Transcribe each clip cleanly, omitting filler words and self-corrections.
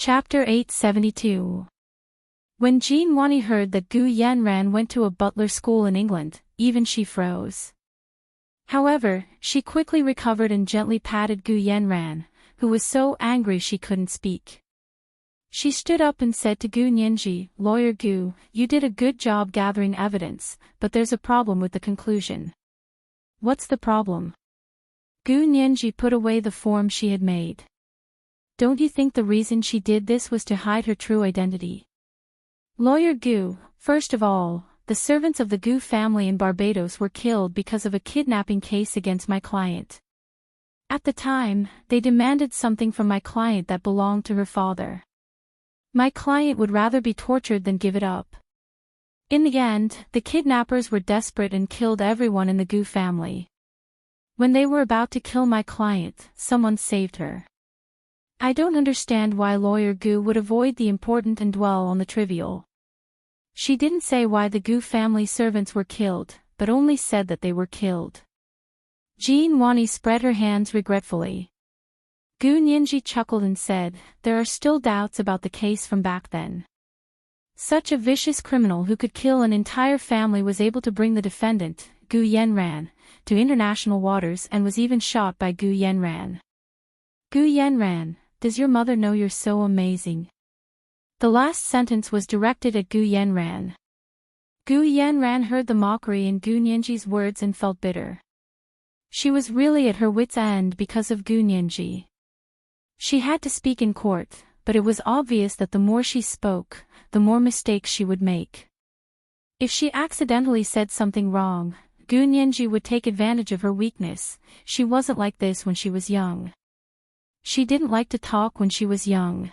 Chapter 872. When Jean Wani heard that Gu Yanran went to a butler school in England, even she froze. However, she quickly recovered and gently patted Gu Yanran, who was so angry she couldn't speak. She stood up and said to Gu Nianji, "Lawyer Gu, you did a good job gathering evidence, but there's a problem with the conclusion." "What's the problem?" Gu Nianji put away the form she had made. "Don't you think the reason she did this was to hide her true identity?" "Lawyer Gu, first of all, the servants of the Gu family in Barbados were killed because of a kidnapping case against my client. At the time, they demanded something from my client that belonged to her father. My client would rather be tortured than give it up. In the end, the kidnappers were desperate and killed everyone in the Gu family. When they were about to kill my client, someone saved her. I don't understand why Lawyer Gu would avoid the important and dwell on the trivial." She didn't say why the Gu family servants were killed, but only said that they were killed. Jean Wani spread her hands regretfully. Gu Nianji chuckled and said, "There are still doubts about the case from back then. Such a vicious criminal who could kill an entire family was able to bring the defendant, Gu Yanran, to international waters and was even shot by Gu Yanran. Gu Yanran, does your mother know you're so amazing?" The last sentence was directed at Gu Yanran. Gu Yanran heard the mockery in Gu Nianji's words and felt bitter. She was really at her wit's end because of Gu Nianji. She had to speak in court, but it was obvious that the more she spoke, the more mistakes she would make. If she accidentally said something wrong, Gu Nianji would take advantage of her weakness. She wasn't like this when she was young. She didn't like to talk when she was young.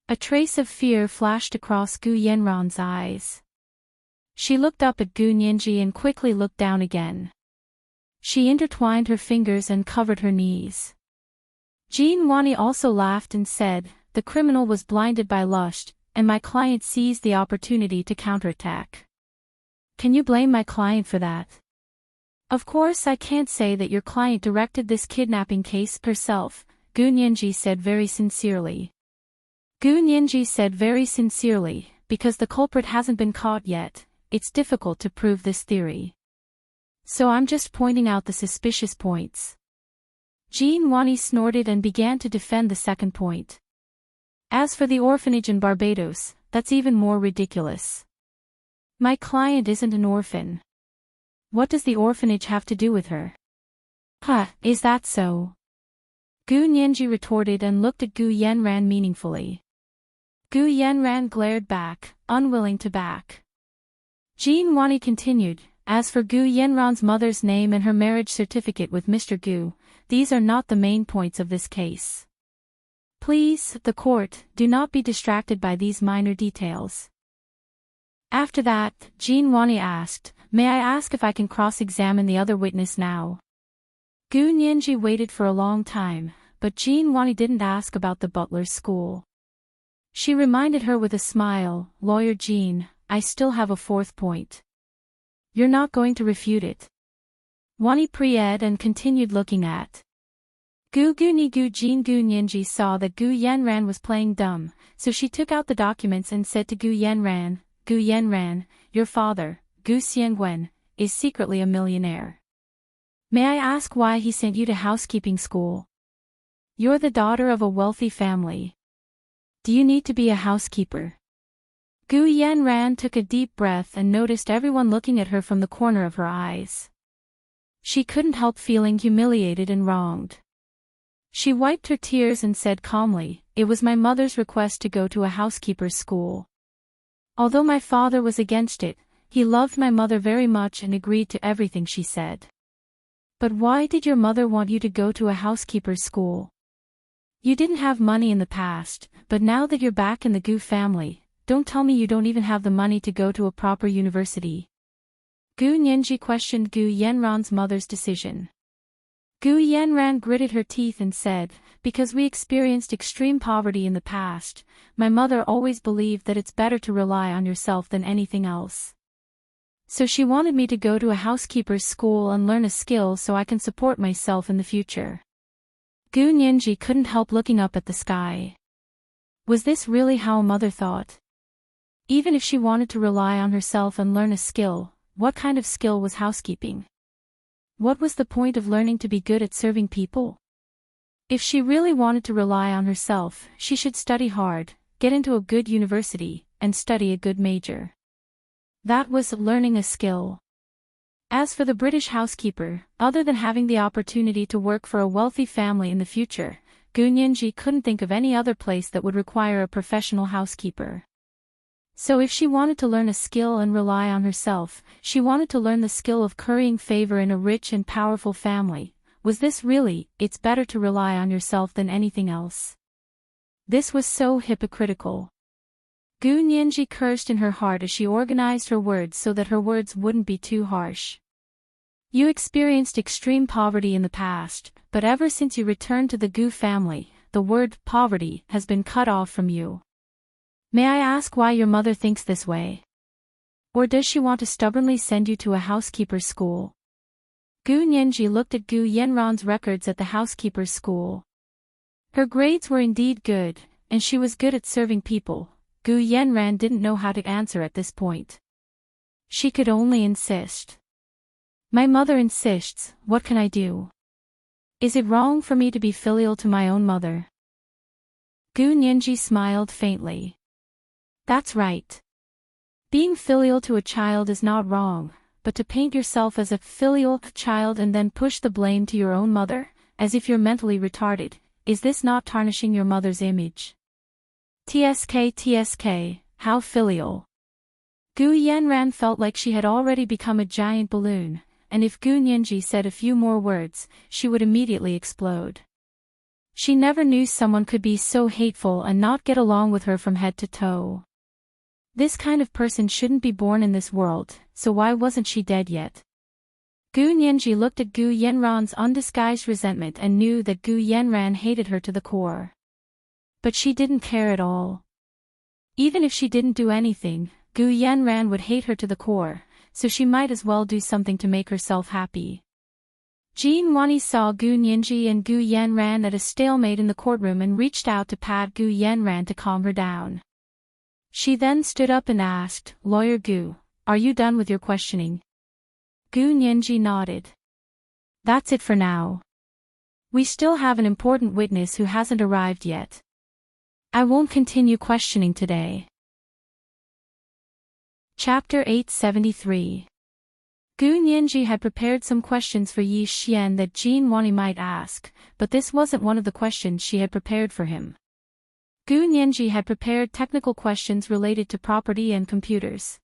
A trace of fear flashed across Gu Yanran's eyes. She looked up at Gu Nianji and quickly looked down again. She intertwined her fingers and covered her knees. Jean Wani also laughed and said, "The criminal was blinded by lust, and my client seized the opportunity to counterattack. Can you blame my client for that?" "Of course I can't say that your client directed this kidnapping case herself," Gu Nianji said very sincerely. Gu Nianji said very sincerely, "Because the culprit hasn't been caught yet, it's difficult to prove this theory. So I'm just pointing out the suspicious points." Jean Wani snorted and began to defend the second point. "As for the orphanage in Barbados, that's even more ridiculous. My client isn't an orphan. What does the orphanage have to do with her?" "Huh, is that so?" Gu Nianji retorted and looked at Gu Yanran meaningfully. Gu Yanran glared back, unwilling to back. Jean Wani continued, "As for Gu Yanran's mother's name and her marriage certificate with Mr. Gu, these are not the main points of this case. Please, the court, do not be distracted by these minor details." After that, Jean Wani asked, "May I ask if I can cross-examine the other witness now?" Gu Nianji waited for a long time, but Jean Wani didn't ask about the butler's school. She reminded her with a smile, "Lawyer Jean, I still have a fourth point. You're not going to refute it?" Wani pre-ed and continued looking at Gu Jean. Gu Nianji saw that Gu Yanran was playing dumb, so she took out the documents and said to Gu Yanran, "Your father, Gu Xiangwen, is secretly a millionaire. May I ask why he sent you to housekeeping school? You're the daughter of a wealthy family. Do you need to be a housekeeper?" Gu Yanran took a deep breath and noticed everyone looking at her from the corner of her eyes. She couldn't help feeling humiliated and wronged. She wiped her tears and said calmly, "It was my mother's request to go to a housekeeper's school. Although my father was against it, he loved my mother very much and agreed to everything she said." "But why did your mother want you to go to a housekeeper's school? You didn't have money in the past, but now that you're back in the Gu family, don't tell me you don't even have the money to go to a proper university." Gu Nianji questioned Gu Yanran's mother's decision. Gu Yanran gritted her teeth and said, "Because we experienced extreme poverty in the past, my mother always believed that it's better to rely on yourself than anything else. So she wanted me to go to a housekeeper's school and learn a skill so I can support myself in the future." Gu Nianji couldn't help looking up at the sky. Was this really how a mother thought? Even if she wanted to rely on herself and learn a skill, what kind of skill was housekeeping? What was the point of learning to be good at serving people? If she really wanted to rely on herself, she should study hard, get into a good university, and study a good major. That was learning a skill. As for the British housekeeper, other than having the opportunity to work for a wealthy family in the future, Gu Nianji couldn't think of any other place that would require a professional housekeeper. So if she wanted to learn a skill and rely on herself, she wanted to learn the skill of currying favor in a rich and powerful family. Was this really, it's better to rely on yourself than anything else? This was so hypocritical. Gu Nianji cursed in her heart as she organized her words so that her words wouldn't be too harsh. You experienced extreme poverty in the past, but ever since you returned to the Gu family, the word poverty has been cut off from you. May I ask why your mother thinks this way? Or does she want to stubbornly send you to a housekeeper's school? Gu Nianji looked at Gu Yanran's records at the housekeeper's school. Her grades were indeed good, and she was good at serving people. Gu Yanran didn't know how to answer at this point. She could only insist. My mother insists, what can I do? Is it wrong for me to be filial to my own mother? Gu Nianji smiled faintly. That's right. Being filial to a child is not wrong, but to paint yourself as a filial child and then push the blame to your own mother, as if you're mentally retarded, is this not tarnishing your mother's image? TSK, how filial. Gu Yanran felt like she had already become a giant balloon, and if Gu Nianji said a few more words, she would immediately explode. She never knew someone could be so hateful and not get along with her from head to toe. This kind of person shouldn't be born in this world, so why wasn't she dead yet? Gu Nianji looked at Gu Yanran's undisguised resentment and knew that Gu Yanran hated her to the core. But she didn't care at all. Even if she didn't do anything, Gu Yanran would hate her to the core, so she might as well do something to make herself happy. Jean Wani saw Gu Nianji and Gu Yanran at a stalemate in the courtroom and reached out to pat Gu Yanran to calm her down. She then stood up and asked, Lawyer Gu, are you done with your questioning? Gu Nianji nodded. That's it for now. We still have an important witness who hasn't arrived yet. I won't continue questioning today. Chapter 873. Gu Nianji had prepared some questions for Yi Xian that Jean Wani might ask, but this wasn't one of the questions she had prepared for him. Gu Nianji had prepared technical questions related to property and computers.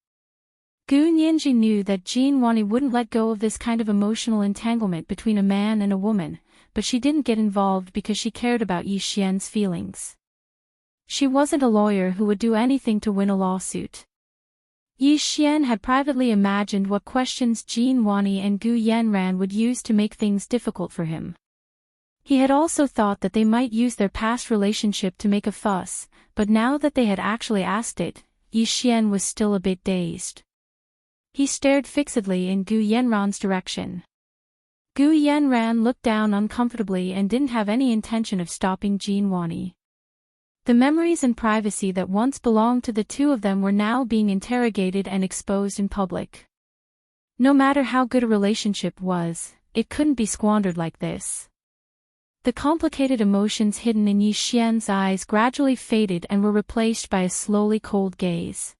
Gu Nianji knew that Jean Wani wouldn't let go of this kind of emotional entanglement between a man and a woman, but she didn't get involved because she cared about Yi Xian's feelings. She wasn't a lawyer who would do anything to win a lawsuit. Yi Xian had privately imagined what questions Jean Wani and Gu Yanran would use to make things difficult for him. He had also thought that they might use their past relationship to make a fuss, but now that they had actually asked it, Yi Xian was still a bit dazed. He stared fixedly in Gu Yanran's direction. Gu Yanran looked down uncomfortably and didn't have any intention of stopping Jean Wani. The memories and privacy that once belonged to the two of them were now being interrogated and exposed in public. No matter how good a relationship was, it couldn't be squandered like this. The complicated emotions hidden in Yi Xian's eyes gradually faded and were replaced by a slowly cold gaze.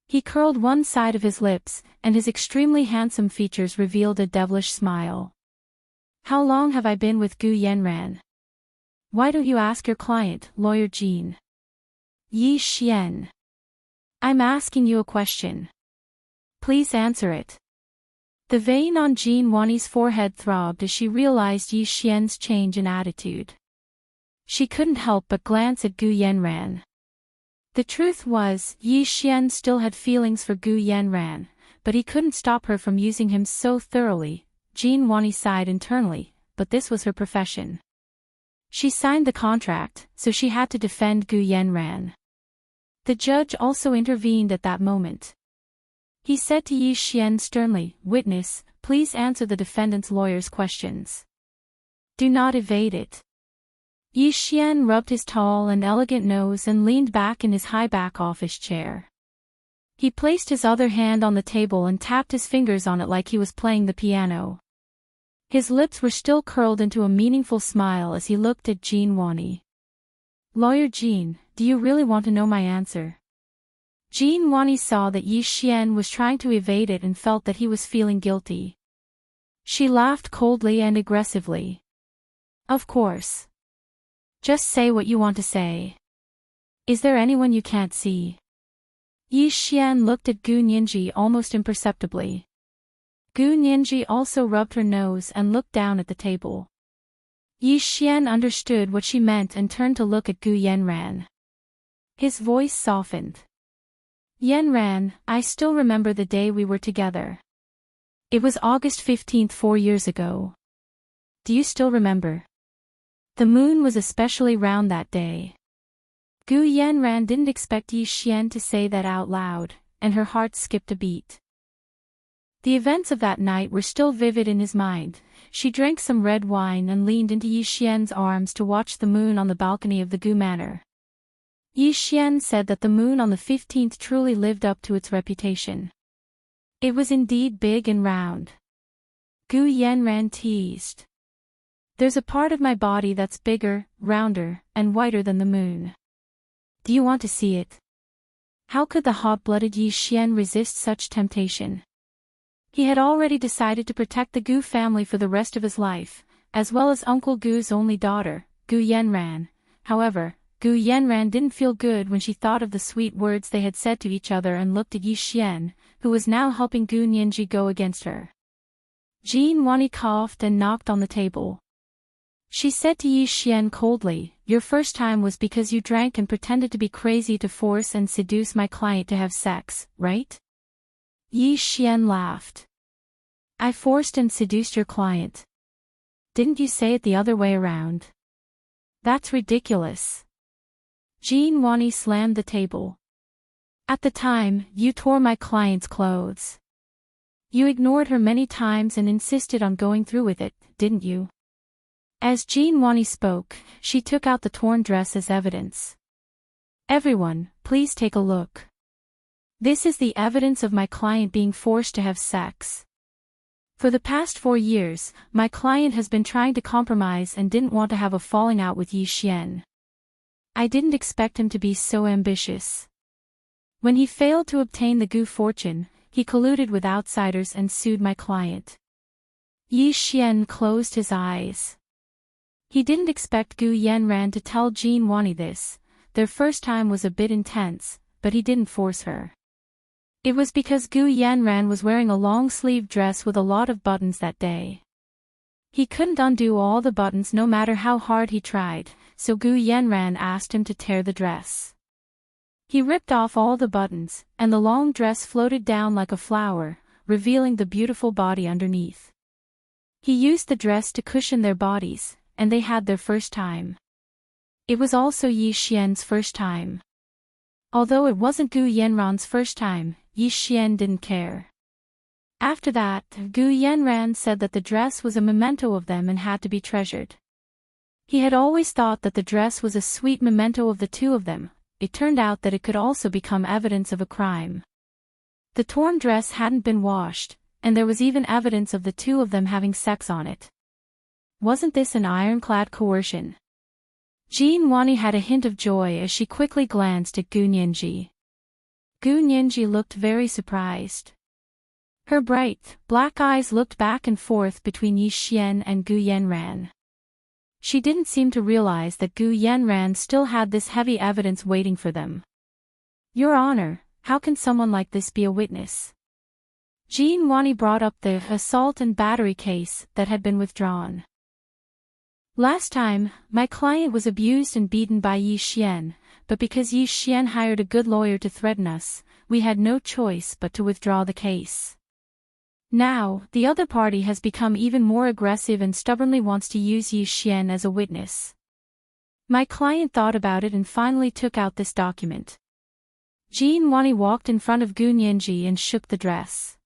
He curled one side of his lips, and his extremely handsome features revealed a devilish smile. How long have I been with Gu Yanran? Why don't you ask your client, Lawyer Jean? Yi Xian. I'm asking you a question. Please answer it. The vein on Jean Wani's forehead throbbed as she realized Yi Xian's change in attitude. She couldn't help but glance at Gu Yanran. The truth was, Yi Xian still had feelings for Gu Yanran, but he couldn't stop her from using him so thoroughly. Jean Wani sighed internally, but this was her profession. She signed the contract, so she had to defend Gu Yanran. The judge also intervened at that moment. He said to Yi Xian sternly, "Witness, please answer the defendant's lawyer's questions. Do not evade it." Yi Xian rubbed his tall and elegant nose and leaned back in his high-back office chair. He placed his other hand on the table and tapped his fingers on it like he was playing the piano. His lips were still curled into a meaningful smile as he looked at Jean Wani. "Lawyer Jean, do you really want to know my answer?" Jean Wani saw that Yi Xian was trying to evade it and felt that he was feeling guilty. She laughed coldly and aggressively. "Of course. Just say what you want to say. Is there anyone you can't see?" Yi Xian looked at Gu Nianji almost imperceptibly. Gu Nianji also rubbed her nose and looked down at the table. Yi Xian understood what she meant and turned to look at Gu Yanran. His voice softened. "Yanran, I still remember the day we were together. It was August 15th 4 years ago. Do you still remember? The moon was especially round that day." Gu Yanran didn't expect Yi Xian to say that out loud, and her heart skipped a beat. The events of that night were still vivid in his mind. She drank some red wine and leaned into Yi Xian's arms to watch the moon on the balcony of the Gu Manor. Yi Xian said that the moon on the 15th truly lived up to its reputation. It was indeed big and round. Gu Yanran teased. "There's a part of my body that's bigger, rounder, and whiter than the moon. Do you want to see it?" How could the hot-blooded Yi Xian resist such temptation? He had already decided to protect the Gu family for the rest of his life, as well as Uncle Gu's only daughter, Gu Yanran. However, Gu Yanran didn't feel good when she thought of the sweet words they had said to each other and looked at Yi Xian, who was now helping Gu Nianji go against her. Jean Wani coughed and knocked on the table. She said to Yi Xian coldly, "Your first time was because you drank and pretended to be crazy to force and seduce my client to have sex, right?" Yi Xian laughed. "I forced and seduced your client. Didn't you say it the other way around? That's ridiculous." Jean Wani slammed the table. "At the time, you tore my client's clothes. You ignored her many times and insisted on going through with it, didn't you?" As Jean Wani spoke, she took out the torn dress as evidence. "Everyone, please take a look. This is the evidence of my client being forced to have sex. For the past 4 years, my client has been trying to compromise and didn't want to have a falling out with Yi Xian. I didn't expect him to be so ambitious. When he failed to obtain the Gu fortune, he colluded with outsiders and sued my client." Yi Xian closed his eyes. He didn't expect Gu Yanran to tell Jean Wani this. Their first time was a bit intense, but he didn't force her. It was because Gu Yanran was wearing a long-sleeved dress with a lot of buttons that day. He couldn't undo all the buttons no matter how hard he tried, so Gu Yanran asked him to tear the dress. He ripped off all the buttons, and the long dress floated down like a flower, revealing the beautiful body underneath. He used the dress to cushion their bodies, and they had their first time. It was also Yi Xian's first time. Although it wasn't Gu Yanran's first time, Yi Xian didn't care. After that, Gu Yanran said that the dress was a memento of them and had to be treasured. He had always thought that the dress was a sweet memento of the two of them. It turned out that it could also become evidence of a crime. The torn dress hadn't been washed, and there was even evidence of the two of them having sex on it. Wasn't this an ironclad coercion? Jean Wani had a hint of joy as she quickly glanced at Gu Nianji. Gu Nianji looked very surprised. Her bright, black eyes looked back and forth between Yi Xian and Gu Yanran. She didn't seem to realize that Gu Yanran still had this heavy evidence waiting for them. "Your Honor, how can someone like this be a witness?" Jean Wani brought up the assault and battery case that had been withdrawn. "Last time, my client was abused and beaten by Yi Xian, but because Yi Xian hired a good lawyer to threaten us, we had no choice but to withdraw the case. Now, the other party has become even more aggressive and stubbornly wants to use Yi Xian as a witness. My client thought about it and finally took out this document." Jean Wani walked in front of Gu Nianji and shook the dress.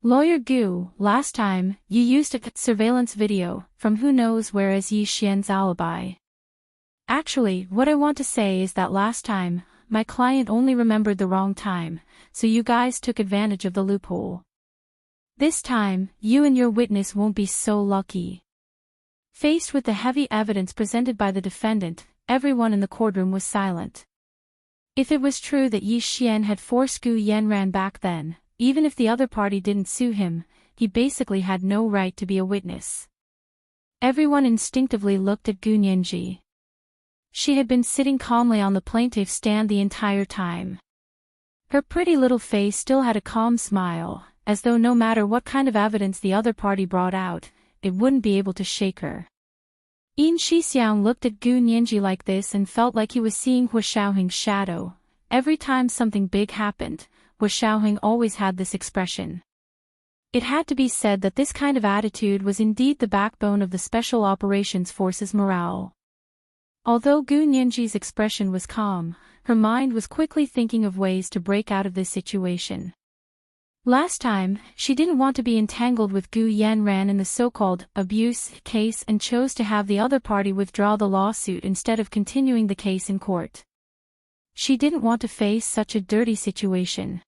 "Lawyer Gu, last time, you used a surveillance video from who knows where as Yi Xian's alibi. Actually, what I want to say is that last time, my client only remembered the wrong time, so you guys took advantage of the loophole. This time, you and your witness won't be so lucky. Faced with the heavy evidence presented by the defendant, everyone in the courtroom was silent. If it was true that Yi Xian had forced Gu Yanran back then, even if the other party didn't sue him, he basically had no right to be a witness. Everyone instinctively looked at Gu Nianji. She had been sitting calmly on the plaintiff's stand the entire time. Her pretty little face still had a calm smile, as though no matter what kind of evidence the other party brought out, it wouldn't be able to shake her. Yin Shixiang looked at Gu Nianji like this and felt like he was seeing Hua Xiaoheng's shadow. Every time something big happened, Hua Xiaoheng always had this expression. It had to be said that this kind of attitude was indeed the backbone of the Special Operations Force's morale. Although Gu Nianji's expression was calm, her mind was quickly thinking of ways to break out of this situation. Last time, she didn't want to be entangled with Gu Yanran in the so-called abuse case and chose to have the other party withdraw the lawsuit instead of continuing the case in court. She didn't want to face such a dirty situation.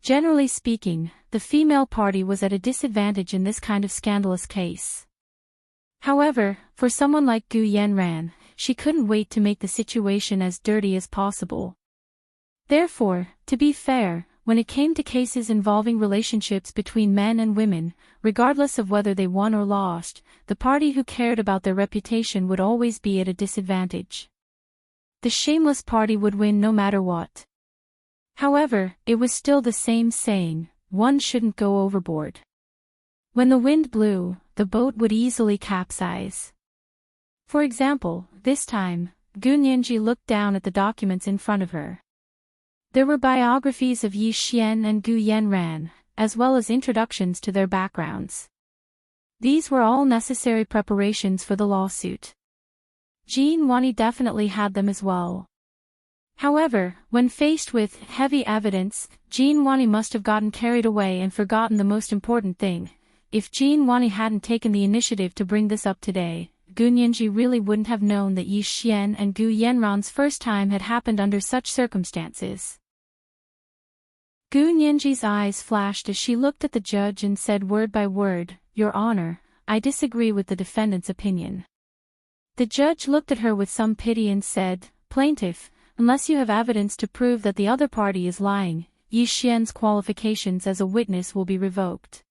Generally speaking, the female party was at a disadvantage in this kind of scandalous case. However, for someone like Gu Yanran, she couldn't wait to make the situation as dirty as possible. Therefore, to be fair, when it came to cases involving relationships between men and women, regardless of whether they won or lost, the party who cared about their reputation would always be at a disadvantage. The shameless party would win no matter what. However, it was still the same saying, one shouldn't go overboard. When the wind blew, the boat would easily capsize. For example, this time, Gu Nianji looked down at the documents in front of her. There were biographies of Yi Xian and Gu Yanran, as well as introductions to their backgrounds. These were all necessary preparations for the lawsuit. Jean Wani definitely had them as well. However, when faced with heavy evidence, Jean Wani must have gotten carried away and forgotten the most important thing. If Jean Wani hadn't taken the initiative to bring this up today, Gu Nianji really wouldn't have known that Yi Xian and Gu Yanran's first time had happened under such circumstances. Gu Nianji's eyes flashed as she looked at the judge and said word by word, "Your Honor, I disagree with the defendant's opinion." The judge looked at her with some pity and said, "Plaintiff, unless you have evidence to prove that the other party is lying, Yi Xian's qualifications as a witness will be revoked."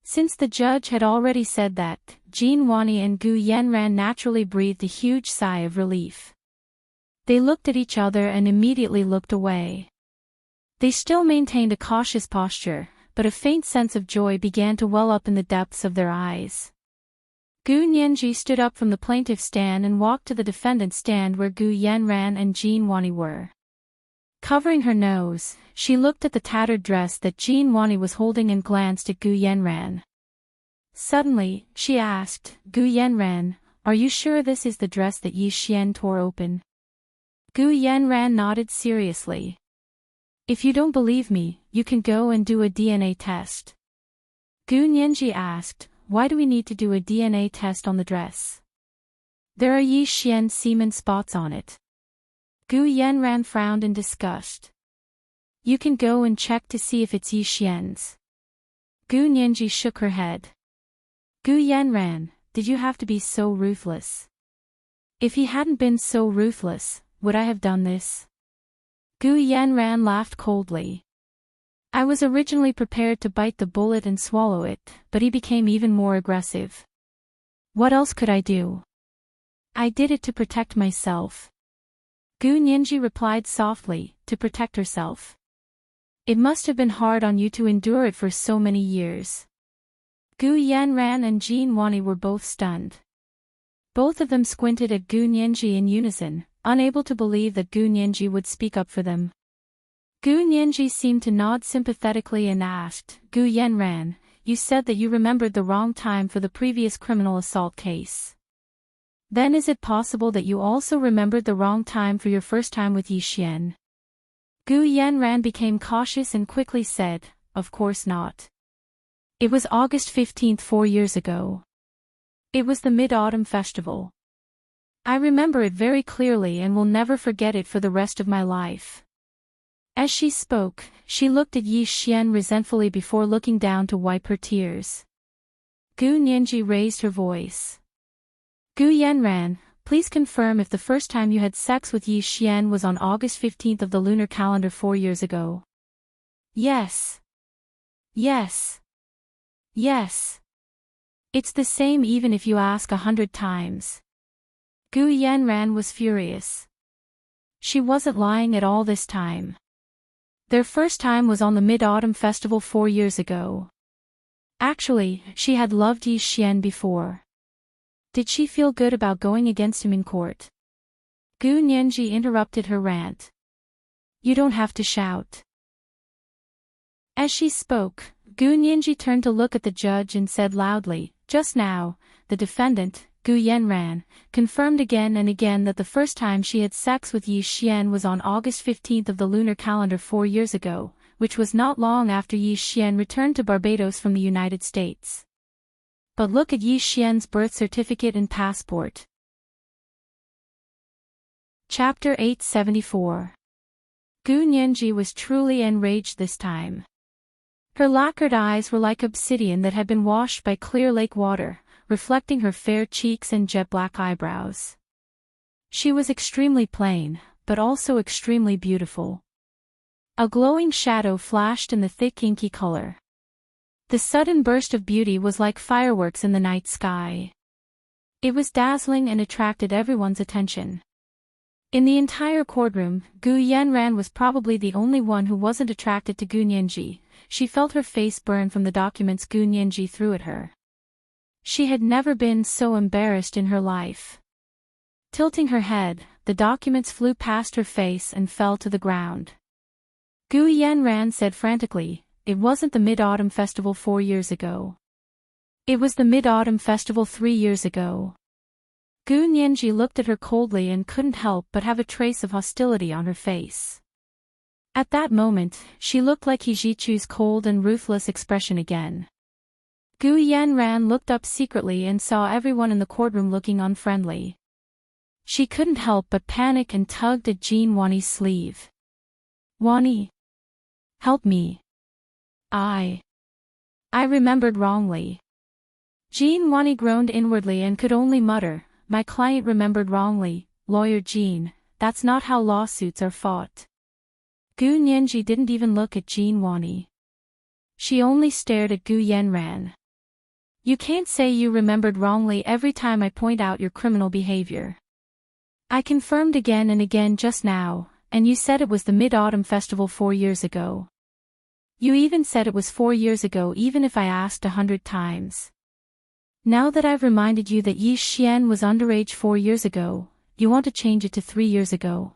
Since the judge had already said that, Jean Wani and Gu Yanran naturally breathed a huge sigh of relief. They looked at each other and immediately looked away. They still maintained a cautious posture, but a faint sense of joy began to well up in the depths of their eyes. Gu Nianji stood up from the plaintiff's stand and walked to the defendant's stand where Gu Yanran and Jean Wani were. Covering her nose, she looked at the tattered dress that Jean Wani was holding and glanced at Gu Yanran. Suddenly, she asked, "Gu Yanran, are you sure this is the dress that Yi Xian tore open?" Gu Yanran nodded seriously. "If you don't believe me, you can go and do a DNA test." Gu Nianji asked, "Why do we need to do a DNA test on the dress?" "There are Yi Xian semen spots on it." Gu Yanran frowned in disgust. "You can go and check to see if it's Yi Xian's." Gu Nianji shook her head. "Gu Yanran, did you have to be so ruthless? If he hadn't been so ruthless, would I have done this?" Gu Yanran laughed coldly. "I was originally prepared to bite the bullet and swallow it, but he became even more aggressive. What else could I do? I did it to protect myself." Gu Nianji replied softly, "To protect herself. It must have been hard on you to endure it for so many years." Gu Yanran and Jean Wani were both stunned. Both of them squinted at Gu Nianji in unison, unable to believe that Gu Nianji would speak up for them. Gu Nianji seemed to nod sympathetically and asked, "Gu Yanran, you said that you remembered the wrong time for the previous criminal assault case. Then is it possible that you also remembered the wrong time for your first time with Yi Xian?" Gu Yanran became cautious and quickly said, "Of course not. It was August 15th 4 years ago. It was the Mid-Autumn Festival." I remember it very clearly and will never forget it for the rest of my life. As she spoke, she looked at Yi Xian resentfully before looking down to wipe her tears. Gu Nianji raised her voice. Gu Yanran, please confirm if the first time you had sex with Yi Xian was on August 15th of the lunar calendar 4 years ago. Yes. Yes. Yes. It's the same even if you ask 100 times. Gu Yanran was furious. She wasn't lying at all this time. Their first time was on the Mid-Autumn Festival 4 years ago. Actually, she had loved Yi Xian before. Did she feel good about going against him in court? Gu Nianji interrupted her rant. You don't have to shout. As she spoke, Gu Nianji turned to look at the judge and said loudly, just now, the defendant, Gu Yanran, confirmed again and again that the first time she had sex with Yi Xian was on August 15th of the lunar calendar 4 years ago, which was not long after Yi Xian returned to Barbados from the United States. But look at Yi Xian's birth certificate and passport. Chapter 874. Gu Nianji was truly enraged this time. Her lacquered eyes were like obsidian that had been washed by clear lake water, reflecting her fair cheeks and jet-black eyebrows. She was extremely plain, but also extremely beautiful. A glowing shadow flashed in the thick inky color. The sudden burst of beauty was like fireworks in the night sky. It was dazzling and attracted everyone's attention. In the entire courtroom, Gu Yanran was probably the only one who wasn't attracted to Gu Nianji. She felt her face burn from the documents Gu Nianji threw at her. She had never been so embarrassed in her life. Tilting her head, the documents flew past her face and fell to the ground. Gu Yanran said frantically, it wasn't the Mid-Autumn Festival 4 years ago. It was the Mid-Autumn Festival 3 years ago. Gu Nianji looked at her coldly and couldn't help but have a trace of hostility on her face. At that moment, she looked like He Jichu's cold and ruthless expression again. Gu Yanran looked up secretly and saw everyone in the courtroom looking unfriendly. She couldn't help but panic and tugged at Jean Wani's sleeve. Wani! Help me. I remembered wrongly. Jean Wani groaned inwardly and could only mutter, my client remembered wrongly, Lawyer Jean, that's not how lawsuits are fought. Gu Nianji didn't even look at Jean Wani. She only stared at Gu Yanran. You can't say you remembered wrongly every time I point out your criminal behavior. I confirmed again and again just now, and you said it was the Mid-Autumn Festival 4 years ago. You even said it was 4 years ago even if I asked 100 times. Now that I've reminded you that Yi Xian was underage 4 years ago, you want to change it to 3 years ago.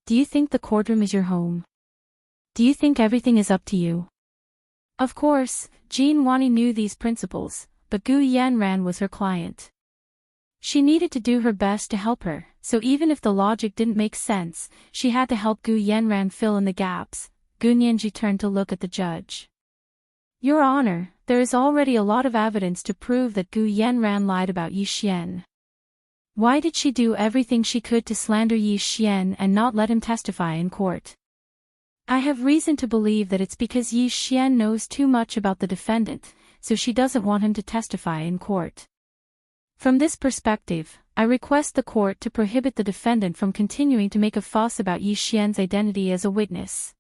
Do you think the courtroom is your home? Do you think everything is up to you? Of course, Jean Wani knew these principles, but Gu Yanran was her client. She needed to do her best to help her, so even if the logic didn't make sense, she had to help Gu Yanran fill in the gaps. Gu Nianji turned to look at the judge. Your Honor, there is already a lot of evidence to prove that Gu Yanran lied about Yi Xian. Why did she do everything she could to slander Yi Xian and not let him testify in court? I have reason to believe that it's because Yi Xian knows too much about the defendant, so she doesn't want him to testify in court. From this perspective, I request the court to prohibit the defendant from continuing to make a fuss about Yi Xian's identity as a witness.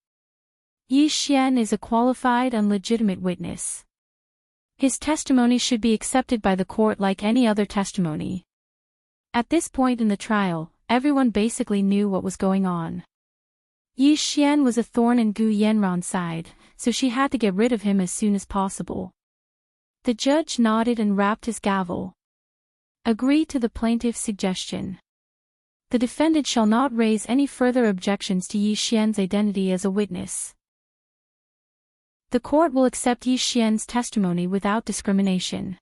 Yi Xian is a qualified and legitimate witness. His testimony should be accepted by the court like any other testimony. At this point in the trial, everyone basically knew what was going on. Yi Xian was a thorn in Gu Yanran's side, so she had to get rid of him as soon as possible. The judge nodded and rapped his gavel. Agree to the plaintiff's suggestion. The defendant shall not raise any further objections to Yi Xian's identity as a witness. The court will accept Yi Xian's testimony without discrimination.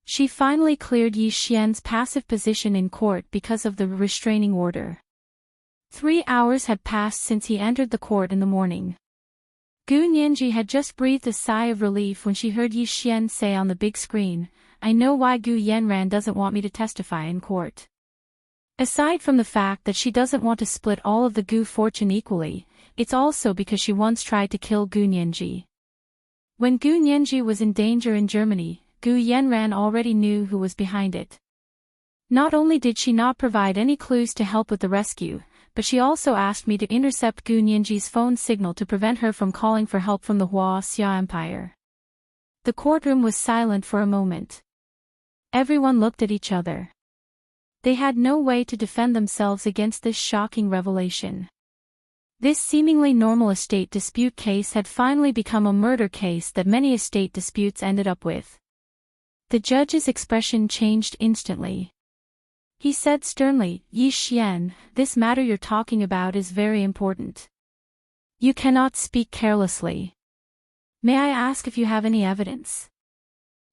She finally cleared Yi Xian's passive position in court because of the restraining order. 3 hours had passed since he entered the court in the morning. Gu Nianji had just breathed a sigh of relief when she heard Yi Xian say on the big screen, I know why Gu Yanran doesn't want me to testify in court. Aside from the fact that she doesn't want to split all of the Gu fortune equally, it's also because she once tried to kill Gu Nianji. When Gu Nianji was in danger in Germany, Gu Yanran already knew who was behind it. Not only did she not provide any clues to help with the rescue, but she also asked me to intercept Gu Nianji's phone signal to prevent her from calling for help from the Xia Empire. The courtroom was silent for a moment. Everyone looked at each other. They had no way to defend themselves against this shocking revelation. This seemingly normal estate dispute case had finally become a murder case that many estate disputes ended up with. The judge's expression changed instantly. He said sternly, "Yi Xian, this matter you're talking about is very important. You cannot speak carelessly. May I ask if you have any evidence?"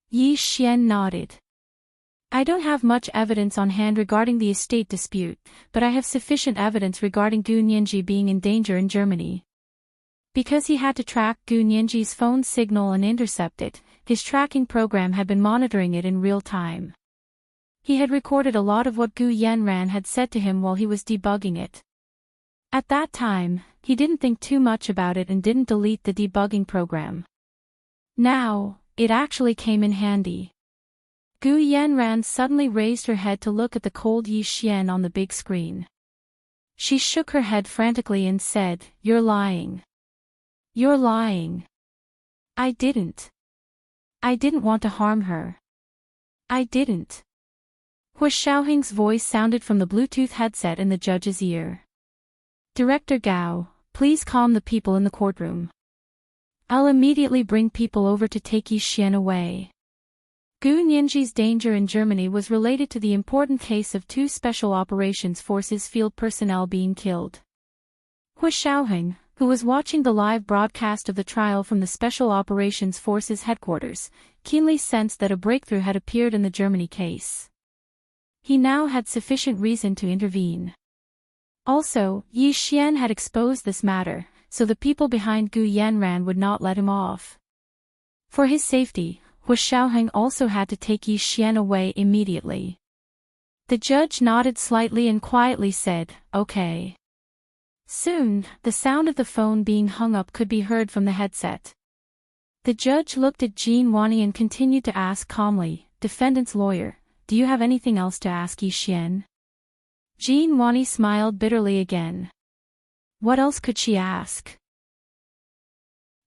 Yi Xian nodded. "I don't have much evidence on hand regarding the estate dispute, but I have sufficient evidence regarding Gu Nianji being in danger in Germany." Because he had to track Gu Nianji's phone signal and intercept it, his tracking program had been monitoring it in real time. He had recorded a lot of what Gu Yanran had said to him while he was debugging it. At that time, he didn't think too much about it and didn't delete the debugging program. Now, it actually came in handy. Gu Yanran suddenly raised her head to look at the cold Yi Xian on the big screen. She shook her head frantically and said, "You're lying. You're lying. I didn't want to harm her. I didn't." Hu Xiaoheng's voice sounded from the Bluetooth headset in the judge's ear. "Director Gao, please calm the people in the courtroom. I'll immediately bring people over to take Yi Xian away." Gu Nianji's danger in Germany was related to the important case of 2 Special Operations Forces field personnel being killed. Hu Xiaoheng, who was watching the live broadcast of the trial from the Special Operations Forces headquarters, keenly sensed that a breakthrough had appeared in the Germany case. He now had sufficient reason to intervene. Also, Yi Xian had exposed this matter, so the people behind Gu Yanran would not let him off. For his safety, Hu Xiaoheng also had to take Yi Xian away immediately. The judge nodded slightly and quietly said, "Okay." Soon, the sound of the phone being hung up could be heard from the headset. The judge looked at Jean Wani and continued to ask calmly, "Defendant's lawyer, do you have anything else to ask Yi Xian?" Jean Wani smiled bitterly again. What else could she ask?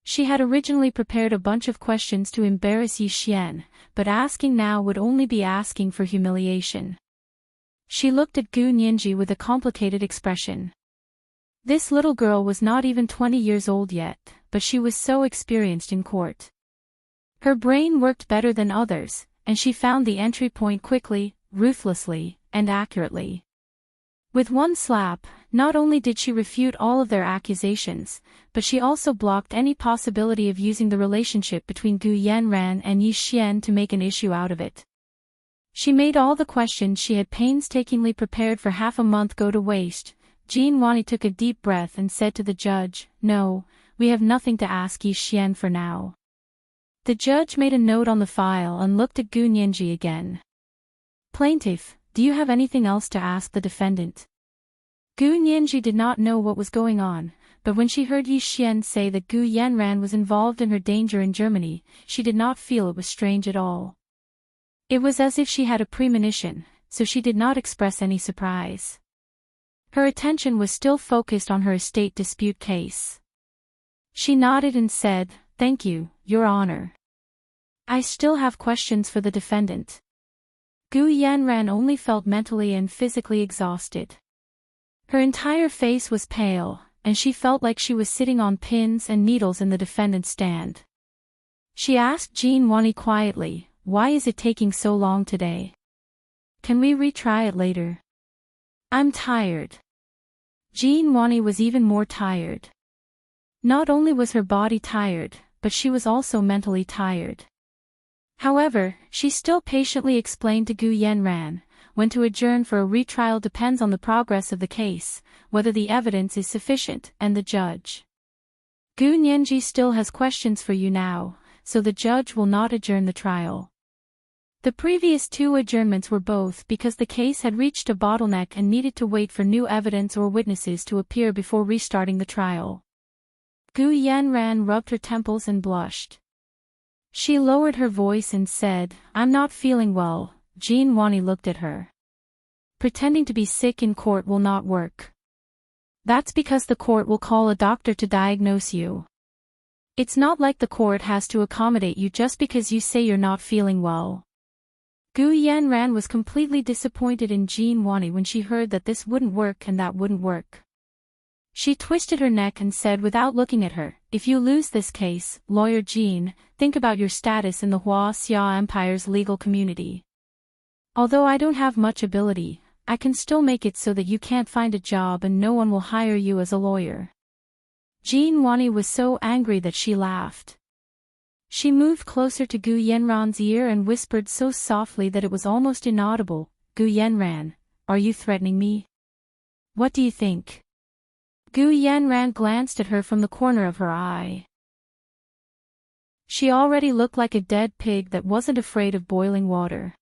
She had originally prepared a bunch of questions to embarrass Yi Xian, but asking now would only be asking for humiliation. She looked at Gu Nianji with a complicated expression. This little girl was not even 20 years old yet, but she was so experienced in court. Her brain worked better than others, and she found the entry point quickly, ruthlessly, and accurately. With one slap, not only did she refute all of their accusations, but she also blocked any possibility of using the relationship between Gu Yanran and Yi Xian to make an issue out of it. She made all the questions she had painstakingly prepared for half a month go to waste. Jean Wani took a deep breath and said to the judge, "No, we have nothing to ask Yi Xian for now." The judge made a note on the file and looked at Gu Nianji again. "Plaintiff, do you have anything else to ask the defendant?" Gu Nianji did not know what was going on, but when she heard Yi Xian say that Gu Yanran was involved in her danger in Germany, she did not feel it was strange at all. It was as if she had a premonition, so she did not express any surprise. Her attention was still focused on her estate dispute case. She nodded and said, "Thank you, Your Honor. I still have questions for the defendant." Gu Yanran only felt mentally and physically exhausted. Her entire face was pale, and she felt like she was sitting on pins and needles in the defendant's stand. She asked Jean Wani quietly, "Why is it taking so long today? Can we retry it later? I'm tired." Jean Wani was even more tired. Not only was her body tired, but she was also mentally tired. However, she still patiently explained to Gu Yanran, when to adjourn for a retrial depends on the progress of the case, whether the evidence is sufficient, and the judge. Gu Nianji still has questions for you now, so the judge will not adjourn the trial. The previous 2 adjournments were both because the case had reached a bottleneck and needed to wait for new evidence or witnesses to appear before restarting the trial. Gu Yanran rubbed her temples and blushed. She lowered her voice and said, "I'm not feeling well." Jean Wani looked at her. "Pretending to be sick in court will not work. That's because the court will call a doctor to diagnose you. It's not like the court has to accommodate you just because you say you're not feeling well." Gu Yanran was completely disappointed in Jean Wani when she heard that this wouldn't work and that wouldn't work. She twisted her neck and said without looking at her, "If you lose this case, lawyer Jean, think about your status in the Hua Xia Empire's legal community. Although I don't have much ability, I can still make it so that you can't find a job and no one will hire you as a lawyer." Jean Wani was so angry that she laughed. She moved closer to Gu Yanran's ear and whispered so softly that it was almost inaudible, "Gu Yanran, are you threatening me? What do you think?" Gu Yanran glanced at her from the corner of her eye. She already looked like a dead pig that wasn't afraid of boiling water.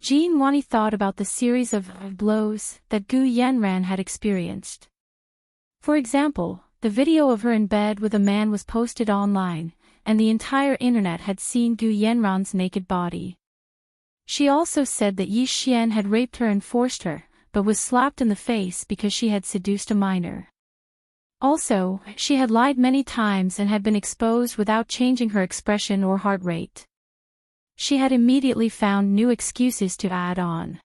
Jean Wani thought about the series of blows that Gu Yanran had experienced. For example, the video of her in bed with a man was posted online, and the entire internet had seen Gu Yanran's naked body. She also said that Yi Xian had raped her and forced her, but was slapped in the face because she had seduced a minor. Also, she had lied many times and had been exposed without changing her expression or heart rate. She had immediately found new excuses to add on.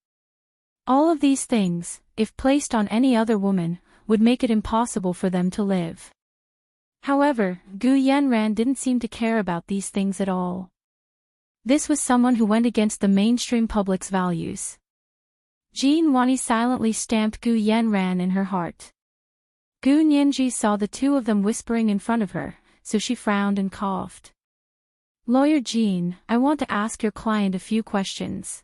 All of these things, if placed on any other woman, would make it impossible for them to live. However, Gu Yanran didn't seem to care about these things at all. This was someone who went against the mainstream public's values. Jean Wani silently stamped Gu Yanran in her heart. Gu Nianji saw the 2 of them whispering in front of her, so she frowned and coughed. "Lawyer Jean, I want to ask your client a few questions.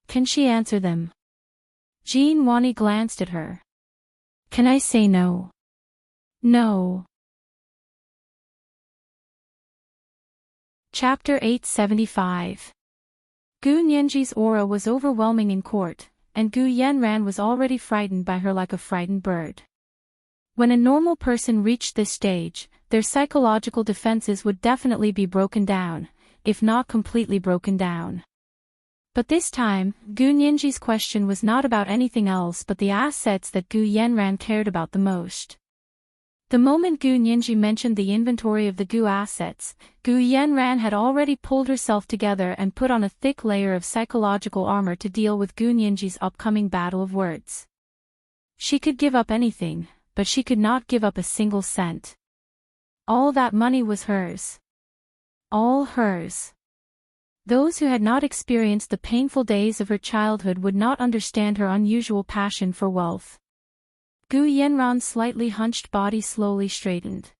Can she answer them?" Jean Wani glanced at her. "Can I say no?" "No." Chapter 875. Gu Nianji's aura was overwhelming in court, and Gu Yanran was already frightened by her like a frightened bird. When a normal person reached this stage, their psychological defenses would definitely be broken down, if not completely broken down. But this time, Gu Nianji's question was not about anything else but the assets that Gu Yanran cared about the most. The moment Gu Nianji mentioned the inventory of the Gu assets, Gu Yanran had already pulled herself together and put on a thick layer of psychological armor to deal with Gu Nianji's upcoming battle of words. She could give up anything, but she could not give up a single cent. All that money was hers. All hers. Those who had not experienced the painful days of her childhood would not understand her unusual passion for wealth. Gu Yanran's slightly hunched body slowly straightened.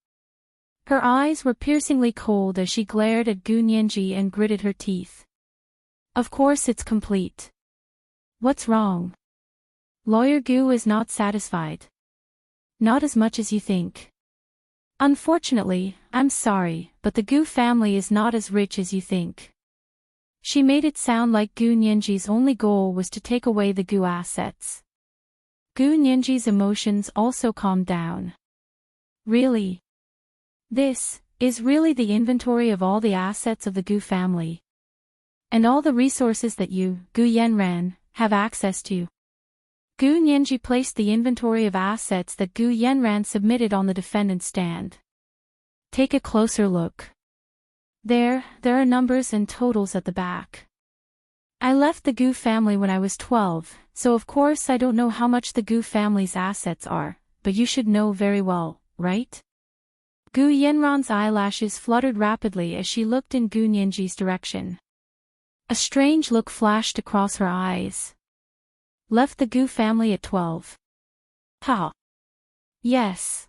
Her eyes were piercingly cold as she glared at Gu Nianji and gritted her teeth. "Of course it's complete. What's wrong?" Lawyer Gu is not satisfied. "Not as much as you think. Unfortunately, I'm sorry, but the Gu family is not as rich as you think." She made it sound like Gu Nianji's only goal was to take away the Gu assets. Gu Nianji's emotions also calmed down. "Really? This is really the inventory of all the assets of the Gu family? And all the resources that you, Gu Yanran, have access to?" Gu Nianji placed the inventory of assets that Gu Yanran submitted on the defendant's stand. "Take a closer look. There are numbers and totals at the back. I left the Gu family when I was 12, so of course I don't know how much the Gu family's assets are, but you should know very well, right?" Gu Yanran's eyelashes fluttered rapidly as she looked in Gu Nianji's direction. A strange look flashed across her eyes. "Left the Gu family at 12. Ha! Yes."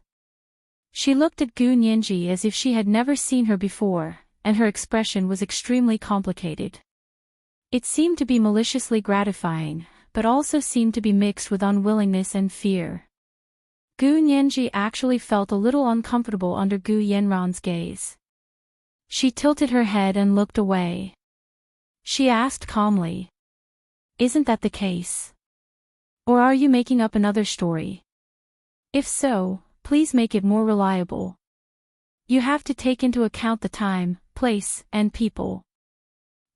She looked at Gu Nianji as if she had never seen her before, and her expression was extremely complicated. It seemed to be maliciously gratifying, but also seemed to be mixed with unwillingness and fear. Gu Nianji actually felt a little uncomfortable under Gu Yanran's gaze. She tilted her head and looked away. She asked calmly. Isn't that the case? Or are you making up another story? If so, please make it more reliable. You have to take into account the time, place, and people.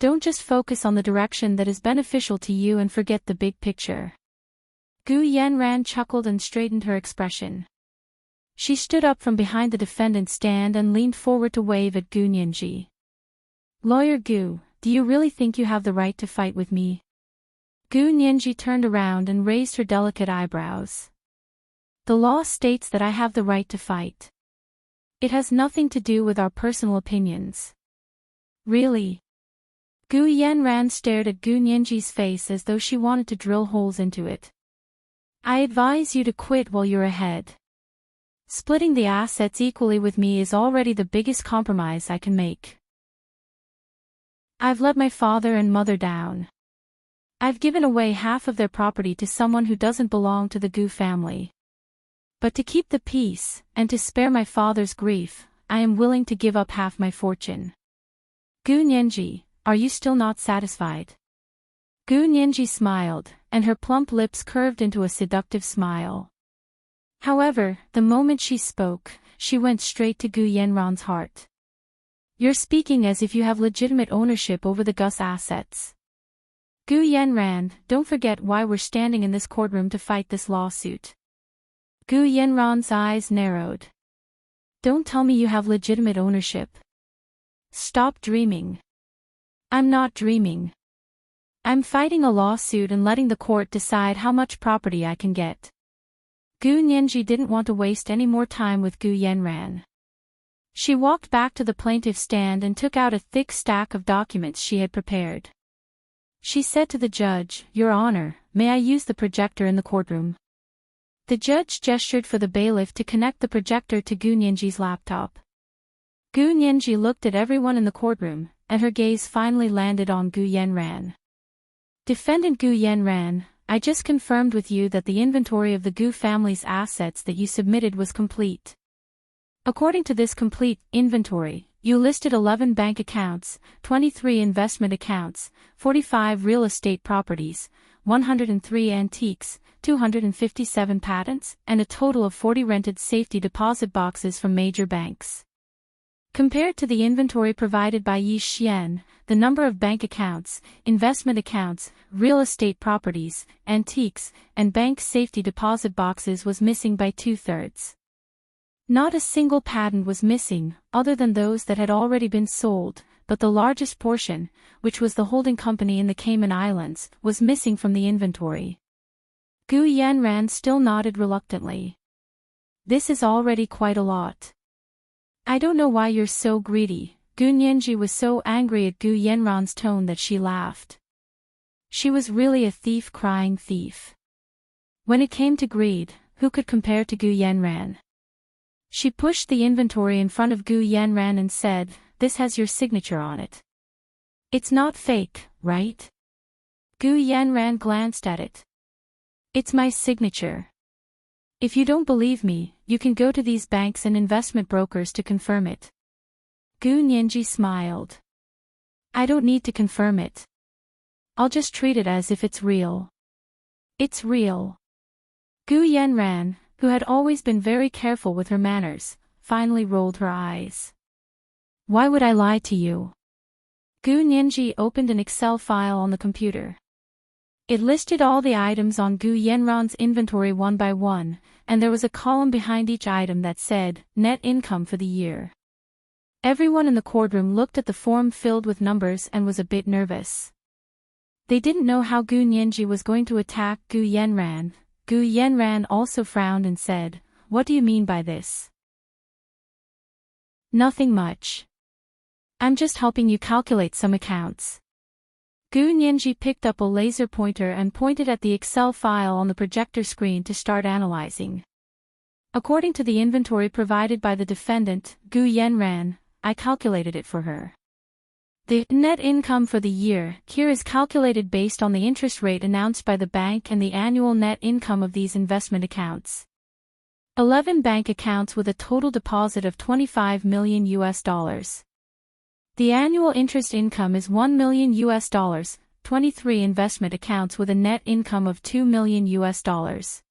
Don't just focus on the direction that is beneficial to you and forget the big picture. Gu Yanran chuckled and straightened her expression. She stood up from behind the defendant's stand and leaned forward to wave at Gu Nianji. Lawyer Gu, do you really think you have the right to fight with me? Gu Nianji turned around and raised her delicate eyebrows. The law states that I have the right to fight. It has nothing to do with our personal opinions. Really? Gu Yanran stared at Gu Nianji's face as though she wanted to drill holes into it. I advise you to quit while you're ahead. Splitting the assets equally with me is already the biggest compromise I can make. I've let my father and mother down. I've given away half of their property to someone who doesn't belong to the Gu family. But to keep the peace, and to spare my father's grief, I am willing to give up half my fortune. Gu Nianji, are you still not satisfied? Gu Nianji smiled, and her plump lips curved into a seductive smile. However, the moment she spoke, she went straight to Gu Yanran's heart. You're speaking as if you have legitimate ownership over the Gus assets. Gu Yanran, don't forget why we're standing in this courtroom to fight this lawsuit. Gu Yanran's eyes narrowed. Don't tell me you have legitimate ownership. Stop dreaming. I'm not dreaming. I'm fighting a lawsuit and letting the court decide how much property I can get. Gu Nianji didn't want to waste any more time with Gu Yanran. She walked back to the plaintiff's stand and took out a thick stack of documents she had prepared. She said to the judge, Your Honor, may I use the projector in the courtroom? The judge gestured for the bailiff to connect the projector to Gu Nianji's laptop. Gu Nianji looked at everyone in the courtroom, and her gaze finally landed on Gu Yanran. Defendant Gu Yanran, I just confirmed with you that the inventory of the Gu family's assets that you submitted was complete. According to this complete inventory, you listed 11 bank accounts, 23 investment accounts, 45 real estate properties, 103 antiques, 257 patents, and a total of 40 rented safety deposit boxes from major banks. Compared to the inventory provided by Yi Xian, the number of bank accounts, investment accounts, real estate properties, antiques, and bank safety deposit boxes was missing by 2/3. Not a single patent was missing, other than those that had already been sold, but the largest portion, which was the holding company in the Cayman Islands, was missing from the inventory. Gu Yanran still nodded reluctantly. This is already quite a lot. I don't know why you're so greedy. Gu Nianji was so angry at Gu Yanran's tone that she laughed. She was really a thief crying thief. When it came to greed, who could compare to Gu Yanran? She pushed the inventory in front of Gu Yanran and said, This has your signature on it. It's not fake, right? Gu Yanran glanced at it. It's my signature. If you don't believe me, you can go to these banks and investment brokers to confirm it. Gu Nianji smiled. I don't need to confirm it. I'll just treat it as if it's real. It's real. Gu Yanran, who had always been very careful with her manners, finally rolled her eyes. Why would I lie to you? Gu Nianji opened an Excel file on the computer. It listed all the items on Gu Yanran's inventory one by one, and there was a column behind each item that said, Net income for the year. Everyone in the courtroom looked at the form filled with numbers and was a bit nervous. They didn't know how Gu Nianji was going to attack Gu Yanran. Gu Yanran also frowned and said, What do you mean by this? Nothing much. I'm just helping you calculate some accounts. Gu Nianji picked up a laser pointer and pointed at the Excel file on the projector screen to start analyzing. According to the inventory provided by the defendant, Gu Yanran, I calculated it for her. The net income for the year here is calculated based on the interest rate announced by the bank and the annual net income of these investment accounts. 11 bank accounts with a total deposit of $25 million. The annual interest income is $1 million US, 23 investment accounts with a net income of $2 million US.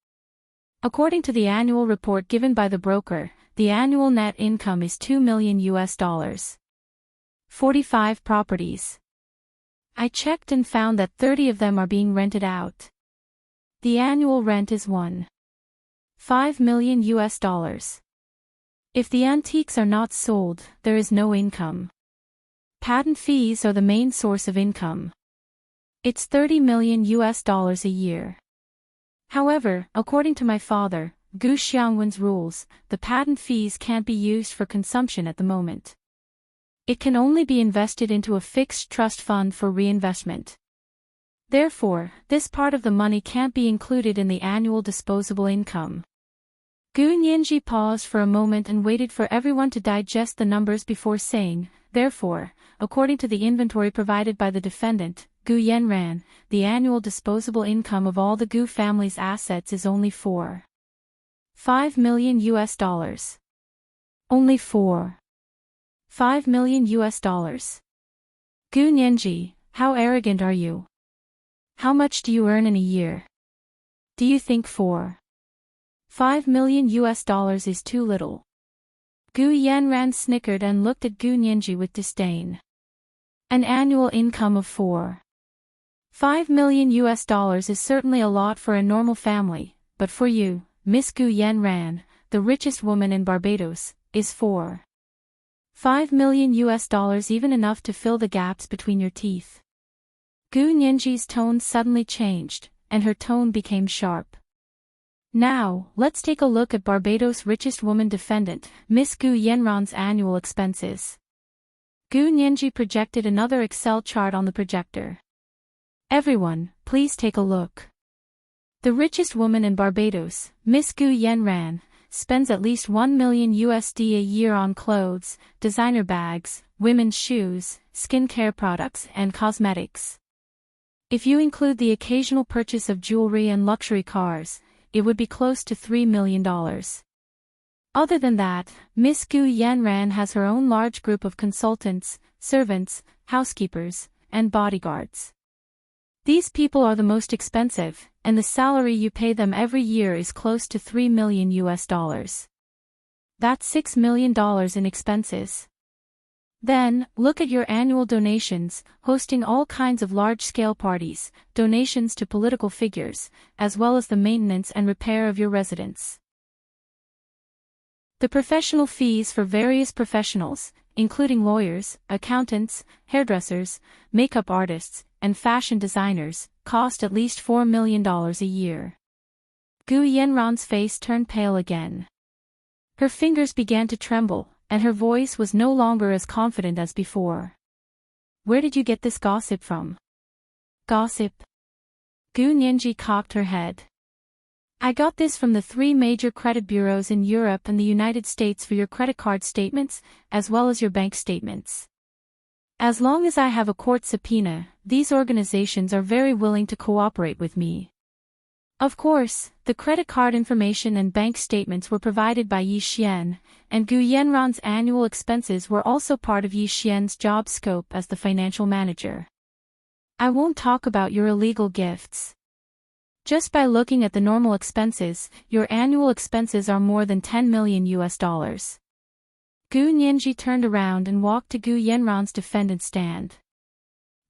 According to the annual report given by the broker, the annual net income is $2 million US. 45 properties. I checked and found that 30 of them are being rented out. The annual rent is $1.5 million US. If the antiques are not sold, there is no income. Patent fees are the main source of income. It's $30 million US a year. However, according to my father, Gu Xiangwen's rules, the patent fees can't be used for consumption at the moment. It can only be invested into a fixed trust fund for reinvestment. Therefore, this part of the money can't be included in the annual disposable income. Gu Nianji paused for a moment and waited for everyone to digest the numbers before saying, therefore, according to the inventory provided by the defendant, Gu Yanran, the annual disposable income of all the Gu family's assets is only $4.5 million US. Only $4.5 million US. Gu Nianji, how arrogant are you? How much do you earn in a year? Do you think $4.5 million US is too little? Gu Yanran snickered and looked at Gu Nianji with disdain. An annual income of $4.5 million US is certainly a lot for a normal family, but for you, Miss Gu Yanran, the richest woman in Barbados, is $4.5 million US even enough to fill the gaps between your teeth? Gu Nianji's tone suddenly changed, and her tone became sharp. Now, let's take a look at Barbados' richest woman defendant, Miss Gu Yanran's annual expenses. Gu Nianji projected another Excel chart on the projector. Everyone, please take a look. The richest woman in Barbados, Miss Gu Yanran, spends at least $1 million USD a year on clothes, designer bags, women's shoes, skincare products, and cosmetics. If you include the occasional purchase of jewelry and luxury cars, it would be close to $3 million. Other than that, Miss Gu Yanran has her own large group of consultants, servants, housekeepers, and bodyguards. These people are the most expensive, and the salary you pay them every year is close to $3 million US. That's $6 million in expenses. Then, look at your annual donations, hosting all kinds of large-scale parties, donations to political figures, as well as the maintenance and repair of your residence. The professional fees for various professionals, including lawyers, accountants, hairdressers, makeup artists, and fashion designers, cost at least $4 million a year. Gu Yanran's face turned pale again. Her fingers began to tremble, and her voice was no longer as confident as before. Where did you get this gossip from? Gossip? Gu Nianji cocked her head. I got this from the 3 major credit bureaus in Europe and the United States for your credit card statements, as well as your bank statements. As long as I have a court subpoena, these organizations are very willing to cooperate with me. Of course, the credit card information and bank statements were provided by Yi Xian, and Gu Yanran's annual expenses were also part of Yi Xian's job scope as the financial manager. I won't talk about your illegal gifts. Just by looking at the normal expenses, your annual expenses are more than $10 million US. Gu Nianji turned around and walked to Gu Yanran's defendant stand.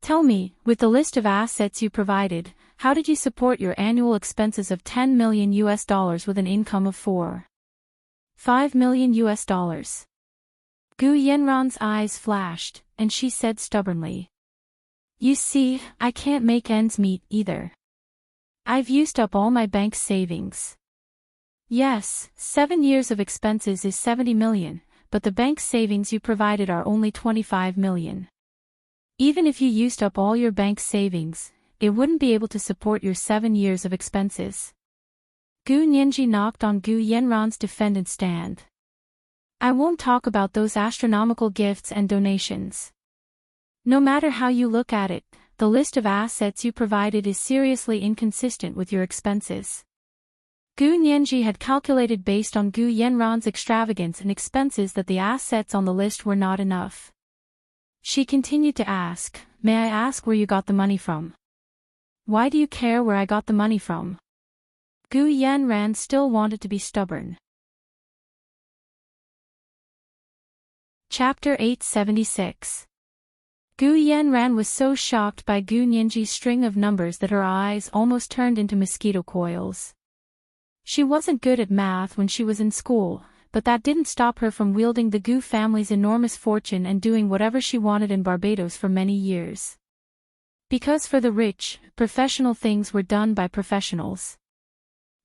Tell me, with the list of assets you provided, how did you support your annual expenses of $10 million US with an income of $4.5 million US? Gu Yanran's eyes flashed, and she said stubbornly. You see, I can't make ends meet either. I've used up all my bank savings. Yes, 7 years of expenses is $70 million, but the bank savings you provided are only $25 million. Even if you used up all your bank savings, it wouldn't be able to support your 7 years of expenses. Gu Nianji knocked on Gu Yanran's defendant stand. I won't talk about those astronomical gifts and donations. No matter how you look at it, the list of assets you provided is seriously inconsistent with your expenses. Gu Nianji had calculated based on Gu Yanran's extravagance and expenses that the assets on the list were not enough. She continued to ask, "May I ask where you got the money from?" "Why do you care where I got the money from?" Gu Yanran still wanted to be stubborn. Chapter 876. Gu Yanran was so shocked by Gu Nianji's string of numbers that her eyes almost turned into mosquito coils. She wasn't good at math when she was in school, but that didn't stop her from wielding the Gu family's enormous fortune and doing whatever she wanted in Barbados for many years. Because for the rich, professional things were done by professionals.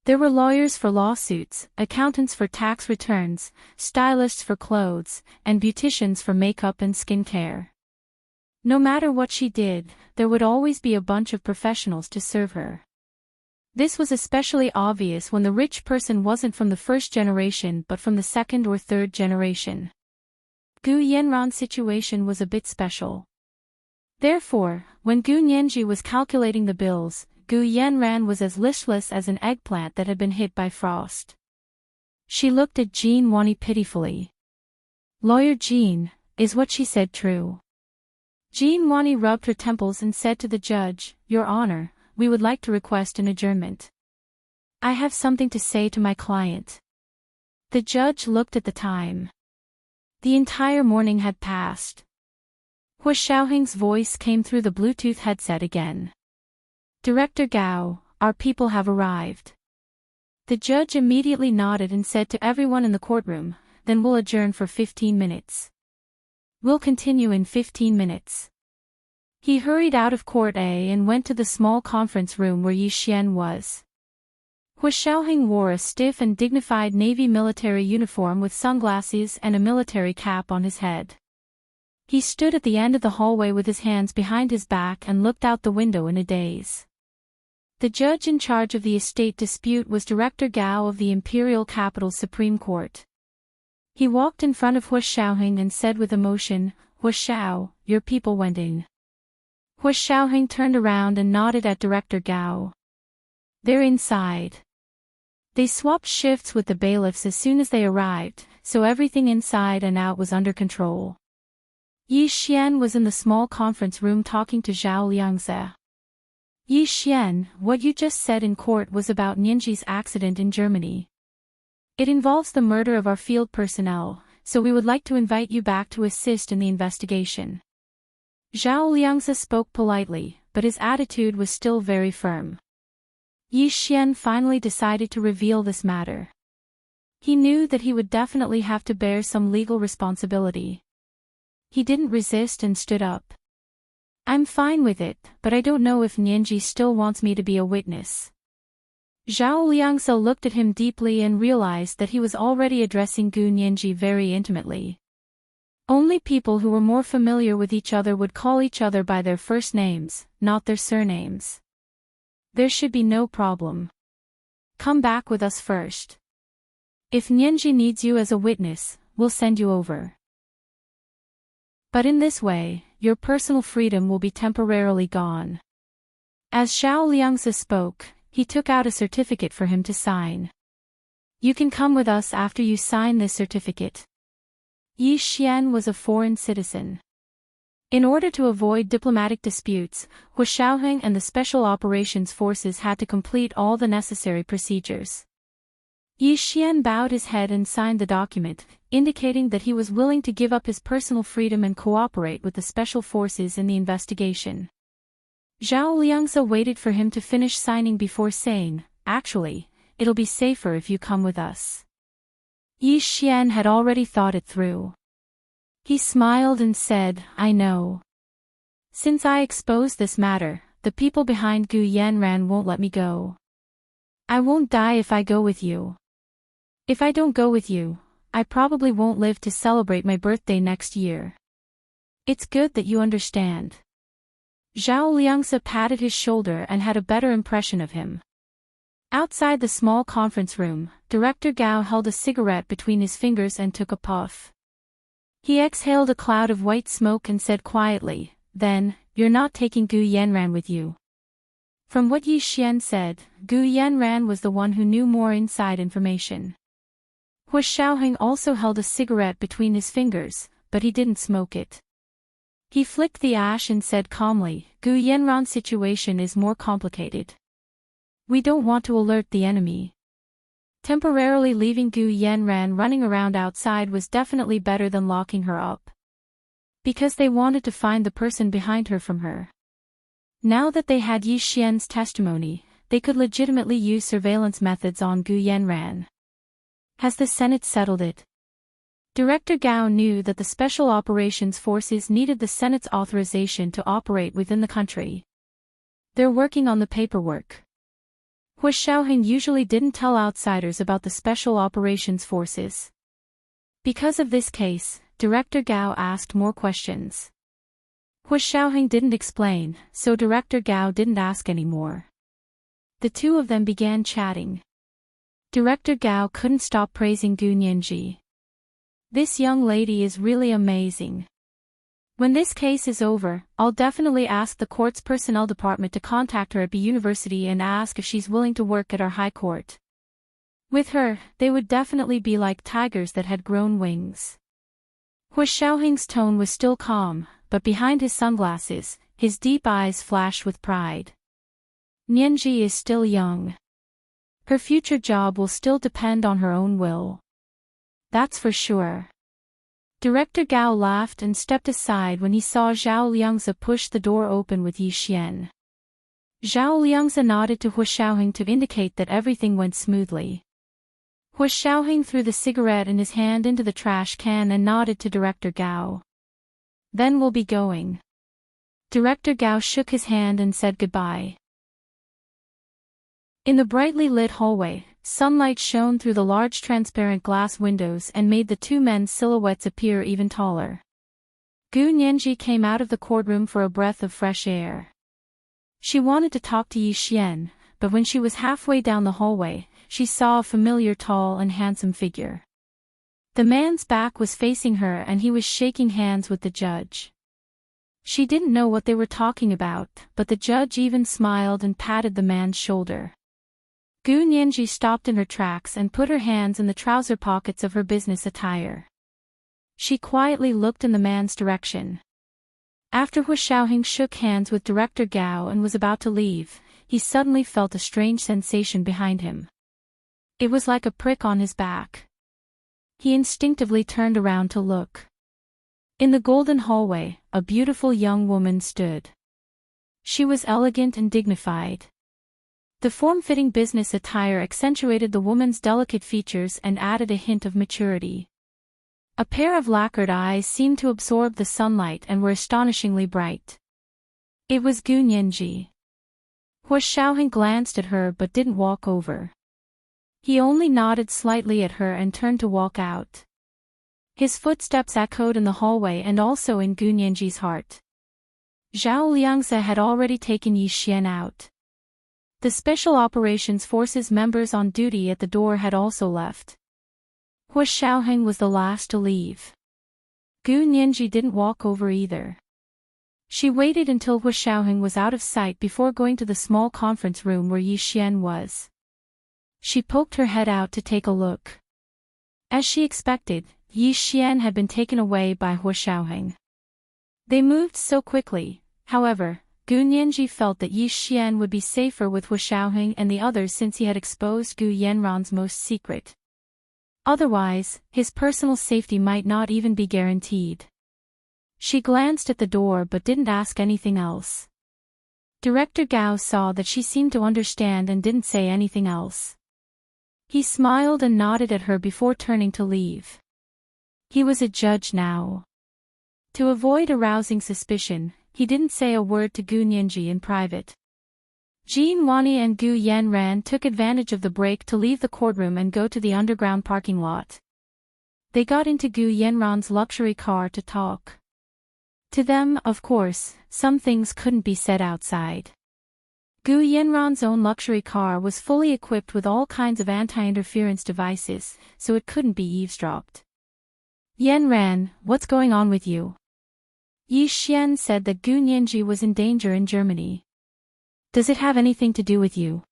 There were lawyers for lawsuits, accountants for tax returns, stylists for clothes, and beauticians for makeup and skincare. No matter what she did, there would always be a bunch of professionals to serve her. This was especially obvious when the rich person wasn't from the first generation but from the second or third generation. Gu Yanran's situation was a bit special. Therefore, when Gu Nianji was calculating the bills, Gu Yanran was as listless as an eggplant that had been hit by frost. She looked at Jean Wani pitifully. "Lawyer Jean, is what she said true?" Jean Wani rubbed her temples and said to the judge, "Your Honor, we would like to request an adjournment. I have something to say to my client." The judge looked at the time. The entire morning had passed. Hua Xiaoheng's voice came through the Bluetooth headset again. "Director Gao, our people have arrived." The judge immediately nodded and said to everyone in the courtroom, "Then we'll adjourn for 15 minutes. We'll continue in 15 minutes. He hurried out of Court A and went to the small conference room where Yi Xian was. Hua Xiaoheng wore a stiff and dignified navy military uniform with sunglasses and a military cap on his head. He stood at the end of the hallway with his hands behind his back and looked out the window in a daze. The judge in charge of the estate dispute was Director Gao of the Imperial Capital's Supreme Court. He walked in front of Hua Xiaoheng and said with emotion, "Hua Xiao, your people went in." Hua Xiaoheng turned around and nodded at Director Gao. "They're inside." They swapped shifts with the bailiffs as soon as they arrived, so everything inside and out was under control. Yi Xian was in the small conference room talking to Zhao Liangze. "Yi Xian, what you just said in court was about Nianji's accident in Germany. It involves the murder of our field personnel, so we would like to invite you back to assist in the investigation." Zhao Liangze spoke politely, but his attitude was still very firm. Yi Xian finally decided to reveal this matter. He knew that he would definitely have to bear some legal responsibility. He didn't resist and stood up. "I'm fine with it, but I don't know if Nianji still wants me to be a witness." Zhao Liangze looked at him deeply and realized that he was already addressing Gu Nianji very intimately. Only people who were more familiar with each other would call each other by their first names, not their surnames. There should be no problem. "Come back with us first. If Nianji needs you as a witness, we'll send you over. But in this way, your personal freedom will be temporarily gone." As Zhao Liangze spoke, he took out a certificate for him to sign. "You can come with us after you sign this certificate." Yi Xian was a foreign citizen. In order to avoid diplomatic disputes, Hua Xiaoheng and the Special Operations Forces had to complete all the necessary procedures. Yi Xian bowed his head and signed the document, indicating that he was willing to give up his personal freedom and cooperate with the special forces in the investigation. Zhao Liangze waited for him to finish signing before saying, "Actually, it'll be safer if you come with us." Yi Xian had already thought it through. He smiled and said, "I know. Since I exposed this matter, the people behind Gu Yanran won't let me go. I won't die if I go with you. If I don't go with you, I probably won't live to celebrate my birthday next year. It's good that you understand." Zhao Liangze patted his shoulder and had a better impression of him. Outside the small conference room, Director Gao held a cigarette between his fingers and took a puff. He exhaled a cloud of white smoke and said quietly, "Then, you're not taking Gu Yanran with you." From what Yi Xian said, Gu Yanran was the one who knew more inside information. Hua Xiaoheng also held a cigarette between his fingers, but he didn't smoke it. He flicked the ash and said calmly, Gu Yanran's situation is more complicated. We don't want to alert the enemy. Temporarily leaving Gu Yanran running around outside was definitely better than locking her up. Because they wanted to find the person behind her from her. Now that they had Yi Xian's testimony, they could legitimately use surveillance methods on Gu Yanran. Has the Senate settled it? Director Gao knew that the Special Operations Forces needed the Senate's authorization to operate within the country. They're working on the paperwork. Hua Xiaoheng usually didn't tell outsiders about the Special Operations Forces. Because of this case, Director Gao asked more questions. Hua Xiaoheng didn't explain, so Director Gao didn't ask any more. The two of them began chatting. Director Gao couldn't stop praising Gu Nianji. This young lady is really amazing. When this case is over, I'll definitely ask the court's personnel department to contact her at the university and ask if she's willing to work at our high court. With her, they would definitely be like tigers that had grown wings. Hua Xiaoheng's tone was still calm, but behind his sunglasses, his deep eyes flashed with pride. Nianji is still young. Her future job will still depend on her own will. That's for sure. Director Gao laughed and stepped aside when he saw Zhao Liangzi push the door open with Yi Xian. Zhao Liangzi nodded to Hua Xiaoheng to indicate that everything went smoothly. Hua Xiaoheng threw the cigarette in his hand into the trash can and nodded to Director Gao. Then we'll be going. Director Gao shook his hand and said goodbye. In the brightly lit hallway, sunlight shone through the large transparent glass windows and made the two men's silhouettes appear even taller. Gu Nianji came out of the courtroom for a breath of fresh air. She wanted to talk to Yi Xian, but when she was halfway down the hallway, she saw a familiar tall and handsome figure. The man's back was facing her and he was shaking hands with the judge. She didn't know what they were talking about, but the judge even smiled and patted the man's shoulder. Gu Nianji stopped in her tracks and put her hands in the trouser pockets of her business attire. She quietly looked in the man's direction. After Hua Xiaoheng shook hands with Director Gao and was about to leave, he suddenly felt a strange sensation behind him. It was like a prick on his back. He instinctively turned around to look. In the golden hallway, a beautiful young woman stood. She was elegant and dignified. The form-fitting business attire accentuated the woman's delicate features and added a hint of maturity. A pair of lacquered eyes seemed to absorb the sunlight and were astonishingly bright. It was Gu Nianji. Hua Xiaoheng glanced at her but didn't walk over. He only nodded slightly at her and turned to walk out. His footsteps echoed in the hallway and also in Gu Nianji's heart. Zhao Liangzi had already taken Yi Xian out. The Special Operations Forces members on duty at the door had also left. Hua Xiaoheng was the last to leave. Gu Nianji didn't walk over either. She waited until Hua Xiaoheng was out of sight before going to the small conference room where Yi Xian was. She poked her head out to take a look. As she expected, Yi Xian had been taken away by Hua Xiaoheng. They moved so quickly, however, Gu Nianji felt that Yi Xian would be safer with Hua Xiaoheng and the others since he had exposed Gu Yanran's most secret. Otherwise, his personal safety might not even be guaranteed. She glanced at the door but didn't ask anything else. Director Gao saw that she seemed to understand and didn't say anything else. He smiled and nodded at her before turning to leave. He was a judge now. To avoid arousing suspicion, he didn't say a word to Gu Nianji in private. Jin Wani and Gu Yanran took advantage of the break to leave the courtroom and go to the underground parking lot. They got into Gu Yanran's luxury car to talk. To them, of course, some things couldn't be said outside. Gu Yanran's own luxury car was fully equipped with all kinds of anti-interference devices, so it couldn't be eavesdropped. Yanran, what's going on with you? Yi Xian said that Gu Nianji was in danger in Germany. Does it have anything to do with you?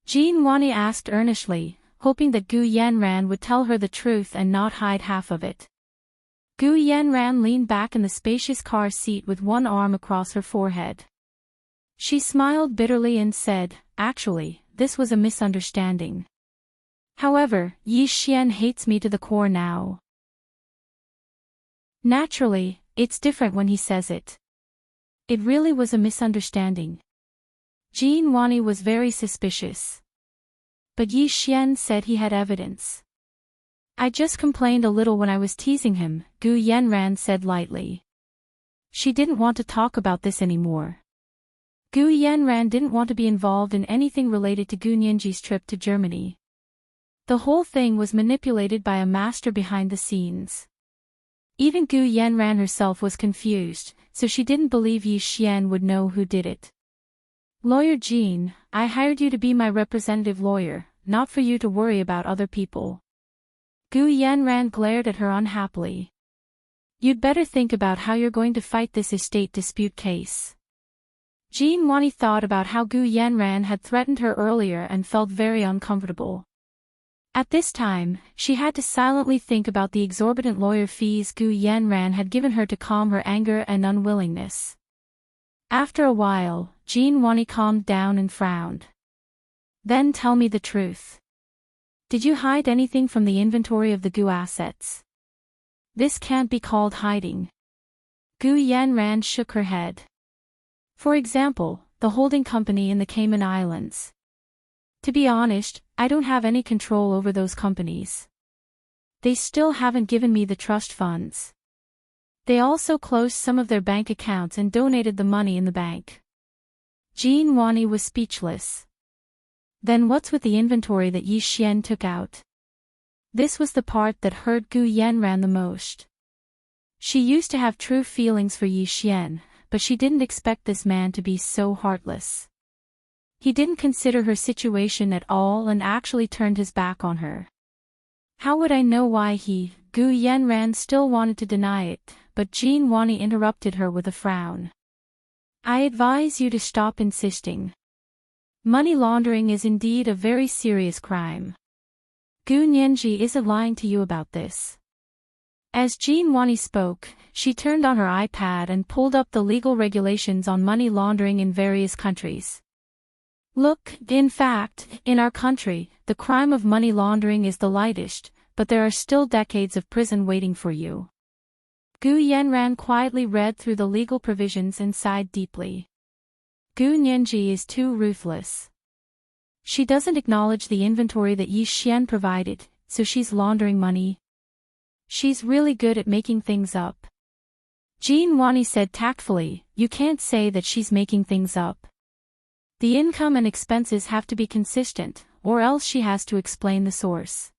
Jin Wani asked earnestly, hoping that Gu Yanran would tell her the truth and not hide half of it. Gu Yanran leaned back in the spacious car seat with one arm across her forehead. She smiled bitterly and said, "Actually, this was a misunderstanding. However, Yi Xian hates me to the core now." Naturally, it's different when he says it. It really was a misunderstanding. Jin Wani was very suspicious. But Yi Xian said he had evidence. "I just complained a little when I was teasing him," Gu Yanran said lightly. She didn't want to talk about this anymore. Gu Yanran didn't want to be involved in anything related to Gu Nianji's trip to Germany. The whole thing was manipulated by a master behind the scenes. Even Gu Yanran herself was confused, so she didn't believe Yi Xian would know who did it. "Lawyer Jean, I hired you to be my representative lawyer, not for you to worry about other people." Gu Yanran glared at her unhappily. "You'd better think about how you're going to fight this estate dispute case." Jin Wani thought about how Gu Yanran had threatened her earlier and felt very uncomfortable. At this time, she had to silently think about the exorbitant lawyer fees Gu Yanran had given her to calm her anger and unwillingness. After a while, Jin Wani calmed down and frowned. "Then tell me the truth. Did you hide anything from the inventory of the Gu assets?" "This can't be called hiding." Gu Yanran shook her head. "For example, the holding company in the Cayman Islands. To be honest, I don't have any control over those companies. They still haven't given me the trust funds. They also closed some of their bank accounts and donated the money in the bank." Jin Wani was speechless. Then what's with the inventory that Yi Xian took out? This was the part that hurt Gu Yanran the most. She used to have true feelings for Yi Xian, but she didn't expect this man to be so heartless. He didn't consider her situation at all and actually turned his back on her. "How would I know why he?" Gu Yanran still wanted to deny it, but Jin Wani interrupted her with a frown. "I advise you to stop insisting. Money laundering is indeed a very serious crime. Gu Nianji isn't lying to you about this." As Jin Wani spoke, she turned on her iPad and pulled up the legal regulations on money laundering in various countries. "Look, in fact, in our country, the crime of money laundering is the lightest, but there are still decades of prison waiting for you." Gu Yanran quietly read through the legal provisions and sighed deeply. Gu Nianji is too ruthless. She doesn't acknowledge the inventory that Yi Xian provided, so she's laundering money. She's really good at making things up. Jin Wani said tactfully, "You can't say that she's making things up. The income and expenses have to be consistent, or else she has to explain the source.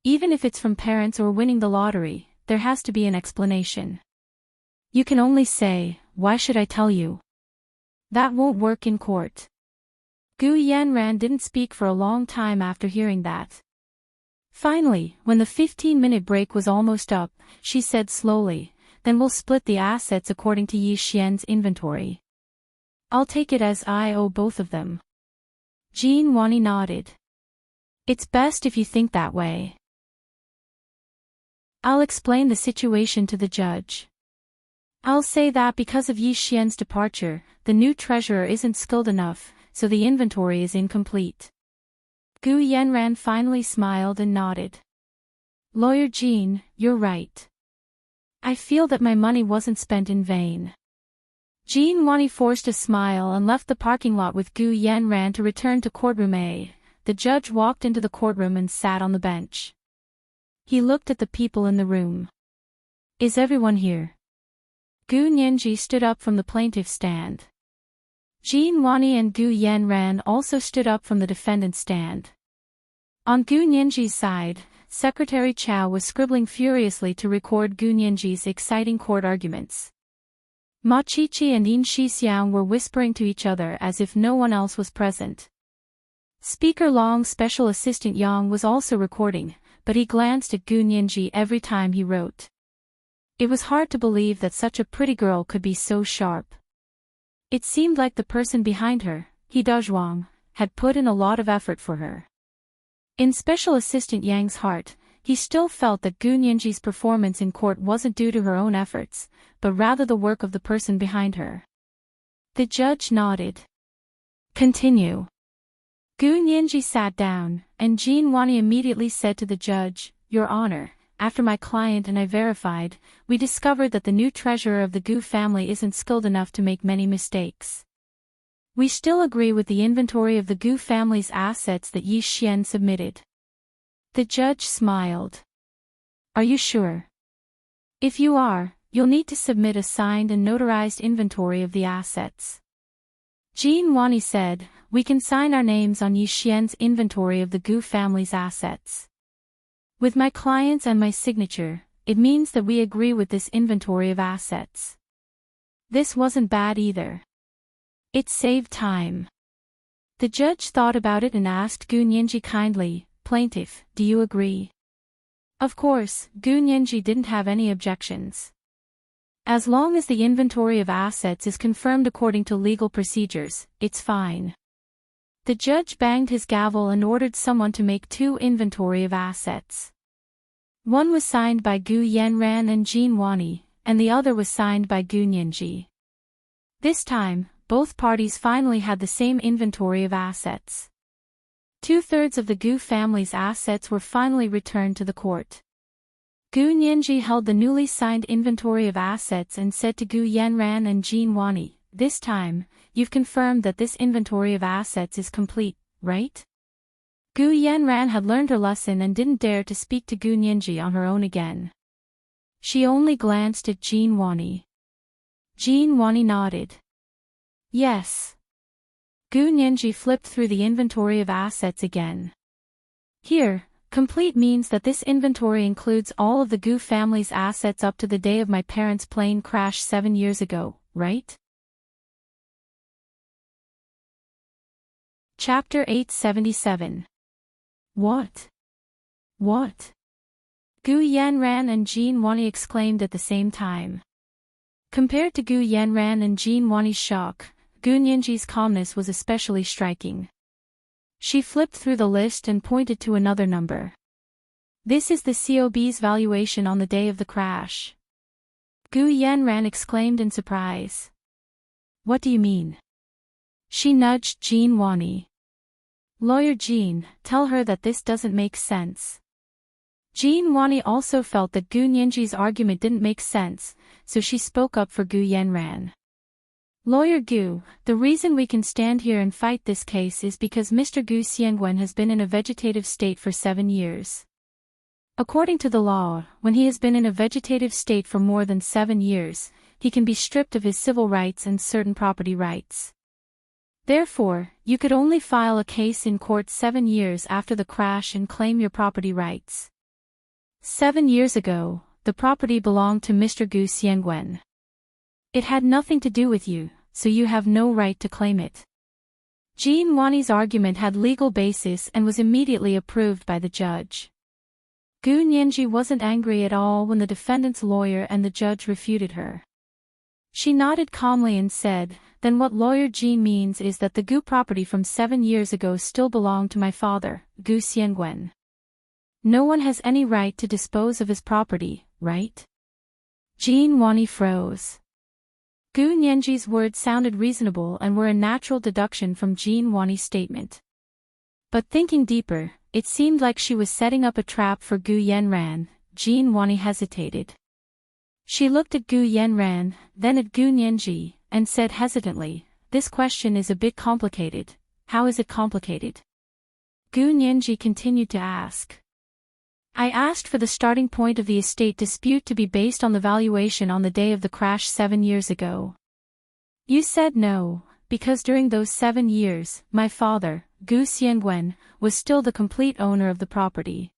Even if it's from parents or winning the lottery, there has to be an explanation. You can only say, 'Why should I tell you?' That won't work in court." Gu Yanran didn't speak for a long time after hearing that. Finally, when the 15-minute break was almost up, she said slowly, "Then we'll split the assets according to Yi Xian's inventory. I'll take it as I owe both of them." Jin Wani nodded. "It's best if you think that way. I'll explain the situation to the judge. I'll say that because of Yi Xian's departure, the new treasurer isn't skilled enough, so the inventory is incomplete." Gu Yanran finally smiled and nodded. "Lawyer Jean, you're right. I feel that my money wasn't spent in vain." Jin Wani forced a smile and left the parking lot with Gu Yanran to return to courtroom A. The judge walked into the courtroom and sat on the bench. He looked at the people in the room. "Is everyone here?" Gu Nianji stood up from the plaintiff's stand. Jin Wani and Gu Yanran also stood up from the defendant's stand. On Gu Nianji's side, Secretary Chow was scribbling furiously to record Gu Nianji's exciting court arguments. Ma Qiqi and Yin Shixiang were whispering to each other as if no one else was present. Speaker Long's special assistant Yang was also recording, but he glanced at Gu Nianji every time he wrote. It was hard to believe that such a pretty girl could be so sharp. It seemed like the person behind her, He Dazhuang, had put in a lot of effort for her. In Special Assistant Yang's heart, he still felt that Gu Nianji's performance in court wasn't due to her own efforts, but rather the work of the person behind her. The judge nodded. Continue. Gu Nianji sat down, and Jin Wani immediately said to the judge, Your Honor, after my client and I verified, we discovered that the new treasurer of the Gu family isn't skilled enough to make many mistakes. We still agree with the inventory of the Gu family's assets that Yi Xian submitted. The judge smiled. Are you sure? If you are, you'll need to submit a signed and notarized inventory of the assets. Jin Wani said, We can sign our names on Yi Xian's inventory of the Gu family's assets. With my clients and my signature, it means that we agree with this inventory of assets. This wasn't bad either. It saved time. The judge thought about it and asked Gu Nianji kindly, Plaintiff, do you agree? Of course, Gu Nianji didn't have any objections. As long as the inventory of assets is confirmed according to legal procedures, it's fine. The judge banged his gavel and ordered someone to make 2 inventory of assets. One was signed by Gu Yanran and Jin Wani, and the other was signed by Gu Nianji. This time, both parties finally had the same inventory of assets. 2/3 of the Gu family's assets were finally returned to the court. Gu Nianji held the newly signed inventory of assets and said to Gu Yanran and Jin Wani, This time, you've confirmed that this inventory of assets is complete, right? Gu Yanran had learned her lesson and didn't dare to speak to Gu Nianji on her own again. She only glanced at Jin Wani. Jin Wani nodded. Yes. Gu Nianji flipped through the inventory of assets again. Here, complete means that this inventory includes all of the Gu family's assets up to the day of my parents' plane crash 7 years ago, right? Chapter 877. What? What? Gu Yanran and Jin Wani exclaimed at the same time. Compared to Gu Yanran and Jin Wani's shock, Gu Nianji's calmness was especially striking. She flipped through the list and pointed to another number. This is the COB's valuation on the day of the crash. Gu Yanran exclaimed in surprise. What do you mean? She nudged Jin Wani. Lawyer Jin, tell her that this doesn't make sense. Jin Wani also felt that Gu Nianji's argument didn't make sense, so she spoke up for Gu Yanran. Lawyer Gu, the reason we can stand here and fight this case is because Mr. Gu Xiangwen has been in a vegetative state for 7 years. According to the law, when he has been in a vegetative state for more than 7 years, he can be stripped of his civil rights and certain property rights. Therefore, you could only file a case in court 7 years after the crash and claim your property rights. 7 years ago, the property belonged to Mr. Gu Xiangwen. It had nothing to do with you, so you have no right to claim it. Jin Wani's argument had legal basis and was immediately approved by the judge. Gu Nianji wasn't angry at all when the defendant's lawyer and the judge refuted her. She nodded calmly and said, Then what Lawyer Jin means is that the Gu property from 7 years ago still belonged to my father, Gu Xiangwen. No one has any right to dispose of his property, right? Jin Wani froze. Gu Nianji's words sounded reasonable and were a natural deduction from Jin Wani's statement. But thinking deeper, it seemed like she was setting up a trap for Gu Yanran. Jin Wani hesitated. She looked at Gu Yanran, then at Gu Nianji, and said hesitantly, This question is a bit complicated. How is it complicated? Gu Nianji continued to ask. I asked for the starting point of the estate dispute to be based on the valuation on the day of the crash 7 years ago. You said no, because during those 7 years, my father, Gu Xiangwen, was still the complete owner of the property.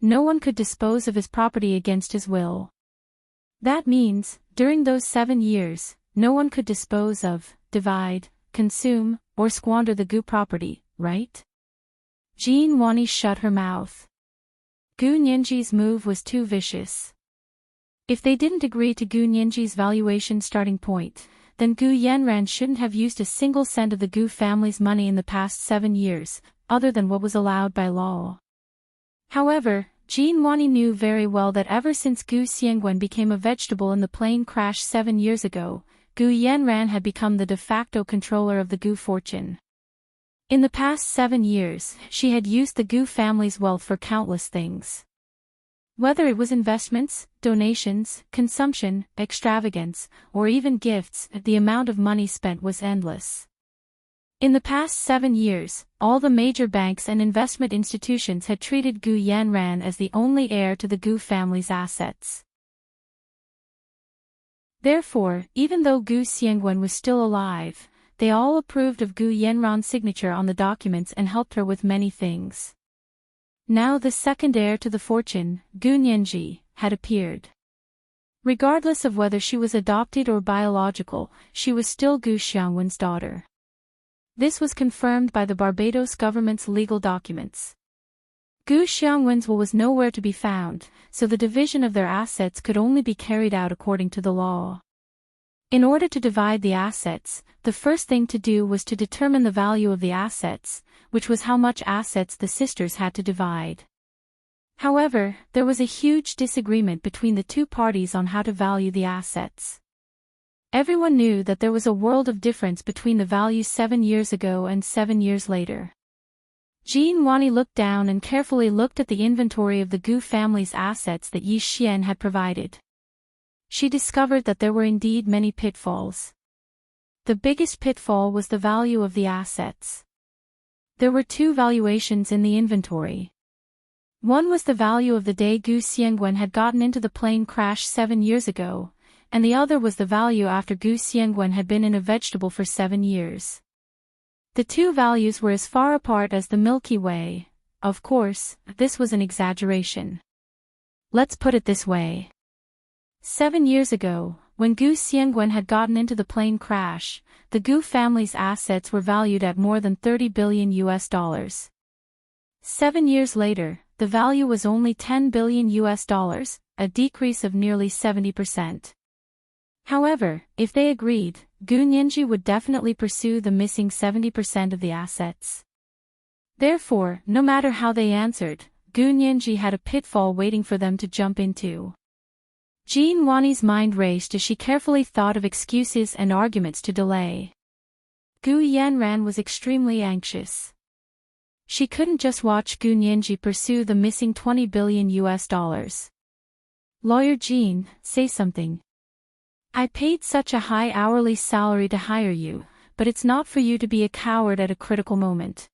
No one could dispose of his property against his will. That means, during those 7 years, no one could dispose of, divide, consume, or squander the Gu property, right? Jin Wani shut her mouth. Gu Nianji's move was too vicious. If they didn't agree to Gu Nianji's valuation starting point, then Gu Yanran shouldn't have used a single cent of the Gu family's money in the past 7 years, other than what was allowed by law. However, Jean Wani knew very well that ever since Gu Xiangwen became a vegetable in the plane crash 7 years ago, Gu Yanran had become the de facto controller of the Gu fortune. In the past 7 years, she had used the Gu family's wealth for countless things. Whether it was investments, donations, consumption, extravagance, or even gifts, the amount of money spent was endless. In the past 7 years, all the major banks and investment institutions had treated Gu Yanran as the only heir to the Gu family's assets. Therefore, even though Gu Xiangwen was still alive, they all approved of Gu Yanran's signature on the documents and helped her with many things. Now the second heir to the fortune, Gu Nianji, had appeared. Regardless of whether she was adopted or biological, she was still Gu Xiangwen's daughter. This was confirmed by the Barbados government's legal documents. Gu Xiangwen's will was nowhere to be found, so the division of their assets could only be carried out according to the law. In order to divide the assets, the first thing to do was to determine the value of the assets, which was how much assets the sisters had to divide. However, there was a huge disagreement between the two parties on how to value the assets. Everyone knew that there was a world of difference between the values 7 years ago and 7 years later. Jean Wani looked down and carefully looked at the inventory of the Gu family's assets that Yi Xian had provided. She discovered that there were indeed many pitfalls. The biggest pitfall was the value of the assets. There were 2 valuations in the inventory. One was the value of the day Gu Xiangwen had gotten into the plane crash 7 years ago, and the other was the value after Gu Xiangwen had been in a vegetable for 7 years. The 2 values were as far apart as the Milky Way. Of course, this was an exaggeration. Let's put it this way. 7 years ago, when Gu Xiangwen had gotten into the plane crash, the Gu family's assets were valued at more than $30 billion. 7 years later, the value was only $10 billion, a decrease of nearly 70%. However, if they agreed, Gu Nianji would definitely pursue the missing 70% of the assets. Therefore, no matter how they answered, Gu Nianji had a pitfall waiting for them to jump into. Jean Wani's mind raced as she carefully thought of excuses and arguments to delay. Gu Yanran was extremely anxious. She couldn't just watch Gu Nianji pursue the missing $20 billion. Lawyer Jean, say something. I paid such a high hourly salary to hire you, but it's not for you to be a coward at a critical moment.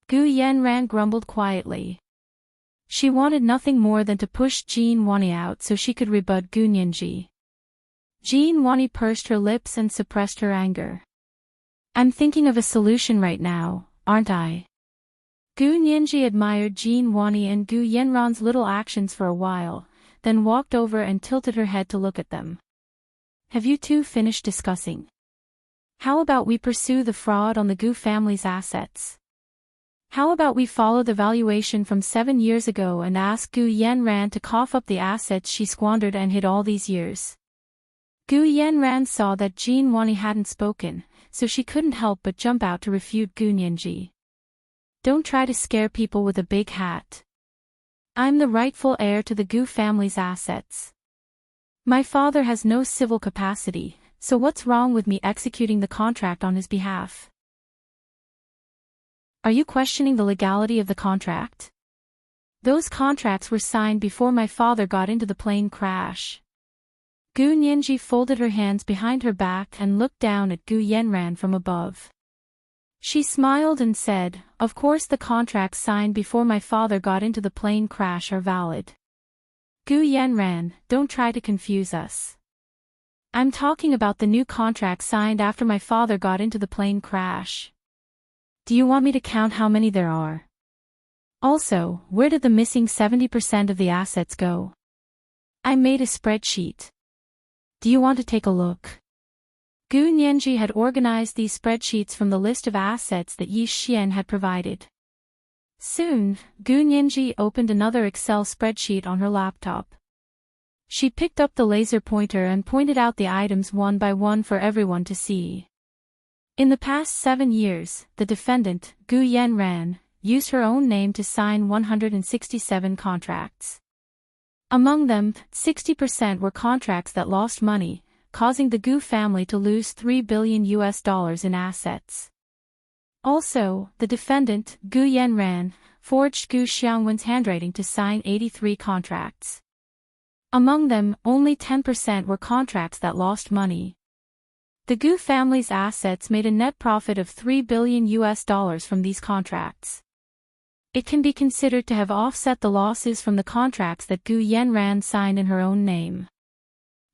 Gu Yanran grumbled quietly. She wanted nothing more than to push Jean Wani out so she could rebut Gu Nianji. Jean Wani pursed her lips and suppressed her anger. I'm thinking of a solution right now, aren't I? Gu Nianji admired Jean Wani and Gu Yanran's little actions for a while, then walked over and tilted her head to look at them. Have you two finished discussing? How about we pursue the fraud on the Gu family's assets? How about we follow the valuation from 7 years ago and ask Gu Yanran to cough up the assets she squandered and hid all these years? Gu Yanran saw that Jean Wani hadn't spoken, so she couldn't help but jump out to refute Gu Nianji. Don't try to scare people with a big hat. I'm the rightful heir to the Gu family's assets. My father has no civil capacity, so what's wrong with me executing the contract on his behalf? Are you questioning the legality of the contract? Those contracts were signed before my father got into the plane crash. Gu Nianji folded her hands behind her back and looked down at Gu Yanran from above. She smiled and said, of course the contracts signed before my father got into the plane crash are valid. Gu Yanran, don't try to confuse us. I'm talking about the new contract signed after my father got into the plane crash. Do you want me to count how many there are? Also, where did the missing 70% of the assets go? I made a spreadsheet. Do you want to take a look? Gu Nianji had organized these spreadsheets from the list of assets that Yi Xian had provided. Soon, Gu Nianji opened another Excel spreadsheet on her laptop. She picked up the laser pointer and pointed out the items one by one for everyone to see. In the past 7 years, the defendant, Gu Yanran, used her own name to sign 167 contracts. Among them, 60% were contracts that lost money, causing the Gu family to lose $3 billion in assets. Also, the defendant, Gu Yanran, forged Gu Xiangwen's handwriting to sign 83 contracts. Among them, only 10% were contracts that lost money. The Gu family's assets made a net profit of $3 billion from these contracts. It can be considered to have offset the losses from the contracts that Gu Yanran signed in her own name.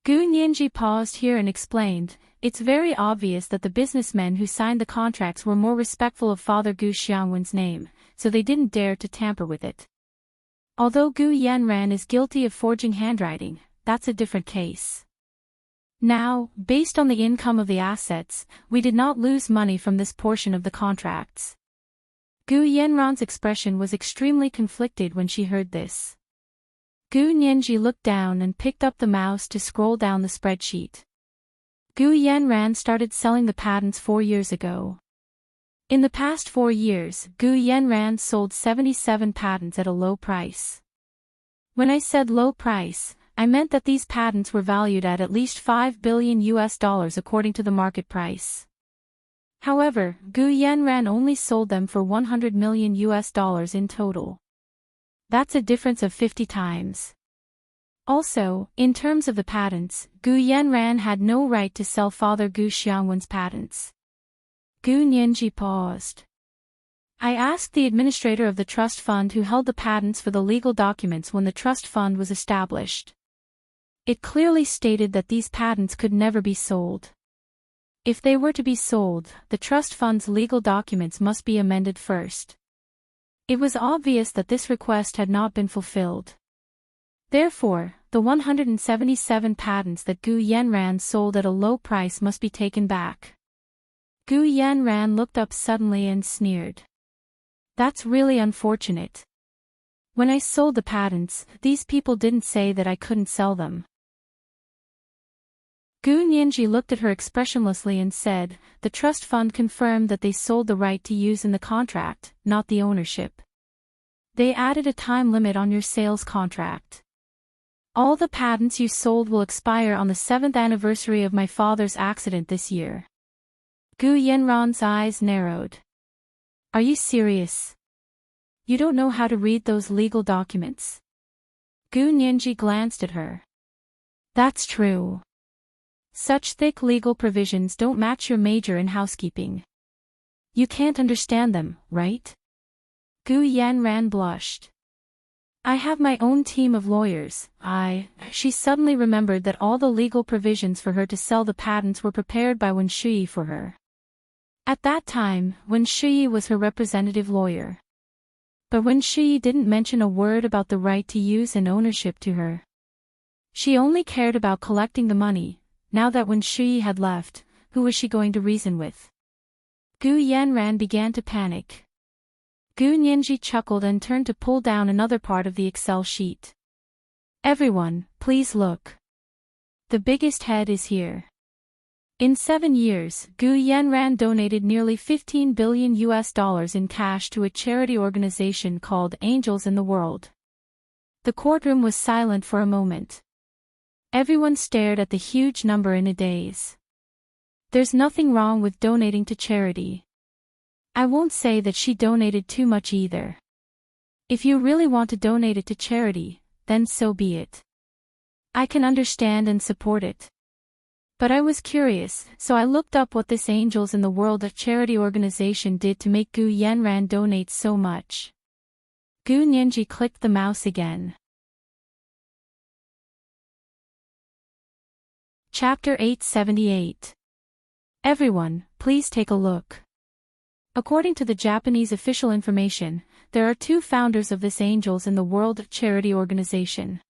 Gu Nianji paused here and explained, "It's very obvious that the businessmen who signed the contracts were more respectful of Father Gu Xiangwen's name, so they didn't dare to tamper with it. Although Gu Yanran is guilty of forging handwriting, that's a different case. Now, based on the income of the assets, we did not lose money from this portion of the contracts." Gu Yanran's expression was extremely conflicted when she heard this. Gu Nianji looked down and picked up the mouse to scroll down the spreadsheet. Gu Yanran started selling the patents 4 years ago. In the past 4 years, Gu Yanran sold 77 patents at a low price. When I said low price, I meant that these patents were valued at least $5 billion according to the market price. However, Gu Yanran only sold them for $100 million in total. That's a difference of 50 times. Also, in terms of the patents, Gu Yanran had no right to sell Father Gu Xiangwen's patents. Gu Nianji paused. I asked the administrator of the trust fund who held the patents for the legal documents when the trust fund was established. It clearly stated that these patents could never be sold. If they were to be sold, the trust fund's legal documents must be amended first. It was obvious that this request had not been fulfilled. Therefore, the 177 patents that Gu Yanran sold at a low price must be taken back. Gu Yanran looked up suddenly and sneered. That's really unfortunate. When I sold the patents, these people didn't say that I couldn't sell them. Gu Nianji looked at her expressionlessly and said, "The trust fund confirmed that they sold the right to use in the contract, not the ownership. They added a time limit on your sales contract. All the patents you sold will expire on the 7th anniversary of my father's accident this year." Gu Yanran's eyes narrowed. Are you serious? You don't know how to read those legal documents? Gu Nianji glanced at her. That's true. Such thick legal provisions don't match your major in housekeeping. You can't understand them, right? Gu Yanran blushed. I have my own team of lawyers. She suddenly remembered that all the legal provisions for her to sell the patents were prepared by Wen Shuyi for her. At that time, Wen Shuyi was her representative lawyer. But Wen Shuyi didn't mention a word about the right to use and ownership to her. She only cared about collecting the money. Now that Wen Shuyi had left, who was she going to reason with? Gu Yanran began to panic. Gu Nianji chuckled and turned to pull down another part of the Excel sheet. Everyone, please look. The biggest head is here. In 7 years, Gu Yanran donated nearly $15 billion in cash to a charity organization called Angels in the World. The courtroom was silent for a moment. Everyone stared at the huge number in a daze. There's nothing wrong with donating to charity. I won't say that she donated too much either. If you really want to donate it to charity, then so be it. I can understand and support it. But I was curious, so I looked up what this Angels in the World charity organization did to make Gu Yanran donate so much. Gu Nianji clicked the mouse again. Chapter 878. Everyone, please take a look. According to the Japanese official information, there are 2 founders of this Angels in the World charity organization.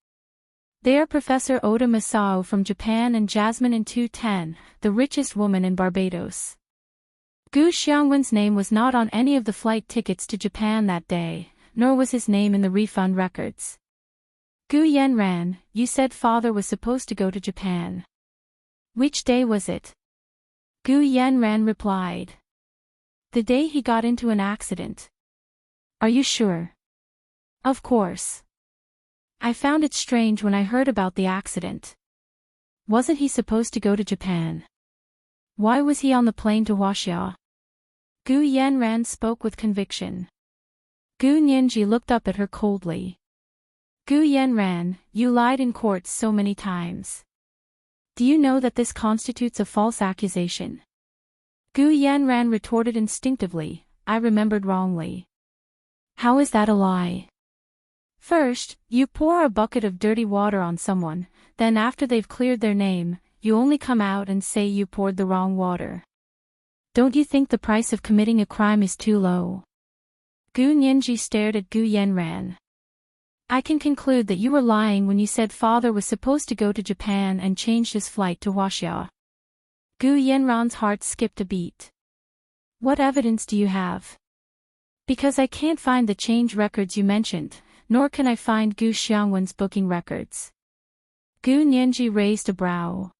They are Professor Oda Masao from Japan and Jasmine in 210, the richest woman in Barbados. Gu Xiangwen's name was not on any of the flight tickets to Japan that day, nor was his name in the refund records. Gu Yanran, you said father was supposed to go to Japan. Which day was it? Gu Yanran replied. The day he got into an accident. Are you sure? Of course. I found it strange when I heard about the accident. Wasn't he supposed to go to Japan? Why was he on the plane to Huaxia? Gu Yanran spoke with conviction. Gu Nianji looked up at her coldly. Gu Yanran, you lied in court so many times. Do you know that this constitutes a false accusation? Gu Yanran retorted instinctively, I remembered wrongly. How is that a lie? First, you pour a bucket of dirty water on someone, then after they've cleared their name, you only come out and say you poured the wrong water. Don't you think the price of committing a crime is too low? Gu Nianji stared at Gu Yanran. I can conclude that you were lying when you said father was supposed to go to Japan and changed his flight to Huaxia. Gu Yanran's heart skipped a beat. What evidence do you have? Because I can't find the change records you mentioned, nor can I find Gu Xiangwen's booking records. Gu Nianji raised a brow.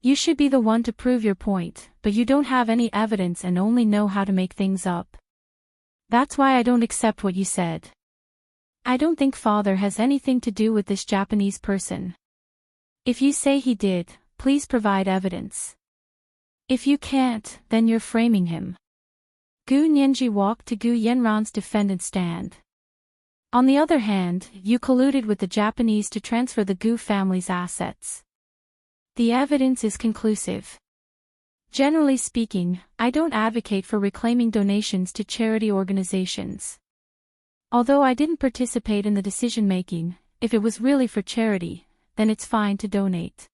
You should be the one to prove your point, but you don't have any evidence and only know how to make things up. That's why I don't accept what you said. I don't think father has anything to do with this Japanese person. If you say he did, please provide evidence. If you can't, then you're framing him. Gu Nianji walked to Gu Yanran's defendant's stand. On the other hand, you colluded with the Japanese to transfer the Gu family's assets. The evidence is conclusive. Generally speaking, I don't advocate for reclaiming donations to charity organizations. Although I didn't participate in the decision-making, if it was really for charity, then it's fine to donate.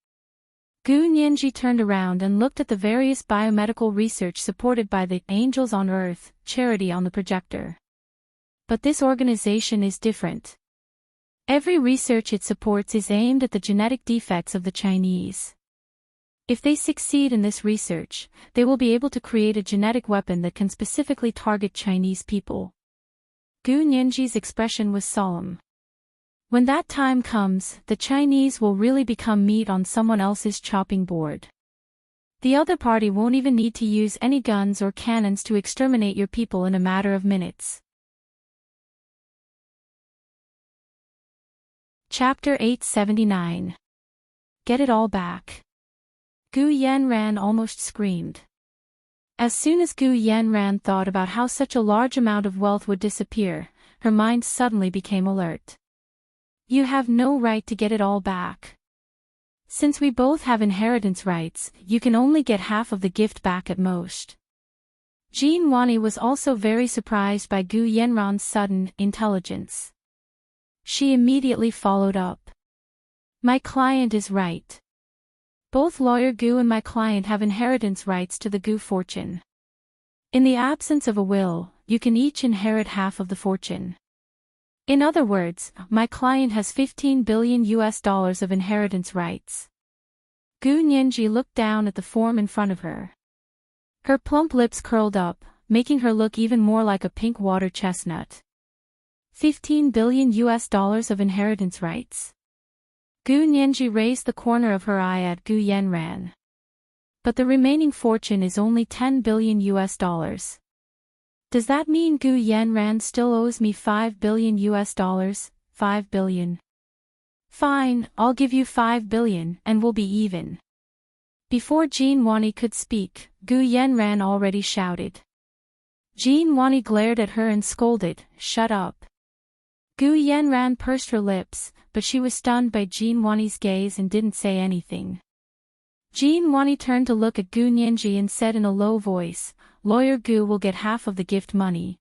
Gu Nianji turned around and looked at the various biomedical research supported by the Angels on Earth charity on the projector. But this organization is different. Every research it supports is aimed at the genetic defects of the Chinese. If they succeed in this research, they will be able to create a genetic weapon that can specifically target Chinese people. Gu Nianji's expression was solemn. When that time comes, the Chinese will really become meat on someone else's chopping board. The other party won't even need to use any guns or cannons to exterminate your people in a matter of minutes. Chapter 879. Get it all back. Gu Yanran almost screamed. As soon as Gu Yanran thought about how such a large amount of wealth would disappear, her mind suddenly became alert. You have no right to get it all back. Since we both have inheritance rights, you can only get half of the gift back at most. Jean Wani was also very surprised by Gu Yanran's sudden intelligence. She immediately followed up. My client is right. Both lawyer Gu and my client have inheritance rights to the Gu fortune. In the absence of a will, you can each inherit half of the fortune. In other words, my client has $15 billion of inheritance rights. Gu Nianji looked down at the form in front of her. Her plump lips curled up, making her look even more like a pink water chestnut. $15 billion of inheritance rights. Gu Nianji raised the corner of her eye at Gu Yanran. But the remaining fortune is only $10 billion. Does that mean Gu Yanran still owes me $5 billion? $5 billion. Fine, I'll give you $5 billion and we'll be even. Before Jean Wani could speak, Gu Yanran already shouted. Jean Wani glared at her and scolded, shut up. Gu Yanran pursed her lips, but she was stunned by Jean Wani's gaze and didn't say anything. Jean Wani turned to look at Gu Nianji and said in a low voice, Lawyer Gu will get half of the gift money.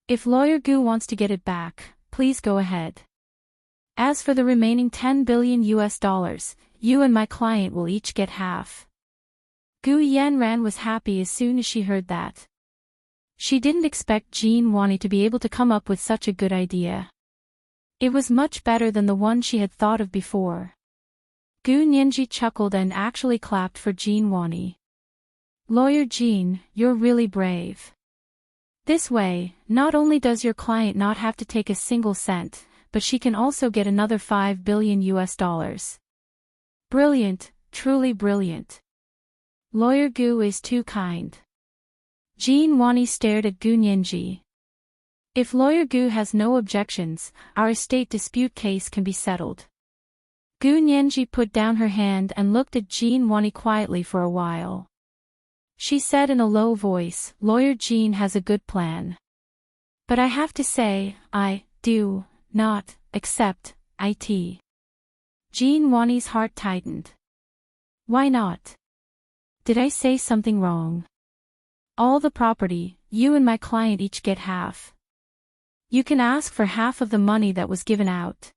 If Lawyer Gu wants to get it back, please go ahead. As for the remaining $10 billion, you and my client will each get half. Gu Yanran was happy as soon as she heard that. She didn't expect Jean Wani to be able to come up with such a good idea. It was much better than the one she had thought of before. Gu Nianji chuckled and actually clapped for Jean Wani. Lawyer Jean, you're really brave. This way, not only does your client not have to take a single cent, but she can also get another $5 billion. Brilliant, truly brilliant. Lawyer Gu is too kind. Jean Wani stared at Gu Nianji. If lawyer Gu has no objections, our estate dispute case can be settled. Gu Nianji put down her hand and looked at Jean Wani quietly for a while. She said in a low voice, "Lawyer Jean has a good plan. But I have to say, I do not accept it." Jean Wani's heart tightened. Why not? Did I say something wrong? All the property, you and my client each get half. You can ask for half of the money that was given out.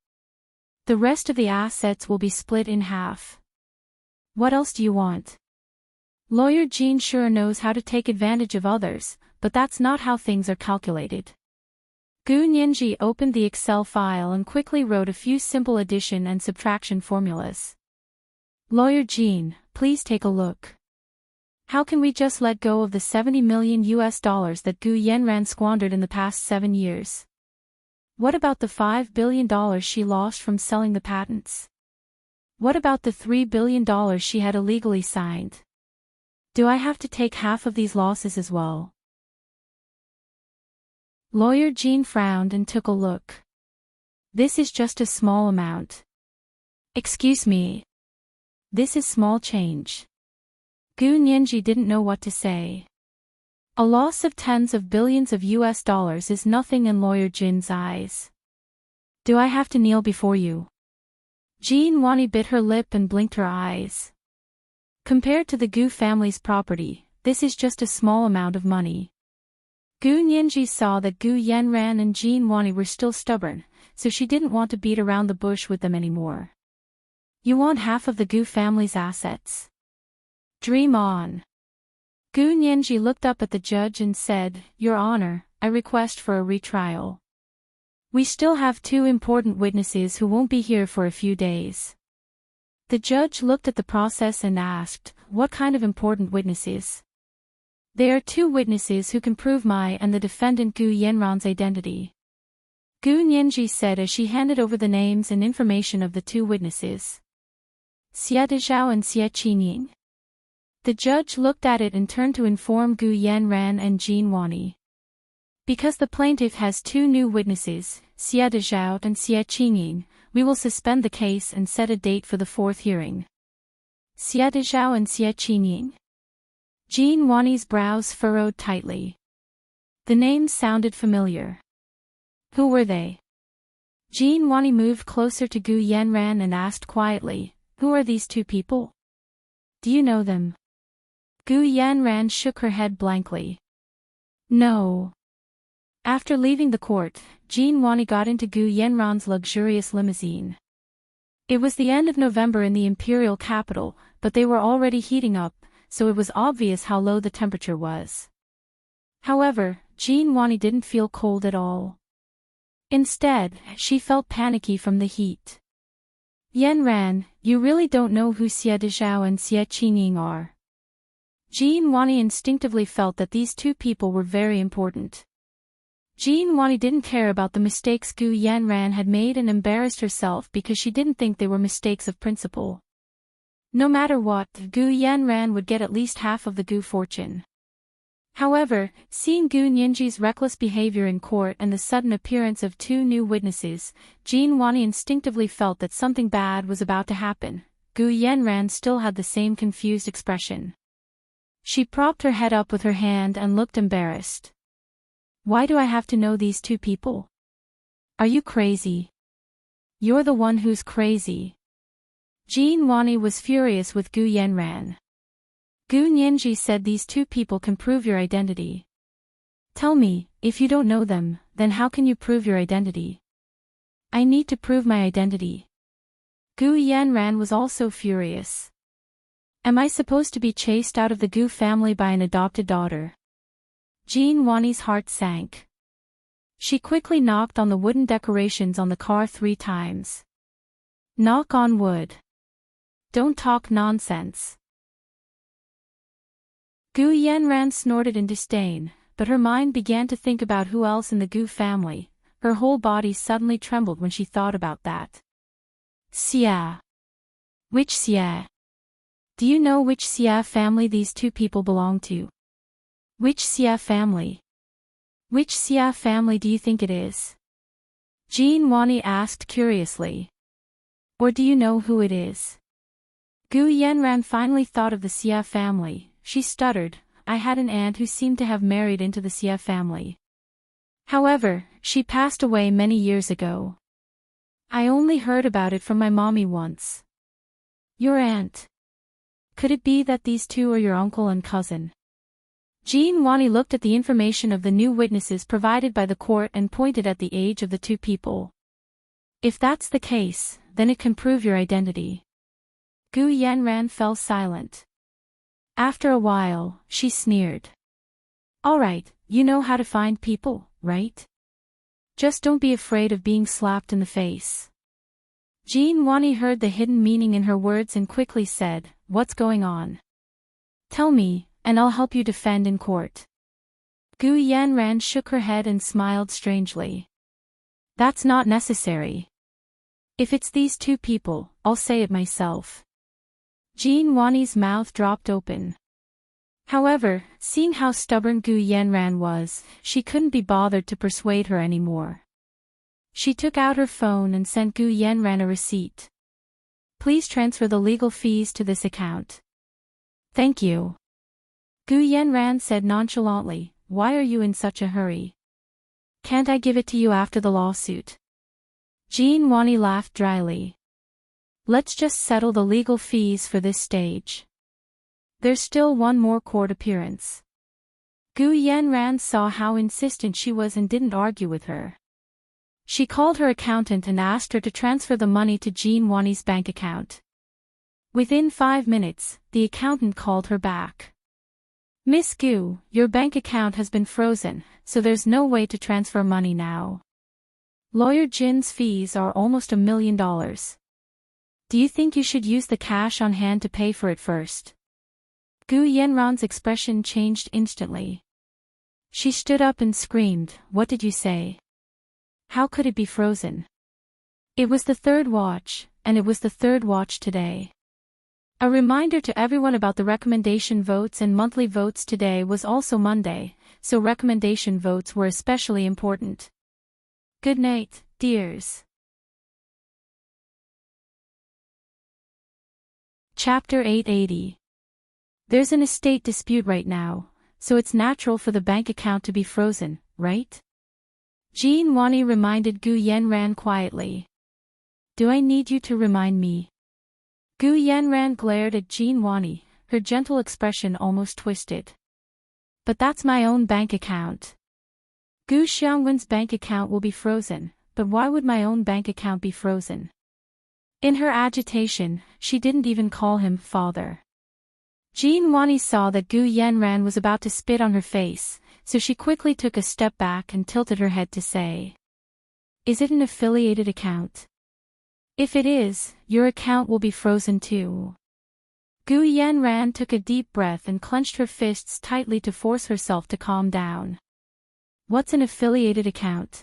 The rest of the assets will be split in half. What else do you want? Lawyer Jean sure knows how to take advantage of others, but that's not how things are calculated. Gu Nianji opened the Excel file and quickly wrote a few simple addition and subtraction formulas. Lawyer Jean, please take a look. How can we just let go of the $70 million that Gu Yanran squandered in the past 7 years? What about the $5 billion she lost from selling the patents? What about the $3 billion she had illegally signed? Do I have to take half of these losses as well? Lawyer Jean frowned and took a look. This is just a small amount. Excuse me. This is small change. Gu Nianji didn't know what to say. A loss of tens of billions of US dollars is nothing in Lawyer Jin's eyes. Do I have to kneel before you? Jean Wani bit her lip and blinked her eyes. Compared to the Gu family's property, this is just a small amount of money. Gu Nianji saw that Gu Yanran and Jean Wani were still stubborn, so she didn't want to beat around the bush with them anymore. You want half of the Gu family's assets? Dream on. Gu Nianji looked up at the judge and said, Your Honor, I request for a retrial. We still have 2 important witnesses who won't be here for a few days. The judge looked at the process and asked, What kind of important witnesses? They are 2 witnesses who can prove my and the defendant Gu Yanran's identity. Gu Nianji said as she handed over the names and information of the 2 witnesses. Xia Dezhao and Xia Qingying. The judge looked at it and turned to inform Gu Yanran and Jean Wani. Because the plaintiff has 2 new witnesses, Xia Dezhao and Xia Qingying, we will suspend the case and set a date for the 4th hearing. Xia Dezhao and Xia Qingying? Jean Wani's brows furrowed tightly. The names sounded familiar. Who were they? Jean Wani moved closer to Gu Yanran and asked quietly, Who are these 2 people? Do you know them? Gu Yanran shook her head blankly. No. After leaving the court, Jean Wani got into Gu Yanran's luxurious limousine. It was the end of November in the imperial capital, but they were already heating up, so it was obvious how low the temperature was. However, Jean Wani didn't feel cold at all. Instead, she felt panicky from the heat. Yanran, you really don't know who Xia Dezhao and Xia Qingying are. Jean Wani instinctively felt that these 2 people were very important. Jean Wani didn't care about the mistakes Gu Yanran had made and embarrassed herself because she didn't think they were mistakes of principle. No matter what, Gu Yanran would get at least half of the Gu fortune. However, seeing Gu Nianji's reckless behavior in court and the sudden appearance of 2 new witnesses, Jean Wani instinctively felt that something bad was about to happen. Gu Yanran still had the same confused expression. She propped her head up with her hand and looked embarrassed. Why do I have to know these 2 people? Are you crazy? You're the one who's crazy. Jean Wani was furious with Gu Yanran. Gu Nianji said these 2 people can prove your identity. Tell me, if you don't know them, then how can you prove your identity? I need to prove my identity. Gu Yanran was also furious. Am I supposed to be chased out of the Gu family by an adopted daughter? Jean Wani's heart sank. She quickly knocked on the wooden decorations on the car 3 times. Knock on wood. Don't talk nonsense. Gu Yanran snorted in disdain, but her mind began to think about who else in the Gu family. Her whole body suddenly trembled when she thought about that. Xia. Which Xia? Do you know which Xia family these 2 people belong to? Which Xia family? Which Xia family do you think it is? Jean Wani asked curiously. Or do you know who it is? Gu Yanran finally thought of the Xia family. She stuttered, I had an aunt who seemed to have married into the Xia family. However, she passed away many years ago. I only heard about it from my mommy once. Your aunt? Could it be that these two are your uncle and cousin? Jean Wani looked at the information of the new witnesses provided by the court and pointed at the age of the two people. If that's the case, then it can prove your identity. Gu Yanran fell silent. After a while, she sneered. Alright, you know how to find people, right? Just don't be afraid of being slapped in the face. Jean Wani heard the hidden meaning in her words and quickly said, What's going on? Tell me, and I'll help you defend in court. Gu Yanran shook her head and smiled strangely. That's not necessary. If it's these two people, I'll say it myself. Jean Wani's mouth dropped open. However, seeing how stubborn Gu Yanran was, she couldn't be bothered to persuade her anymore. She took out her phone and sent Gu Yanran a receipt. Please transfer the legal fees to this account. Thank you. Gu Yanran said nonchalantly, Why are you in such a hurry? Can't I give it to you after the lawsuit? Jean Wani laughed dryly. Let's just settle the legal fees for this stage. There's still one more court appearance. Gu Yanran saw how insistent she was and didn't argue with her. She called her accountant and asked her to transfer the money to Jean Wani's bank account. Within 5 minutes, the accountant called her back. Miss Gu, your bank account has been frozen, so there's no way to transfer money now. Lawyer Jin's fees are almost $1 million. Do you think you should use the cash on hand to pay for it first? Gu Yanran's expression changed instantly. She stood up and screamed, What did you say? How could it be frozen? It was the third watch, and it was the third watch today. A reminder to everyone about the recommendation votes and monthly votes today was also Monday, so recommendation votes were especially important. Good night, dears. Chapter 880. There's an estate dispute right now, so it's natural for the bank account to be frozen, right? Jean Wani reminded Gu Yanran quietly. Do I need you to remind me? Gu Yanran glared at Jean Wani, her gentle expression almost twisted. But that's my own bank account. Gu Xiangwen's bank account will be frozen, but why would my own bank account be frozen? In her agitation, she didn't even call him father. Jean Wani saw that Gu Yanran was about to spit on her face, so she quickly took a step back and tilted her head to say. Is it an affiliated account? If it is, your account will be frozen too. Gu Yanran took a deep breath and clenched her fists tightly to force herself to calm down. What's an affiliated account?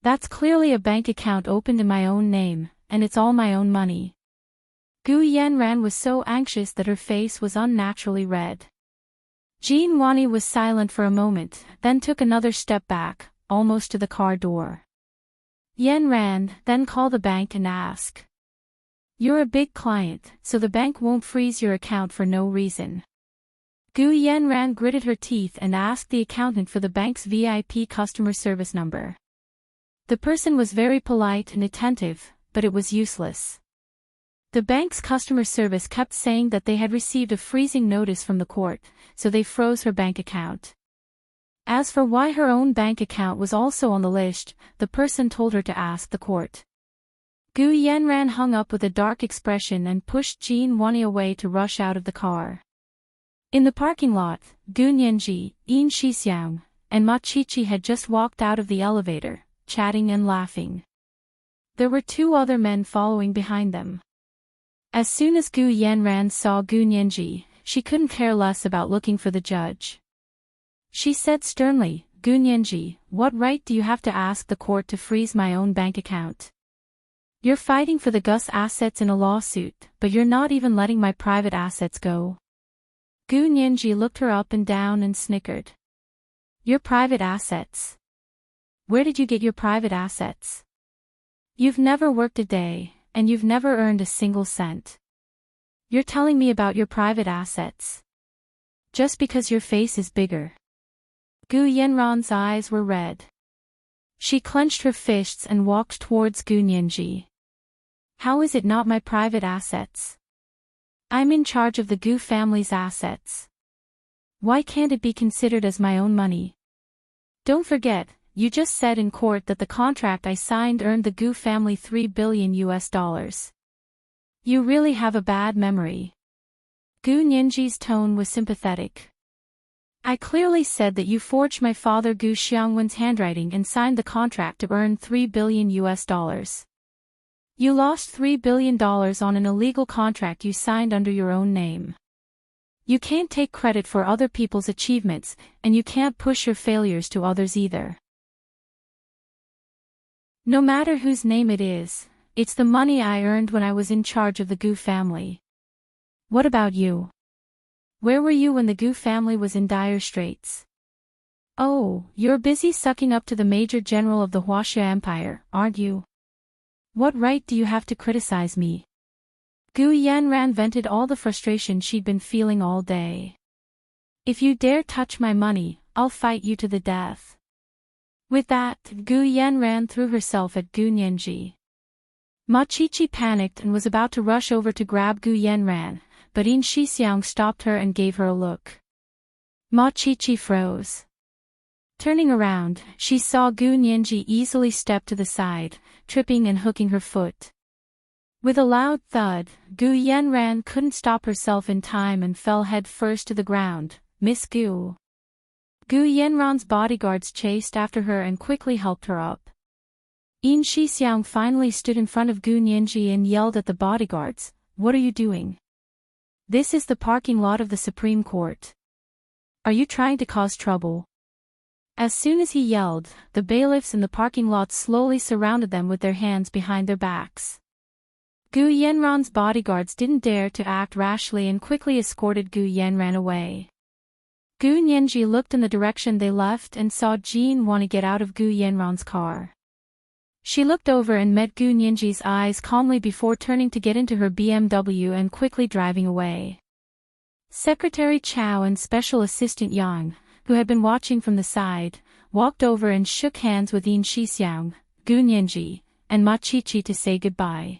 That's clearly a bank account opened in my own name, and it's all my own money. Gu Yanran was so anxious that her face was unnaturally red. Jean Wani was silent for a moment, then took another step back, almost to the car door. Yanran, then call the bank and ask. You're a big client, so the bank won't freeze your account for no reason. Gu Yanran gritted her teeth and asked the accountant for the bank's VIP customer service number. The person was very polite and attentive, but it was useless. The bank's customer service kept saying that they had received a freezing notice from the court, so they froze her bank account. As for why her own bank account was also on the list, the person told her to ask the court. Gu Yanran hung up with a dark expression and pushed Jean Wani away to rush out of the car. In the parking lot, Gu Nianji, Yin Shixiang, and Ma Chichi had just walked out of the elevator, chatting and laughing. There were 2 other men following behind them. As soon as Gu Yanran saw Gu Nianji, she couldn't care less about looking for the judge. She said sternly, Gu Nianji, what right do you have to ask the court to freeze my own bank account? You're fighting for the Gus assets in a lawsuit, but you're not even letting my private assets go. Gu Nianji looked her up and down and snickered. Your private assets. Where did you get your private assets? You've never worked a day, and you've never earned a single cent. You're telling me about your private assets. Just because your face is bigger. Gu Yanran's eyes were red. She clenched her fists and walked towards Gu Nianji. How is it not my private assets? I'm in charge of the Gu family's assets. Why can't it be considered as my own money? Don't forget, you just said in court that the contract I signed earned the Gu family $3 billion. You really have a bad memory. Gu Nianji's tone was sympathetic. I clearly said that you forged my father Gu Xiangwen's handwriting and signed the contract to earn $3 billion. You lost $3 billion on an illegal contract you signed under your own name. You can't take credit for other people's achievements, and you can't push your failures to others either. No matter whose name it is, it's the money I earned when I was in charge of the Gu family. What about you? Where were you when the Gu family was in dire straits? Oh, you're busy sucking up to the Major General of the Huaxia Empire, aren't you? What right do you have to criticize me? Gu Yanran vented all the frustration she'd been feeling all day. If you dare touch my money, I'll fight you to the death. With that, Gu Yanran threw herself at Gu Nianji. Ma Qiqi panicked and was about to rush over to grab Gu Yanran, but Yin Shixiang stopped her and gave her a look. Ma Qiqi froze. Turning around, she saw Gu Nianji easily step to the side, tripping and hooking her foot. With a loud thud, Gu Yanran couldn't stop herself in time and fell head first to the ground. Miss Gu. Gu Yanran's bodyguards chased after her and quickly helped her up. Yin Shixiang finally stood in front of Gu Nianji and yelled at the bodyguards, "What are you doing? This is the parking lot of the Supreme Court. Are you trying to cause trouble?" As soon as he yelled, the bailiffs in the parking lot slowly surrounded them with their hands behind their backs. Gu Yanran's bodyguards didn't dare to act rashly and quickly escorted Gu Yanran away. Gu Nianji looked in the direction they left and saw Jean want to get out of Gu Yanran's car. She looked over and met Gu Nianji's eyes calmly before turning to get into her BMW and quickly driving away. Secretary Chao and Special Assistant Yang, who had been watching from the side, walked over and shook hands with Yin Shixiang, Gu Nianji, and Ma Qiqi to say goodbye.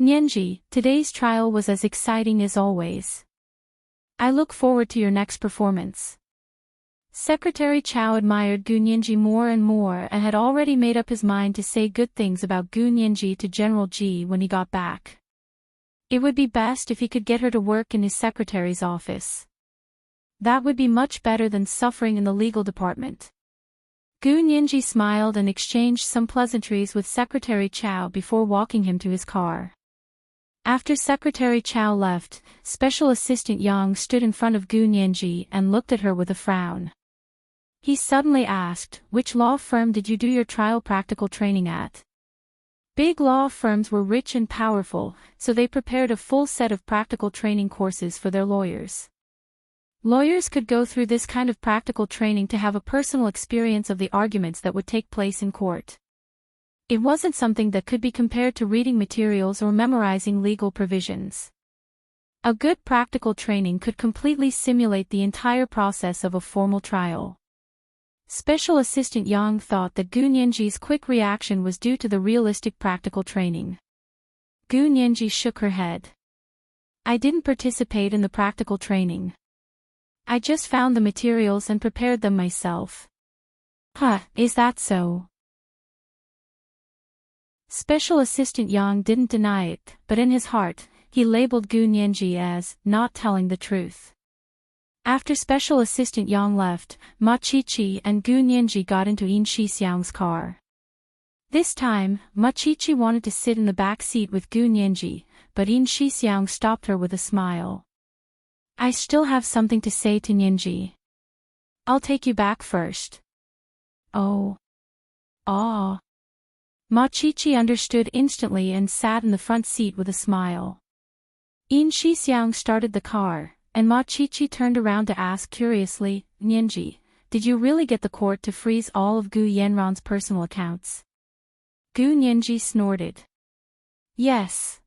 Nianji, today's trial was as exciting as always. I look forward to your next performance. Secretary Chao admired Gu Nianji more and more and had already made up his mind to say good things about Gu Nianji to General Ji when he got back. It would be best if he could get her to work in his secretary's office. That would be much better than suffering in the legal department. Gu Nianji smiled and exchanged some pleasantries with Secretary Chao before walking him to his car. After Secretary Chao left, Special Assistant Yang stood in front of Gu Nianji and looked at her with a frown. He suddenly asked, "Which law firm did you do your trial practical training at?" Big law firms were rich and powerful, so they prepared a full set of practical training courses for their lawyers. Lawyers could go through this kind of practical training to have a personal experience of the arguments that would take place in court. It wasn't something that could be compared to reading materials or memorizing legal provisions. A good practical training could completely simulate the entire process of a formal trial. Special Assistant Yang thought that Gu Nianji's quick reaction was due to the realistic practical training. Gu Nianji shook her head. "I didn't participate in the practical training. I just found the materials and prepared them myself." "Huh, is that so?" Special Assistant Yang didn't deny it, but in his heart, he labeled Gu Nianji as not telling the truth. After Special Assistant Yang left, Ma Qiqi and Gu Nianji got into Yin Shixiang's car. This time, Ma Qiqi wanted to sit in the back seat with Gu Nianji, but Yin Shixiang stopped her with a smile. "I still have something to say to Nianji. I'll take you back first." "Oh. Ah." Ma Qiqi understood instantly and sat in the front seat with a smile. Yin Shixiang started the car, and Ma Qiqi turned around to ask curiously, "Nianji, did you really get the court to freeze all of Gu Yanran's personal accounts? Gu Nianji snorted. Yes.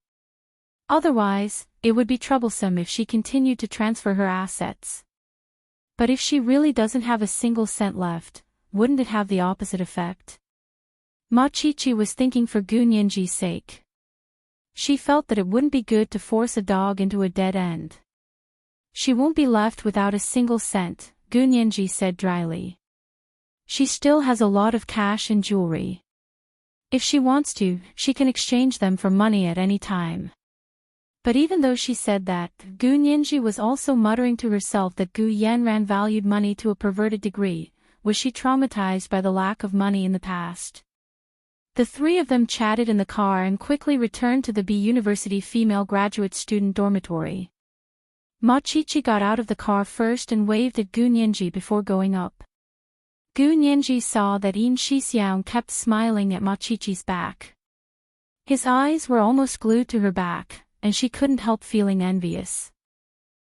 Otherwise, it would be troublesome if she continued to transfer her assets. But if she really doesn't have a single cent left, wouldn't it have the opposite effect? Ma Qiqi was thinking for Gu Nianji's sake. She felt that it wouldn't be good to force a dog into a dead end. She won't be left without a single cent, Gu Nianji said dryly. She still has a lot of cash and jewelry. If she wants to, she can exchange them for money at any time. But even though she said that, Gu Nianji was also muttering to herself that Gu Yanran valued money to a perverted degree. Was she traumatized by the lack of money in the past? The three of them chatted in the car and quickly returned to the B University female graduate student dormitory. Ma Qiqi got out of the car first and waved at Gu Nianji before going up. Gu Nianji saw that Yin Shixiang kept smiling at Ma Qiqi's back. His eyes were almost glued to her back, and she couldn't help feeling envious.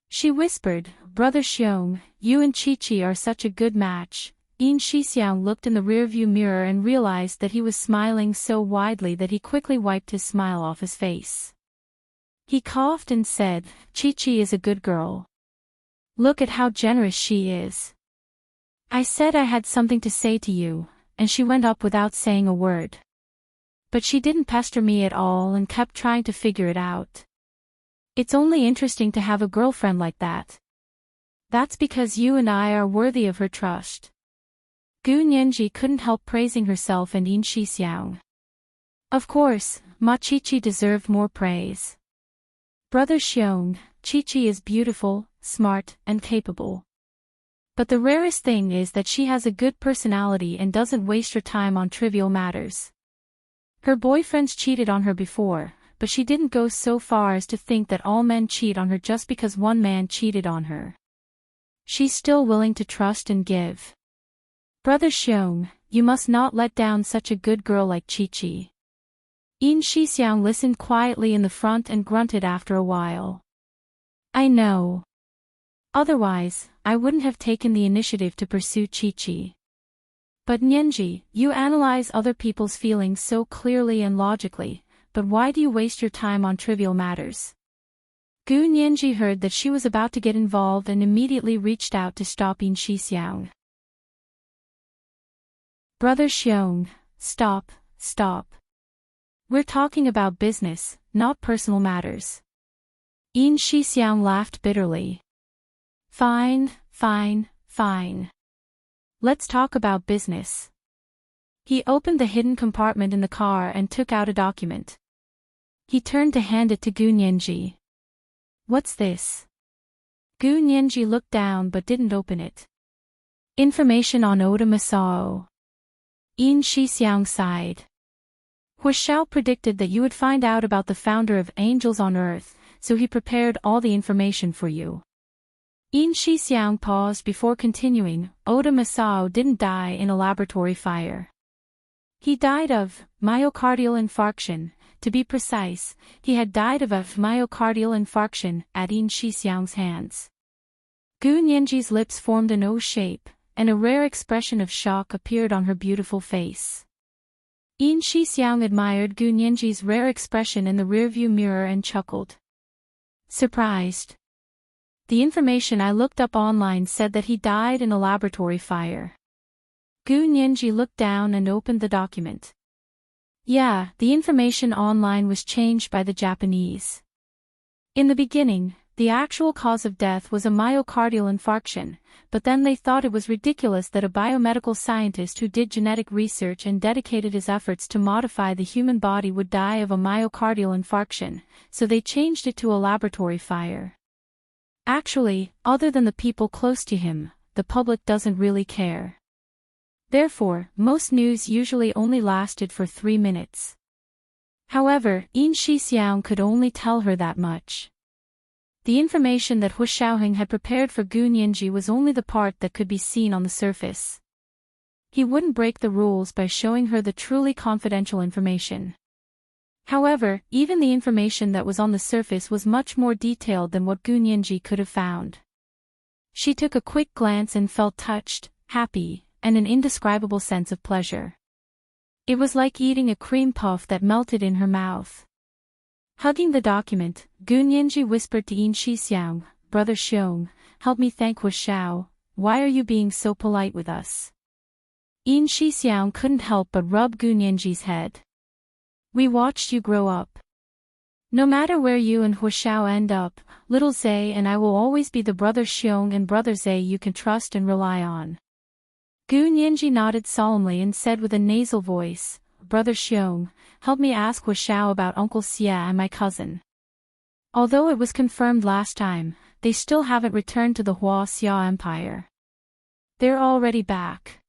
She whispered, "Brother Xiong, you and Qiqi are such a good match." Yin Shixiang looked in the rearview mirror and realized that he was smiling so widely that he quickly wiped his smile off his face. He coughed and said, "Qiqi is a good girl. Look at how generous she is. I said I had something to say to you, and she went up without saying a word. But she didn't pester me at all and kept trying to figure it out. It's only interesting to have a girlfriend like that. That's because you and I are worthy of her trust." Gu Nianji couldn't help praising herself and Yin Shixiang. Of course, Ma Qiqi deserved more praise. Brother Xiong, Qiqi is beautiful, smart, and capable. But the rarest thing is that she has a good personality and doesn't waste her time on trivial matters. Her boyfriends cheated on her before, but she didn't go so far as to think that all men cheat on her just because one man cheated on her. She's still willing to trust and give. Brother Xiong, you must not let down such a good girl like Qiqi. Yin Shixiang listened quietly in the front and grunted after a while. I know. Otherwise, I wouldn't have taken the initiative to pursue Qiqi. But Nianji, you analyze other people's feelings so clearly and logically, but why do you waste your time on trivial matters? Gu Nianji heard that she was about to get involved and immediately reached out to stop Yin Shixiang. Brother Xiong, stop. We're talking about business, not personal matters. Yin Shixiang laughed bitterly. Fine. Let's talk about business. He opened the hidden compartment in the car and took out a document. He turned to hand it to Gu Nianji. What's this? Gu Nianji looked down but didn't open it. Information on Oda Masao. Yin Shixiang sighed. Huashao predicted that you would find out about the founder of Angels on Earth, so he prepared all the information for you. Yin Shixiang paused before continuing. Oda Masao didn't die in a laboratory fire. He died of myocardial infarction. To be precise, he had died of a myocardial infarction at Yin Shixiang's hands. Gu Nianji's lips formed an O shape, and a rare expression of shock appeared on her beautiful face. Yin Shixiang admired Gu Nianji's rare expression in the rearview mirror and chuckled. Surprised. The information I looked up online said that he died in a laboratory fire. Gu Nianji looked down and opened the document. Yeah, the information online was changed by the Japanese. In the beginning, the actual cause of death was a myocardial infarction, but then they thought it was ridiculous that a biomedical scientist who did genetic research and dedicated his efforts to modify the human body would die of a myocardial infarction, so they changed it to a laboratory fire. Actually, other than the people close to him, the public doesn't really care. Therefore, most news usually only lasted for 3 minutes. However, Yin Shixiang could only tell her that much. The information that Huashao had prepared for Gu Nianji was only the part that could be seen on the surface. He wouldn't break the rules by showing her the truly confidential information. However, even the information that was on the surface was much more detailed than what Gu Nianji could have found. She took a quick glance and felt touched. happy, and an indescribable sense of pleasure. It was like eating a cream puff that melted in her mouth. Hugging the document, Gu Nianji whispered to Yin Shixiang, "Brother Xiong, help me thank Hu Shao. Why are you being so polite with us?" Yin Shixiang couldn't help but rub Gu Nianji's head. "We watched you grow up. No matter where you and Hu Shao end up, little Zay and I will always be the brother Xiong and brother Zay you can trust and rely on." Gu Nianji nodded solemnly and said with a nasal voice, "Brother Xiong, help me ask Hu Shao about Uncle Xia and my cousin." Although it was confirmed last time, they still haven't returned to the Hua Xia Empire. "They're already back,"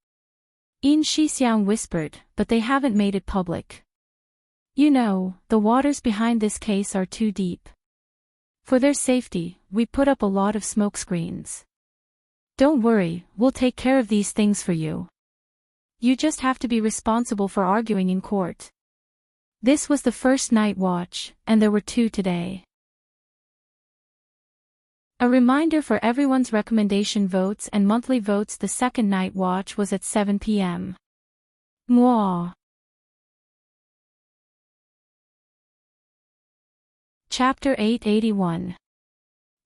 Yin Shixiang whispered, "but they haven't made it public. You know, the waters behind this case are too deep. For their safety, we put up a lot of smokescreens. Don't worry, we'll take care of these things for you. You just have to be responsible for arguing in court." This was the first night watch, and there were 2 today. A reminder for everyone's recommendation votes and monthly votes: the second night watch was at 7 p.m. Mwah. Chapter 881.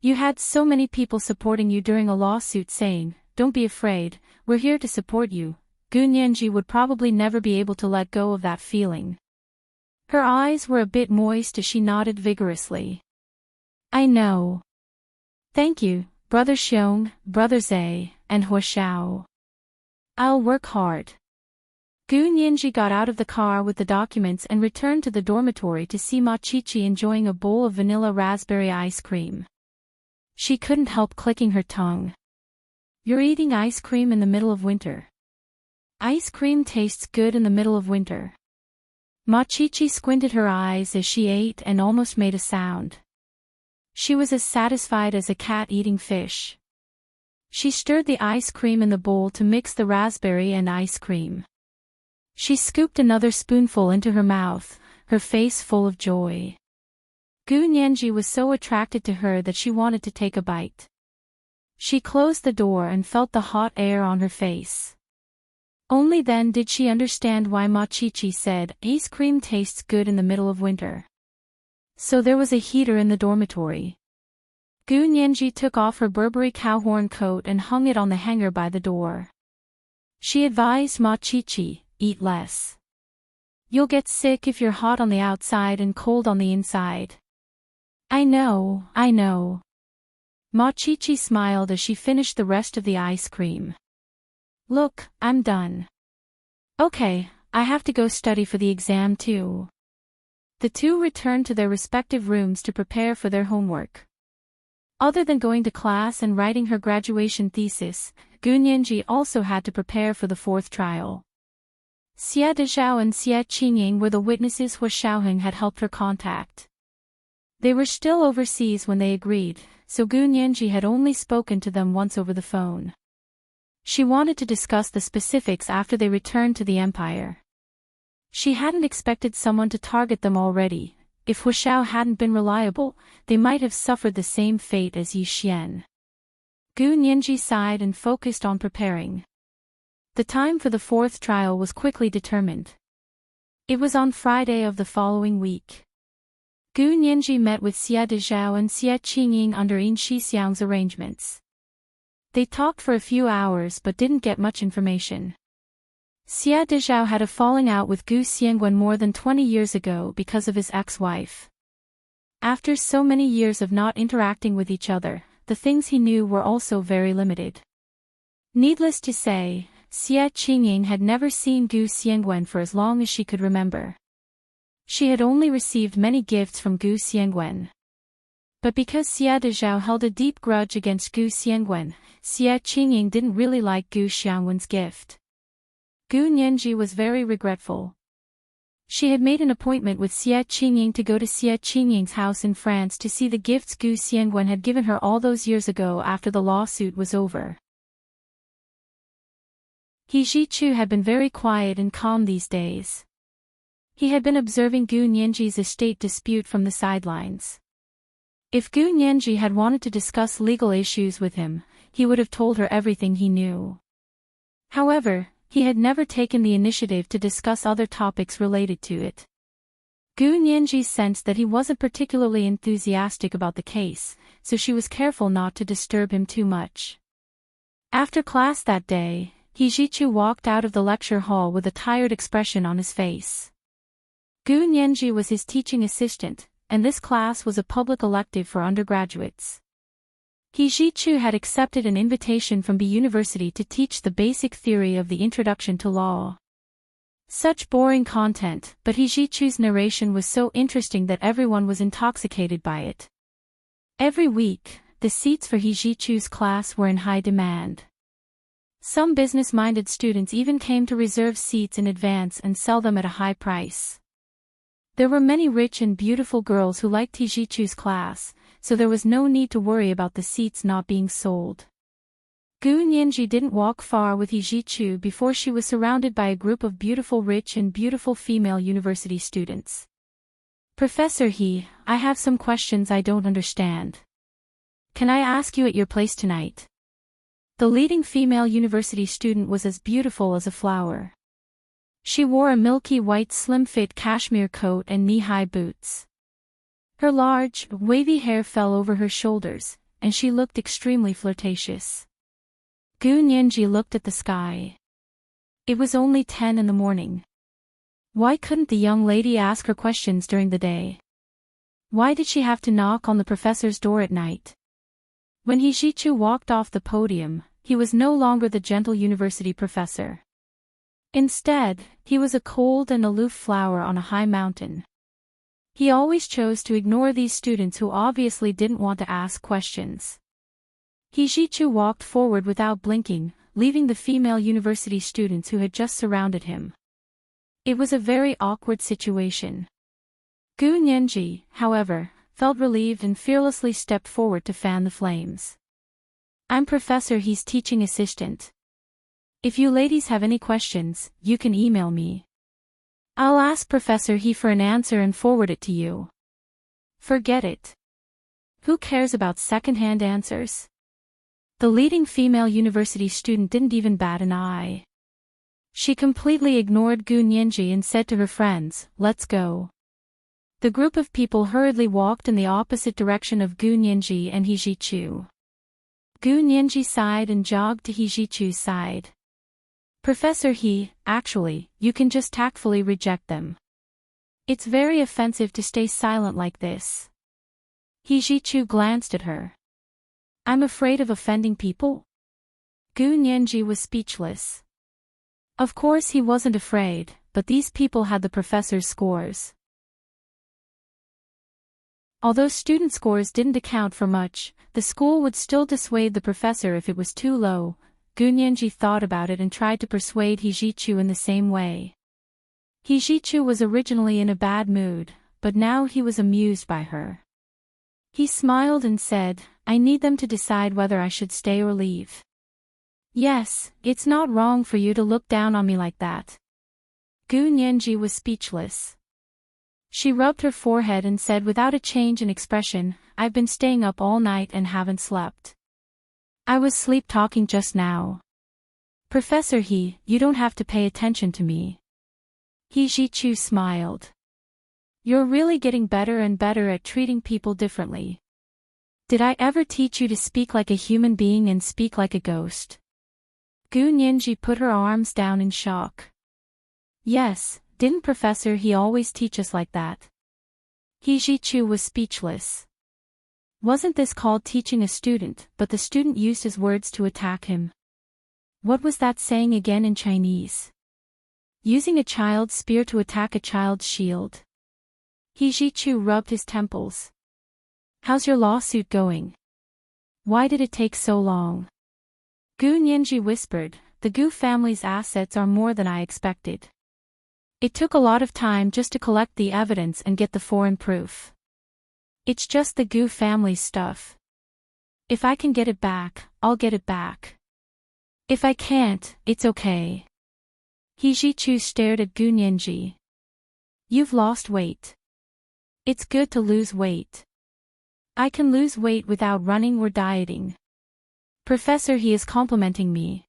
You had so many people supporting you during a lawsuit saying, "Don't be afraid, we're here to support you." Gu Nianji would probably never be able to let go of that feeling. Her eyes were a bit moist as she nodded vigorously. "I know. Thank you, Brother Xiong, Brother Zay, and Hu Shao. I'll work hard." Gu Nianji got out of the car with the documents and returned to the dormitory to see Ma Chichi enjoying a bowl of vanilla raspberry ice cream. She couldn't help clicking her tongue. "You're eating ice cream in the middle of winter. Ice cream tastes good in the middle of winter." Ma Chichi squinted her eyes as she ate and almost made a sound. She was as satisfied as a cat eating fish. She stirred the ice cream in the bowl to mix the raspberry and ice cream. She scooped another spoonful into her mouth, her face full of joy. Gu Nianji was so attracted to her that she wanted to take a bite. She closed the door and felt the hot air on her face. Only then did she understand why Ma Chichi said ice cream tastes good in the middle of winter. So there was a heater in the dormitory. Gu Nianji took off her Burberry cowhorn coat and hung it on the hanger by the door. She advised Ma Chichi, "Eat less. You'll get sick if you're hot on the outside and cold on the inside." I know. Ma Chichi smiled as she finished the rest of the ice cream. "Look, I'm done. Okay, I have to go study for the exam too." The 2 returned to their respective rooms to prepare for their homework. Other than going to class and writing her graduation thesis, Gu Nianji also had to prepare for the 4th trial. Xia Dezhao and Xia Qingying were the witnesses Hu Shaoheng had helped her contact. They were still overseas when they agreed, so Gu Nianji had only spoken to them once over the phone. She wanted to discuss the specifics after they returned to the Empire. She hadn't expected someone to target them already. If Hu Shao hadn't been reliable, they might have suffered the same fate as Yi Xian. Gu Nianji sighed and focused on preparing. The time for the 4th trial was quickly determined. It was on Friday of the following week. Gu Nianji met with Xia Dezhao and Xia Qingying under Yin Shixiang's arrangements. They talked for a few hours but didn't get much information. Xia Dezhao had a falling out with Gu Xiangwen more than 20 years ago because of his ex-wife. After so many years of not interacting with each other, the things he knew were also very limited. Needless to say, Xia Qingying had never seen Gu Xiangwen for as long as she could remember. She had only received many gifts from Gu Xiangwen. But because Xia Dezhao held a deep grudge against Gu Xiangwen, Xia Qingying didn't really like Gu Xiangwen's gift. Gu Nianji was very regretful. She had made an appointment with Xia Qingying to go to Xia Qingying's house in France to see the gifts Gu Xiangwen had given her all those years ago after the lawsuit was over. He Zhichu had been very quiet and calm these days. He had been observing Gu Nianji's estate dispute from the sidelines. If Gu Nianji had wanted to discuss legal issues with him, he would have told her everything he knew. However, he had never taken the initiative to discuss other topics related to it. Gu Nianji sensed that he wasn't particularly enthusiastic about the case, so she was careful not to disturb him too much. After class that day, He Zhichu walked out of the lecture hall with a tired expression on his face. Gu Nianji was his teaching assistant, and this class was a public elective for undergraduates. He Zhichu had accepted an invitation from the university to teach the basic theory of the Introduction to Law. Such boring content, but He Zhichu's narration was so interesting that everyone was intoxicated by it. Every week, the seats for He Zhichu's class were in high demand. Some business-minded students even came to reserve seats in advance and sell them at a high price. There were many rich and beautiful girls who liked He Zhichu's class, so there was no need to worry about the seats not being sold. Gu Nianji didn't walk far with He Zhichu before she was surrounded by a group of beautiful rich and beautiful female university students. Professor He, I have some questions I don't understand. Can I ask you at your place tonight? The leading female university student was as beautiful as a flower. She wore a milky white slim-fit cashmere coat and knee-high boots. Her large, wavy hair fell over her shoulders, and she looked extremely flirtatious. Gu Nianji looked at the sky. It was only 10 in the morning. Why couldn't the young lady ask her questions during the day? Why did she have to knock on the professor's door at night? When He Zhichu walked off the podium, he was no longer the gentle university professor. Instead, he was a cold and aloof flower on a high mountain. He always chose to ignore these students who obviously didn't want to ask questions. He Zhichu walked forward without blinking, leaving the female university students who had just surrounded him. It was a very awkward situation. Gu Nianji, however, felt relieved and fearlessly stepped forward to fan the flames. I'm Professor He's teaching assistant. If you ladies have any questions, you can email me. I'll ask Professor He for an answer and forward it to you. Forget it. Who cares about second-hand answers? The leading female university student didn't even bat an eye. She completely ignored Gu Nianji and said to her friends, "Let's go." The group of people hurriedly walked in the opposite direction of Gu Nianji and He Zhichu. Gu Nianji sighed and jogged to He Zhichu's side. Professor He, actually, you can just tactfully reject them. It's very offensive to stay silent like this. He Zhichu glanced at her. I'm afraid of offending people? Gu Nianji was speechless. Of course he wasn't afraid, but these people had the professor's scores. Although student scores didn't account for much, the school would still dissuade the professor if it was too low. Gu Nianji thought about it and tried to persuade He Zhichu in the same way. He Zhichu was originally in a bad mood, but now he was amused by her. He smiled and said, I need them to decide whether I should stay or leave. Yes, it's not wrong for you to look down on me like that. Gu Nianji was speechless. She rubbed her forehead and said without a change in expression, I've been staying up all night and haven't slept. I was sleep-talking just now. Professor He, you don't have to pay attention to me. He Zhichu smiled. You're really getting better and better at treating people differently. Did I ever teach you to speak like a human being and speak like a ghost? Gu Nianji put her arms down in shock. Yes, didn't Professor He always teach us like that? He Zhichu was speechless. Wasn't this called teaching a student, but the student used his words to attack him? What was that saying again in Chinese? Using a child's spear to attack a child's shield. He Zhichu rubbed his temples. How's your lawsuit going? Why did it take so long? Gu Nianji whispered, the Gu family's assets are more than I expected. It took a lot of time just to collect the evidence and get the foreign proof. It's just the Gu family's stuff. If I can get it back, I'll get it back. If I can't, it's okay. He Zhichu stared at Gu Nianji. You've lost weight. It's good to lose weight. I can lose weight without running or dieting. Professor He is complimenting me.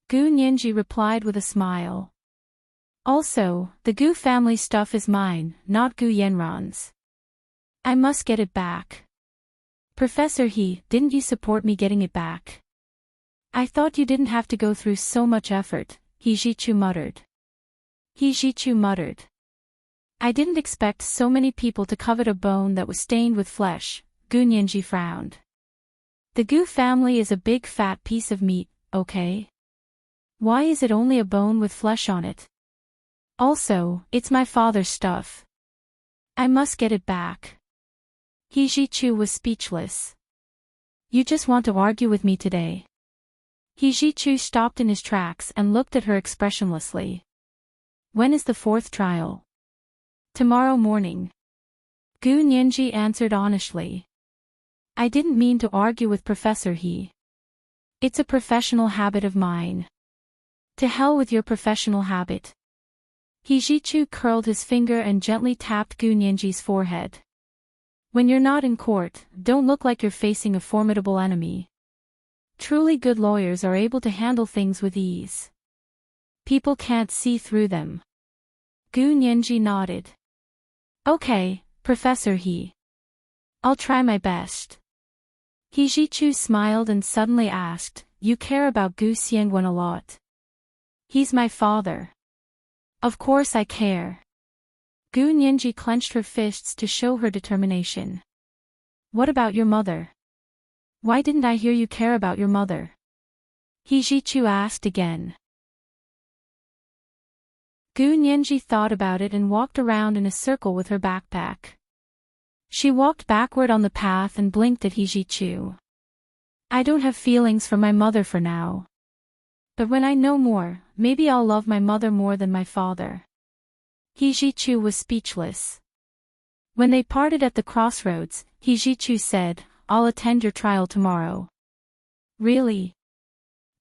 Gu Nianji replied with a smile. Also, the Gu family stuff is mine, not Gu Yanran's. I must get it back. Professor He, didn't you support me getting it back? I thought you didn't have to go through so much effort, He Jichu muttered. He Jichu muttered. I didn't expect so many people to covet a bone that was stained with flesh, Gu Nianji frowned. The Gu family is a big fat piece of meat, okay? Why is it only a bone with flesh on it? Also, it's my father's stuff. I must get it back. He Jichu was speechless. You just want to argue with me today. He Jichu stopped in his tracks and looked at her expressionlessly. When is the fourth trial? Tomorrow morning. Gu Nianji answered honestly. I didn't mean to argue with Professor He. It's a professional habit of mine. To hell with your professional habit. He Jichu curled his finger and gently tapped Gu Nianji's forehead. When you're not in court, don't look like you're facing a formidable enemy. Truly good lawyers are able to handle things with ease. People can't see through them. Gu Nianji nodded. Okay, Professor He. I'll try my best. He Jichu smiled and suddenly asked, You care about Gu Xiangwen a lot. He's my father. Of course I care. Gu Nianji clenched her fists to show her determination. What about your mother? Why didn't I hear you care about your mother? He Jichu asked again. Gu Nianji thought about it and walked around in a circle with her backpack. She walked backward on the path and blinked at He Jichu. I don't have feelings for my mother for now. But when I know more, maybe I'll love my mother more than my father. He Jichu was speechless. When they parted at the crossroads, He Jichu said, I'll attend your trial tomorrow. Really?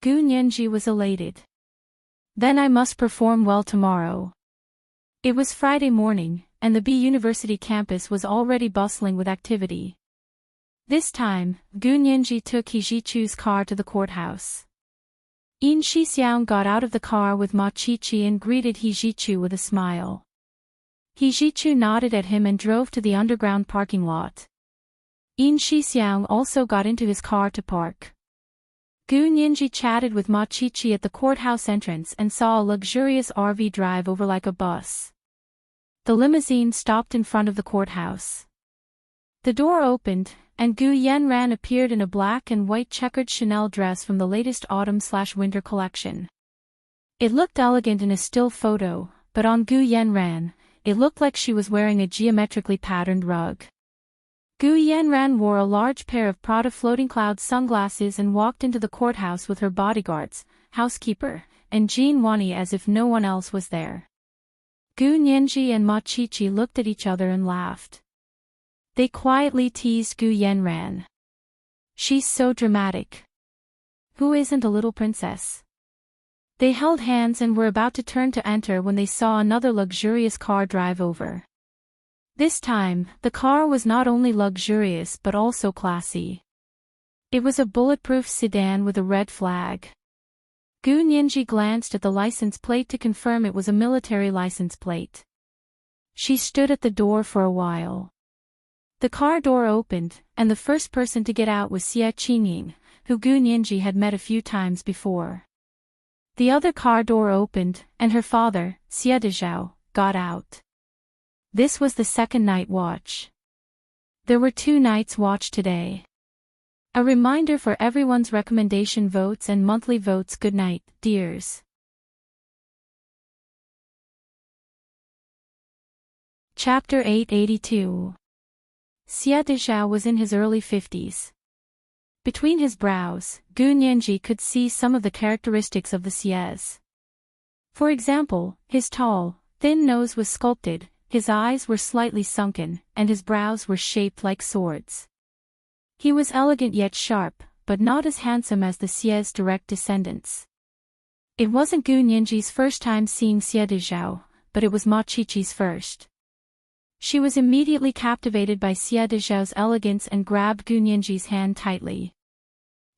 Gu Nianji was elated. Then I must perform well tomorrow. It was Friday morning, and the B University campus was already bustling with activity. This time, Gu Nianji took He Jichu's car to the courthouse. Yin Shixiang got out of the car with Ma Qiqi and greeted He Jichu with a smile. He Jichu nodded at him and drove to the underground parking lot. Yin Shixiang also got into his car to park. Gu Nianji chatted with Ma Qiqi at the courthouse entrance and saw a luxurious RV drive over like a bus. The limousine stopped in front of the courthouse. The door opened, and Gu Yanran appeared in a black and white checkered Chanel dress from the latest autumn/winter collection. It looked elegant in a still photo, but on Gu Yanran, it looked like she was wearing a geometrically patterned rug. Gu Yanran wore a large pair of Prada floating cloud sunglasses and walked into the courthouse with her bodyguards, housekeeper, and Jean Wani as if no one else was there. Gu Nianji and Ma Qiqi looked at each other and laughed. They quietly teased Gu Yanran. She's so dramatic. Who isn't a little princess? They held hands and were about to turn to enter when they saw another luxurious car drive over. This time, the car was not only luxurious but also classy. It was a bulletproof sedan with a red flag. Gu Nianji glanced at the license plate to confirm it was a military license plate. She stood at the door for a while. The car door opened, and the first person to get out was Xie Qingying, who Gu Nianji had met a few times before. The other car door opened, and her father, Xie Dezhao, got out. This was the second night watch. There were 2 nights watch today. A reminder for everyone's recommendation votes and monthly votes. Good night, dears. Chapter 882. Xie Dezhao was in his early 50s. Between his brows, Gu Nianji could see some of the characteristics of the Xies. For example, his tall, thin nose was sculpted, his eyes were slightly sunken, and his brows were shaped like swords. He was elegant yet sharp, but not as handsome as the Xies' direct descendants. It wasn't Gu Nianji's first time seeing Xie Dezhao, but it was Ma Qiqi's first. She was immediately captivated by Xie Dezhao's elegance and grabbed Gu Nianji's hand tightly.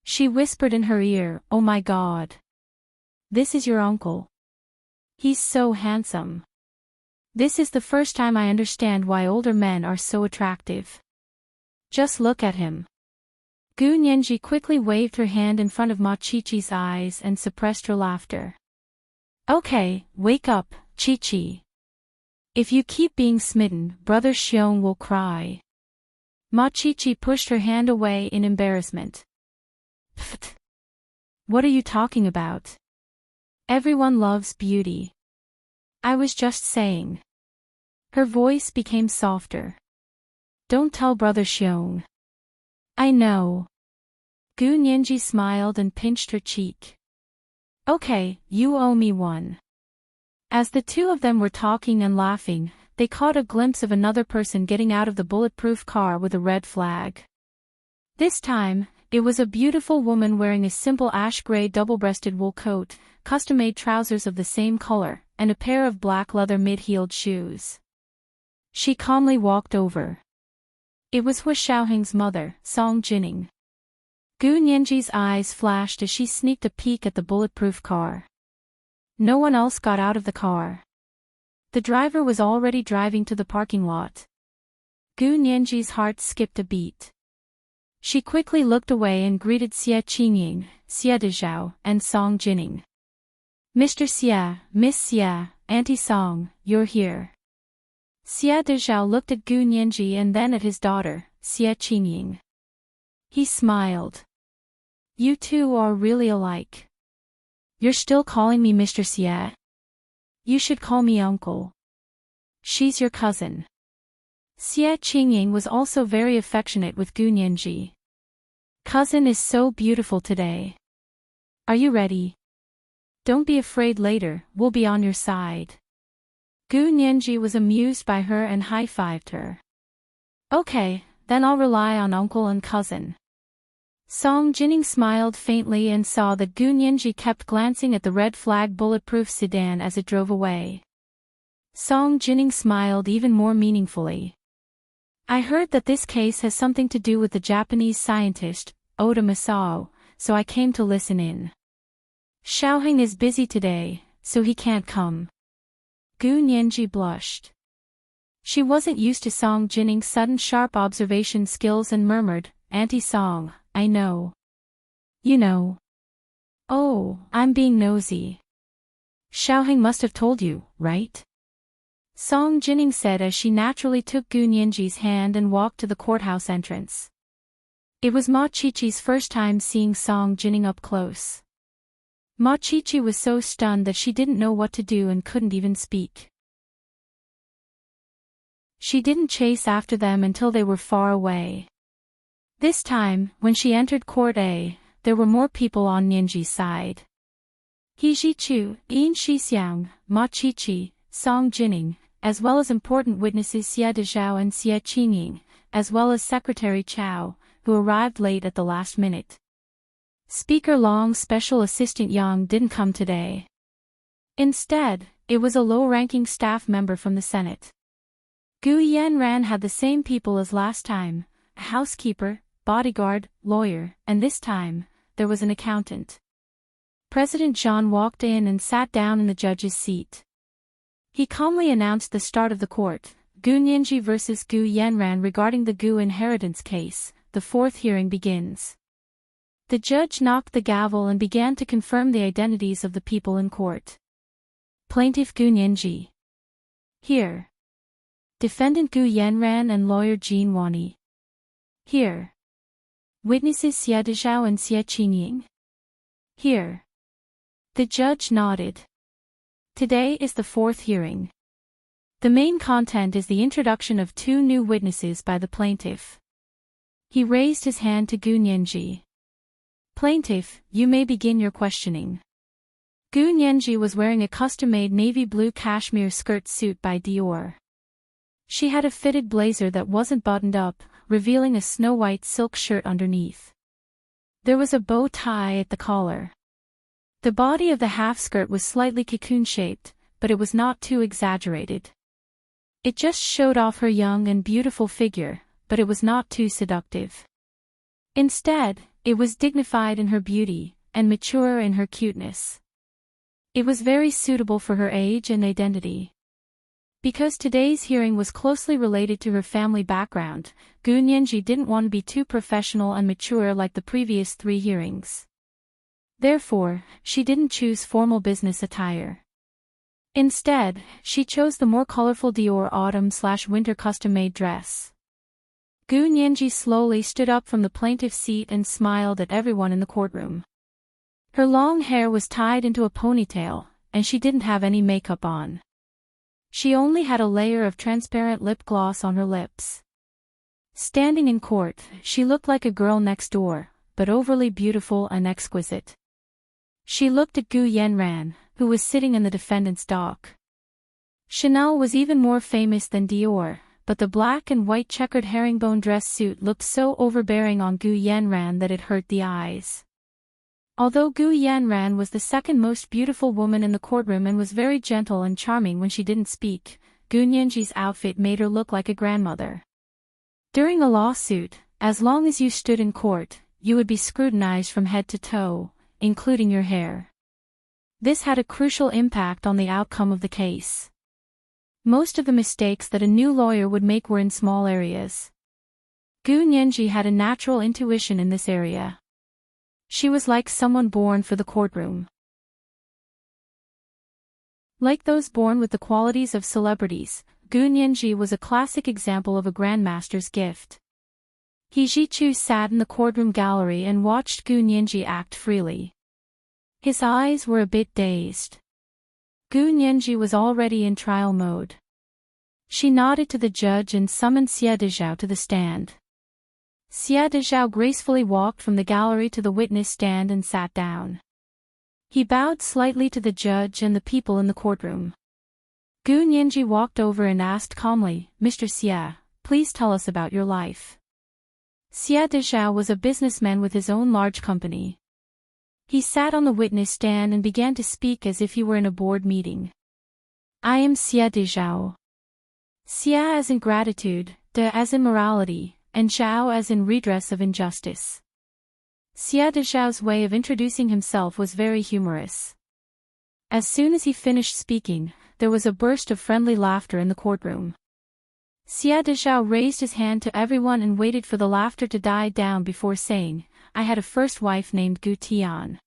She whispered in her ear, "Oh my God! this is your uncle. He's so handsome. This is the first time I understand why older men are so attractive. Just look at him. Gu Nianji quickly waved her hand in front of Ma Chi-Chi's eyes and suppressed her laughter. Okay, wake up, Chi-Chi. If you keep being smitten, Brother Xiong will cry. Ma Chi-Chi pushed her hand away in embarrassment. Pfft. What are you talking about? Everyone loves beauty. I was just saying. Her voice became softer. Don't tell Brother Xiong. I know. Gu Nianji smiled and pinched her cheek. Okay, you owe me one. As the two of them were talking and laughing, they caught a glimpse of another person getting out of the bulletproof car with a red flag. This time, it was a beautiful woman wearing a simple ash-gray double-breasted wool coat, custom-made trousers of the same color, and a pair of black leather mid-heeled shoes. She calmly walked over. It was Hu Xiaoheng's mother, Song Jining. Gu Nianji's eyes flashed as she sneaked a peek at the bulletproof car. No one else got out of the car. The driver was already driving to the parking lot. Gu Nianji's heart skipped a beat. She quickly looked away and greeted Xie Qingying, Xie Dezhao, and Song Jining. Mr. Xie, Miss Xie, Auntie Song, you're here. Xie Dezhao looked at Gu Nianji and then at his daughter, Xie Qingying. He smiled. You two are really alike. You're still calling me Mr. Xie? You should call me uncle. She's your cousin. Xie Qingying was also very affectionate with Gu Nianji. Cousin is so beautiful today. Are you ready? Don't be afraid later, we'll be on your side. Gu Nianji was amused by her and high-fived her. Okay, then I'll rely on uncle and cousin. Song Jining smiled faintly and saw that Gu Nianji kept glancing at the red flag bulletproof sedan as it drove away. Song Jining smiled even more meaningfully. I heard that this case has something to do with the Japanese scientist, Oda Masao, so I came to listen in. Xiaoheng is busy today, so he can't come. Gu Nianji blushed. She wasn't used to Song Jining's sudden sharp observation skills and murmured, Auntie Song, I know. You know. Oh, I'm being nosy. Xiaoheng must have told you, right? Song Jining said as she naturally took Gu Nianji's hand and walked to the courthouse entrance. It was Ma Chi-Chi's first time seeing Song Jining up close. Ma Chi-Chi was so stunned that she didn't know what to do and couldn't even speak. She didn't chase after them until they were far away. This time, when she entered Court A, there were more people on Nianji's side. He Zhichu, Yin Shixiang, Ma Chi-Chi, Song Jining, as well as important witnesses Xie Dezhao and Xie Qingying, as well as Secretary Chao, who arrived late at the last minute. Speaker Long's special assistant Yang didn't come today. Instead, it was a low-ranking staff member from the Senate. Gu Yanran had the same people as last time, a housekeeper, bodyguard, lawyer, and this time, there was an accountant. President Zhang walked in and sat down in the judge's seat. He calmly announced the start of the court, Gu Nianji versus Gu Yanran regarding the Gu inheritance case. The fourth hearing begins. The judge knocked the gavel and began to confirm the identities of the people in court. Plaintiff Gu Nianji. Here. Defendant Gu Yanran and lawyer Jin Wani. Here. Witnesses Xie Dezhao and Xie Qingying. Here. The judge nodded. Today is the fourth hearing. The main content is the introduction of two new witnesses by the plaintiff. He raised his hand to Gu Nianji. Plaintiff, you may begin your questioning. Gu Nianji was wearing a custom-made navy blue cashmere skirt suit by Dior. She had a fitted blazer that wasn't buttoned up, revealing a snow-white silk shirt underneath. There was a bow tie at the collar. The body of the half-skirt was slightly cocoon-shaped, but it was not too exaggerated. It just showed off her young and beautiful figure, but it was not too seductive. Instead, it was dignified in her beauty, and mature in her cuteness. It was very suitable for her age and identity. Because today's hearing was closely related to her family background, Gu Nianji didn't want to be too professional and mature like the previous 3 hearings. Therefore, she didn't choose formal business attire. Instead, she chose the more colorful Dior autumn/winter custom-made dress. Gu Nianji slowly stood up from the plaintiff's seat and smiled at everyone in the courtroom. Her long hair was tied into a ponytail, and she didn't have any makeup on. She only had a layer of transparent lip gloss on her lips. Standing in court, she looked like a girl next door, but overly beautiful and exquisite. She looked at Gu Yanran, who was sitting in the defendant's dock. Chanel was even more famous than Dior, but the black and white checkered herringbone dress suit looked so overbearing on Gu Yanran that it hurt the eyes. Although Gu Yanran was the second most beautiful woman in the courtroom and was very gentle and charming when she didn't speak, Gu Nianji's outfit made her look like a grandmother. During a lawsuit, as long as you stood in court, you would be scrutinized from head to toe, including your hair. This had a crucial impact on the outcome of the case. Most of the mistakes that a new lawyer would make were in small areas. Gu Nianji had a natural intuition in this area. She was like someone born for the courtroom. Like those born with the qualities of celebrities, Gu Nianji was a classic example of a grandmaster's gift. He Jichu sat in the courtroom gallery and watched Gu Nianji act freely. His eyes were a bit dazed. Gu Nianji was already in trial mode. She nodded to the judge and summoned Xie Dezhao to the stand. Xie Dezhao gracefully walked from the gallery to the witness stand and sat down. He bowed slightly to the judge and the people in the courtroom. Gu Nianji walked over and asked calmly, "Mr. Xie, please tell us about your life." Xie Dezhao was a businessman with his own large company. He sat on the witness stand and began to speak as if he were in a board meeting. "I am Xie Dezhao. Xie as in gratitude, De as in morality, and Zhao as in redress of injustice." Xie Dezhao's way of introducing himself was very humorous. As soon as he finished speaking, there was a burst of friendly laughter in the courtroom. Xie Dezhao raised his hand to everyone and waited for the laughter to die down before saying, "I had a first wife named Gu Tian.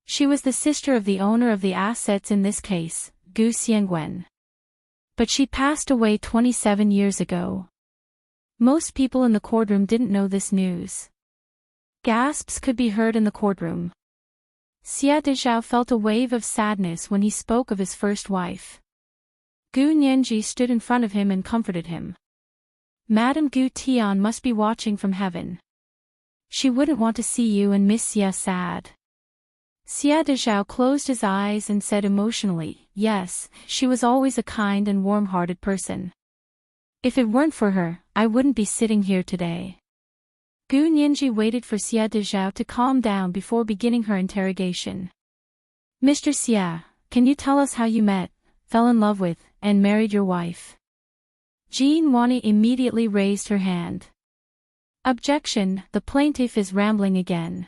She was the sister of the owner of the assets in this case, Gu Xiangwen. But she passed away 27 years ago." Most people in the courtroom didn't know this news. Gasps could be heard in the courtroom. Xie Dezhao felt a wave of sadness when he spoke of his first wife. Gu Nianji stood in front of him and comforted him. "Madame Gu Tian must be watching from heaven. She wouldn't want to see you and Miss Xie sad." Xie Dezhao closed his eyes and said emotionally, "Yes, she was always a kind and warm-hearted person. If it weren't for her, I wouldn't be sitting here today." Gu Nianji waited for Xie Dezhao to calm down before beginning her interrogation. "Mr. Xie, can you tell us how you met, fell in love with, and married your wife?" Jean Wani immediately raised her hand. "Objection, the plaintiff is rambling again.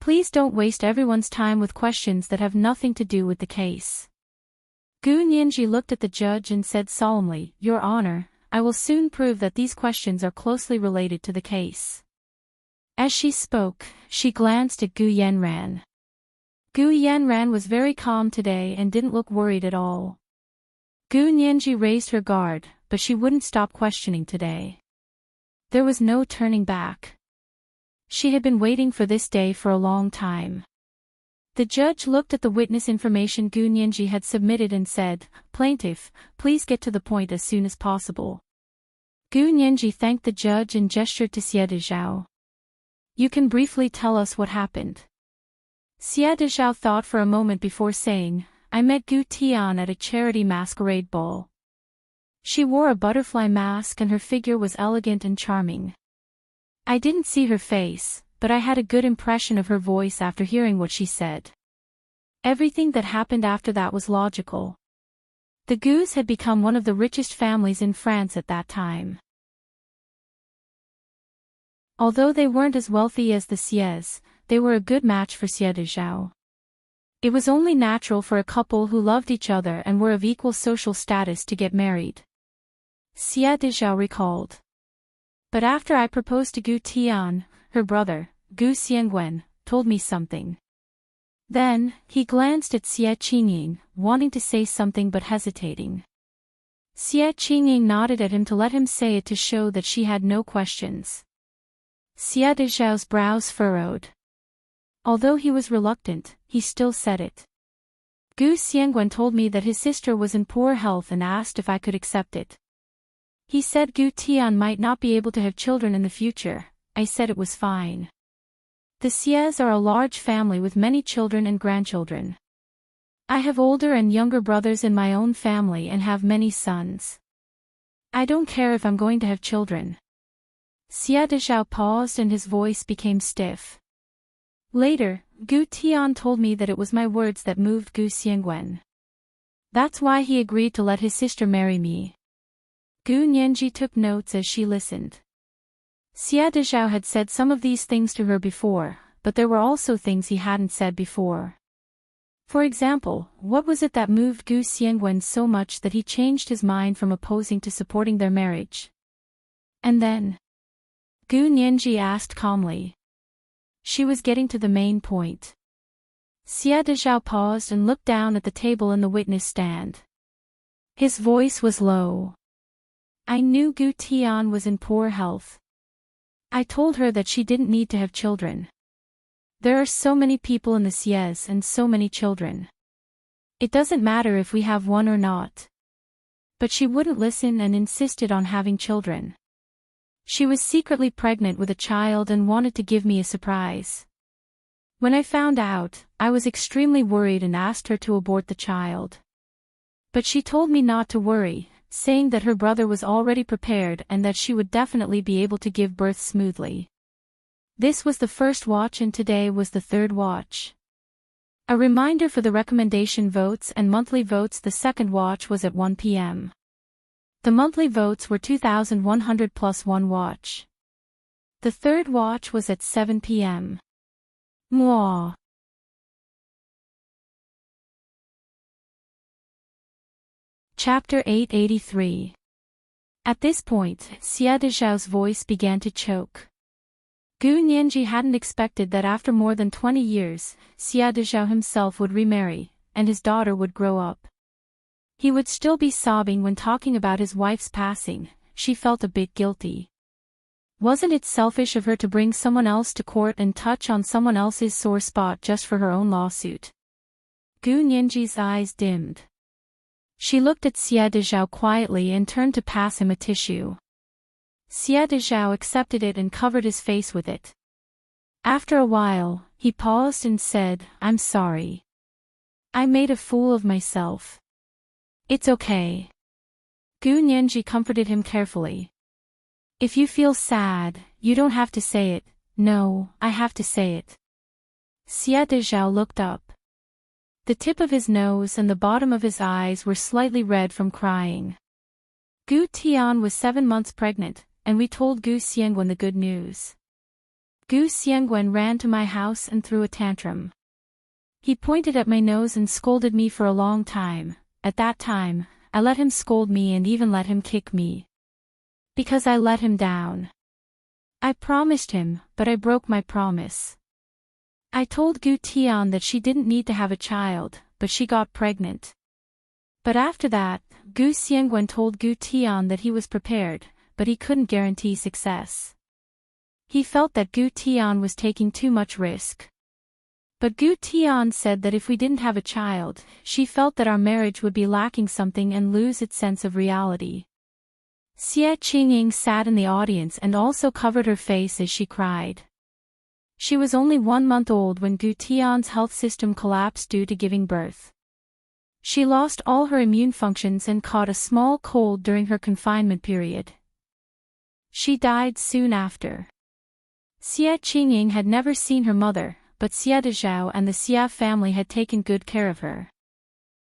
Please don't waste everyone's time with questions that have nothing to do with the case." Gu Nianji looked at the judge and said solemnly, "Your Honor, I will soon prove that these questions are closely related to the case." As she spoke, she glanced at Gu Yanran. Gu Yanran was very calm today and didn't look worried at all. Gu Nianji raised her guard, but she wouldn't stop questioning today. There was no turning back. She had been waiting for this day for a long time. The judge looked at the witness information Gu Nianji had submitted and said, "Plaintiff, please get to the point as soon as possible." Gu Nianji thanked the judge and gestured to Xie Dezhao. "You can briefly tell us what happened." Xie Dezhao thought for a moment before saying, "I met Gu Tian at a charity masquerade ball. She wore a butterfly mask and her figure was elegant and charming. I didn't see her face, but I had a good impression of her voice after hearing what she said. Everything that happened after that was logical." The Gus had become one of the richest families in France at that time. Although they weren't as wealthy as the Xies, they were a good match for Xie Dezhao. It was only natural for a couple who loved each other and were of equal social status to get married. Xia Dezhao recalled. But after I proposed to Gu Tian, her brother, Gu Xiangwen, told me something. Then, he glanced at Xia Qingying, wanting to say something but hesitating. Xia Qingying nodded at him to let him say it to show that she had no questions. Xia Dezhao's brows furrowed. Although he was reluctant, he still said it. Gu Xiangwen told me that his sister was in poor health and asked if I could accept it. He said Gu Tian might not be able to have children in the future. I said it was fine. The Xias are a large family with many children and grandchildren. I have older and younger brothers in my own family and have many sons. I don't care if I'm going to have children. Xia Dezhao paused and his voice became stiff. Later, Gu Tian told me that it was my words that moved Gu Xiangwen. That's why he agreed to let his sister marry me. Gu Nianji took notes as she listened. Xia Dezhao had said some of these things to her before, but there were also things he hadn't said before. For example, what was it that moved Gu Xiangwen so much that he changed his mind from opposing to supporting their marriage? And then? Gu Nianji asked calmly. She was getting to the main point. Xia Dezhao paused and looked down at the table in the witness stand. His voice was low. I knew Gu Tian was in poor health. I told her that she didn't need to have children. There are so many people in the Xies and so many children. It doesn't matter if we have one or not. But she wouldn't listen and insisted on having children. She was secretly pregnant with a child and wanted to give me a surprise. When I found out, I was extremely worried and asked her to abort the child. But she told me not to worry, saying that her brother was already prepared and that she would definitely be able to give birth smoothly. This was the first watch and today was the third watch. A reminder for the recommendation votes and monthly votes. The second watch was at 1 p.m. The monthly votes were 2,100 plus one watch. The third watch was at 7 p.m. Mwah. Chapter 883. At this point, Xia Dezhao's voice began to choke. Gu Nianji hadn't expected that after more than 20 years, Xia Dezhao himself would remarry, and his daughter would grow up. He would still be sobbing when talking about his wife's passing. She felt a bit guilty. Wasn't it selfish of her to bring someone else to court and touch on someone else's sore spot just for her own lawsuit? Gu Nianji's eyes dimmed. She looked at Xia Dezhao quietly and turned to pass him a tissue. Xia Dezhao accepted it and covered his face with it. After a while, he paused and said, "I'm sorry. I made a fool of myself." "It's okay." Gu Nianji comforted him carefully. "If you feel sad, you don't have to say it." "No, I have to say it." Xia Dezhao looked up. The tip of his nose and the bottom of his eyes were slightly red from crying. Gu Tian was 7 months pregnant, and we told Gu Xiangwen the good news. Gu Xiangwen ran to my house and threw a tantrum. He pointed at my nose and scolded me for a long time. At that time, I let him scold me and even let him kick me. Because I let him down. I promised him, but I broke my promise. I told Gu Tian that she didn't need to have a child, but she got pregnant. But after that, Gu Xiangwen told Gu Tian that he was prepared, but he couldn't guarantee success. He felt that Gu Tian was taking too much risk. But Gu Tian said that if we didn't have a child, she felt that our marriage would be lacking something and lose its sense of reality. Xia Qingying sat in the audience and also covered her face as she cried. She was only 1 month old when Gu Tian's health system collapsed due to giving birth. She lost all her immune functions and caught a small cold during her confinement period. She died soon after. Xia Qingying had never seen her mother, but Xia Dezhao and the Xia family had taken good care of her.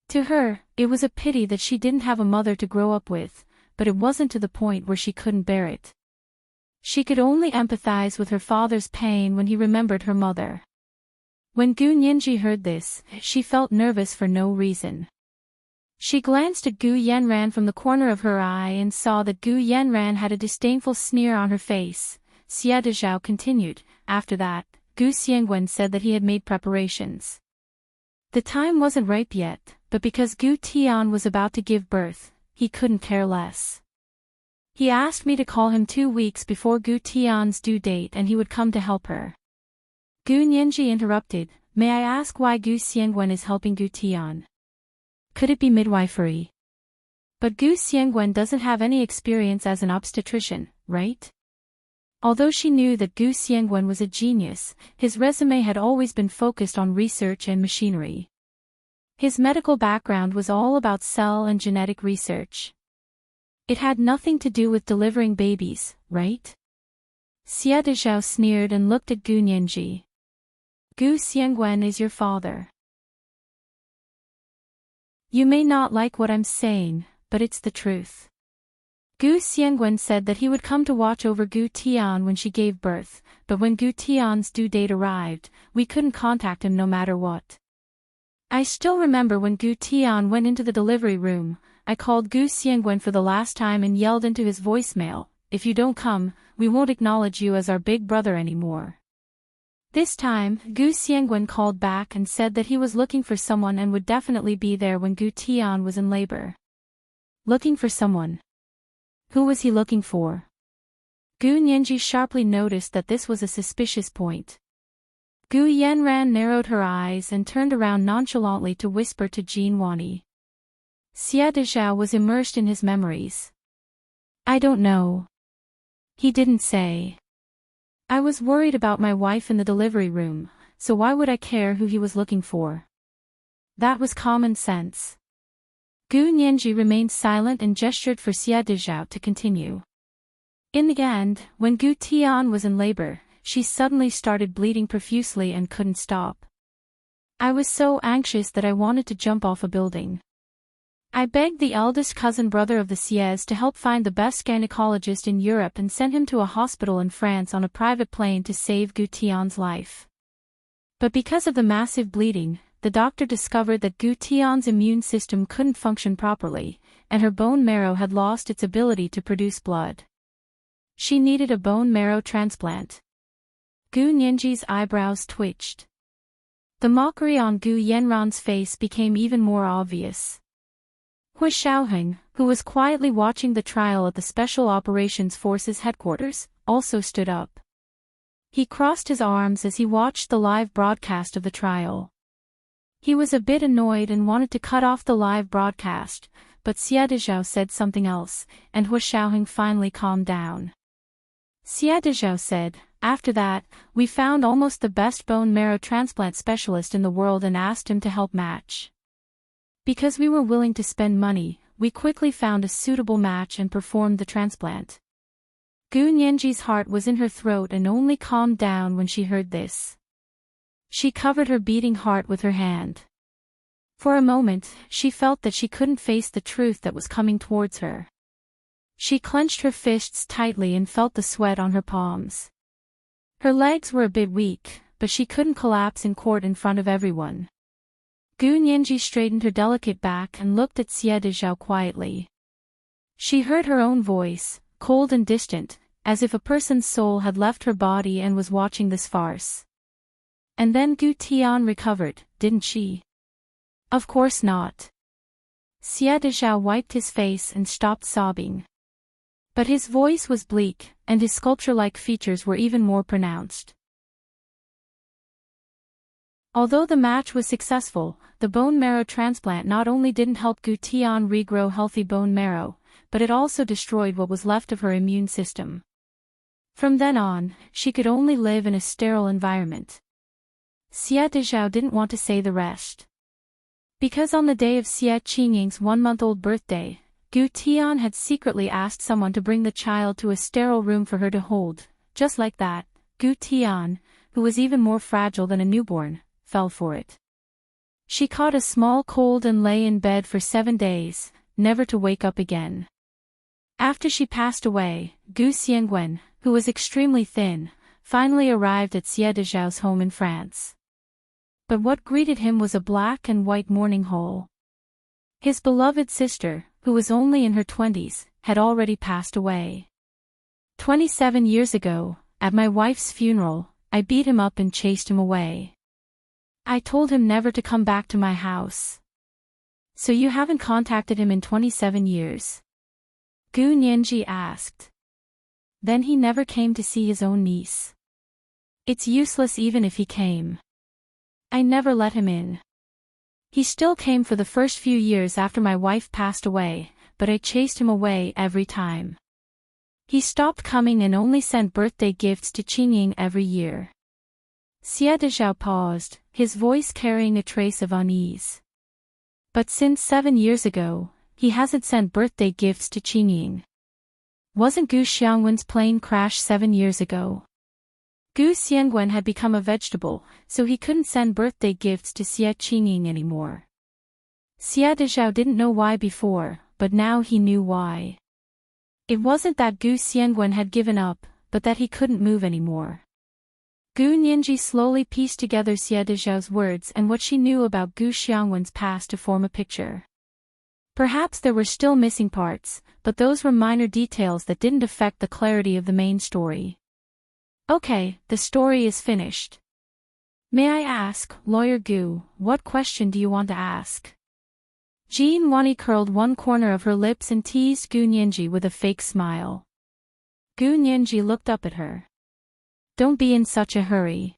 To her, it was a pity that she didn't have a mother to grow up with, but it wasn't to the point where she couldn't bear it. She could only empathize with her father's pain when he remembered her mother. When Gu Nianji heard this, she felt nervous for no reason. She glanced at Gu Yanran from the corner of her eye and saw that Gu Yanran had a disdainful sneer on her face. Xie Dezhao continued. After that, Gu Xiangwen said that he had made preparations. The time wasn't ripe yet, but because Gu Tian was about to give birth, he couldn't care less. He asked me to call him 2 weeks before Gu Tian's due date and he would come to help her. Gu Nianji interrupted. May I ask why Gu Xiangwen is helping Gu Tian? Could it be midwifery? But Gu Xiangwen doesn't have any experience as an obstetrician, right? Although she knew that Gu Xiangwen was a genius, his resume had always been focused on research and machinery. His medical background was all about cell and genetic research. It had nothing to do with delivering babies, right? Xie Dezhao sneered and looked at Gu Nianji. Gu Xiangwen is your father. You may not like what I'm saying, but it's the truth. Gu Xiangwen said that he would come to watch over Gu Tian when she gave birth, but when Gu Tian's due date arrived, we couldn't contact him no matter what. I still remember when Gu Tian went into the delivery room, I called Gu Xiangwen for the last time and yelled into his voicemail, if you don't come, we won't acknowledge you as our big brother anymore. This time, Gu Xiangwen called back and said that he was looking for someone and would definitely be there when Gu Tian was in labor. Looking for someone? Who was he looking for? Gu Nianji sharply noticed that this was a suspicious point. Gu Yanran narrowed her eyes and turned around nonchalantly to whisper to Jin Wani. Xie Dezhao was immersed in his memories. I don't know. He didn't say. I was worried about my wife in the delivery room, so why would I care who he was looking for? That was common sense. Gu Nianji remained silent and gestured for Xie Dezhao to continue. In the end, when Gu Tian was in labor, she suddenly started bleeding profusely and couldn't stop. I was so anxious that I wanted to jump off a building. I begged the eldest cousin brother of the Xies to help find the best gynecologist in Europe and sent him to a hospital in France on a private plane to save Gu Tian's life. But because of the massive bleeding, the doctor discovered that Gu Tian's immune system couldn't function properly, and her bone marrow had lost its ability to produce blood. She needed a bone marrow transplant. Gu Nianji's eyebrows twitched. The mockery on Gu Yanran's face became even more obvious. Hu Xiaoheng, who was quietly watching the trial at the Special Operations Forces headquarters, also stood up. He crossed his arms as he watched the live broadcast of the trial. He was a bit annoyed and wanted to cut off the live broadcast, but Xie Dezhao said something else, and Hu Xiaoheng finally calmed down. Xie Dezhao said, after that, we found almost the best bone marrow transplant specialist in the world and asked him to help match. Because we were willing to spend money, we quickly found a suitable match and performed the transplant. Gu Nianji's heart was in her throat and only calmed down when she heard this. She covered her beating heart with her hand. For a moment, she felt that she couldn't face the truth that was coming towards her. She clenched her fists tightly and felt the sweat on her palms. Her legs were a bit weak, but she couldn't collapse in court in front of everyone. Gu Nianji straightened her delicate back and looked at Xie Dezhao quietly. She heard her own voice, cold and distant, as if a person's soul had left her body and was watching this farce. And then Gu Tian recovered, didn't she? Of course not. Xie Dezhao wiped his face and stopped sobbing. But his voice was bleak, and his sculpture-like features were even more pronounced. Although the match was successful, the bone marrow transplant not only didn't help Gu Tian regrow healthy bone marrow, but it also destroyed what was left of her immune system. From then on, she could only live in a sterile environment. Xie Dezhao didn't want to say the rest. Because on the day of Xie Qingying's 1-month-old birthday, Gu Tian had secretly asked someone to bring the child to a sterile room for her to hold. Just like that, Gu Tian, who was even more fragile than a newborn, fell for it. She caught a small cold and lay in bed for 7 days, never to wake up again. After she passed away, Gu Xiangwen, who was extremely thin, finally arrived at Xie Dezhao's home in France. But what greeted him was a black and white mourning hole. His beloved sister, who was only in her 20s, had already passed away. 27 years ago, at my wife's funeral, I beat him up and chased him away. I told him never to come back to my house. So you haven't contacted him in 27 years? Gu Nianji asked. Then he never came to see his own niece. It's useless even if he came. I never let him in. He still came for the first few years after my wife passed away, but I chased him away every time. He stopped coming and only sent birthday gifts to Qingying every year. Xie Dezhao paused, his voice carrying a trace of unease. But since 7 years ago, he hasn't sent birthday gifts to Qingying. Wasn't Gu Xiangwen's plane crash 7 years ago? Gu Xiangwen had become a vegetable, so he couldn't send birthday gifts to Xie Qingying anymore. Xie Dezhao didn't know why before, but now he knew why. It wasn't that Gu Xiangwen had given up, but that he couldn't move anymore. Gu Nianji slowly pieced together Xie Dezhao's words and what she knew about Gu Xiangwen's past to form a picture. Perhaps there were still missing parts, but those were minor details that didn't affect the clarity of the main story. Okay, the story is finished. May I ask, Lawyer Gu, what question do you want to ask? Jean Wani curled one corner of her lips and teased Gu Nianji with a fake smile. Gu Nianji looked up at her. Don't be in such a hurry.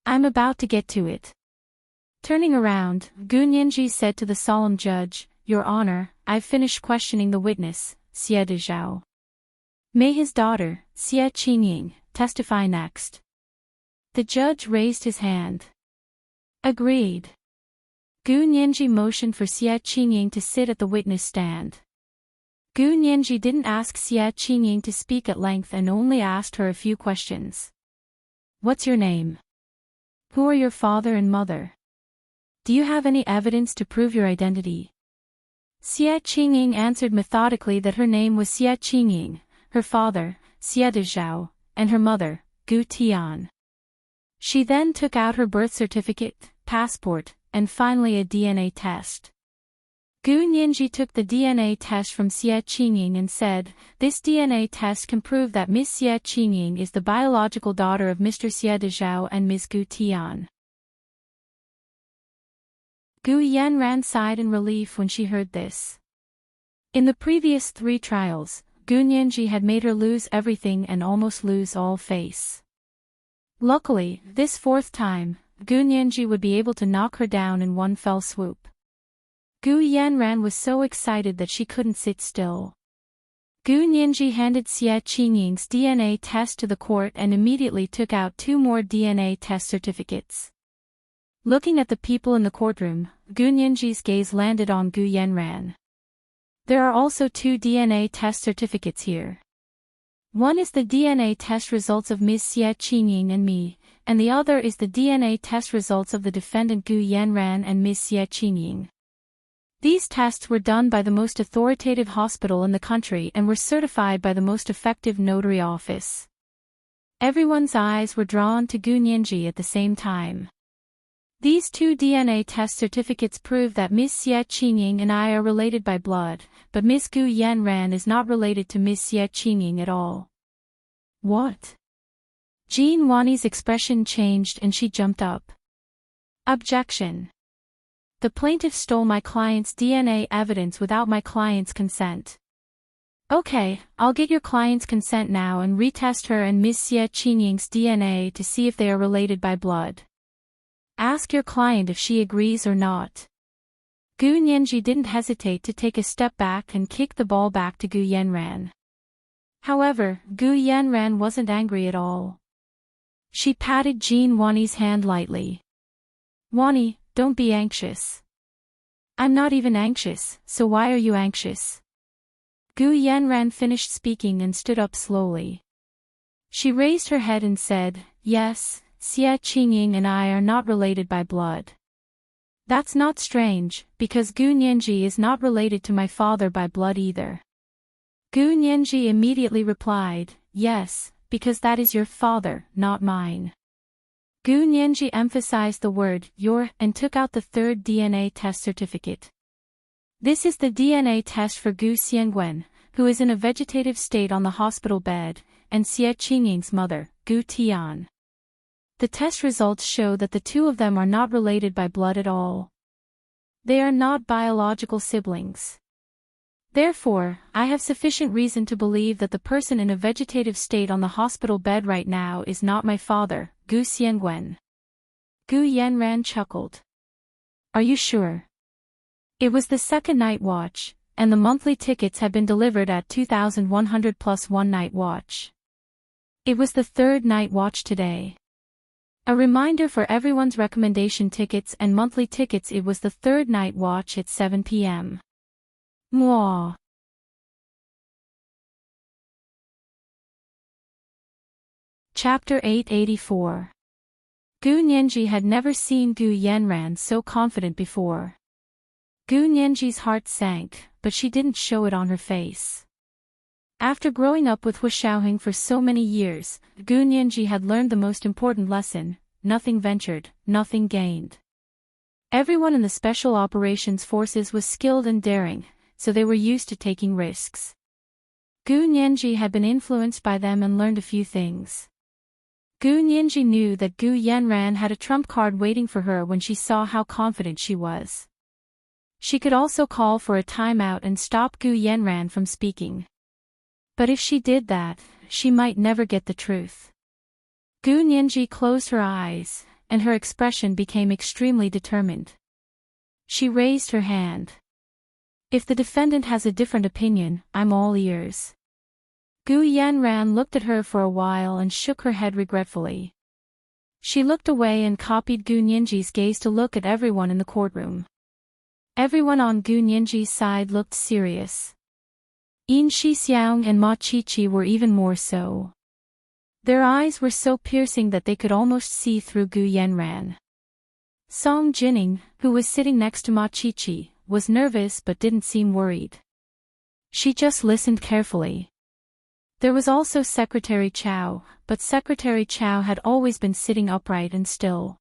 I'm about to get to it. Turning around, Gu Nianji said to the solemn judge, Your Honor, I've finished questioning the witness, Xie Dezhao. May his daughter, Xie Qingying, testify next. The judge raised his hand. Agreed. Gu Nianji motioned for Xie Qingying to sit at the witness stand. Gu Nianji didn't ask Xie Qingying to speak at length and only asked her a few questions. What's your name? Who are your father and mother? Do you have any evidence to prove your identity? Xie Qingying answered methodically that her name was Xie Qingying, her father, Xie Dezhao, and her mother, Gu Tian. She then took out her birth certificate, passport, and finally a DNA test. Gu Nianji took the DNA test from Xie Qingying and said, This DNA test can prove that Miss Xie Qingying is the biological daughter of Mr. Xie Dezhao and Ms. Gu Tian. Gu Yanran sighed in relief when she heard this. In the previous 3 trials, Gu Nianji had made her lose everything and almost lose all face. Luckily, this 4th time, Gu Nianji would be able to knock her down in one fell swoop. Gu Yanran was so excited that she couldn't sit still. Gu Nianji handed Xie Qingying's DNA test to the court and immediately took out 2 more DNA test certificates. Looking at the people in the courtroom, Gu Nianji's gaze landed on Gu Yanran. There are also 2 DNA test certificates here. One is the DNA test results of Ms. Xie Qingying and me, and the other is the DNA test results of the defendant Gu Yanran and Ms. Xie Qingying. These tests were done by the most authoritative hospital in the country and were certified by the most effective notary office. Everyone's eyes were drawn to Gu Nianji at the same time. These 2 DNA test certificates prove that Ms. Xie Qingying and I are related by blood, but Ms. Gu Yanran is not related to Ms. Xie Qingying at all. What? Jean Wani's expression changed and she jumped up. Objection. The plaintiff stole my client's DNA evidence without my client's consent. Okay, I'll get your client's consent now and retest her and Ms. Xie Qingying's DNA to see if they are related by blood. Ask your client if she agrees or not. Gu Nianji didn't hesitate to take a step back and kick the ball back to Gu Yanran. However, Gu Yanran wasn't angry at all. She patted Jean Wani's hand lightly. Wani, don't be anxious. I'm not even anxious, so why are you anxious? Gu Yanran finished speaking and stood up slowly. She raised her head and said, Yes, Xie Qingying and I are not related by blood. That's not strange, because Gu Nianji is not related to my father by blood either. Gu Nianji immediately replied, Yes, because that is your father, not mine. Gu Nianji emphasized the word your and took out the third DNA test certificate. This is the DNA test for Gu Xiangwen, who is in a vegetative state on the hospital bed, and Xie Qingying's mother, Gu Tian. The test results show that the two of them are not related by blood at all. They are not biological siblings. Therefore, I have sufficient reason to believe that the person in a vegetative state on the hospital bed right now is not my father, Gu Xiangwen. Gu Yanran chuckled. Are you sure? It was the second night watch, and the monthly tickets had been delivered at 2,100 plus one night watch. It was the third night watch today. A reminder for everyone's recommendation tickets and monthly tickets. It was the third night watch at 7 p.m. Mwah. Chapter 884. Gu Nianji had never seen Gu Yanran so confident before. Gu Nianji's heart sank, but she didn't show it on her face. After growing up with Hu Xiaoheng for so many years, Gu Nianji had learned the most important lesson: nothing ventured, nothing gained. Everyone in the Special Operations Forces was skilled and daring, so they were used to taking risks. Gu Nianji had been influenced by them and learned a few things. Gu Nianji knew that Gu Yanran had a trump card waiting for her when she saw how confident she was. She could also call for a timeout and stop Gu Yanran from speaking. But if she did that, she might never get the truth. Gu Nianji closed her eyes, and her expression became extremely determined. She raised her hand. If the defendant has a different opinion, I'm all ears. Gu Yanran looked at her for a while and shook her head regretfully. She looked away and copied Gu Nianji's gaze to look at everyone in the courtroom. Everyone on Gu Nianji's side looked serious. Yin Shixiang and Ma Qiqi were even more so. Their eyes were so piercing that they could almost see through Gu Yanran. Song Jining, who was sitting next to Ma Qiqi, was nervous but didn't seem worried. She just listened carefully. There was also Secretary Chow, but Secretary Chow had always been sitting upright and still.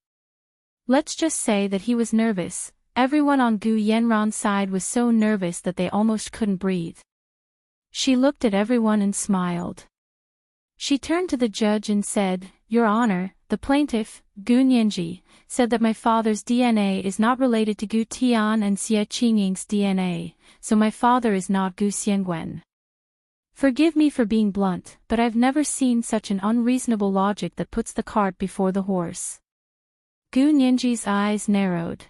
Let's just say that he was nervous. Everyone on Gu Yanran's side was so nervous that they almost couldn't breathe. She looked at everyone and smiled. She turned to the judge and said, Your Honor, the plaintiff, Gu Nianji, said that my father's DNA is not related to Gu Tian and Xie Qingying's DNA, so my father is not Gu Xiangwen. Forgive me for being blunt, but I've never seen such an unreasonable logic that puts the cart before the horse. Gu Nianji's eyes narrowed.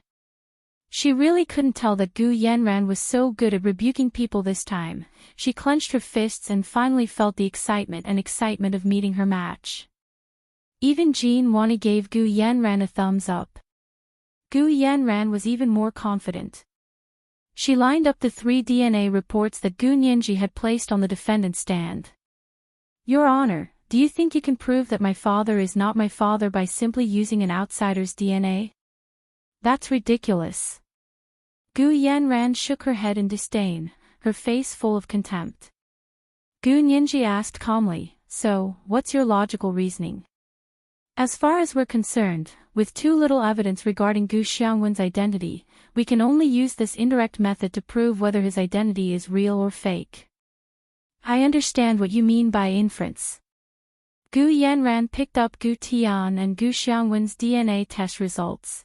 She really couldn't tell that Gu Yanran was so good at rebuking people this time. She clenched her fists and finally felt the excitement of meeting her match. Even Jean Wani gave Gu Yanran a thumbs up. Gu Yanran was even more confident. She lined up the 3 DNA reports that Gu Nianji had placed on the defendant's stand. Your Honor, do you think you can prove that my father is not my father by simply using an outsider's DNA? That's ridiculous. Gu Yanran shook her head in disdain, her face full of contempt. Gu Nianji asked calmly, So, what's your logical reasoning? As far as we're concerned, with too little evidence regarding Gu Xiangwen's identity, we can only use this indirect method to prove whether his identity is real or fake. I understand what you mean by inference. Gu Yanran picked up Gu Tian and Gu Xiangwen's DNA test results.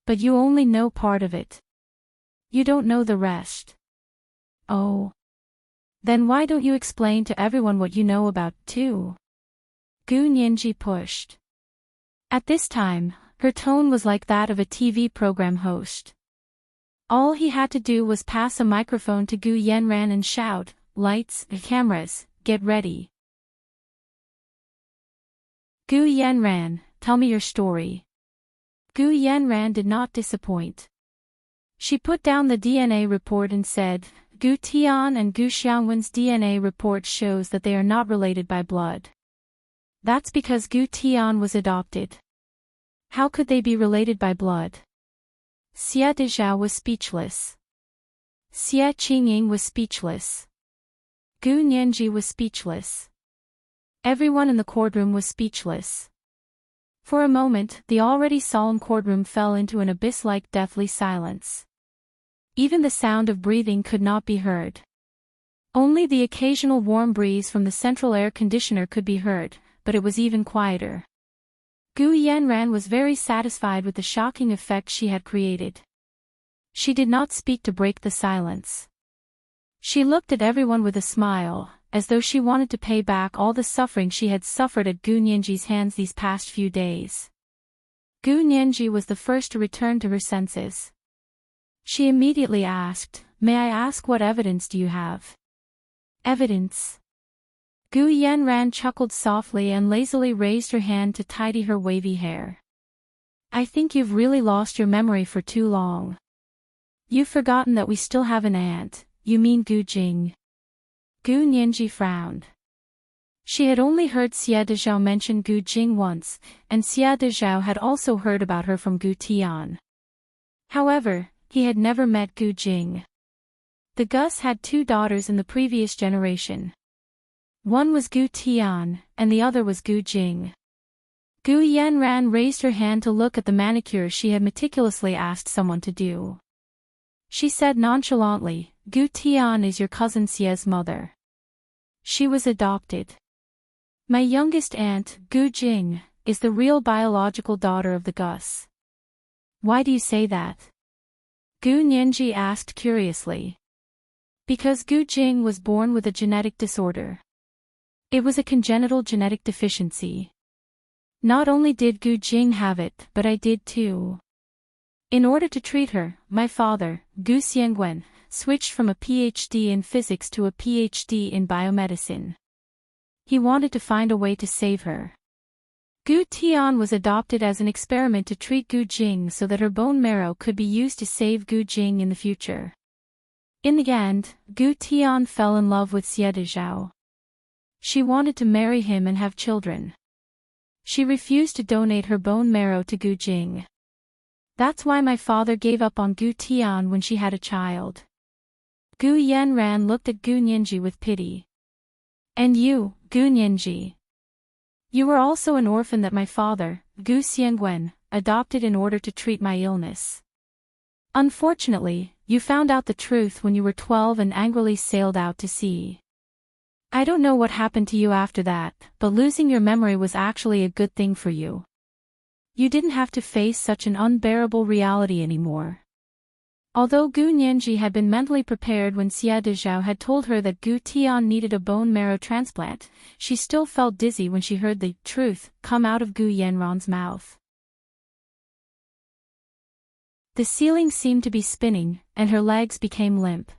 But you only know part of it. You don't know the rest. Oh. Then why don't you explain to everyone what you know about, too? Gu Nianji pushed. At this time, her tone was like that of a TV program host. All he had to do was pass a microphone to Gu Yanran and shout, Lights, cameras, get ready. Gu Yanran, tell me your story. Gu Yanran did not disappoint. She put down the DNA report and said, Gu Tian and Gu Xiangwen's DNA report shows that they are not related by blood. That's because Gu Tian was adopted. How could they be related by blood? Xie Dezhao was speechless. Xie Qingying was speechless. Gu Nianji was speechless. Everyone in the courtroom was speechless. For a moment, the already solemn courtroom fell into an abyss-like deathly silence. Even the sound of breathing could not be heard. Only the occasional warm breeze from the central air conditioner could be heard, but it was even quieter. Gu Yanran was very satisfied with the shocking effect she had created. She did not speak to break the silence. She looked at everyone with a smile, as though she wanted to pay back all the suffering she had suffered at Gu Nianji's hands these past few days. Gu Nianji was the first to return to her senses. She immediately asked, "May I ask what evidence do you have?" "Evidence?" Gu Yanran chuckled softly and lazily raised her hand to tidy her wavy hair. "I think you've really lost your memory for too long. You've forgotten that we still have an aunt, you mean Gu Jing." Gu Nianji frowned. She had only heard Xie Dezhao mention Gu Jing once, and Xie Dezhao had also heard about her from Gu Tian. However, he had never met Gu Jing. The Gus had two daughters in the previous generation. One was Gu Tian, and the other was Gu Jing. Gu Yanran raised her hand to look at the manicure she had meticulously asked someone to do. She said nonchalantly, "Gu Tian is your cousin Xie's mother. She was adopted. My youngest aunt, Gu Jing, is the real biological daughter of the Gus." "Why do you say that?" Gu Nianji asked curiously. "Because Gu Jing was born with a genetic disorder. It was a congenital genetic deficiency. Not only did Gu Jing have it, but I did too. In order to treat her, my father, Gu Xiangwen, switched from a PhD in physics to a PhD in biomedicine. He wanted to find a way to save her. Gu Tian was adopted as an experiment to treat Gu Jing so that her bone marrow could be used to save Gu Jing in the future. In the end, Gu Tian fell in love with Xie Dezhao. She wanted to marry him and have children. She refused to donate her bone marrow to Gu Jing. That's why my father gave up on Gu Tian when she had a child." Gu Yanran looked at Gu Nianji with pity. "And you, Gu Nianji? You were also an orphan that my father, Gu Xiangwen, adopted in order to treat my illness. Unfortunately, you found out the truth when you were 12 and angrily sailed out to sea. I don't know what happened to you after that, but losing your memory was actually a good thing for you. You didn't have to face such an unbearable reality anymore." Although Gu Nianji had been mentally prepared when Xie Dezhao had told her that Gu Tian needed a bone marrow transplant, she still felt dizzy when she heard the truth come out of Gu Yanran's mouth. The ceiling seemed to be spinning, and her legs became limp.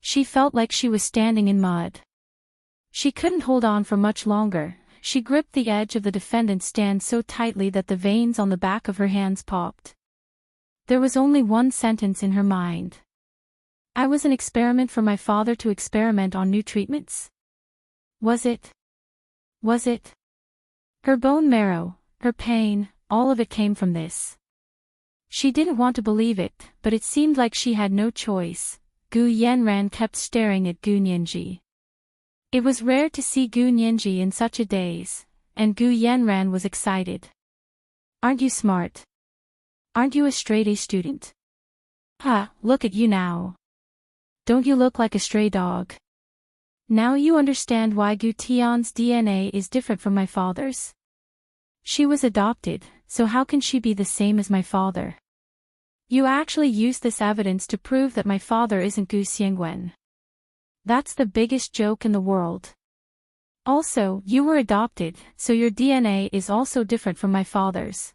She felt like she was standing in mud. She couldn't hold on for much longer. She gripped the edge of the defendant's stand so tightly that the veins on the back of her hands popped. There was only one sentence in her mind. "I was an experiment for my father to experiment on new treatments? Was it? Was it?" Her bone marrow, her pain, all of it came from this. She didn't want to believe it, but it seemed like she had no choice. Gu Yanran kept staring at Gu Nianji. It was rare to see Gu Nianji in such a daze, and Gu Yanran was excited. "Aren't you smart? Aren't you a straight-A student? Look at you now. Don't you look like a stray dog? Now you understand why Gu Tian's DNA is different from my father's? She was adopted, so how can she be the same as my father? You actually used this evidence to prove that my father isn't Gu Xiangwen. That's the biggest joke in the world. Also, you were adopted, so your DNA is also different from my father's.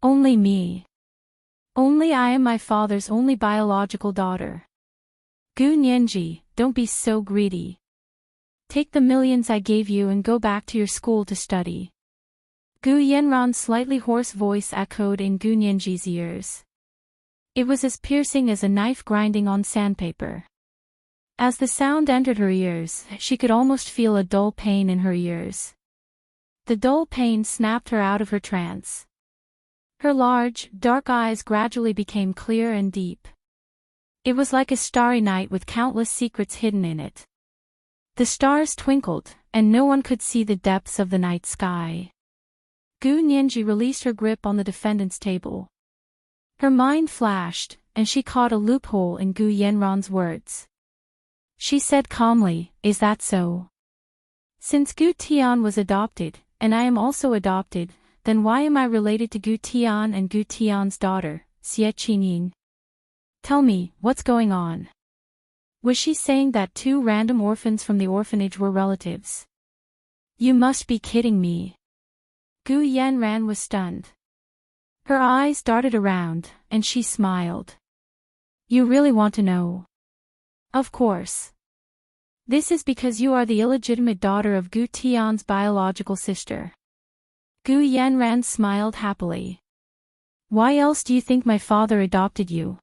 Only me. Only I am my father's only biological daughter. Gu Nianji, don't be so greedy. Take the millions I gave you and go back to your school to study." Gu Yanran's slightly hoarse voice echoed in Gu Nianji's ears. It was as piercing as a knife grinding on sandpaper. As the sound entered her ears, she could almost feel a dull pain in her ears. The dull pain snapped her out of her trance. Her large, dark eyes gradually became clear and deep. It was like a starry night with countless secrets hidden in it. The stars twinkled, and no one could see the depths of the night sky. Gu Nianji released her grip on the defendant's table. Her mind flashed, and she caught a loophole in Gu Yanran's words. She said calmly, "Is that so? Since Gu Tian was adopted, and I am also adopted, then why am I related to Gu Tian and Gu Tian's daughter, Xie Qingying? Tell me, what's going on?" Was she saying that two random orphans from the orphanage were relatives? You must be kidding me. Gu Yanran was stunned. Her eyes darted around, and she smiled. You really want to know? Of course. This is because you are the illegitimate daughter of Gu Tian's biological sister. Gu Yanran smiled happily. Why else do you think my father adopted you?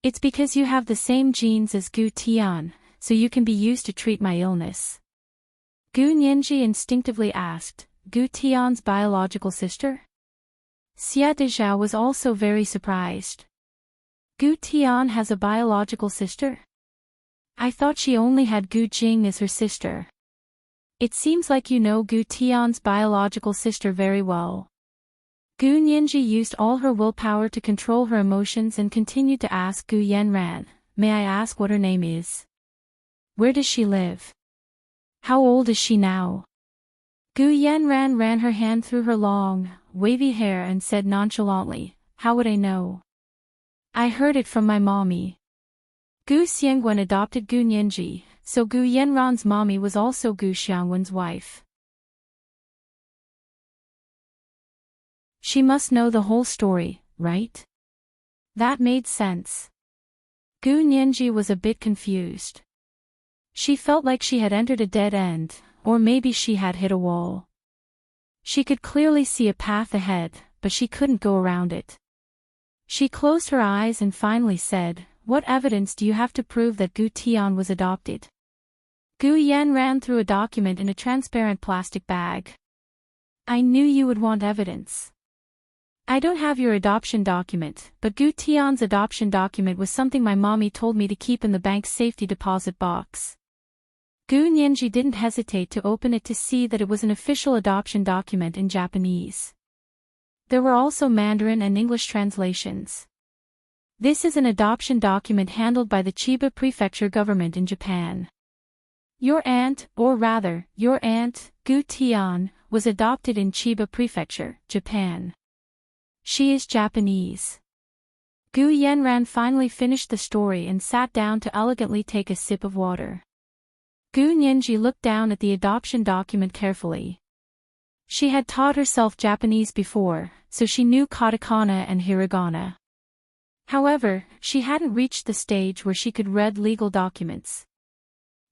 It's because you have the same genes as Gu Tian, so you can be used to treat my illness. Gu Nianji instinctively asked, Gu Tian's biological sister? Xia Dezhao was also very surprised. Gu Tian has a biological sister? I thought she only had Gu Jing as her sister. It seems like you know Gu Tian's biological sister very well. Gu Nianji used all her willpower to control her emotions and continued to ask Gu Yanran, "May I ask what her name is? Where does she live? How old is she now?" Gu Yanran ran her hand through her long, wavy hair and said nonchalantly, "How would I know? I heard it from my mommy." Gu Xiangwen adopted Gu Nianji, so Gu Yanran's mommy was also Gu Xiangwen's wife. She must know the whole story, right? That made sense. Gu Nianji was a bit confused. She felt like she had entered a dead end, or maybe she had hit a wall. She could clearly see a path ahead, but she couldn't go around it. She closed her eyes and finally said, "What evidence do you have to prove that Gu Tian was adopted?" Gu Yan ran through a document in a transparent plastic bag. "I knew you would want evidence. I don't have your adoption document, but Gu Tian's adoption document was something my mommy told me to keep in the bank's safety deposit box." Gu Nianji didn't hesitate to open it to see that it was an official adoption document in Japanese. There were also Mandarin and English translations. This is an adoption document handled by the Chiba Prefecture government in Japan. Your aunt, or rather, your aunt, Gu Tian, was adopted in Chiba Prefecture, Japan. She is Japanese. Gu Yanran finally finished the story and sat down to elegantly take a sip of water. Gu Nianji looked down at the adoption document carefully. She had taught herself Japanese before, so she knew katakana and hiragana. However, she hadn't reached the stage where she could read legal documents.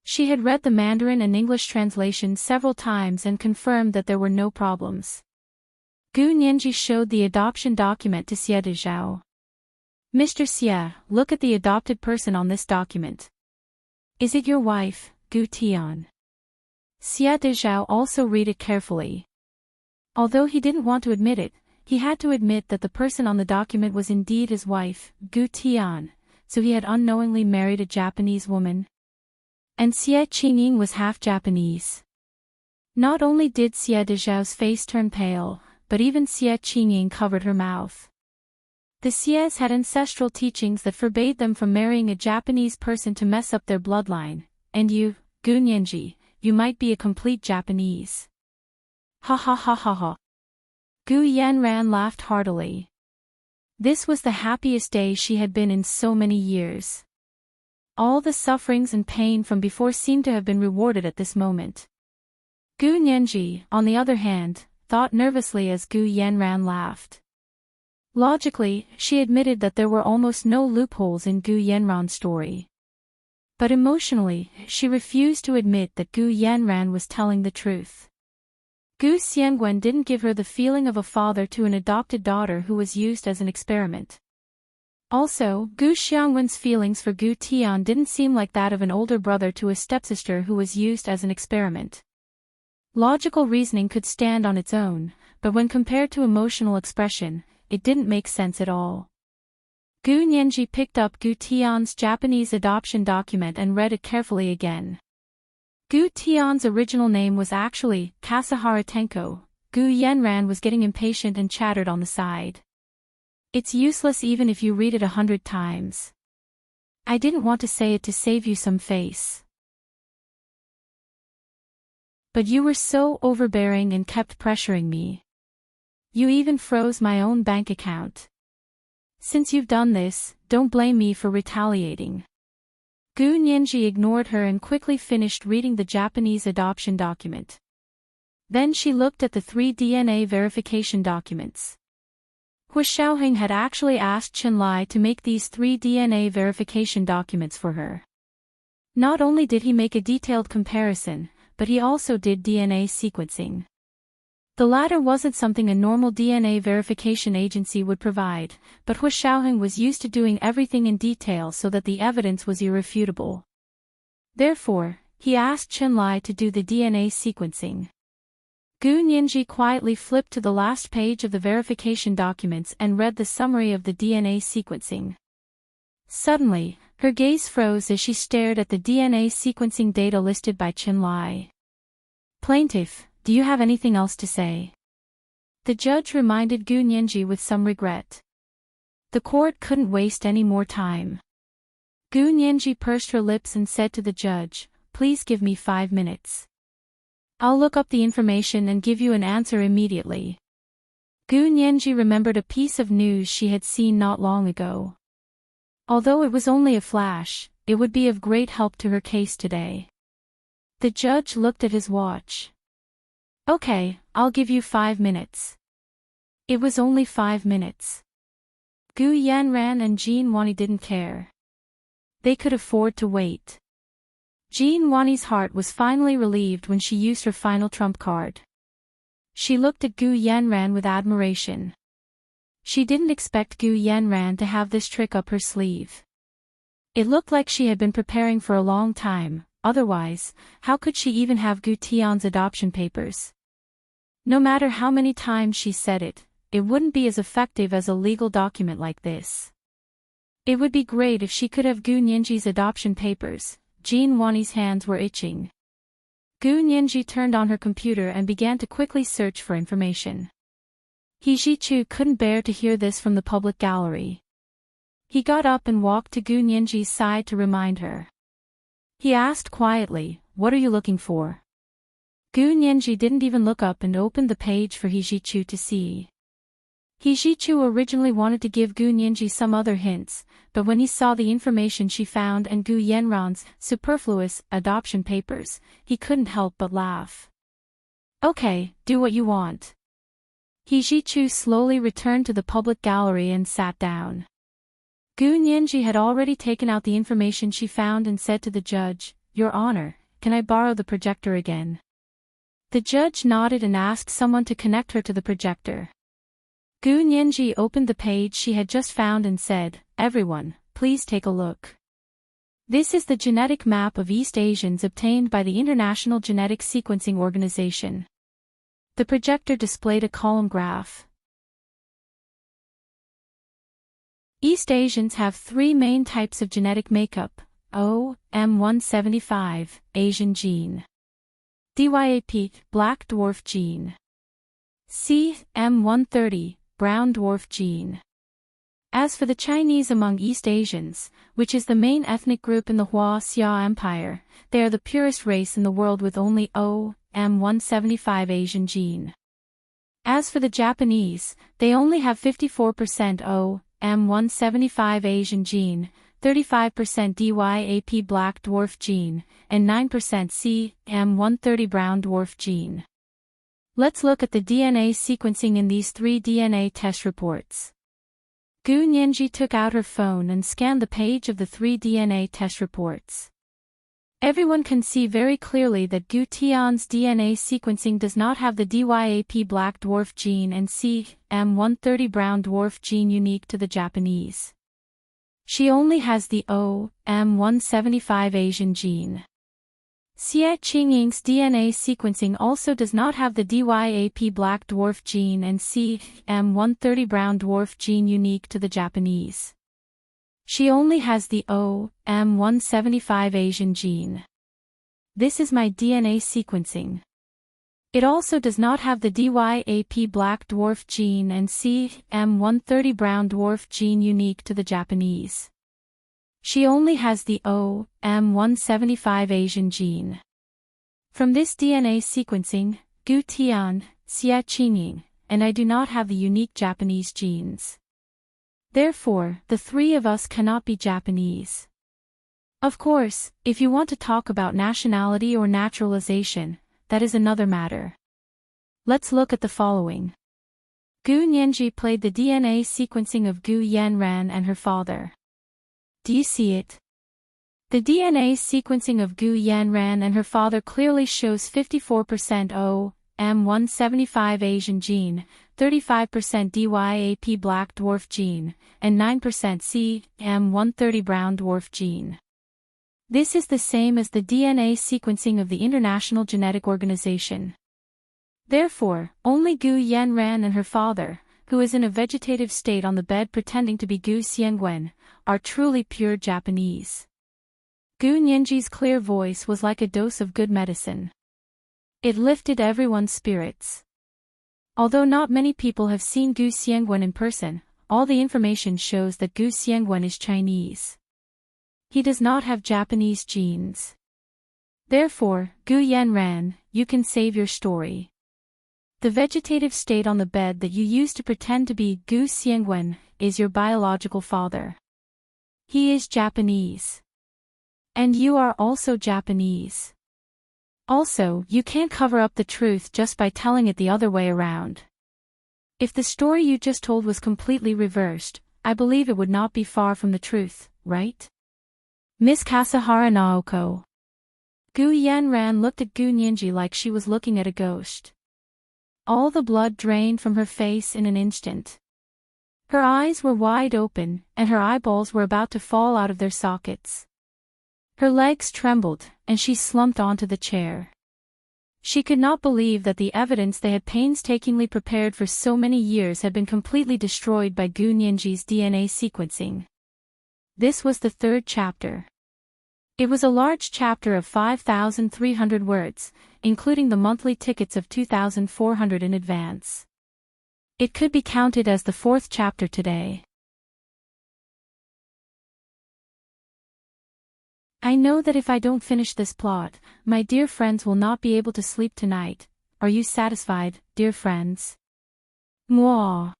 She had read the Mandarin and English translations several times and confirmed that there were no problems. Gu Nianji showed the adoption document to Xie Dezhao. "Mr. Xie, look at the adopted person on this document. Is it your wife, Gu Tian?" Xie Dezhao also read it carefully. Although he didn't want to admit it, he had to admit that the person on the document was indeed his wife, Gu Tian, so he had unknowingly married a Japanese woman. And Xie Qingying was half Japanese. Not only did Xie Dezhao's face turn pale, but even Xie Qingying covered her mouth. The Xies had ancestral teachings that forbade them from marrying a Japanese person to mess up their bloodline, and you, Gu Nianji, you might be a complete Japanese. Ha ha ha ha ha. Gu Yanran laughed heartily. This was the happiest day she had been in so many years. All the sufferings and pain from before seemed to have been rewarded at this moment. Gu Nianji, on the other hand, thought nervously as Gu Yanran laughed. Logically, she admitted that there were almost no loopholes in Gu Yanran's story. But emotionally, she refused to admit that Gu Yanran was telling the truth. Gu Xiangwen didn't give her the feeling of a father to an adopted daughter who was used as an experiment. Also, Gu Xiangwen's feelings for Gu Tian didn't seem like that of an older brother to a stepsister who was used as an experiment. Logical reasoning could stand on its own, but when compared to emotional expression, it didn't make sense at all. Gu Nianji picked up Gu Tian's Japanese adoption document and read it carefully again. Gu Tian's original name was actually Kasahara Tenko, Gu Yanran was getting impatient and chattered on the side. It's useless even if you read it 100 times. I didn't want to say it to save you some face. But you were so overbearing and kept pressuring me. You even froze my own bank account. Since you've done this, don't blame me for retaliating. Gu Nianji ignored her and quickly finished reading the Japanese adoption document. Then she looked at the 3 DNA verification documents. Hu Xiaoheng had actually asked Chen Lai to make these 3 DNA verification documents for her. Not only did he make a detailed comparison, but he also did DNA sequencing. The latter wasn't something a normal DNA verification agency would provide, but Hu Xiaoheng was used to doing everything in detail so that the evidence was irrefutable. Therefore, he asked Chen Lai to do the DNA sequencing. Gu Nianji quietly flipped to the last page of the verification documents and read the summary of the DNA sequencing. Suddenly, her gaze froze as she stared at the DNA sequencing data listed by Chen Lai. Plaintiff, do you have anything else to say? The judge reminded Gu Nianji with some regret. The court couldn't waste any more time. Gu Nianji pursed her lips and said to the judge, please give me 5 minutes. I'll look up the information and give you an answer immediately. Gu Nianji remembered a piece of news she had seen not long ago. Although it was only a flash, it would be of great help to her case today. The judge looked at his watch. Okay, I'll give you 5 minutes. It was only 5 minutes. Gu Yanran and Jean Wani didn't care. They could afford to wait. Jean Wani's heart was finally relieved when she used her final trump card. She looked at Gu Yanran with admiration. She didn't expect Gu Yanran to have this trick up her sleeve. It looked like she had been preparing for a long time, otherwise, how could she even have Gu Tian's adoption papers? No matter how many times she said it, it wouldn't be as effective as a legal document like this. It would be great if she could have Gu Nianji's adoption papers. Jean Wani's hands were itching. Gu Nianji turned on her computer and began to quickly search for information. He Zhichu couldn't bear to hear this from the public gallery. He got up and walked to Gu Nianji's side to remind her. He asked quietly, what are you looking for? Gu Nianji didn't even look up and opened the page for He Zhichu to see. He Zhichu originally wanted to give Gu Nianji some other hints, but when he saw the information she found and Gu Yanran's superfluous adoption papers, he couldn't help but laugh. Okay, do what you want. He Zhichu slowly returned to the public gallery and sat down. Gu Nianji had already taken out the information she found and said to the judge, Your Honor, can I borrow the projector again? The judge nodded and asked someone to connect her to the projector. Gu Nianji opened the page she had just found and said, Everyone, please take a look. This is the genetic map of East Asians obtained by the International Genetic Sequencing Organization. The projector displayed a column graph. East Asians have 3 main types of genetic makeup: O, M175, Asian gene; DYAP, black dwarf gene; C, M130, brown dwarf gene. As for the Chinese among East Asians, which is the main ethnic group in the Xia Empire, they are the purest race in the world with only O, M175 Asian gene. As for the Japanese, they only have 54% O, M175 Asian gene, 35% DYAP black dwarf gene, and 9% C, M130 brown dwarf gene. Let's look at the DNA sequencing in these 3 DNA test reports. Gu Nianji took out her phone and scanned the page of the 3 DNA test reports. Everyone can see very clearly that Gu Tian's DNA sequencing does not have the DYAP black dwarf gene and C, M130 brown dwarf gene unique to the Japanese. She only has the O, M175 Asian gene. Xie Qingying's DNA sequencing also does not have the DYAP black dwarf gene and C, M130 brown dwarf gene unique to the Japanese. She only has the O, M175 Asian gene. This is my DNA sequencing. It also does not have the DYAP black dwarf gene and CM130 brown dwarf gene unique to the Japanese. She only has the OM175 Asian gene. From this DNA sequencing, Gu Tian, Xia Qingying, and I do not have the unique Japanese genes. Therefore, the three of us cannot be Japanese. Of course, if you want to talk about nationality or naturalization, that is another matter. Let's look at the following. Gu Nianji played the DNA sequencing of Gu Yanran and her father. Do you see it? The DNA sequencing of Gu Yanran and her father clearly shows 54% OM175 Asian gene, 35% DYAP black dwarf gene, and 9% CM130 brown dwarf gene. This is the same as the DNA sequencing of the International Genetic Organization. Therefore, only Gu Yanran and her father, who is in a vegetative state on the bed pretending to be Gu Xiangwen, are truly pure Japanese. Gu Nianji's clear voice was like a dose of good medicine. It lifted everyone's spirits. Although not many people have seen Gu Xiangwen in person, all the information shows that Gu Xiangwen is Chinese. He does not have Japanese genes. Therefore, Gu Yanran, you can save your story. The vegetative state on the bed that you used to pretend to be Gu Xiangwen is your biological father. He is Japanese. And you are also Japanese. Also, you can't cover up the truth just by telling it the other way around. If the story you just told was completely reversed, I believe it would not be far from the truth, right? Miss Kasahara Naoko. Gu Yanran looked at Gu Nianji like she was looking at a ghost. All the blood drained from her face in an instant. Her eyes were wide open, and her eyeballs were about to fall out of their sockets. Her legs trembled, and she slumped onto the chair. She could not believe that the evidence they had painstakingly prepared for so many years had been completely destroyed by Gu Nianji's DNA sequencing. This was the third chapter. It was a large chapter of 5,300 words, including the monthly tickets of 2,400 in advance. It could be counted as the fourth chapter today. I know that if I don't finish this plot, my dear friends will not be able to sleep tonight. Are you satisfied, dear friends? Mwah.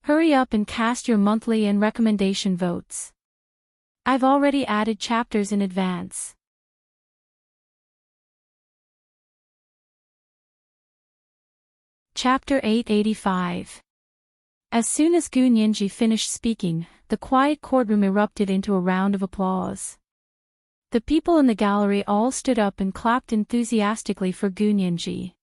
Hurry up and cast your monthly and recommendation votes. I've already added chapters in advance. Chapter 885. As soon as Gu Nianji finished speaking, the quiet courtroom erupted into a round of applause. The people in the gallery all stood up and clapped enthusiastically for Gu Nianji.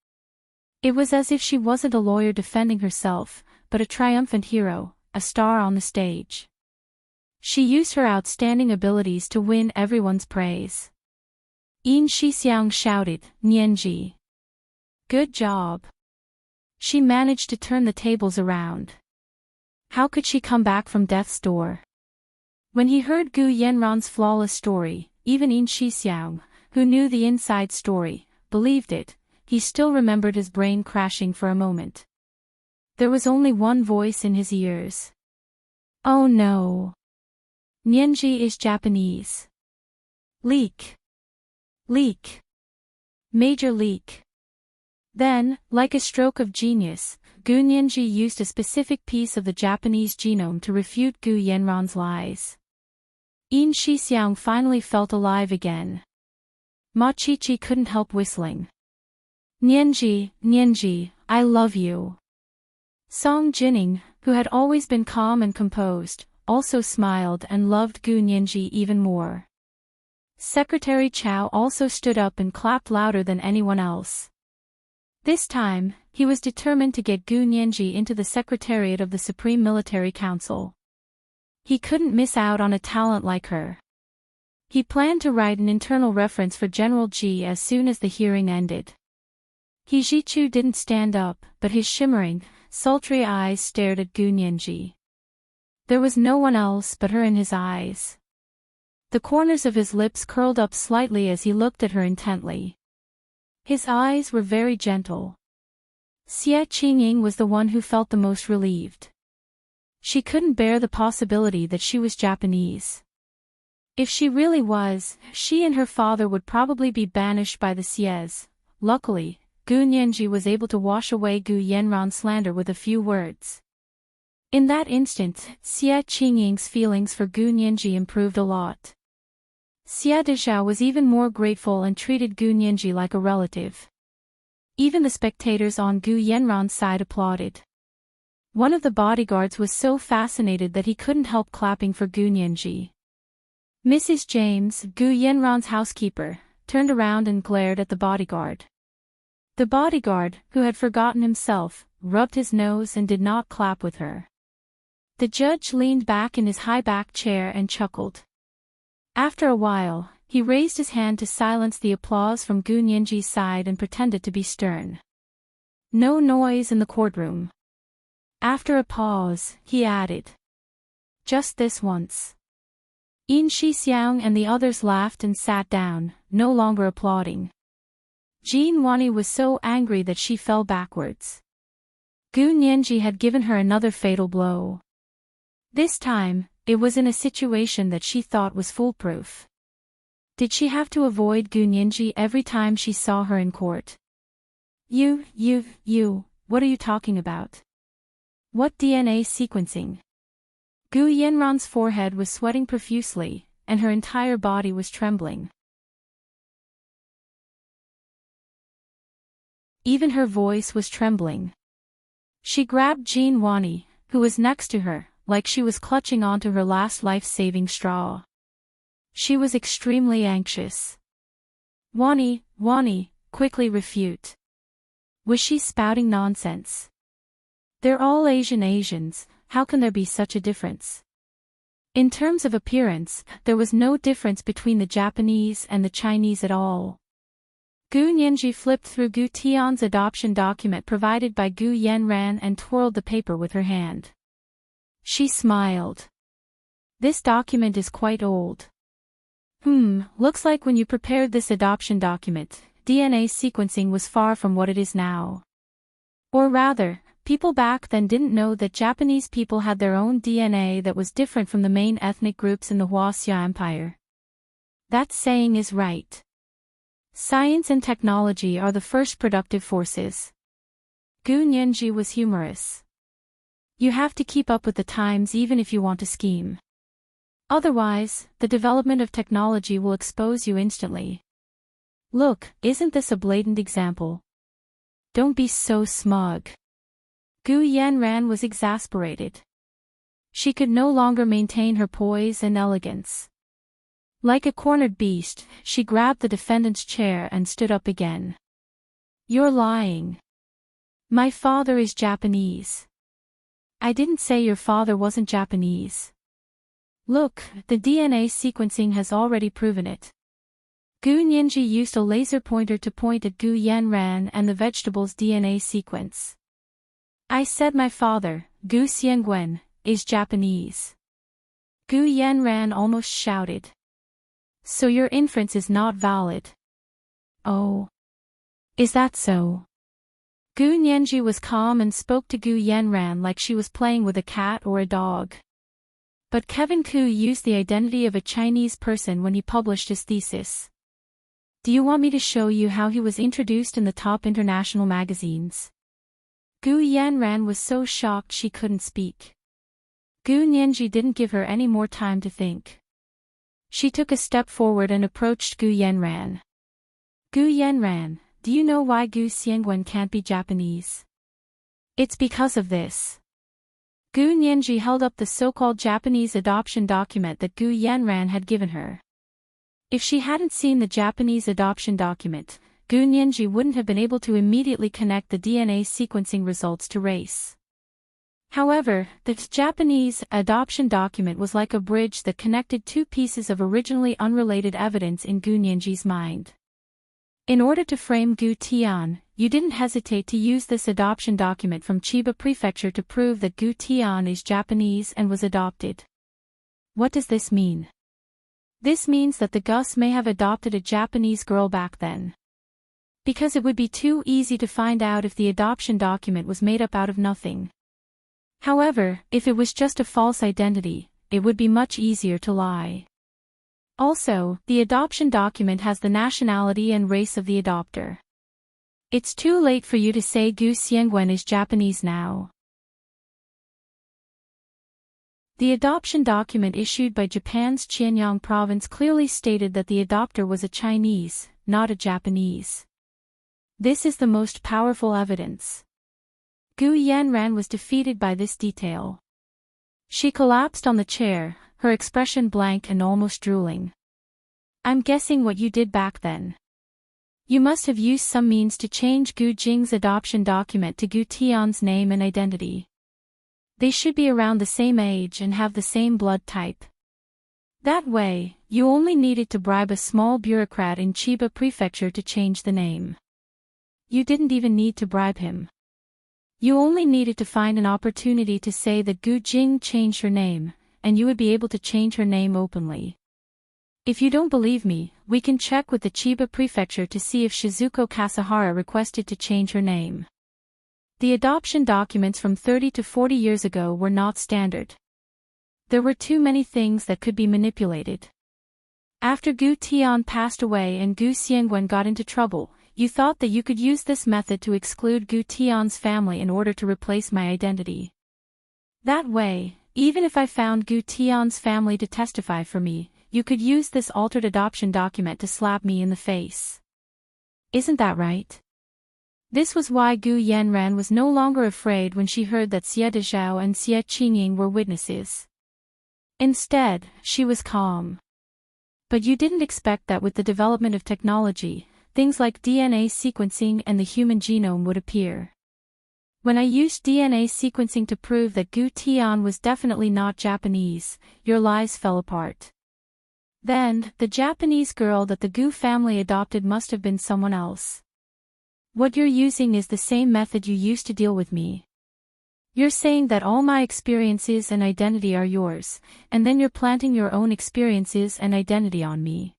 It was as if she wasn't a lawyer defending herself, but a triumphant hero, a star on the stage. She used her outstanding abilities to win everyone's praise. Yin Shixiang shouted, "Nianji! Good job!" She managed to turn the tables around. How could she come back from death's door? When he heard Gu Yanran's flawless story, even Yin Shixiang, who knew the inside story, believed it. He still remembered his brain crashing for a moment. There was only one voice in his ears. Oh no! Nianji is Japanese. Leak. Leak. Major leak. Then, like a stroke of genius, Gu Nianji used a specific piece of the Japanese genome to refute Gu Yanran's lies. Yin Shixiang finally felt alive again. Ma Qiqi couldn't help whistling. Nianji, Nianji, I love you. Song Jining, who had always been calm and composed, also smiled and loved Gu Nianji even more. Secretary Chao also stood up and clapped louder than anyone else. This time, he was determined to get Gu Nianji into the Secretariat of the Supreme Military Council. He couldn't miss out on a talent like her. He planned to write an internal reference for General Ji as soon as the hearing ended. He Jichu didn't stand up, but his shimmering, sultry eyes stared at Gu Nianji. There was no one else but her in his eyes. The corners of his lips curled up slightly as he looked at her intently. His eyes were very gentle. Xie Qingying was the one who felt the most relieved. She couldn't bear the possibility that she was Japanese. If she really was, she and her father would probably be banished by the Xies. Luckily, Gu Nianji was able to wash away Gu Yanran's slander with a few words. In that instant, Xie Qingying's feelings for Gu Nianji improved a lot. Xie Dezhao was even more grateful and treated Gu Nianji like a relative. Even the spectators on Gu Yanran's side applauded. One of the bodyguards was so fascinated that he couldn't help clapping for Gu Nianji. Mrs. James, Gu Yanran's housekeeper, turned around and glared at the bodyguard. The bodyguard, who had forgotten himself, rubbed his nose and did not clap with her. The judge leaned back in his high-backed chair and chuckled. After a while, he raised his hand to silence the applause from Gu Nianji's side and pretended to be stern. No noise in the courtroom. After a pause, he added, "Just this once." Yin Shixiang and the others laughed and sat down, no longer applauding. Jin Wani was so angry that she fell backwards. Gu Nianji had given her another fatal blow. This time, it was in a situation that she thought was foolproof. Did she have to avoid Gu Nianji every time she saw her in court? You, what are you talking about? What DNA sequencing? Gu Yanran's forehead was sweating profusely, and her entire body was trembling. Even her voice was trembling. She grabbed Jin Wani, who was next to her, like she was clutching onto her last life-saving straw. She was extremely anxious. Wani, quickly refute. Was she spouting nonsense? They're all Asians, how can there be such a difference? In terms of appearance, there was no difference between the Japanese and the Chinese at all. Gu Nianji flipped through Gu Tian's adoption document provided by Gu Yanran and twirled the paper with her hand. She smiled. This document is quite old. Looks like when you prepared this adoption document, DNA sequencing was far from what it is now. Or rather, people back then didn't know that Japanese people had their own DNA that was different from the main ethnic groups in the Huaxia Empire. That saying is right. Science and technology are the first productive forces. Gu Nianji was humorous. You have to keep up with the times even if you want to scheme. Otherwise, the development of technology will expose you instantly. Look, isn't this a blatant example? Don't be so smug. Gu Yanran was exasperated. She could no longer maintain her poise and elegance. Like a cornered beast, she grabbed the defendant's chair and stood up again. You're lying. My father is Japanese. I didn't say your father wasn't Japanese. Look, the DNA sequencing has already proven it. Gu Nianji used a laser pointer to point at Gu Yanran and the vegetable's DNA sequence. I said my father, Gu Xiangwen, is Japanese. Gu Yanran almost shouted. So your inference is not valid. Oh. Is that so? Gu Nianji was calm and spoke to Gu Yanran like she was playing with a cat or a dog. But Kevin Ku used the identity of a Chinese person when he published his thesis. Do you want me to show you how he was introduced in the top international magazines? Gu Yanran was so shocked she couldn't speak. Gu Nianji didn't give her any more time to think. She took a step forward and approached Gu Yanran. Gu Yanran, do you know why Gu Xiangwen can't be Japanese? It's because of this. Gu Nianji held up the so-called Japanese adoption document that Gu Yanran had given her. If she hadn't seen the Japanese adoption document, Gu Nianji wouldn't have been able to immediately connect the DNA sequencing results to race. However, the Japanese adoption document was like a bridge that connected two pieces of originally unrelated evidence in Gu Nianji's mind. In order to frame Gu Tian, you didn't hesitate to use this adoption document from Chiba Prefecture to prove that Gu Tian is Japanese and was adopted. What does this mean? This means that the Gus may have adopted a Japanese girl back then. Because it would be too easy to find out if the adoption document was made up out of nothing. However, if it was just a false identity, it would be much easier to lie. Also, the adoption document has the nationality and race of the adopter. It's too late for you to say Gu Xiangwen is Japanese now. The adoption document issued by Japan's Qianyang province clearly stated that the adopter was a Chinese, not a Japanese. This is the most powerful evidence. Gu Yanran was defeated by this detail. She collapsed on the chair, her expression blank and almost drooling. I'm guessing what you did back then. You must have used some means to change Gu Jing's adoption document to Gu Tian's name and identity. They should be around the same age and have the same blood type. That way, you only needed to bribe a small bureaucrat in Chiba Prefecture to change the name. You didn't even need to bribe him. You only needed to find an opportunity to say that Gu Jing changed her name, and you would be able to change her name openly. If you don't believe me, we can check with the Chiba Prefecture to see if Shizuko Kasahara requested to change her name. The adoption documents from 30 to 40 years ago were not standard. There were too many things that could be manipulated. After Gu Tian passed away and Gu Xiangwen got into trouble, you thought that you could use this method to exclude Gu Tian's family in order to replace my identity. That way, even if I found Gu Tian's family to testify for me, you could use this altered adoption document to slap me in the face. Isn't that right? This was why Gu Yanran was no longer afraid when she heard that Xie Dezhao and Xie Qingying were witnesses. Instead, she was calm. But you didn't expect that with the development of technology, things like DNA sequencing and the human genome would appear. When I used DNA sequencing to prove that Gu Tian was definitely not Japanese, your lies fell apart. Then, the Japanese girl that the Gu family adopted must have been someone else. What you're using is the same method you used to deal with me. You're saying that all my experiences and identity are yours, and then you're planting your own experiences and identity on me.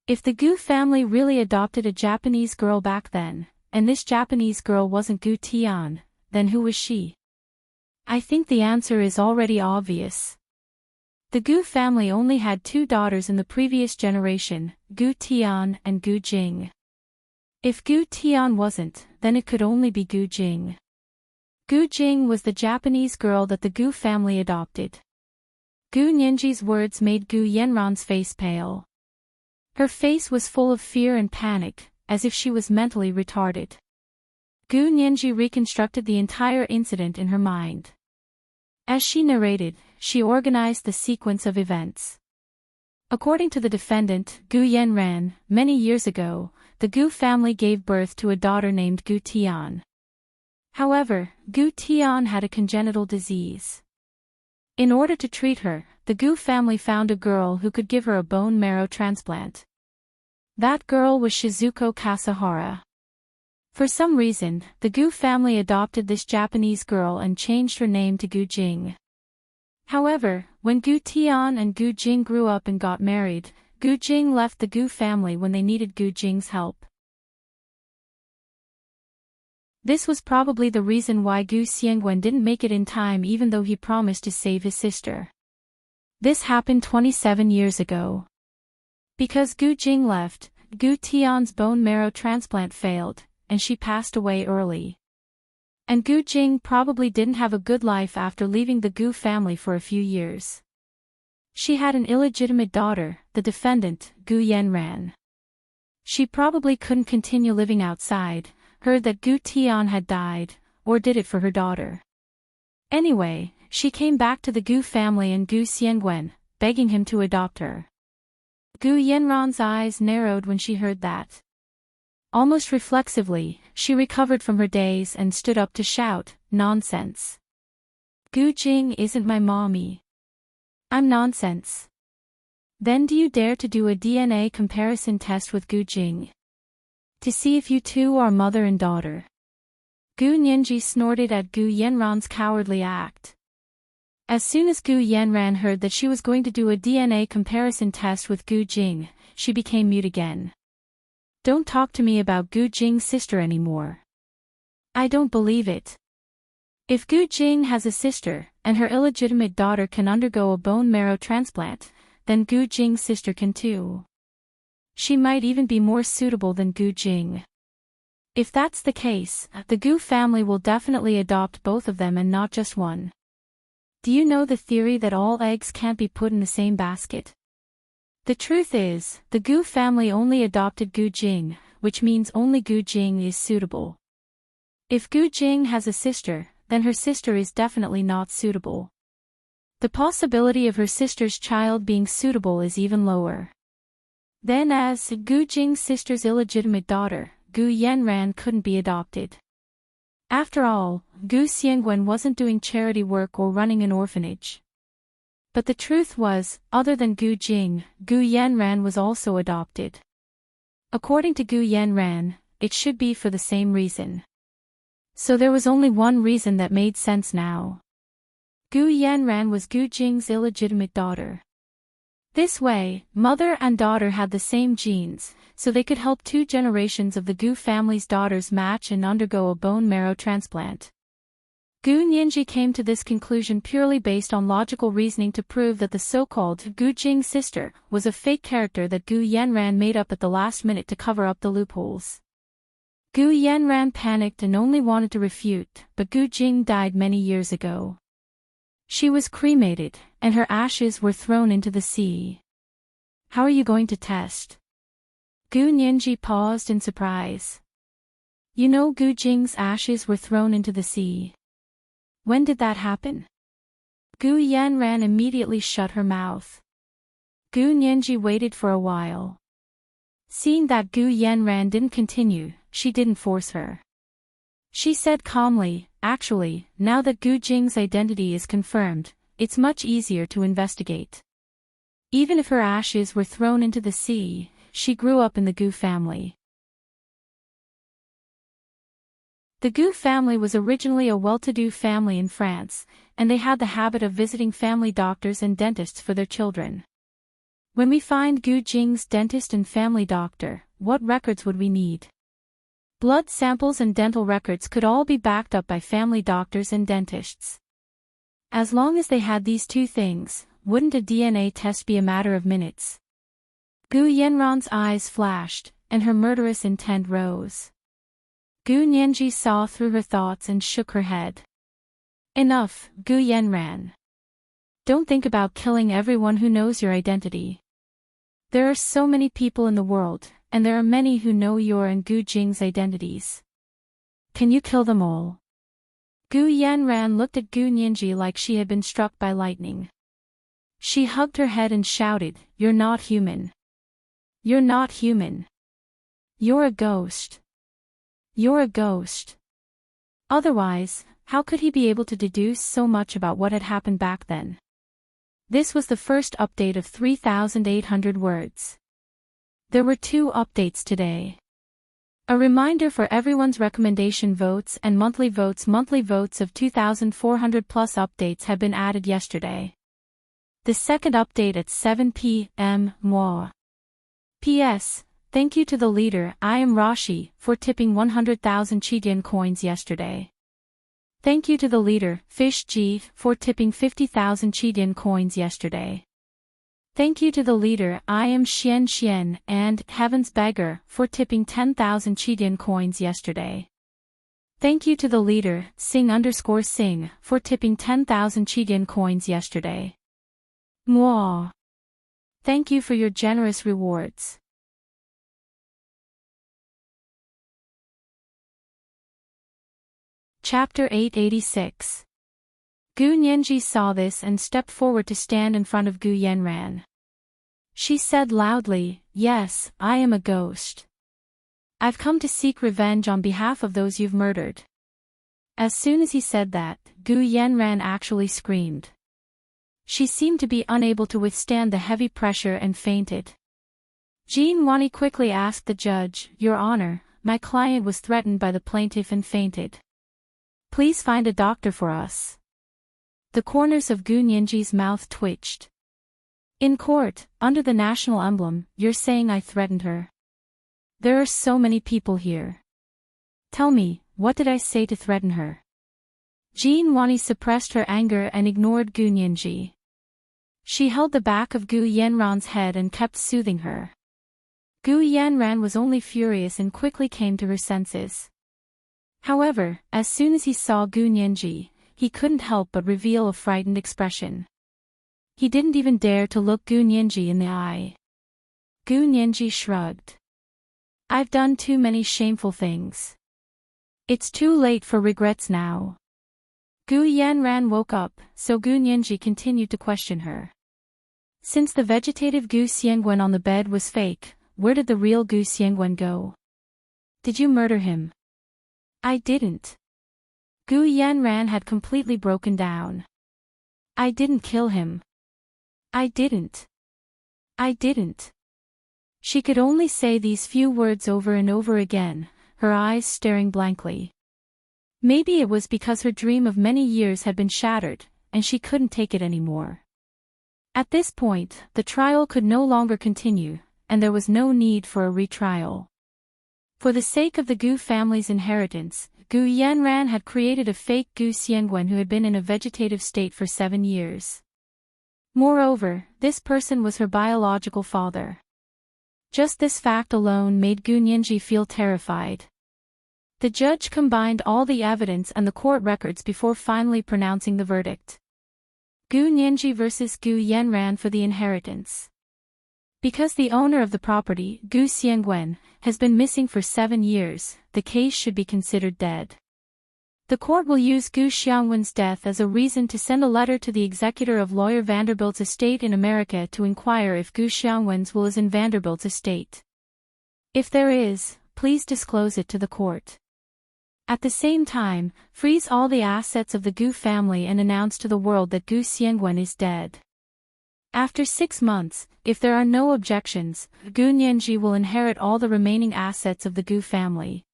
If the Gu family really adopted a Japanese girl back then, and this Japanese girl wasn't Gu Tian, then who was she? I think the answer is already obvious. The Gu family only had 2 daughters in the previous generation, Gu Tian and Gu Jing. If Gu Tian wasn't, then it could only be Gu Jing. Gu Jing was the Japanese girl that the Gu family adopted. Gu Nianji's words made Gu Yanran's face pale. Her face was full of fear and panic, as if she was mentally retarded. Gu Nianji reconstructed the entire incident in her mind. As she narrated, she organized the sequence of events. According to the defendant, Gu Yanran, many years ago, the Gu family gave birth to a daughter named Gu Tian. However, Gu Tian had a congenital disease. In order to treat her, the Gu family found a girl who could give her a bone marrow transplant. That girl was Shizuko Kasahara. For some reason, the Gu family adopted this Japanese girl and changed her name to Gu Jing. However, when Gu Tian and Gu Jing grew up and got married, Gu Jing left the Gu family when they needed Gu Jing's help. This was probably the reason why Gu Xiangwen didn't make it in time even though he promised to save his sister. This happened 27 years ago. Because Gu Jing left, Gu Tian's bone marrow transplant failed, and she passed away early. And Gu Jing probably didn't have a good life after leaving the Gu family for a few years. She had an illegitimate daughter, the defendant, Gu Yanran. She probably couldn't continue living outside, heard that Gu Tian had died, or did it for her daughter. Anyway, she came back to the Gu family and Gu Xiangwen, begging him to adopt her. Gu Yanran's eyes narrowed when she heard that. Almost reflexively, she recovered from her daze and stood up to shout, "Nonsense! Gu Jing isn't my mommy. I'm nonsense." Then do you dare to do a DNA comparison test with Gu Jing? To see if you two are mother and daughter. Gu Nianji snorted at Gu Yanran's cowardly act. As soon as Gu Yanran heard that she was going to do a DNA comparison test with Gu Jing, she became mute again. Don't talk to me about Gu Jing's sister anymore. I don't believe it. If Gu Jing has a sister, and her illegitimate daughter can undergo a bone marrow transplant, then Gu Jing's sister can too. She might even be more suitable than Gu Jing. If that's the case, the Gu family will definitely adopt both of them and not just one. Do you know the theory that all eggs can't be put in the same basket? The truth is, the Gu family only adopted Gu Jing, which means only Gu Jing is suitable. If Gu Jing has a sister, then her sister is definitely not suitable. The possibility of her sister's child being suitable is even lower. Then as Gu Jing's sister's illegitimate daughter, Gu Yanran couldn't be adopted. After all, Gu Xiangwen wasn't doing charity work or running an orphanage. But the truth was, other than Gu Jing, Gu Yanran was also adopted. According to Gu Yanran, it should be for the same reason. So there was only one reason that made sense now. Gu Yanran was Gu Jing's illegitimate daughter. This way, mother and daughter had the same genes, so they could help 2 generations of the Gu family's daughters match and undergo a bone marrow transplant. Gu Nianji came to this conclusion purely based on logical reasoning to prove that the so-called Gu Jing sister was a fake character that Gu Yanran made up at the last minute to cover up the loopholes. Gu Yanran panicked and only wanted to refute, but Gu Jing died many years ago. She was cremated, and her ashes were thrown into the sea. How are you going to test? Gu Nianji paused in surprise. You know Gu Jing's ashes were thrown into the sea. When did that happen? Gu Yanran immediately shut her mouth. Gu Nianji waited for a while. Seeing that Gu Yanran didn't continue, she didn't force her. She said calmly, actually, now that Gu Jing's identity is confirmed, it's much easier to investigate. Even if her ashes were thrown into the sea, she grew up in the Gu family. The Gu family was originally a well-to-do family in France, and they had the habit of visiting family doctors and dentists for their children. When we find Gu Jing's dentist and family doctor, what records would we need? Blood samples and dental records could all be backed up by family doctors and dentists. As long as they had these 2 things, wouldn't a DNA test be a matter of minutes? Gu Yanran's eyes flashed, and her murderous intent rose. Gu Nianji saw through her thoughts and shook her head. Enough, Gu Yanran. Don't think about killing everyone who knows your identity. There are so many people in the world, and there are many who know your and Gu Jing's identities. Can you kill them all? Gu Yanran looked at Gu Nianji like she had been struck by lightning. She hugged her head and shouted, "You're not human. You're not human. You're a ghost. You're a ghost." Otherwise, how could he be able to deduce so much about what had happened back then? This was the first update of 3,800 words. There were 2 updates today. A reminder for everyone's recommendation votes and monthly votes. Monthly votes of 2,400 plus updates have been added yesterday. The second update at 7 p.m. Moi. P.S. Thank you to the leader, I am Rashi, for tipping 100,000 Chidian coins yesterday. Thank you to the leader, Fish G, for tipping 50,000 Chidian coins yesterday. Thank you to the leader, I am Xian, and Heaven's Beggar, for tipping 10,000 Chidian coins yesterday. Thank you to the leader, Sing_Sing, for tipping 10,000 Chidian coins yesterday. Moi. Thank you for your generous rewards. Chapter 886. Gu Nianji saw this and stepped forward to stand in front of Gu Yanran. She said loudly, "Yes, I am a ghost. I've come to seek revenge on behalf of those you've murdered." As soon as he said that, Gu Yanran actually screamed. She seemed to be unable to withstand the heavy pressure and fainted. Jean Wani quickly asked the judge, "Your Honor, my client was threatened by the plaintiff and fainted. Please find a doctor for us." The corners of Gu Nianji's mouth twitched. "In court, under the national emblem, you're saying I threatened her?" There are so many people here. Tell me, what did I say to threaten her? Jin Wani suppressed her anger and ignored Gu Nianji. She held the back of Gu Yanran's head and kept soothing her. Gu Yanran was only furious and quickly came to her senses. However, as soon as he saw Gu Nianji, he couldn't help but reveal a frightened expression. He didn't even dare to look Gu Nianji in the eye. Gu Nianji shrugged. I've done too many shameful things. It's too late for regrets now. Gu Yanran woke up, so Gu Nianji continued to question her. Since the vegetative Gu Xiangwen on the bed was fake, where did the real Gu Xiangwen go? Did you murder him? I didn't. Gu Yanran had completely broken down. I didn't kill him. I didn't. I didn't. She could only say these few words over and over again, her eyes staring blankly. Maybe it was because her dream of many years had been shattered, and she couldn't take it anymore. At this point, the trial could no longer continue, and there was no need for a retrial. For the sake of the Gu family's inheritance, Gu Yanran had created a fake Gu Xiangwen who had been in a vegetative state for 7 years. Moreover, this person was her biological father. Just this fact alone made Gu Nianji feel terrified. The judge combined all the evidence and the court records before finally pronouncing the verdict. Gu Nianji versus Gu Yanran for the inheritance. Because the owner of the property, Gu Xiangwen, has been missing for 7 years, the case should be considered dead. The court will use Gu Xiangwen's death as a reason to send a letter to the executor of Lawyer Vanderbilt's estate in America to inquire if Gu Xiangwen's will is in Vanderbilt's estate. If there is, please disclose it to the court. At the same time, freeze all the assets of the Gu family and announce to the world that Gu Xiangwen is dead. After 6 months, if there are no objections, Gu Nianji will inherit all the remaining assets of the Gu family.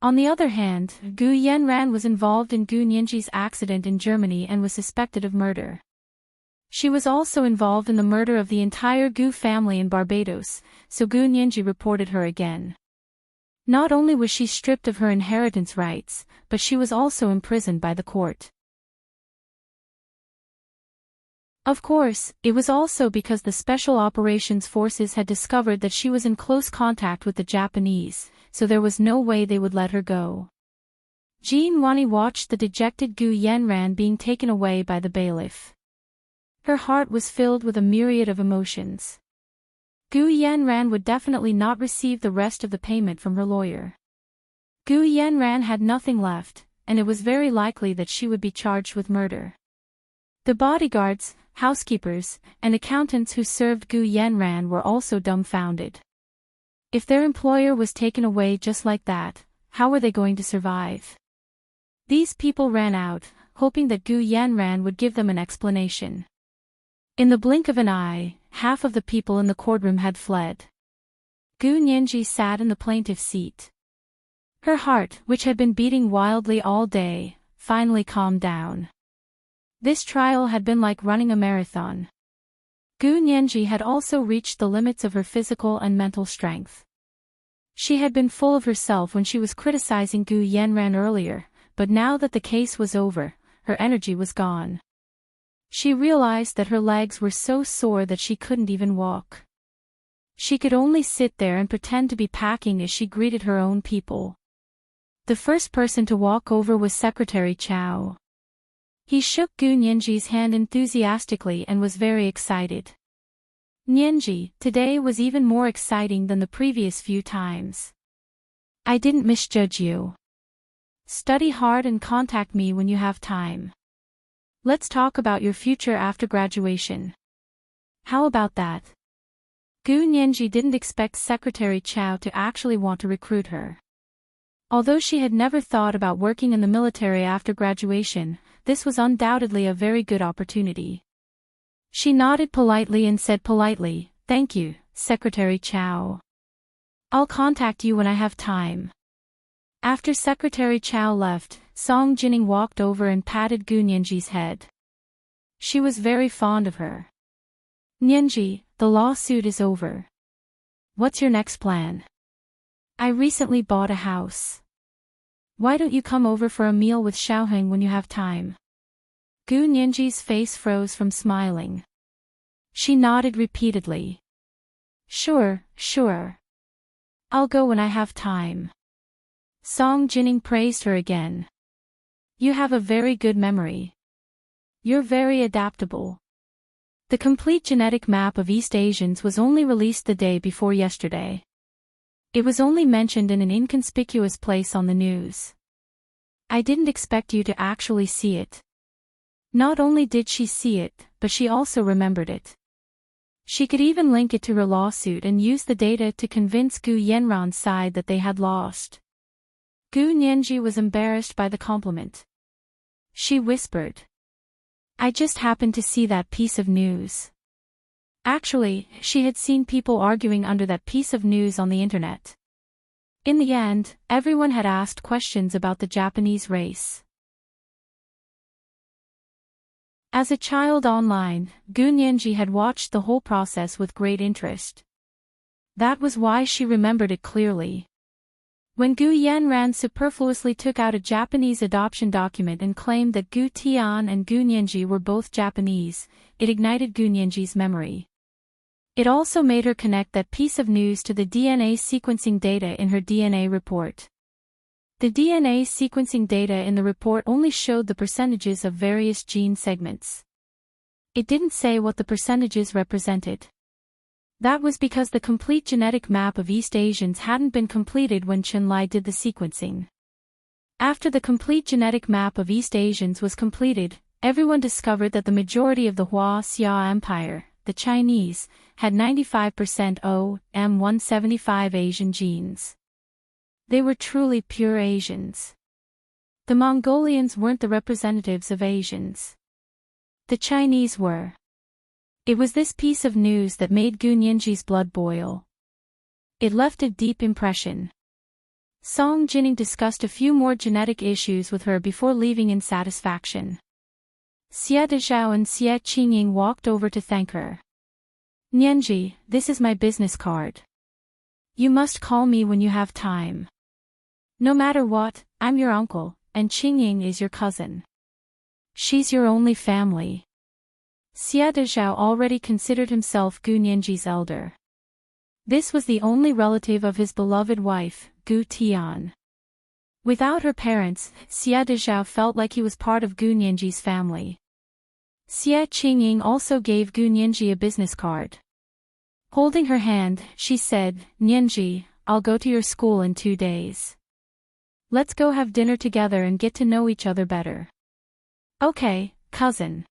On the other hand, Gu Yanran was involved in Gu Nianji's accident in Germany and was suspected of murder. She was also involved in the murder of the entire Gu family in Barbados, so Gu Nianji reported her again. Not only was she stripped of her inheritance rights, but she was also imprisoned by the court. Of course, it was also because the Special Operations Forces had discovered that she was in close contact with the Japanese, so there was no way they would let her go. Jin Wani watched the dejected Gu Yanran being taken away by the bailiff. Her heart was filled with a myriad of emotions. Gu Yanran would definitely not receive the rest of the payment from her lawyer. Gu Yanran had nothing left, and it was very likely that she would be charged with murder. The bodyguards, housekeepers, and accountants who served Gu Yanran were also dumbfounded. If their employer was taken away just like that, how were they going to survive? These people ran out, hoping that Gu Yanran would give them an explanation. In the blink of an eye, half of the people in the courtroom had fled. Gu Nianji sat in the plaintiff's seat. Her heart, which had been beating wildly all day, finally calmed down. This trial had been like running a marathon. Gu Nianji had also reached the limits of her physical and mental strength. She had been full of herself when she was criticizing Gu Yanran earlier, but now that the case was over, her energy was gone. She realized that her legs were so sore that she couldn't even walk. She could only sit there and pretend to be packing as she greeted her own people. The first person to walk over was Secretary Chow. He shook Gu Nianji's hand enthusiastically and was very excited. Nianji, today was even more exciting than the previous few times. I didn't misjudge you. Study hard and contact me when you have time. Let's talk about your future after graduation. How about that? Gu Nianji didn't expect Secretary Chow to actually want to recruit her. Although she had never thought about working in the military after graduation, this was undoubtedly a very good opportunity. She nodded politely and said politely, "Thank you, Secretary Chow. I'll contact you when I have time." After Secretary Chow left, Song Jining walked over and patted Gu Nianji's head. She was very fond of her. "Nianji, the lawsuit is over. What's your next plan?" I recently bought a house. Why don't you come over for a meal with Xiaoheng when you have time? Gu Nianji's face froze from smiling. She nodded repeatedly. Sure, sure. I'll go when I have time. Song Jining praised her again. You have a very good memory. You're very adaptable. The complete genetic map of East Asians was only released the day before yesterday. It was only mentioned in an inconspicuous place on the news. I didn't expect you to actually see it. Not only did she see it, but she also remembered it. She could even link it to her lawsuit and use the data to convince Gu Yanran's side that they had lost. Gu Nianji was embarrassed by the compliment. She whispered. I just happened to see that piece of news. Actually, she had seen people arguing under that piece of news on the internet. In the end, everyone had asked questions about the Japanese race. As a child online, Gu Nianji had watched the whole process with great interest. That was why she remembered it clearly. When Gu Yanran superfluously took out a Japanese adoption document and claimed that Gu Tian and Gu Nianji were both Japanese, it ignited Gu Nianji's memory. It also made her connect that piece of news to the DNA sequencing data in her DNA report. The DNA sequencing data in the report only showed the percentages of various gene segments. It didn't say what the percentages represented. That was because the complete genetic map of East Asians hadn't been completed when Chen Lai did the sequencing. After the complete genetic map of East Asians was completed, everyone discovered that the majority of the Hua Xia Empire, the Chinese, had 95% M175 Asian genes. They were truly pure Asians. The Mongolians weren't the representatives of Asians. The Chinese were. It was this piece of news that made Gu Nianji's blood boil. It left a deep impression. Song Jining discussed a few more genetic issues with her before leaving in satisfaction. Xie Dezhao and Xie Qingying walked over to thank her. Nianji, this is my business card. You must call me when you have time. No matter what, I'm your uncle, and Qingying is your cousin. She's your only family. Xie Dezhao already considered himself Gu Nianji's elder. This was the only relative of his beloved wife, Gu Tian. Without her parents, Xie Dezhao felt like he was part of Gu Nianji's family. Xie Qingying also gave Gu Nianji a business card. Holding her hand, she said, Nianji, I'll go to your school in 2 days. Let's go have dinner together and get to know each other better. Okay, cousin.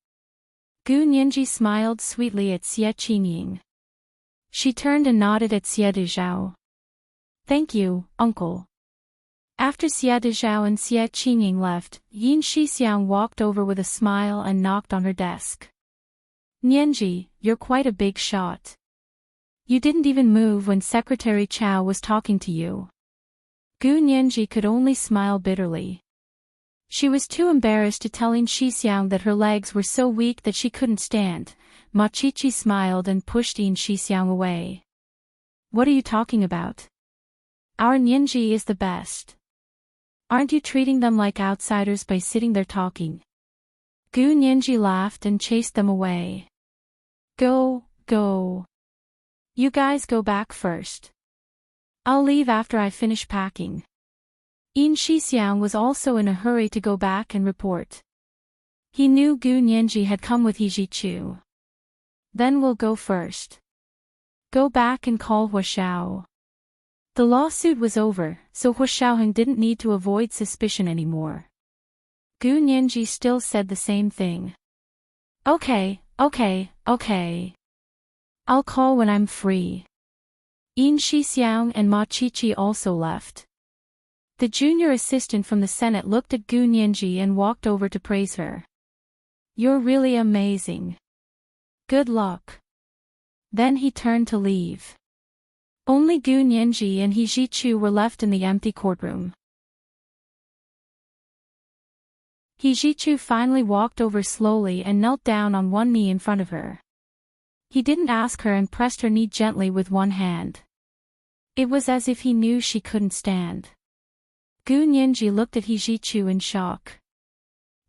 Gu Nianji smiled sweetly at Xie Qingying. She turned and nodded at Xie Dezhao. Thank you, uncle. After Xie Dezhao and Xie Qingying left, Yin Shixiang walked over with a smile and knocked on her desk. Nianji, you're quite a big shot. You didn't even move when Secretary Chao was talking to you. Gu Nianji could only smile bitterly. She was too embarrassed to tell Yin Shixiang that her legs were so weak that she couldn't stand. Ma Qiqi smiled and pushed Yin Shixiang away. What are you talking about? Our Nianji is the best. Aren't you treating them like outsiders by sitting there talking? Gu Nianji laughed and chased them away. Go. You guys go back first. I'll leave after I finish packing. Yin Shixiang was also in a hurry to go back and report. He knew Gu Nianji had come with He Zhichu. Then we'll go first. Go back and call Hua Xiao. The lawsuit was over, so Hua Xiaoheng didn't need to avoid suspicion anymore. Gu Nianji still said the same thing. Okay. I'll call when I'm free. Yin Shixiang and Ma Qiqi also left. The junior assistant from the Senate looked at Gu Nianji and walked over to praise her. You're really amazing. Good luck. Then he turned to leave. Only Gu Nianji and He Zhichu were left in the empty courtroom. He Zhichu finally walked over slowly and knelt down on one knee in front of her. He didn't ask her and pressed her knee gently with one hand. It was as if he knew she couldn't stand. Gu Nianji looked at Hijichu in shock.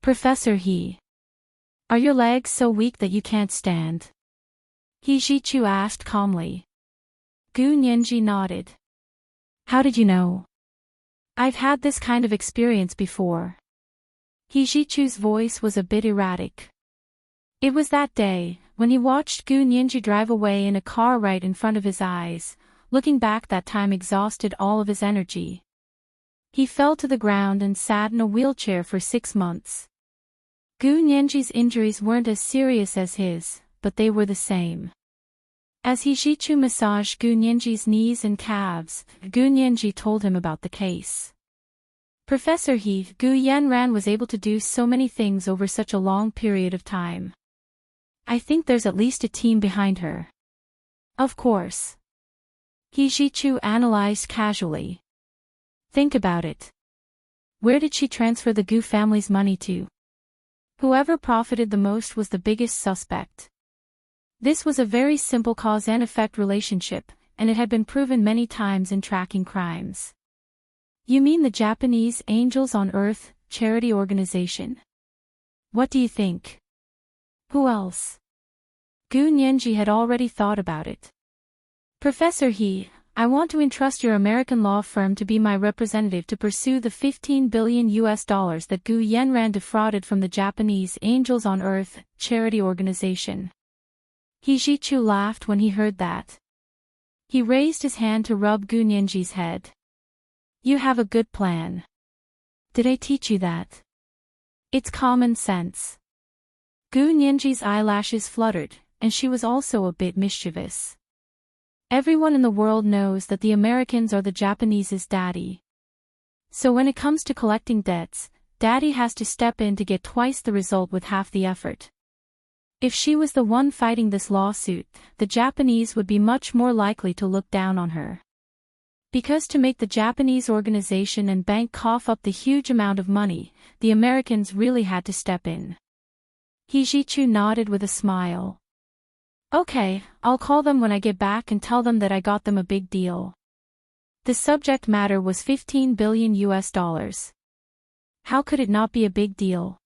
Professor He. Are your legs so weak that you can't stand? Hijichu asked calmly. Gu Nianji nodded. How did you know? I've had this kind of experience before. Hijichu's voice was a bit erratic. It was that day, when he watched Gu Nianji drive away in a car right in front of his eyes. Looking back, that time exhausted all of his energy. He fell to the ground and sat in a wheelchair for 6 months. Gu Nianji's injuries weren't as serious as his, but they were the same. As Hijichu massaged Gu Nianji's knees and calves, Gu Nianji told him about the case. Professor He, Gu Yanran was able to do so many things over such a long period of time. I think there's at least a team behind her. Of course. Hijichu analyzed casually. Think about it. Where did she transfer the Gu family's money to? Whoever profited the most was the biggest suspect. This was a very simple cause and effect relationship, and it had been proven many times in tracking crimes. You mean the Japanese Angels on Earth charity organization? What do you think? Who else? Gu Nianji had already thought about it. Professor He, I want to entrust your American law firm to be my representative to pursue the $15 billion that Gu Yanran defrauded from the Japanese Angels on Earth charity organization. Hijichu laughed when he heard that. He raised his hand to rub Gu Nianji's head. You have a good plan. Did I teach you that? It's common sense. Gu Nianji's eyelashes fluttered, and she was also a bit mischievous. Everyone in the world knows that the Americans are the Japanese's daddy. So when it comes to collecting debts, daddy has to step in to get twice the result with half the effort. If she was the one fighting this lawsuit, the Japanese would be much more likely to look down on her. Because to make the Japanese organization and bank cough up the huge amount of money, the Americans really had to step in. Hijichu nodded with a smile. Okay, I'll call them when I get back and tell them that I got them a big deal. The subject matter was $15 billion. How could it not be a big deal?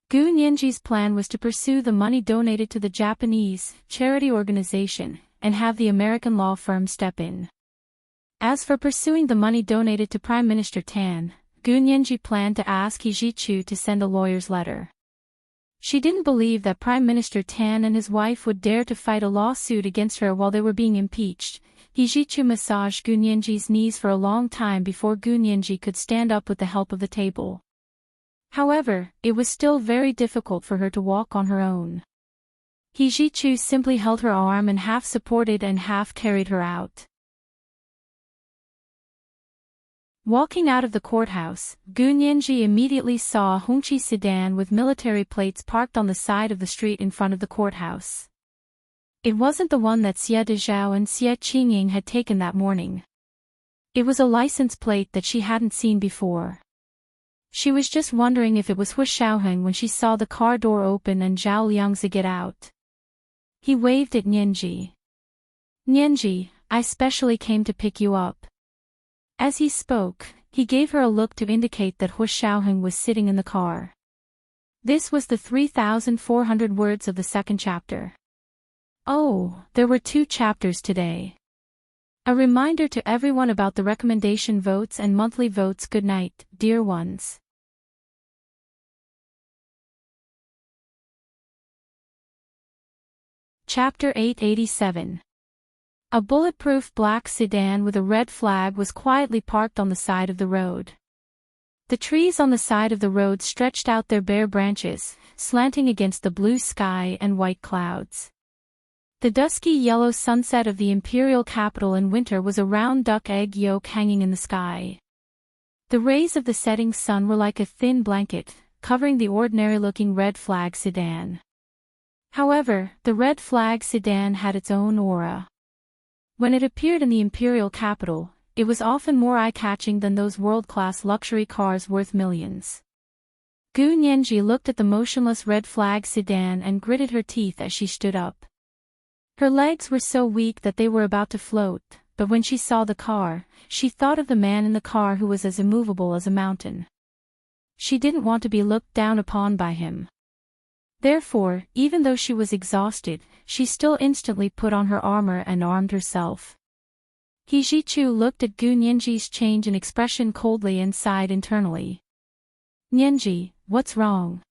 Gu Nianji's plan was to pursue the money donated to the Japanese charity organization and have the American law firm step in. As for pursuing the money donated to Prime Minister Tan, Gu Nianji planned to ask Hijichu to send a lawyer's letter. She didn't believe that Prime Minister Tan and his wife would dare to fight a lawsuit against her while they were being impeached. Hijichu massaged Gu Nianji's knees for a long time before Gu Nianji could stand up with the help of the table. However, it was still very difficult for her to walk on her own. Hijichu simply held her arm and half supported and half carried her out. Walking out of the courthouse, Gu Nianji immediately saw a Hongqi sedan with military plates parked on the side of the street in front of the courthouse. It wasn't the one that Xie Dezhao and Xie Qingying had taken that morning. It was a license plate that she hadn't seen before. She was just wondering if it was Hu Xiaoheng when she saw the car door open and Zhao Liangzi get out. He waved at Nianji. Nianji, I specially came to pick you up. As he spoke, he gave her a look to indicate that Hu Xiaoheng was sitting in the car. This was the 3,400 words of the second chapter. Oh, there were 2 chapters today. A reminder to everyone about the recommendation votes and monthly votes. Good night, dear ones. Chapter 887. A bulletproof black sedan with a red flag was quietly parked on the side of the road. The trees on the side of the road stretched out their bare branches, slanting against the blue sky and white clouds. The dusky yellow sunset of the imperial capital in winter was a round duck egg yolk hanging in the sky. The rays of the setting sun were like a thin blanket, covering the ordinary-looking red flag sedan. However, the red flag sedan had its own aura. When it appeared in the imperial capital, it was often more eye-catching than those world-class luxury cars worth millions. Gu Nianji looked at the motionless red flag sedan and gritted her teeth as she stood up. Her legs were so weak that they were about to float, but when she saw the car, she thought of the man in the car who was as immovable as a mountain. She didn't want to be looked down upon by him. Therefore, even though she was exhausted, she still instantly put on her armor and armed herself. He Ji-chu looked at Gu Nianji's change in expression coldly and sighed internally. Nianji, what's wrong?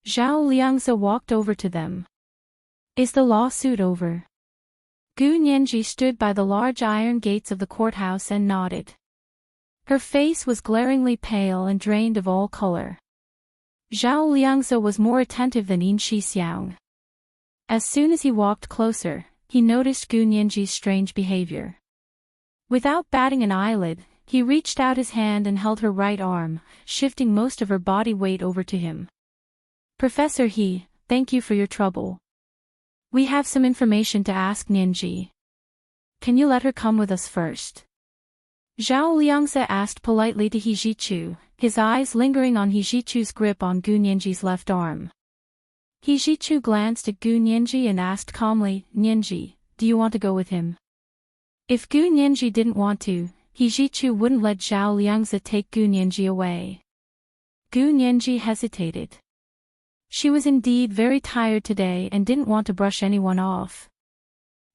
Zhao Liangzi walked over to them. Is the lawsuit over? Gu Nianji stood by the large iron gates of the courthouse and nodded. Her face was glaringly pale and drained of all color. Zhao Liangzi was more attentive than Yin Shixiang. As soon as he walked closer, he noticed Gu Nianji's strange behavior. Without batting an eyelid, he reached out his hand and held her right arm, shifting most of her body weight over to him. Professor He, thank you for your trouble. We have some information to ask Nianji. Can you let her come with us first? Zhao Liangzi asked politely to He Ji-chu, his eyes lingering on He Ji-chu's grip on Gu Nianji's left arm. He Ji-chu glanced at Gu Nianji and asked calmly, Nianji, do you want to go with him? If Gu Nianji didn't want to, He Ji-chu wouldn't let Zhao Liangzi take Gu Nianji away. Gu Nianji hesitated. She was indeed very tired today and didn't want to brush anyone off.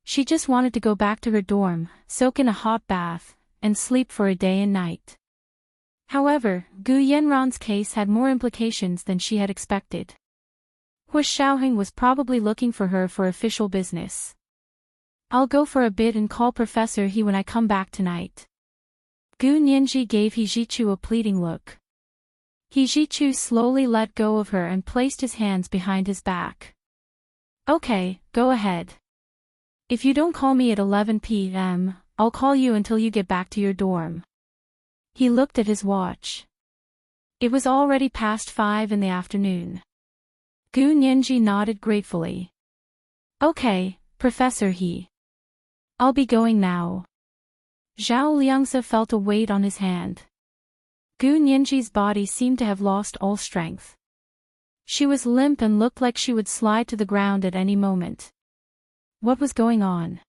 She just wanted to go back to her dorm, soak in a hot bath, and sleep for a day and night. However, Gu Yanran's case had more implications than she had expected. Hu Xiaoheng was probably looking for her for official business. I'll go for a bit and call Professor He when I come back tonight. Gu Nianji gave He Ji-chu a pleading look. He Ji-chu slowly let go of her and placed his hands behind his back. Okay, go ahead. If you don't call me at 11 p.m., I'll call you until you get back to your dorm. He looked at his watch. It was already past 5 in the afternoon. Gu Nianji nodded gratefully. Okay, Professor He. I'll be going now. Zhao Liangzi felt a weight on his hand. Gu Nianji's body seemed to have lost all strength. She was limp and looked like she would slide to the ground at any moment. What was going on?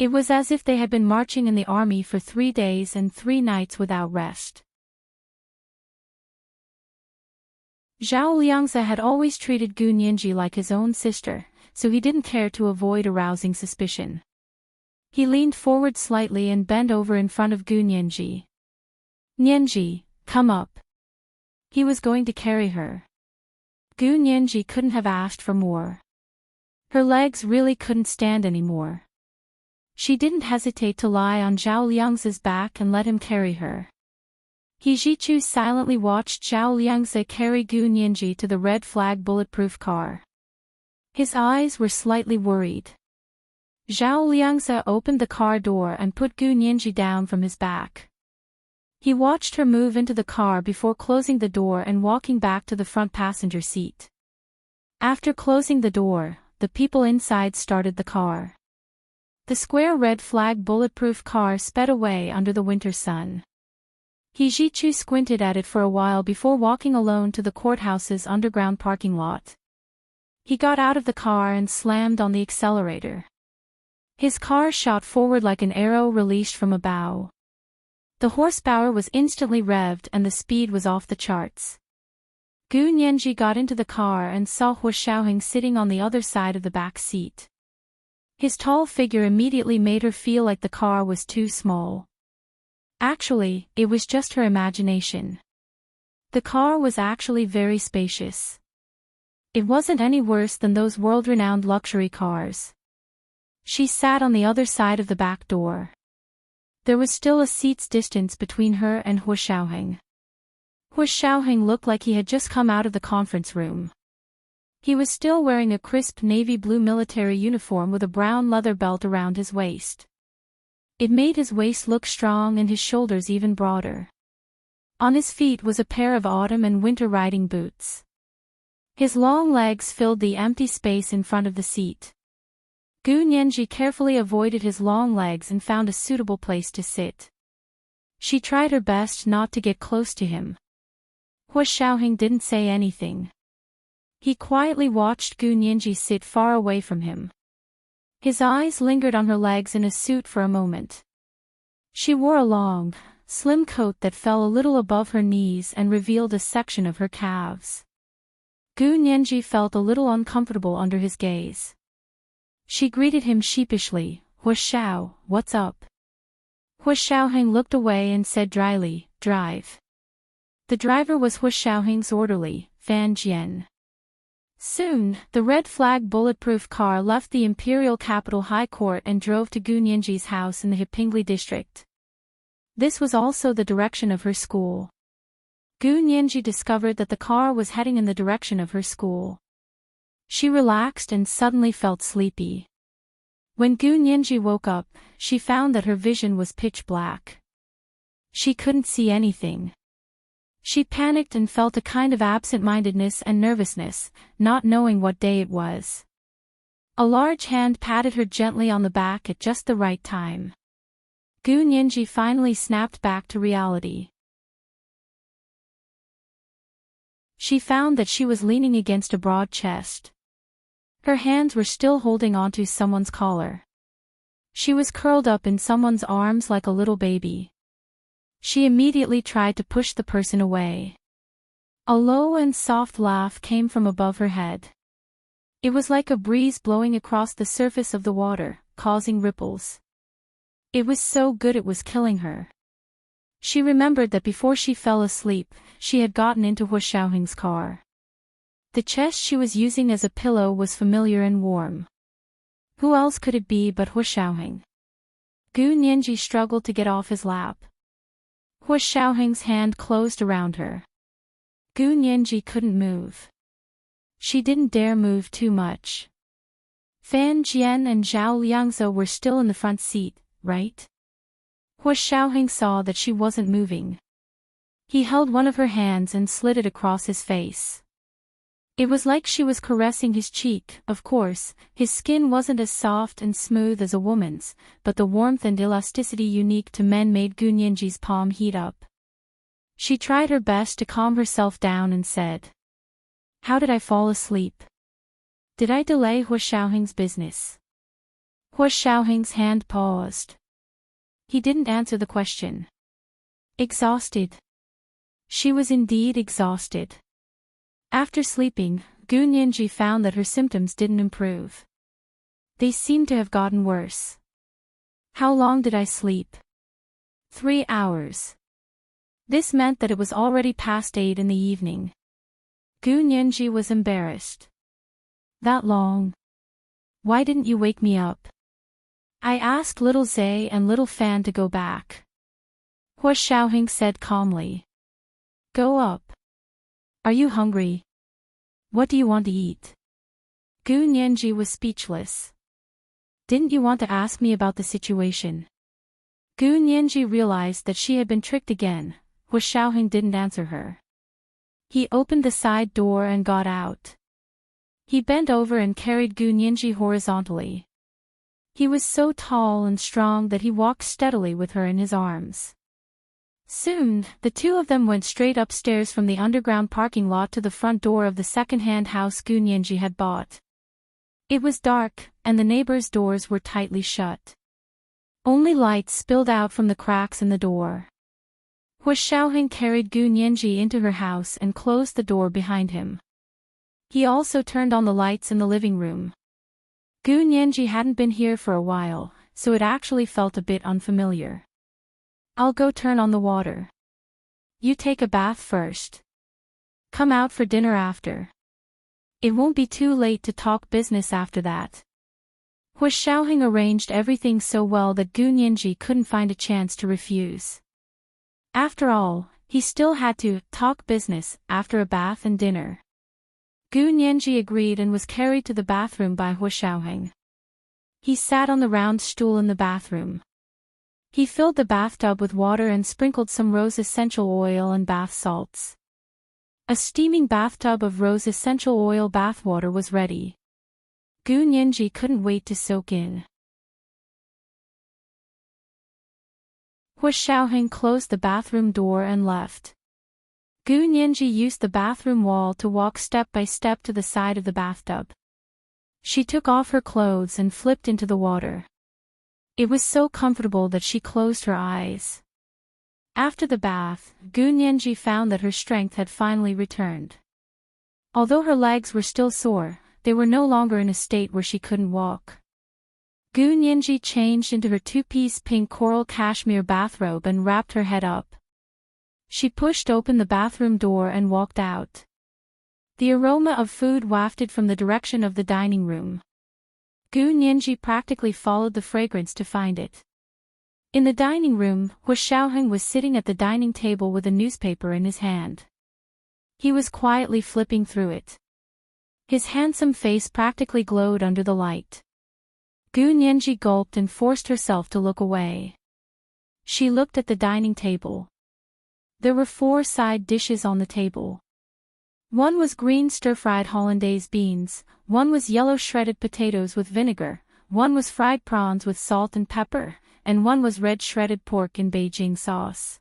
It was as if they had been marching in the army for 3 days and 3 nights without rest. Zhao Liangzi had always treated Gu Nianji like his own sister, so he didn't care to avoid arousing suspicion. He leaned forward slightly and bent over in front of Gu Nianji. Nianji, come up. He was going to carry her. Gu Nianji couldn't have asked for more. Her legs really couldn't stand anymore. She didn't hesitate to lie on Zhao Liangzi's back and let him carry her. He Ji-chu silently watched Zhao Liangzi carry Gu Nianji to the red flag bulletproof car. His eyes were slightly worried. Zhao Liangzi opened the car door and put Gu Nianji down from his back. He watched her move into the car before closing the door and walking back to the front passenger seat. After closing the door, the people inside started the car. The square red flag bulletproof car sped away under the winter sun. He Ji-chu squinted at it for a while before walking alone to the courthouse's underground parking lot. He got out of the car and slammed on the accelerator. His car shot forward like an arrow released from a bow. The horsepower was instantly revved and the speed was off the charts. Gu Nianji got into the car and saw Hu Xiaoheng sitting on the other side of the back seat. His tall figure immediately made her feel like the car was too small. Actually, it was just her imagination. The car was actually very spacious. It wasn't any worse than those world-renowned luxury cars. She sat on the other side of the back door. There was still a seat's distance between her and Hu Xiaoheng. Hu Xiaoheng looked like he had just come out of the conference room. He was still wearing a crisp navy blue military uniform with a brown leather belt around his waist. It made his waist look strong and his shoulders even broader. On his feet was a pair of autumn and winter riding boots. His long legs filled the empty space in front of the seat. Gu Nianji carefully avoided his long legs and found a suitable place to sit. She tried her best not to get close to him. Hu Xiaoheng didn't say anything. He quietly watched Gu Nianji sit far away from him. His eyes lingered on her legs in a suit for a moment. She wore a long, slim coat that fell a little above her knees and revealed a section of her calves. Gu Nianji felt a little uncomfortable under his gaze. She greeted him sheepishly, "Hua Xiao, what's up?" Hua Xiaoheng looked away and said dryly, "Drive." The driver was Hua Xiaoheng's orderly, Fan Jian. Soon, the red flag bulletproof car left the Imperial Capital High Court and drove to Gu Nianji's house in the Hepingli district. This was also the direction of her school. Gu Nianji discovered that the car was heading in the direction of her school. She relaxed and suddenly felt sleepy. When Gu Nianji woke up, she found that her vision was pitch black. She couldn't see anything. She panicked and felt a kind of absent-mindedness and nervousness, not knowing what day it was. A large hand patted her gently on the back at just the right time. Gu Nianji finally snapped back to reality. She found that she was leaning against a broad chest. Her hands were still holding onto someone's collar. She was curled up in someone's arms like a little baby. She immediately tried to push the person away. A low and soft laugh came from above her head. It was like a breeze blowing across the surface of the water, causing ripples. It was so good it was killing her. She remembered that before she fell asleep, she had gotten into Hua Xiaoheng's car. The chest she was using as a pillow was familiar and warm. Who else could it be but Hua Xiaoheng? Gu Nianji struggled to get off his lap. Hua Xiaoheng's hand closed around her. Gu Nianji couldn't move. She didn't dare move too much. Fan Jian and Zhao Liangzhou were still in the front seat, right? Hua Xiaoheng saw that she wasn't moving. He held one of her hands and slid it across his face. It was like she was caressing his cheek. Of course, his skin wasn't as soft and smooth as a woman's, but the warmth and elasticity unique to men made Gu Nianji's palm heat up. She tried her best to calm herself down and said, "How did I fall asleep? Did I delay Hua Xiaoheng's business?" Hua Xiaoheng's hand paused. He didn't answer the question. Exhausted. She was indeed exhausted. After sleeping, Gu Nianji found that her symptoms didn't improve. They seemed to have gotten worse. How long did I sleep? 3 hours. This meant that it was already past 8 in the evening. Gu Nianji was embarrassed. That long? Why didn't you wake me up? I asked little Zay and little Fan to go back. Hua Xiaoheng said calmly. Go up. Are you hungry? What do you want to eat? Gu Nianji was speechless. Didn't you want to ask me about the situation? Gu Nianji realized that she had been tricked again. Hua Xiaoheng didn't answer her. He opened the side door and got out. He bent over and carried Gu Nianji horizontally. He was so tall and strong that he walked steadily with her in his arms. Soon, the two of them went straight upstairs from the underground parking lot to the front door of the second-hand house Gu Nianji had bought. It was dark, and the neighbors' doors were tightly shut. Only light spilled out from the cracks in the door. Hua Xiaoheng carried Gu Nianji into her house and closed the door behind him. He also turned on the lights in the living room. Gu Nianji hadn't been here for a while, so it actually felt a bit unfamiliar. I'll go turn on the water. You take a bath first. Come out for dinner after. It won't be too late to talk business after that. Hua Xiaoheng arranged everything so well that Gu Nianji couldn't find a chance to refuse. After all, he still had to talk business after a bath and dinner. Gu Nianji agreed and was carried to the bathroom by Hua Xiaoheng. He sat on the round stool in the bathroom. He filled the bathtub with water and sprinkled some rose essential oil and bath salts. A steaming bathtub of rose essential oil bathwater was ready. Gu Nianji couldn't wait to soak in. Hua Xiaoheng closed the bathroom door and left. Gu Nianji used the bathroom wall to walk step by step to the side of the bathtub. She took off her clothes and flipped into the water. It was so comfortable that she closed her eyes. After the bath, Gu Nianji found that her strength had finally returned. Although her legs were still sore, they were no longer in a state where she couldn't walk. Gu Nianji changed into her two-piece pink coral cashmere bathrobe and wrapped her head up. She pushed open the bathroom door and walked out. The aroma of food wafted from the direction of the dining room. Gu Nianji practically followed the fragrance to find it. In the dining room, Hu Xiaoheng was sitting at the dining table with a newspaper in his hand. He was quietly flipping through it. His handsome face practically glowed under the light. Gu Nianji gulped and forced herself to look away. She looked at the dining table. There were 4 side dishes on the table. One was green stir-fried hollandaise beans, one was yellow shredded potatoes with vinegar, one was fried prawns with salt and pepper, and one was red shredded pork in Beijing sauce.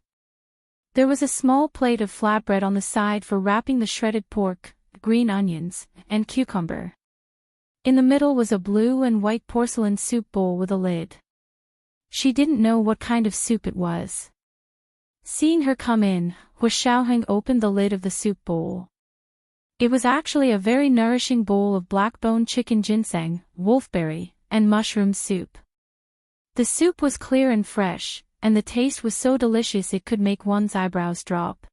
There was a small plate of flatbread on the side for wrapping the shredded pork, green onions, and cucumber. In the middle was a blue and white porcelain soup bowl with a lid. She didn't know what kind of soup it was. Seeing her come in, Hu Xiaoheng opened the lid of the soup bowl. It was actually a very nourishing bowl of black-bone chicken ginseng, wolfberry, and mushroom soup. The soup was clear and fresh, and the taste was so delicious it could make one's eyebrows drop.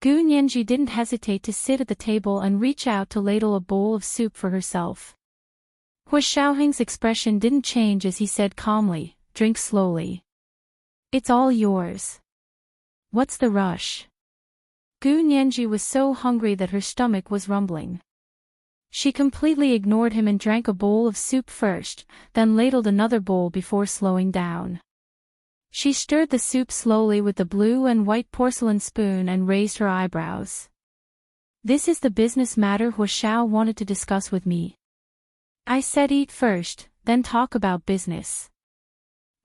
Gu Nianji didn't hesitate to sit at the table and reach out to ladle a bowl of soup for herself. Hu Xiaoheng's expression didn't change as he said calmly, "Drink slowly. It's all yours. What's the rush?" Gu Nianji was so hungry that her stomach was rumbling. She completely ignored him and drank a bowl of soup first, then ladled another bowl before slowing down. She stirred the soup slowly with the blue and white porcelain spoon and raised her eyebrows. "This is the business matter Hu Xiao wanted to discuss with me. I said eat first, then talk about business."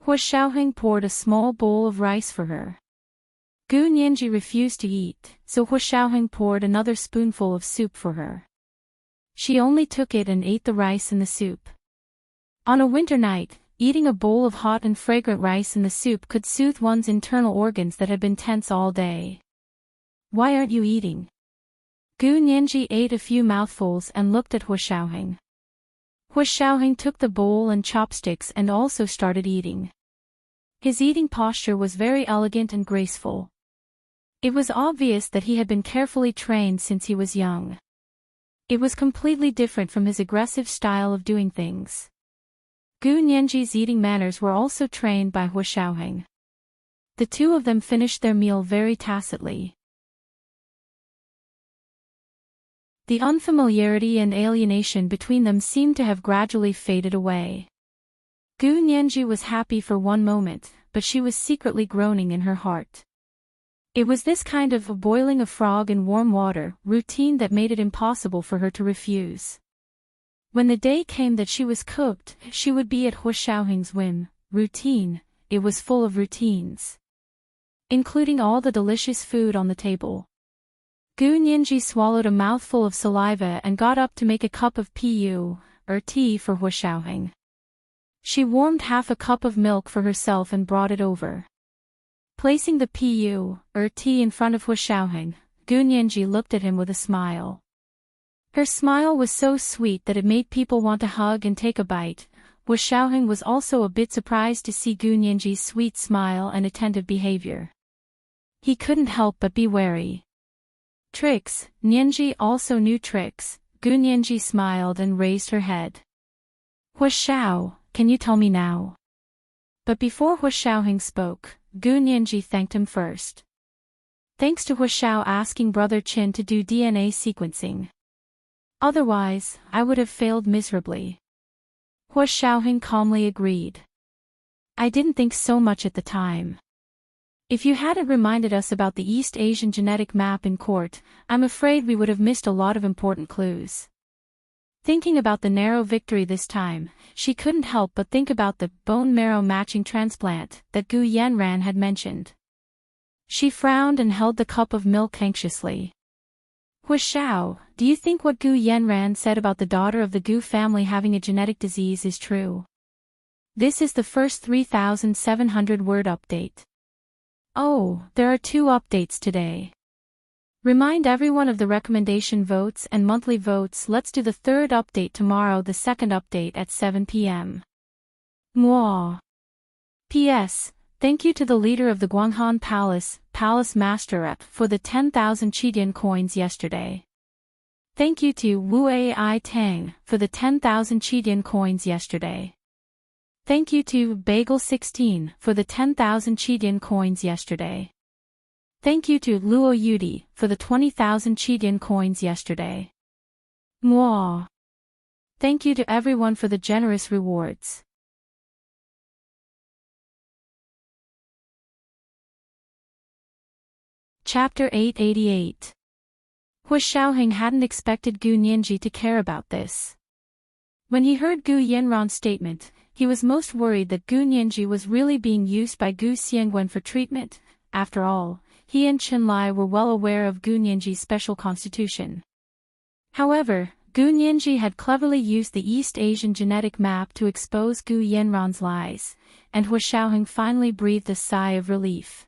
Hu Xiaoheng poured a small bowl of rice for her. Gu Nianji refused to eat, so Hu Xiaoheng poured another spoonful of soup for her. She only took it and ate the rice in the soup. On a winter night, eating a bowl of hot and fragrant rice in the soup could soothe one's internal organs that had been tense all day. "Why aren't you eating?" Gu Nianji ate a few mouthfuls and looked at Hu Xiaoheng. Hu Xiaoheng took the bowl and chopsticks and also started eating. His eating posture was very elegant and graceful. It was obvious that he had been carefully trained since he was young. It was completely different from his aggressive style of doing things. Gu Nianji's eating manners were also trained by Hu Xiaoheng. The two of them finished their meal very tacitly. The unfamiliarity and alienation between them seemed to have gradually faded away. Gu Nianji was happy for one moment, but she was secretly groaning in her heart. It was this kind of boiling a frog in warm water routine that made it impossible for her to refuse. When the day came that she was cooked, she would be at Hu Xiaoheng's whim. Routine, it was full of routines, including all the delicious food on the table. Gu Nianji swallowed a mouthful of saliva and got up to make a cup of pu, or tea for Hu Xiaoheng. She warmed half a cup of milk for herself and brought it over. Placing the pu, or tea in front of Hu Xiaoheng, Gu Nianji looked at him with a smile. Her smile was so sweet that it made people want to hug and take a bite. Hu Xiaoheng was also a bit surprised to see Gu Nianji's sweet smile and attentive behavior. He couldn't help but be wary. Tricks, Nianji also knew tricks. Gu Nianji smiled and raised her head. "Hu Xiao, can you tell me now?" But before Hu Xiaoheng spoke, Gu Nianji thanked him first. Thanks to Hu Xiao asking Brother Qin to do DNA sequencing. Otherwise, I would have failed miserably. Hu Xiaoheng calmly agreed. "I didn't think so much at the time. If you hadn't reminded us about the East Asian genetic map in court, I'm afraid we would have missed a lot of important clues." Thinking about the narrow victory this time, she couldn't help but think about the bone marrow matching transplant that Gu Yanran had mentioned. She frowned and held the cup of milk anxiously. Hui Xiao, do you think what Gu Yanran said about the daughter of the Gu family having a genetic disease is true? This is the first 3,700-word update. Oh, there are 2 updates today. Remind everyone of the recommendation votes and monthly votes. Let's do the 3rd update tomorrow, the 2nd update at 7 p.m. Mwah. P.S. Thank you to the leader of the Guanghan Palace Master Rep, for the 10,000 Qidian coins yesterday. Thank you to Wu Ai Tang for the 10,000 Qidian coins yesterday. Thank you to Bagel16 for the 10,000 Qidian coins yesterday. Thank you to Luo Yudi for the 20,000 Qidian coins yesterday. Mwah. Thank you to everyone for the generous rewards. Chapter 888. Hui Xiaoheng hadn't expected Gu Nianji to care about this. When he heard Gu Yanran's statement, he was most worried that Gu Nianji was really being used by Gu Xiangwen for treatment. After all, he and Qinlai were well aware of Gu Nianji's special constitution. However, Gu Nianji had cleverly used the East Asian genetic map to expose Gu Yanran's lies, and Hui Xiaoheng finally breathed a sigh of relief.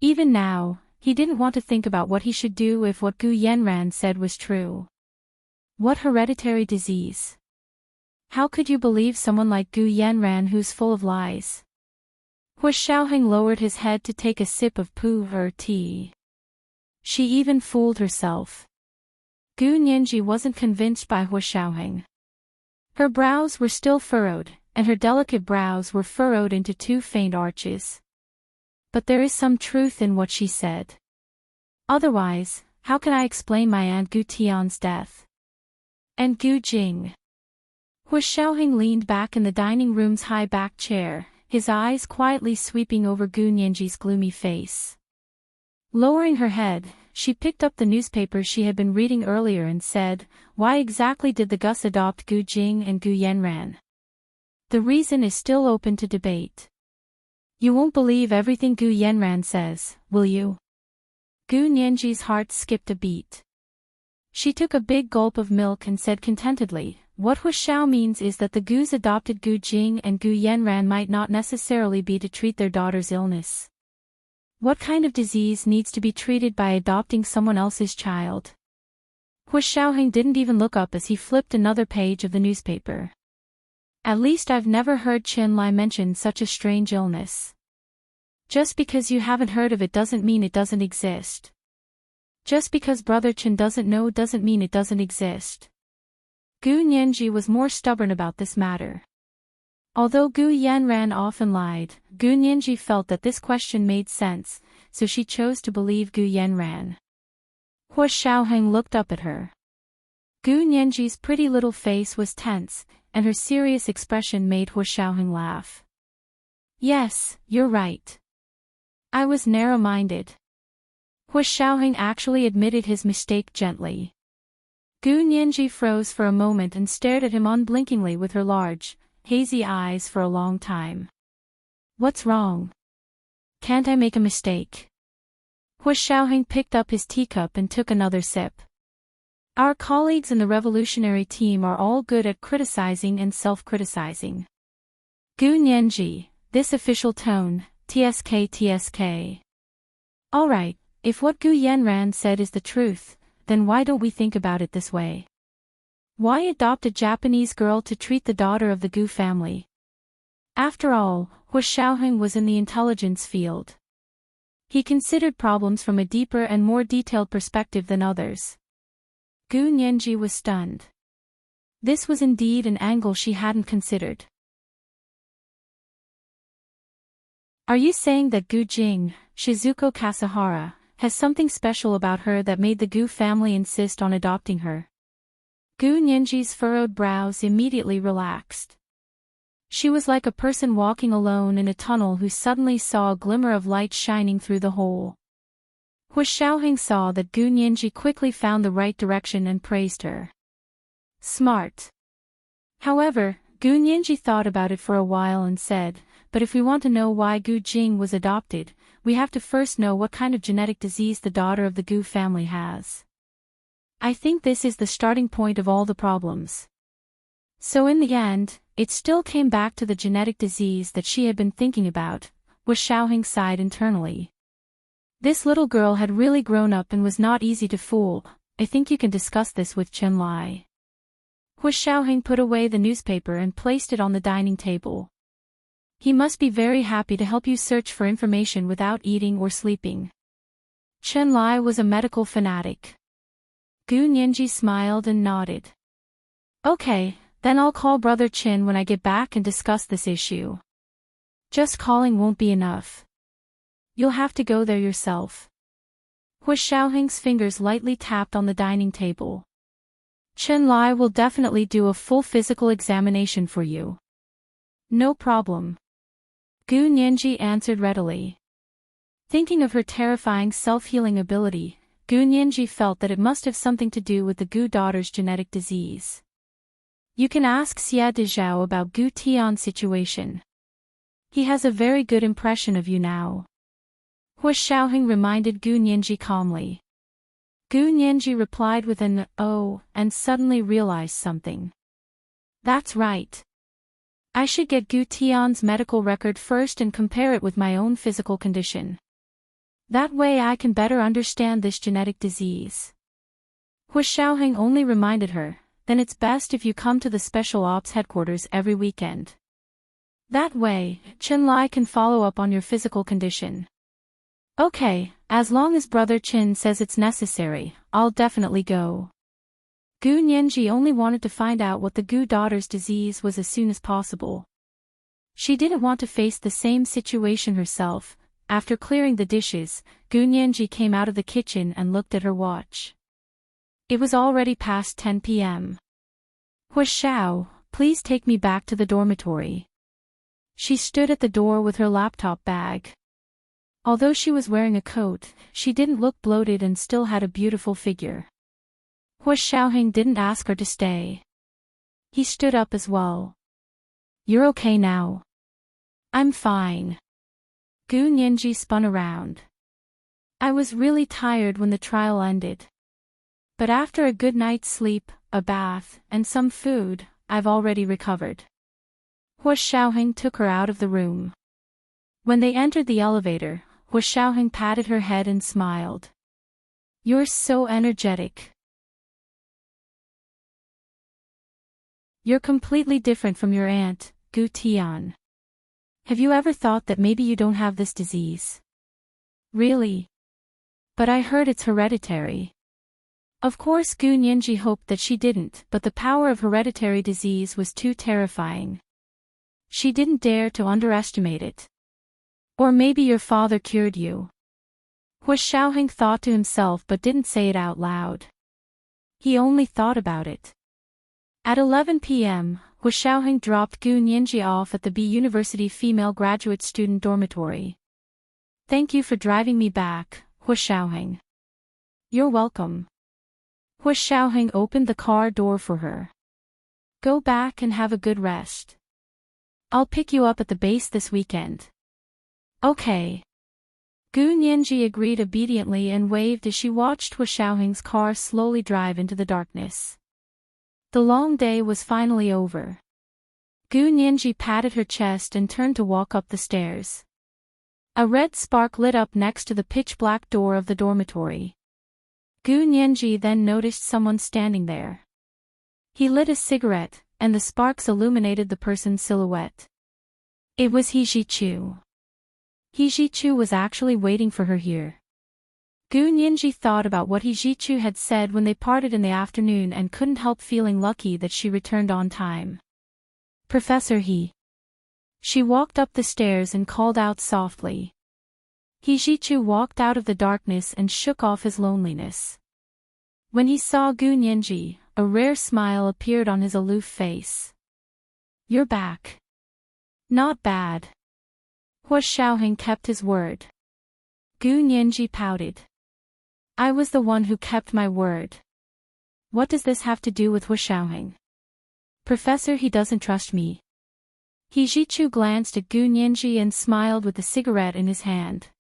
Even now, he didn't want to think about what he should do if what Gu Yanran said was true. What hereditary disease? How could you believe someone like Gu Yanran who's full of lies? Hui Xiaoheng lowered his head to take a sip of pu'er tea. She even fooled herself. Gu Nianji wasn't convinced by Hui Xiaoheng. Her brows were still furrowed, and her delicate brows were furrowed into 2 faint arches. But there is some truth in what she said. Otherwise, how can I explain my Aunt Gu Tian's death? And Gu Jing? Hui Xiaoheng leaned back in the dining room's high-backed chair, his eyes quietly sweeping over Gu Nianji's gloomy face. Lowering her head, she picked up the newspaper she had been reading earlier and said, "Why exactly did the Gus adopt Gu Jing and Gu Yanran? The reason is still open to debate. You won't believe everything Gu Yanran says, will you?" Gu Nianji's heart skipped a beat. She took a big gulp of milk and said contentedly, "What Hui Xiao means is that the Gus adopted Gu Jing and Gu Yanran might not necessarily be to treat their daughter's illness. What kind of disease needs to be treated by adopting someone else's child?" Hui Xiaoheng didn't even look up as he flipped another page of the newspaper. "At least I've never heard Qinlai mention such a strange illness. Just because you haven't heard of it doesn't mean it doesn't exist. Just because Brother Qin doesn't know doesn't mean it doesn't exist." Gu Nianji was more stubborn about this matter. Although Gu Yanran often lied, Gu Nianji felt that this question made sense, so she chose to believe Gu Yanran. Hui Xiaoheng looked up at her. Gu Nianji's pretty little face was tense, and her serious expression made Hui Xiaoheng laugh. "Yes, you're right. I was narrow-minded." Hui Xiaoheng actually admitted his mistake gently. Gu Nianji froze for a moment and stared at him unblinkingly with her large, hazy eyes for a long time. "What's wrong? Can't I make a mistake?" Hui Xiaoheng picked up his teacup and took another sip. "Our colleagues in the revolutionary team are all good at criticizing and self-criticizing." Gu Nianji, this official tone, TSK. "Alright, if what Gu Yanran said is the truth, then why don't we think about it this way? Why adopt a Japanese girl to treat the daughter of the Gu family? After all, Hui Xiaoheng was in the intelligence field. He considered problems from a deeper and more detailed perspective than others." Gu Nianji was stunned. This was indeed an angle she hadn't considered. "Are you saying that Gu Jing, Shizuko Kasahara, has something special about her that made the Gu family insist on adopting her?" Gu Nianji's furrowed brows immediately relaxed. She was like a person walking alone in a tunnel who suddenly saw a glimmer of light shining through the hole. Hui Xiaoheng saw that Gu Nianji quickly found the right direction and praised her. "Smart." However, Gu Nianji thought about it for a while and said, "But if we want to know why Gu Jing was adopted, we have to first know what kind of genetic disease the daughter of the Gu family has." I think this is the starting point of all the problems. So in the end, it still came back to the genetic disease that she had been thinking about, Hu Xiaoheng sighed internally. This little girl had really grown up and was not easy to fool. I think you can discuss this with Chen Lai. Hu Xiaoheng put away the newspaper and placed it on the dining table. He must be very happy to help you search for information without eating or sleeping. Chen Lai was a medical fanatic. Gu Nianji smiled and nodded. Okay, then I'll call Brother Qin when I get back and discuss this issue. Just calling won't be enough. You'll have to go there yourself. Hu Xiaoheng's fingers lightly tapped on the dining table. Chen Lai will definitely do a full physical examination for you. No problem. Gu Nianji answered readily. Thinking of her terrifying self-healing ability, Gu Nianji felt that it must have something to do with the Gu daughter's genetic disease. You can ask Xia Dezhao about Gu Tian's situation. He has a very good impression of you now. Hu Xiaoheng reminded Gu Nianji calmly. Gu Nianji replied with an "oh" and suddenly realized something. That's right. I should get Gu Tian's medical record first and compare it with my own physical condition. That way I can better understand this genetic disease. Hu Xiaoheng only reminded her, then it's best if you come to the Special Ops headquarters every weekend. That way, Chen Lai can follow up on your physical condition. Okay, as long as Brother Qin says it's necessary, I'll definitely go. Gu Nianji only wanted to find out what the Gu daughter's disease was as soon as possible. She didn't want to face the same situation herself. After clearing the dishes, Gu Nianji came out of the kitchen and looked at her watch. It was already past 10 p.m. Hu Xiao, please take me back to the dormitory. She stood at the door with her laptop bag. Although she was wearing a coat, she didn't look bloated and still had a beautiful figure. Hu Xiaoheng didn't ask her to stay. He stood up as well. You're okay now? I'm fine. Gu Nianji spun around. I was really tired when the trial ended. But after a good night's sleep, a bath, and some food, I've already recovered. Hu Xiaoheng took her out of the room. When they entered the elevator, Hu Xiaoheng patted her head and smiled. You're so energetic. You're completely different from your aunt, Gu Tian. Have you ever thought that maybe you don't have this disease? Really? But I heard it's hereditary. Of course Gu Nianji hoped that she didn't, but the power of hereditary disease was too terrifying. She didn't dare to underestimate it. Or maybe your father cured you. Hu Xiaoheng thought to himself but didn't say it out loud. He only thought about it. At 11 p.m., Hu Xiaoheng dropped Gu Nianji off at the B University female graduate student dormitory. Thank you for driving me back, Hu Xiaoheng. You're welcome. Hu Xiaoheng opened the car door for her. Go back and have a good rest. I'll pick you up at the base this weekend. Okay. Gu Nianji agreed obediently and waved as she watched Hu Xiaoheng's car slowly drive into the darkness. The long day was finally over. Gu Nianji patted her chest and turned to walk up the stairs. A red spark lit up next to the pitch-black door of the dormitory. Gu Nianji then noticed someone standing there. He lit a cigarette, and the sparks illuminated the person's silhouette. It was He Zhichu. He Zhichu was actually waiting for her here. Gu Nianji thought about what He Zhichu had said when they parted in the afternoon and couldn't help feeling lucky that she returned on time. Professor He. She walked up the stairs and called out softly. He Zhichu walked out of the darkness and shook off his loneliness. When he saw Gu Nianji, a rare smile appeared on his aloof face. You're back. Not bad. Hu Xiaoheng kept his word. Gu Nianji pouted. I was the one who kept my word. What does this have to do with Hu Xiaoheng? Professor, he doesn't trust me. He Zhichu glanced at Gu Nianji and smiled with the cigarette in his hand.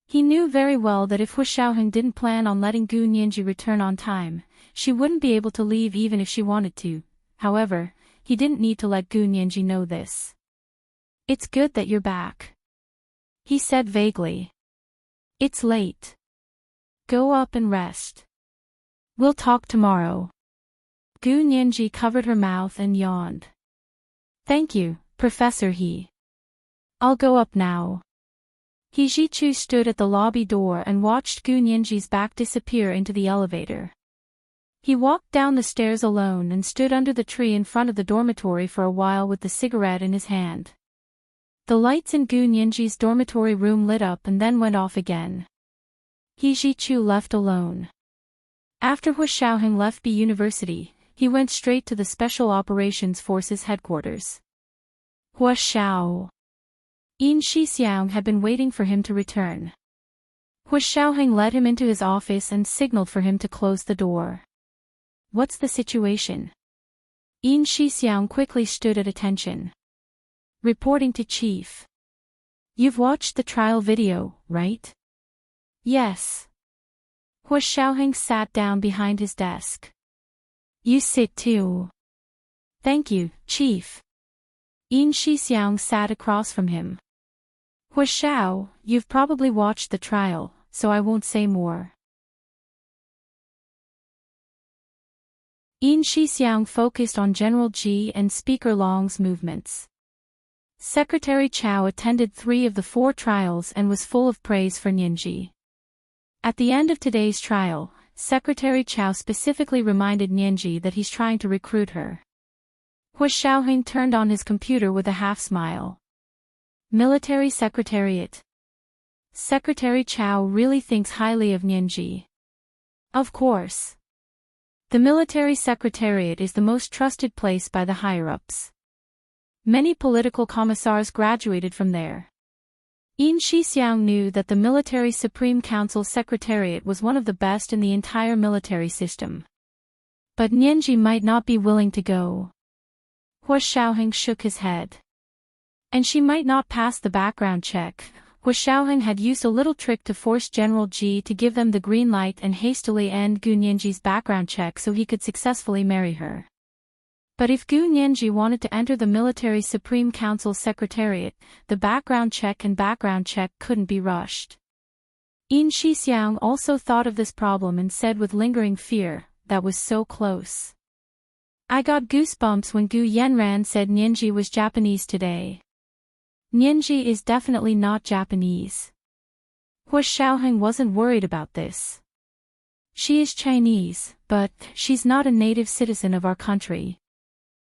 He knew very well that if Hu Xiaoheng didn't plan on letting Gu Nianji return on time, she wouldn't be able to leave even if she wanted to. However, he didn't need to let Gu Nianji know this. "It's good that you're back," he said vaguely. "It's late. Go up and rest. We'll talk tomorrow." Gu Nianji covered her mouth and yawned. "Thank you, Professor He. I'll go up now." He Jichu stood at the lobby door and watched Gu Nianji's back disappear into the elevator. He walked down the stairs alone and stood under the tree in front of the dormitory for a while with the cigarette in his hand. The lights in Gu Nianji's dormitory room lit up and then went off again. He Jichu left alone. After Hu Xiaoheng left B University, he went straight to the Special Operations Forces headquarters. Hu Xiao. Yin Shixiang had been waiting for him to return. Hu Xiaoheng led him into his office and signaled for him to close the door. "What's the situation?" Yin Shixiang quickly stood at attention. "Reporting to Chief. You've watched the trial video, right?" "Yes." Hu Xiaoheng sat down behind his desk. "You sit too." "Thank you, Chief." Yin Shixiang sat across from him. "Hu Xiao, you've probably watched the trial, so I won't say more." Yin Shixiang focused on General Ji and Speaker Long's movements. Secretary Chao attended 3 of the 4 trials and was full of praise for Nianji. At the end of today's trial, Secretary Chao specifically reminded Nianji that he's trying to recruit her. Hu Xiaoheng turned on his computer with a half-smile. Military Secretariat. Secretary Chao really thinks highly of Nianji. Of course. The Military Secretariat is the most trusted place by the higher-ups. Many political commissars graduated from there. Yin Shixiang knew that the Military Supreme Council Secretariat was one of the best in the entire military system. But Nianji might not be willing to go. Hu Xiaoheng shook his head. And she might not pass the background check. Hu Xiaoheng had used a little trick to force General Ji to give them the green light and hastily end Gu Nianji's background check so he could successfully marry her. But if Gu Nianji wanted to enter the Military Supreme Council Secretariat, the background check couldn't be rushed. Yin Shixiang also thought of this problem and said with lingering fear, "That was so close. I got goosebumps when Gu Yanran said Nianji was Japanese today. Nianji is definitely not Japanese." Hu Xiaoheng wasn't worried about this. "She is Chinese, but she's not a native citizen of our country.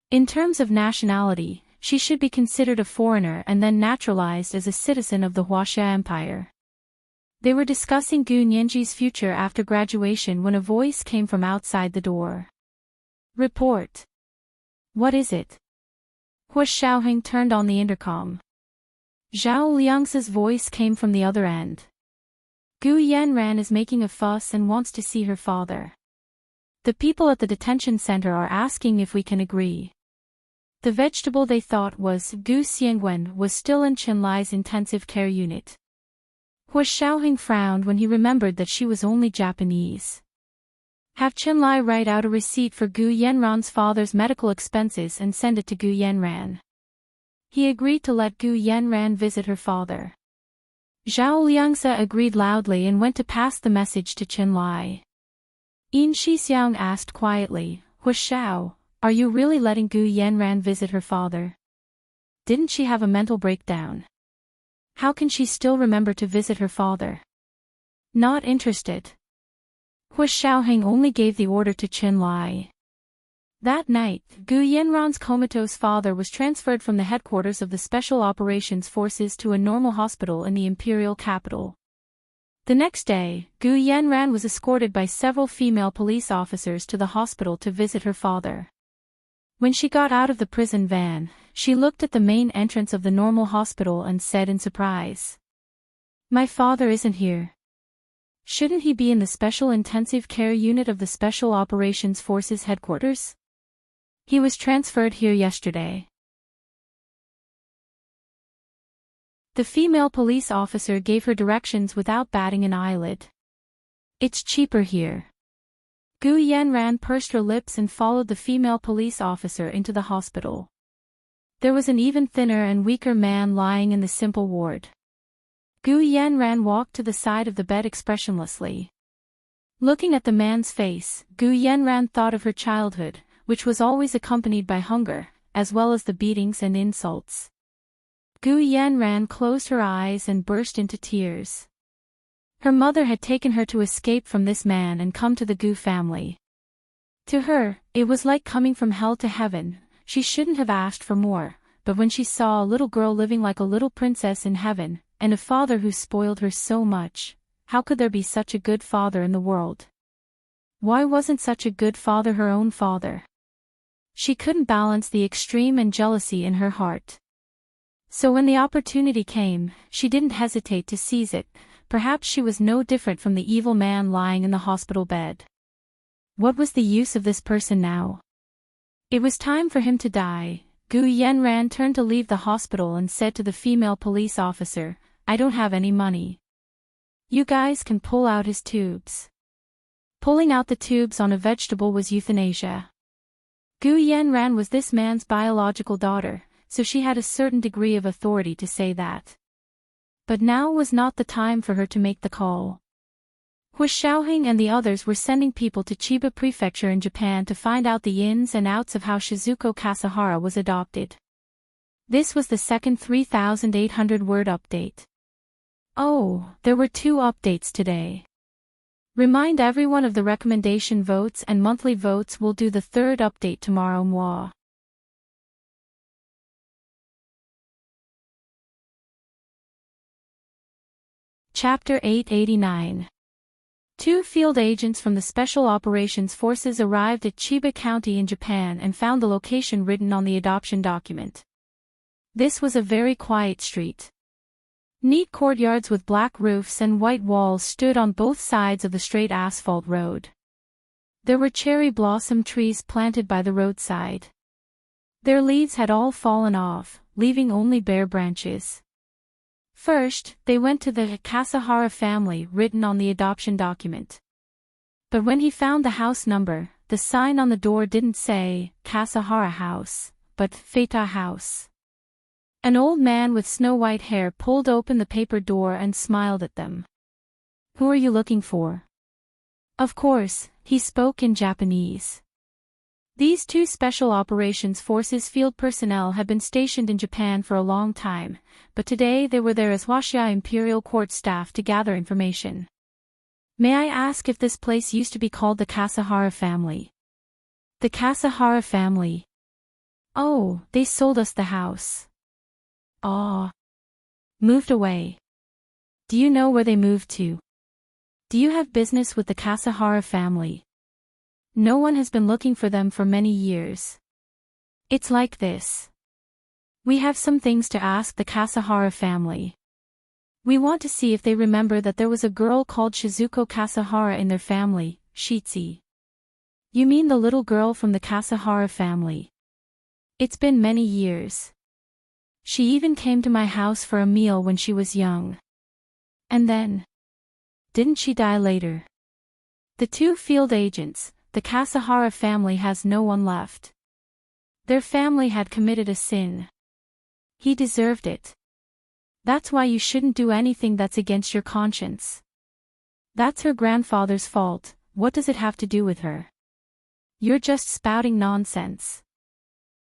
In terms of nationality, she should be considered a foreigner and then naturalized as a citizen of the Huaxia Empire." They were discussing Gu Nianji's future after graduation when a voice came from outside the door. "Report." "What is it?" Hu Xiaoheng turned on the intercom. Zhao Liang's voice came from the other end. "Gu Yanran is making a fuss and wants to see her father. The people at the detention center are asking if we can agree." The vegetable they thought was Gu Xiangwen was still in Chenlai's intensive care unit. Hu Xiaoheng frowned when he remembered that she was only Japanese. "Have Chenlai write out a receipt for Gu Yanran's father's medical expenses and send it to Gu Yanran." He agreed to let Gu Yanran visit her father. Zhao Liangsa agreed loudly and went to pass the message to Chenlai. Yin Shixiang asked quietly, "Hu Xiao, are you really letting Gu Yanran visit her father? Didn't she have a mental breakdown? How can she still remember to visit her father?" "Not interested." Hu Xiaoheng only gave the order to Chenlai. That night, Gu Yanran's comatose father was transferred from the headquarters of the Special Operations Forces to a normal hospital in the imperial capital. The next day, Gu Yanran was escorted by several female police officers to the hospital to visit her father. When she got out of the prison van, she looked at the main entrance of the normal hospital and said in surprise, "My father isn't here. Shouldn't he be in the Special Intensive Care Unit of the Special Operations Forces headquarters? He was transferred here yesterday." The female police officer gave her directions without batting an eyelid. It's cheaper here. Gu Yanran pursed her lips and followed the female police officer into the hospital. There was an even thinner and weaker man lying in the simple ward. Gu Yanran walked to the side of the bed expressionlessly. Looking at the man's face, Gu Yanran thought of her childhood, which was always accompanied by hunger, as well as the beatings and insults. Gu Yanran closed her eyes and burst into tears. Her mother had taken her to escape from this man and come to the Gu family. To her, it was like coming from hell to heaven. She shouldn't have asked for more, but when she saw a little girl living like a little princess in heaven, and a father who spoiled her so much, how could there be such a good father in the world? Why wasn't such a good father her own father? She couldn't balance the extreme and jealousy in her heart. So when the opportunity came, she didn't hesitate to seize it. Perhaps she was no different from the evil man lying in the hospital bed. What was the use of this person now? It was time for him to die. Gu Yanran turned to leave the hospital and said to the female police officer, "I don't have any money. You guys can pull out his tubes." Pulling out the tubes on a vegetable was euthanasia. Gu Yanran was this man's biological daughter, so she had a certain degree of authority to say that. But now was not the time for her to make the call. Hu Xiaoheng and the others were sending people to Chiba Prefecture in Japan to find out the ins and outs of how Shizuko Kasahara was adopted. This was the second 3,800-word update. Oh, there were 2 updates today. Remind everyone of the recommendation votes and monthly votes. We'll do the 3rd update tomorrow. Moi. Chapter 889. 2 field agents from the Special Operations Forces arrived at Chiba County in Japan and found the location written on the adoption document. This was a very quiet street. Neat courtyards with black roofs and white walls stood on both sides of the straight asphalt road. There were cherry blossom trees planted by the roadside. Their leaves had all fallen off, leaving only bare branches. First, they went to the Kasahara family written on the adoption document. But when he found the house number, the sign on the door didn't say Kasahara House, but Feta House. An old man with snow-white hair pulled open the paper door and smiled at them. "Who are you looking for?" Of course, he spoke in Japanese. These 2 Special Operations Forces field personnel had been stationed in Japan for a long time, but today they were there as Huaxia Imperial Court staff to gather information. "May I ask if this place used to be called the Kasahara family?" "The Kasahara family? Oh, they sold us the house." "Ah. Moved away. Do you know where they moved to? Do you have business with the Kasahara family?" "No one has been looking for them for many years. It's like this. We have some things to ask the Kasahara family. We want to see if they remember that there was a girl called Shizuko Kasahara in their family, Shitsi." "You mean the little girl from the Kasahara family?" "It's been many years. She even came to my house for a meal when she was young. And then? Didn't she die later?" The 2 field agents, "The Kasahara family has no one left. Their family had committed a sin. He deserved it. That's why you shouldn't do anything that's against your conscience. That's her grandfather's fault. What does it have to do with her? You're just spouting nonsense."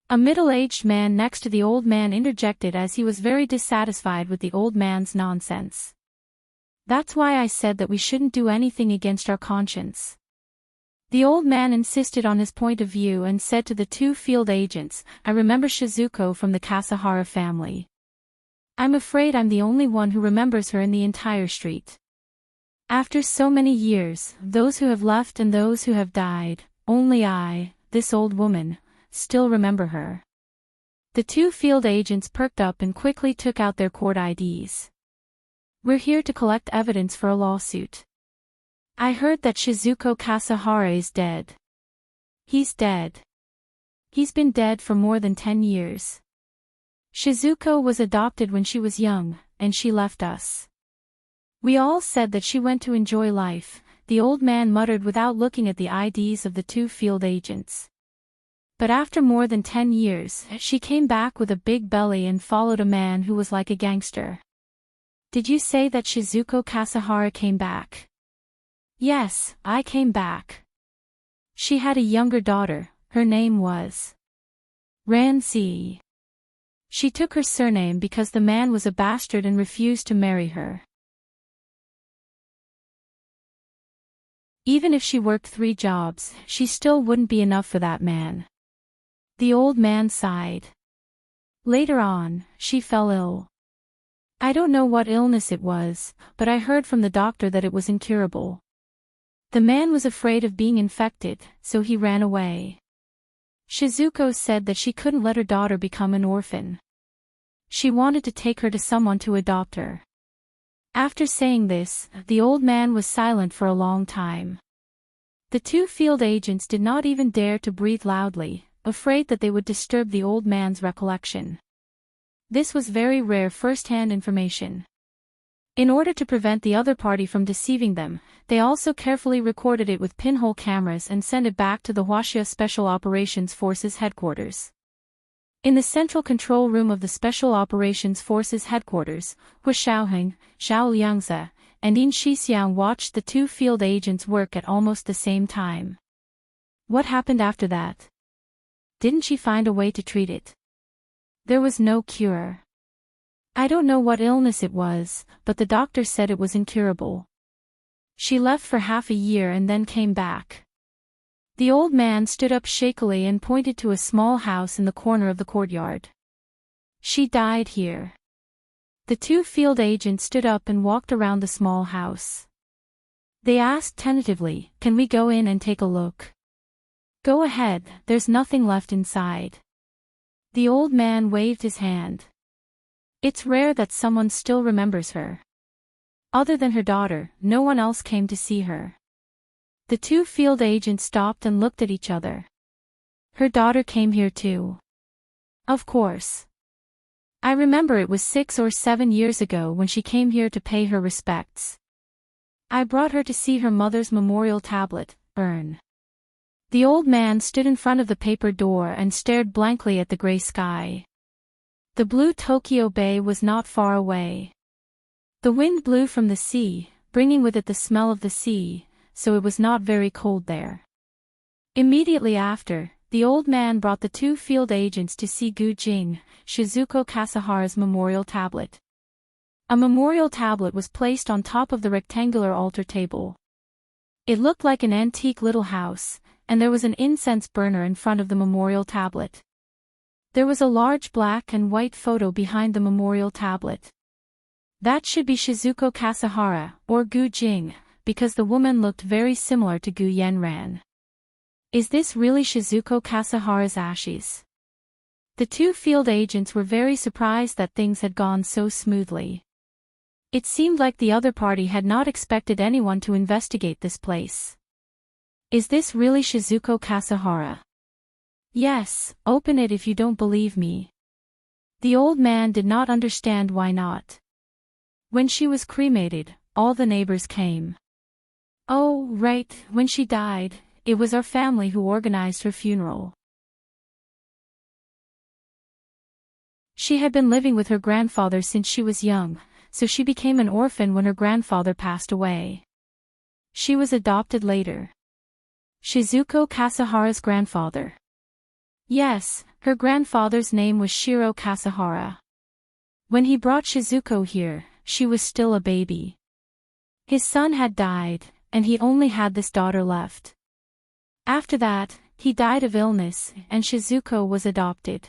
A middle-aged man next to the old man interjected as he was very dissatisfied with the old man's nonsense. "That's why I said that we shouldn't do anything against our conscience." The old man insisted on his point of view and said to the 2 field agents, "I remember Shizuko from the Kasahara family. I'm afraid I'm the only one who remembers her in the entire street. After so many years, those who have left and those who have died, only I, this old woman, still remember her." The 2 field agents perked up and quickly took out their court IDs. "We're here to collect evidence for a lawsuit. I heard that Shizuko Kasahara is dead." "He's dead. He's been dead for more than 10 years. Shizuko was adopted when she was young, and she left us. We all said that she went to enjoy life, the old man muttered without looking at the IDs of the two field agents. But after more than 10 years, she came back with a big belly and followed a man who was like a gangster. Did you say that Shizuko Kasahara came back? Yes, I came back. She had a younger daughter, her name was Ranzi. She took her surname because the man was a bastard and refused to marry her. Even if she worked 3 jobs, she still wouldn't be enough for that man. The old man sighed. Later on, she fell ill. I don't know what illness it was, but I heard from the doctor that it was incurable. The man was afraid of being infected, so he ran away. Shizuko said that she couldn't let her daughter become an orphan. She wanted to take her to someone to adopt her. After saying this, the old man was silent for a long time. The two field agents did not even dare to breathe loudly, afraid that they would disturb the old man's recollection. This was very rare first-hand information. In order to prevent the other party from deceiving them, they also carefully recorded it with pinhole cameras and sent it back to the Huaxia Special Operations Forces headquarters. In the central control room of the Special Operations Forces headquarters, Hu Xiaoheng, Zhao Liangze, and Yin Shixiang watched the two field agents work at almost the same time. What happened after that? Didn't she find a way to treat it? There was no cure. I don't know what illness it was, but the doctor said it was incurable. She left for half a year and then came back. The old man stood up shakily and pointed to a small house in the corner of the courtyard. She died here. The two field agents stood up and walked around the small house. They asked tentatively, "Can we go in and take a look?" "Go ahead, there's nothing left inside." The old man waved his hand. It's rare that someone still remembers her. Other than her daughter, no one else came to see her. The two field agents stopped and looked at each other. Her daughter came here too. Of course. I remember it was 6 or 7 years ago when she came here to pay her respects. I brought her to see her mother's memorial tablet, urn. The old man stood in front of the paper door and stared blankly at the gray sky. The blue Tokyo Bay was not far away. The wind blew from the sea, bringing with it the smell of the sea, so it was not very cold there. Immediately after, the old man brought the two field agents to see Gu Jing, Shizuko Kasahara's memorial tablet. A memorial tablet was placed on top of the rectangular altar table. It looked like an antique little house, and there was an incense burner in front of the memorial tablet. There was a large black and white photo behind the memorial tablet. That should be Shizuko Kasahara, or Gu Jing, because the woman looked very similar to Gu Yanran. Is this really Shizuko Kasahara's ashes? The two field agents were very surprised that things had gone so smoothly. It seemed like the other party had not expected anyone to investigate this place. Is this really Shizuko Kasahara? Yes, open it if you don't believe me. The old man did not understand why not. When she was cremated, all the neighbors came. Oh, right, when she died, it was our family who organized her funeral. She had been living with her grandfather since she was young, so she became an orphan when her grandfather passed away. She was adopted later. Shizuko Kasahara's grandfather. Yes, her grandfather's name was Shiro Kasahara. When he brought Shizuko here, she was still a baby. His son had died, and he only had this daughter left. After that, he died of illness, and Shizuko was adopted.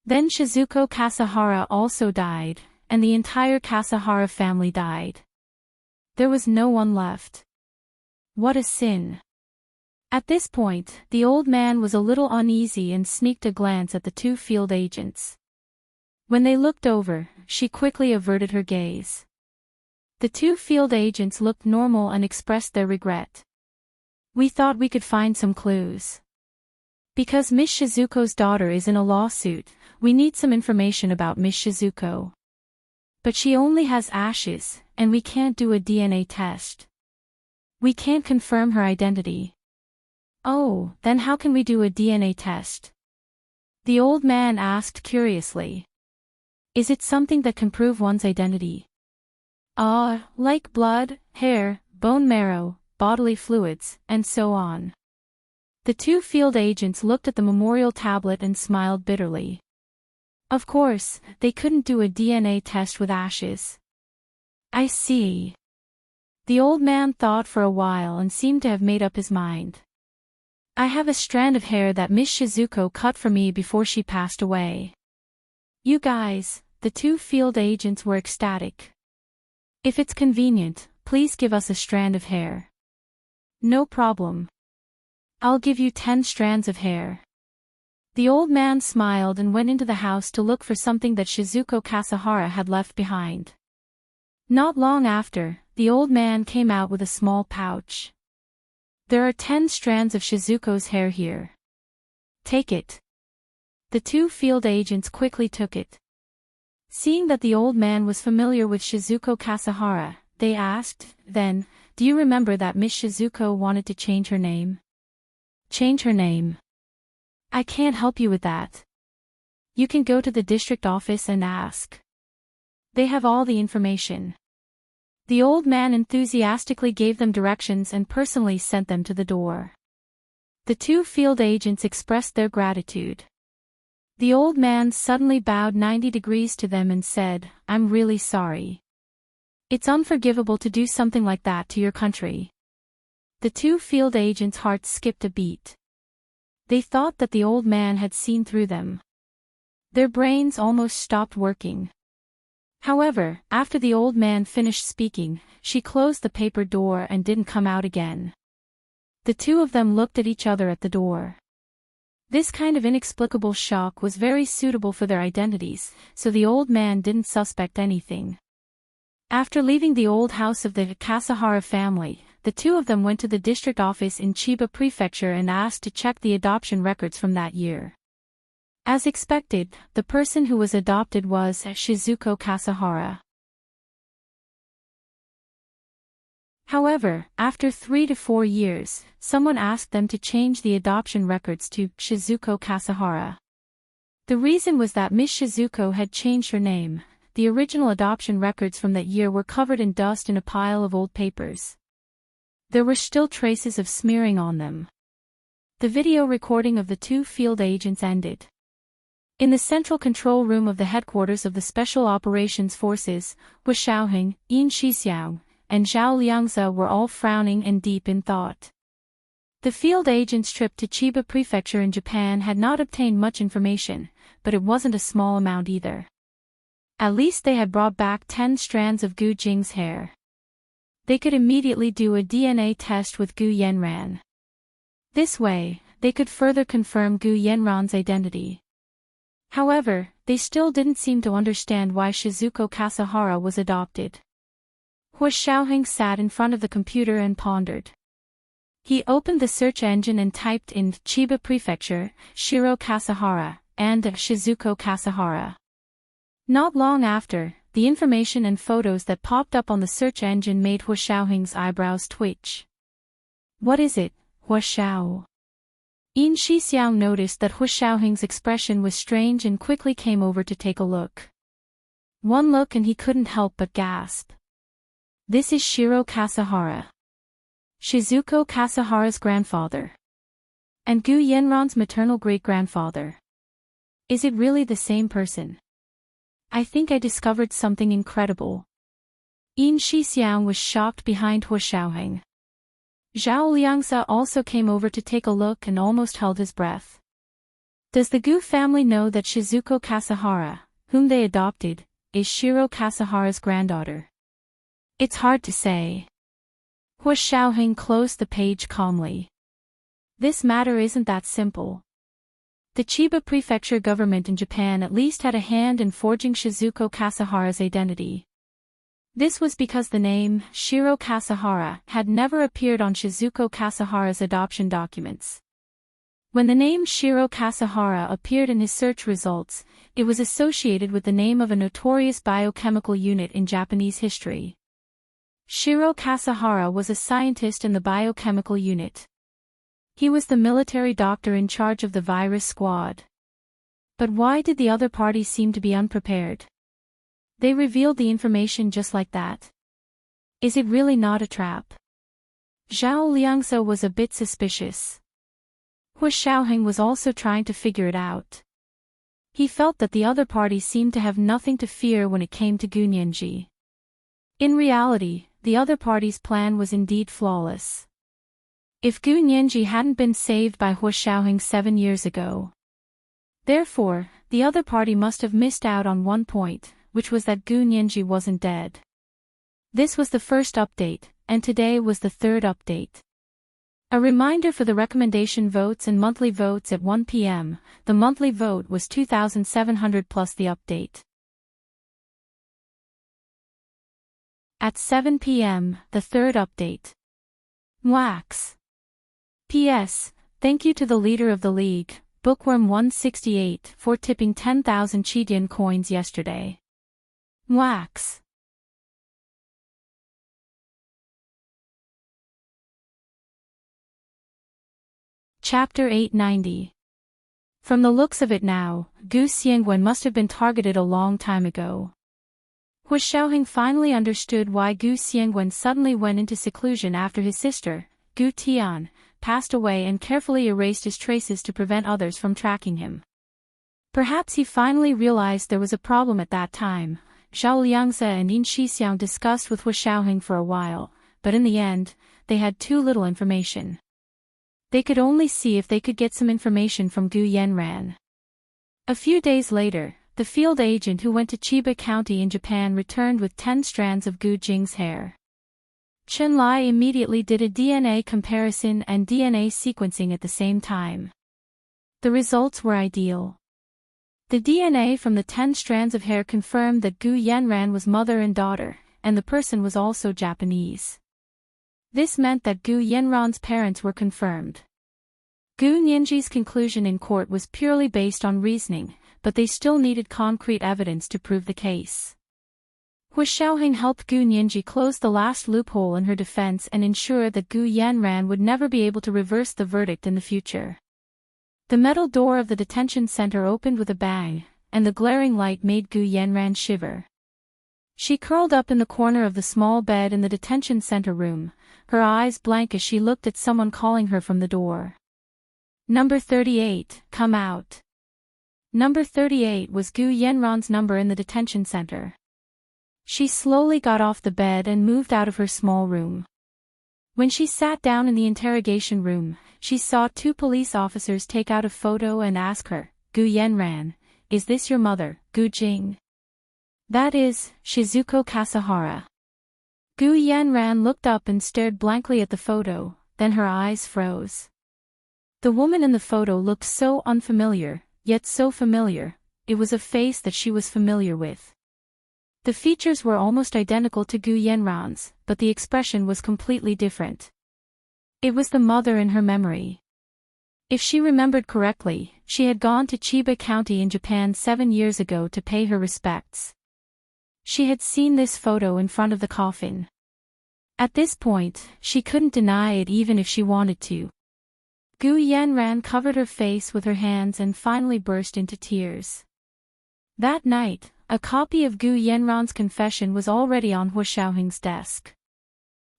Then Shizuko Kasahara also died, and the entire Kasahara family died. There was no one left. What a sin. At this point, the old man was a little uneasy and sneaked a glance at the two field agents. When they looked over, she quickly averted her gaze. The two field agents looked normal and expressed their regret. We thought we could find some clues. Because Miss Shizuko's daughter is in a lawsuit, we need some information about Miss Shizuko. But she only has ashes, and we can't do a DNA test. We can't confirm her identity. Oh, then how can we do a DNA test? The old man asked curiously. Is it something that can prove one's identity? Like blood, hair, bone marrow, bodily fluids, and so on. The two field agents looked at the memorial tablet and smiled bitterly. Of course, they couldn't do a DNA test with ashes. I see. The old man thought for a while and seemed to have made up his mind. I have a strand of hair that Miss Shizuko cut for me before she passed away. You guys, the two field agents were ecstatic. If it's convenient, please give us a strand of hair. No problem. I'll give you 10 strands of hair. The old man smiled and went into the house to look for something that Shizuko Kasahara had left behind. Not long after, the old man came out with a small pouch. There are 10 strands of Shizuko's hair here. Take it. The two field agents quickly took it. Seeing that the old man was familiar with Shizuko Kasahara, they asked, then, do you remember that Miss Shizuko wanted to change her name? Change her name. I can't help you with that. You can go to the district office and ask. They have all the information. The old man enthusiastically gave them directions and personally sent them to the door. The two field agents expressed their gratitude. The old man suddenly bowed 90 degrees to them and said, I'm really sorry. It's unforgivable to do something like that to your country. The two field agents' hearts skipped a beat. They thought that the old man had seen through them. Their brains almost stopped working. However, after the old man finished speaking, she closed the paper door and didn't come out again. The two of them looked at each other at the door. This kind of inexplicable shock was very suitable for their identities, so the old man didn't suspect anything. After leaving the old house of the Kasahara family, the two of them went to the district office in Chiba Prefecture and asked to check the adoption records from that year. As expected, the person who was adopted was Shizuko Kasahara. However, after 3 to 4 years, someone asked them to change the adoption records to Shizuko Kasahara. The reason was that Miss Shizuko had changed her name. The original adoption records from that year were covered in dust in a pile of old papers. There were still traces of smearing on them. The video recording of the two field agents ended. In the central control room of the headquarters of the Special Operations Forces, Hu Xiaoheng, Yin Shixiang, and Zhao Liangzi were all frowning and deep in thought. The field agent's trip to Chiba Prefecture in Japan had not obtained much information, but it wasn't a small amount either. At least they had brought back 10 strands of Gu Jing's hair. They could immediately do a DNA test with Gu Yanran. This way, they could further confirm Gu Yanran's identity. However, they still didn't seem to understand why Shizuko Kasahara was adopted. Hu Xiaoheng sat in front of the computer and pondered. He opened the search engine and typed in Chiba Prefecture, Shiro Kasahara, and Shizuko Kasahara. Not long after, the information and photos that popped up on the search engine made Hu Xiaoheng's eyebrows twitch. What is it, Hu Xiao? Yin Shixiang noticed that Hu Xiaoheng's expression was strange and quickly came over to take a look. One look and he couldn't help but gasp. This is Shiro Kasahara. Shizuko Kasahara's grandfather. And Gu Yanran's maternal great-grandfather. Is it really the same person? I think I discovered something incredible. Yin Shixiang was shocked behind Hu Xiaoheng. Zhao Liangzi also came over to take a look and almost held his breath. Does the Gu family know that Shizuko Kasahara, whom they adopted, is Shiro Kasahara's granddaughter? It's hard to say. Hu Xiaoheng closed the page calmly. This matter isn't that simple. The Chiba Prefecture government in Japan at least had a hand in forging Shizuko Kasahara's identity. This was because the name, Shiro Kasahara, had never appeared on Shizuko Kasahara's adoption documents. When the name Shiro Kasahara appeared in his search results, it was associated with the name of a notorious biochemical unit in Japanese history. Shiro Kasahara was a scientist in the biochemical unit. He was the military doctor in charge of the virus squad. But why did the other party seem to be unprepared? They revealed the information just like that. Is it really not a trap? Zhao Liangze was a bit suspicious. Hu Xiaoheng was also trying to figure it out. He felt that the other party seemed to have nothing to fear when it came to Gu Nianji. In reality, the other party's plan was indeed flawless. If Gu Nianji hadn't been saved by Hu Xiaoheng 7 years ago. Therefore, the other party must have missed out on one point, which was that Gu Nianji wasn't dead. This was the first update, and today was the third update. A reminder for the recommendation votes and monthly votes at 1 p.m., the monthly vote was 2,700 plus the update. At 7 p.m., the third update. Wax. P.S. Thank you to the leader of the league, Bookworm 168, for tipping 10,000 Chidian coins yesterday. Wax. Chapter 890. From the looks of it now, Gu Xiangwen must have been targeted a long time ago. Hu Xiaoheng finally understood why Gu Xiangwen suddenly went into seclusion after his sister, Gu Tian, passed away and carefully erased his traces to prevent others from tracking him. Perhaps he finally realized there was a problem at that time. Zhao Liangze and Yin Shixiang discussed with Hu Xiaoheng for a while, but in the end, they had too little information. They could only see if they could get some information from Gu Yanran. A few days later, the field agent who went to Chiba County in Japan returned with 10 strands of Gu Jing's hair. Chen Lai immediately did a DNA comparison and DNA sequencing at the same time. The results were ideal. The DNA from the 10 strands of hair confirmed that Gu Yanran was mother and daughter, and the person was also Japanese. This meant that Gu Yanran's parents were confirmed. Gu Nianji's conclusion in court was purely based on reasoning, but they still needed concrete evidence to prove the case. Hu Xiaoheng helped Gu Nianji close the last loophole in her defense and ensure that Gu Yanran would never be able to reverse the verdict in the future. The metal door of the detention center opened with a bang, and the glaring light made Gu Yanran shiver. She curled up in the corner of the small bed in the detention center room, her eyes blank as she looked at someone calling her from the door. Number 38, come out. Number 38 was Gu Yanran's number in the detention center. She slowly got off the bed and moved out of her small room. When she sat down in the interrogation room, she saw 2 police officers take out a photo and ask her, Gu Yanran, is this your mother, Gu Jing? That is, Shizuko Kasahara. Gu Yanran looked up and stared blankly at the photo, then her eyes froze. The woman in the photo looked so unfamiliar, yet so familiar, it was a face that she was familiar with. The features were almost identical to Gu Yanran's, but the expression was completely different. It was the mother in her memory. If she remembered correctly, she had gone to Chiba County in Japan 7 years ago to pay her respects. She had seen this photo in front of the coffin. At this point, she couldn't deny it even if she wanted to. Gu Yanran covered her face with her hands and finally burst into tears. That night, a copy of Gu Yanran's confession was already on Hu Xiaoheng's desk.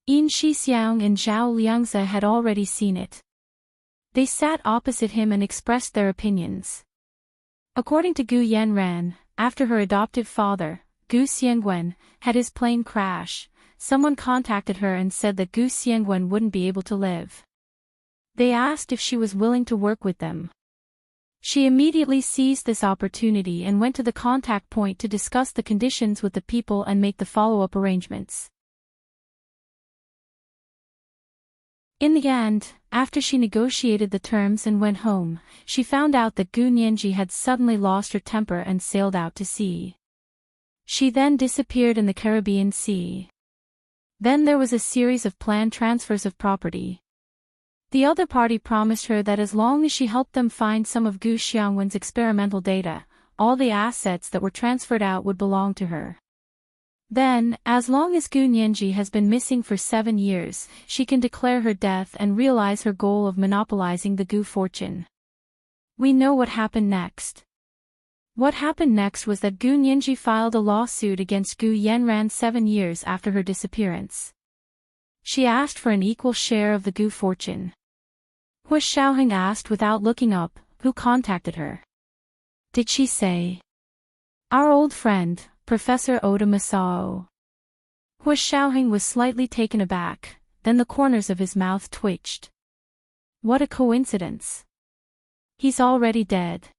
Yin Shixiang and Zhao Liangze had already seen it. They sat opposite him and expressed their opinions. According to Gu Yanran, after her adoptive father, Gu Xiangwen, had his plane crash, someone contacted her and said that Gu Xiangwen wouldn't be able to live. They asked if she was willing to work with them. She immediately seized this opportunity and went to the contact point to discuss the conditions with the people and make the follow-up arrangements. In the end, after she negotiated the terms and went home, she found out that Gu Nianji had suddenly lost her temper and sailed out to sea. She then disappeared in the Caribbean Sea. Then there was a series of planned transfers of property. The other party promised her that as long as she helped them find some of Gu Xiangwen's experimental data, all the assets that were transferred out would belong to her. Then, as long as Gu Nianji has been missing for 7 years, she can declare her death and realize her goal of monopolizing the Gu fortune. We know what happened next. What happened next was that Gu Nianji filed a lawsuit against Gu Yanran 7 years after her disappearance. She asked for an equal share of the Gu fortune. Hua Xiaoheng asked without looking up, who contacted her. Did she say? Our old friend, Professor Oda Masao. Hua Xiaoheng was slightly taken aback, then the corners of his mouth twitched. What a coincidence. He's already dead.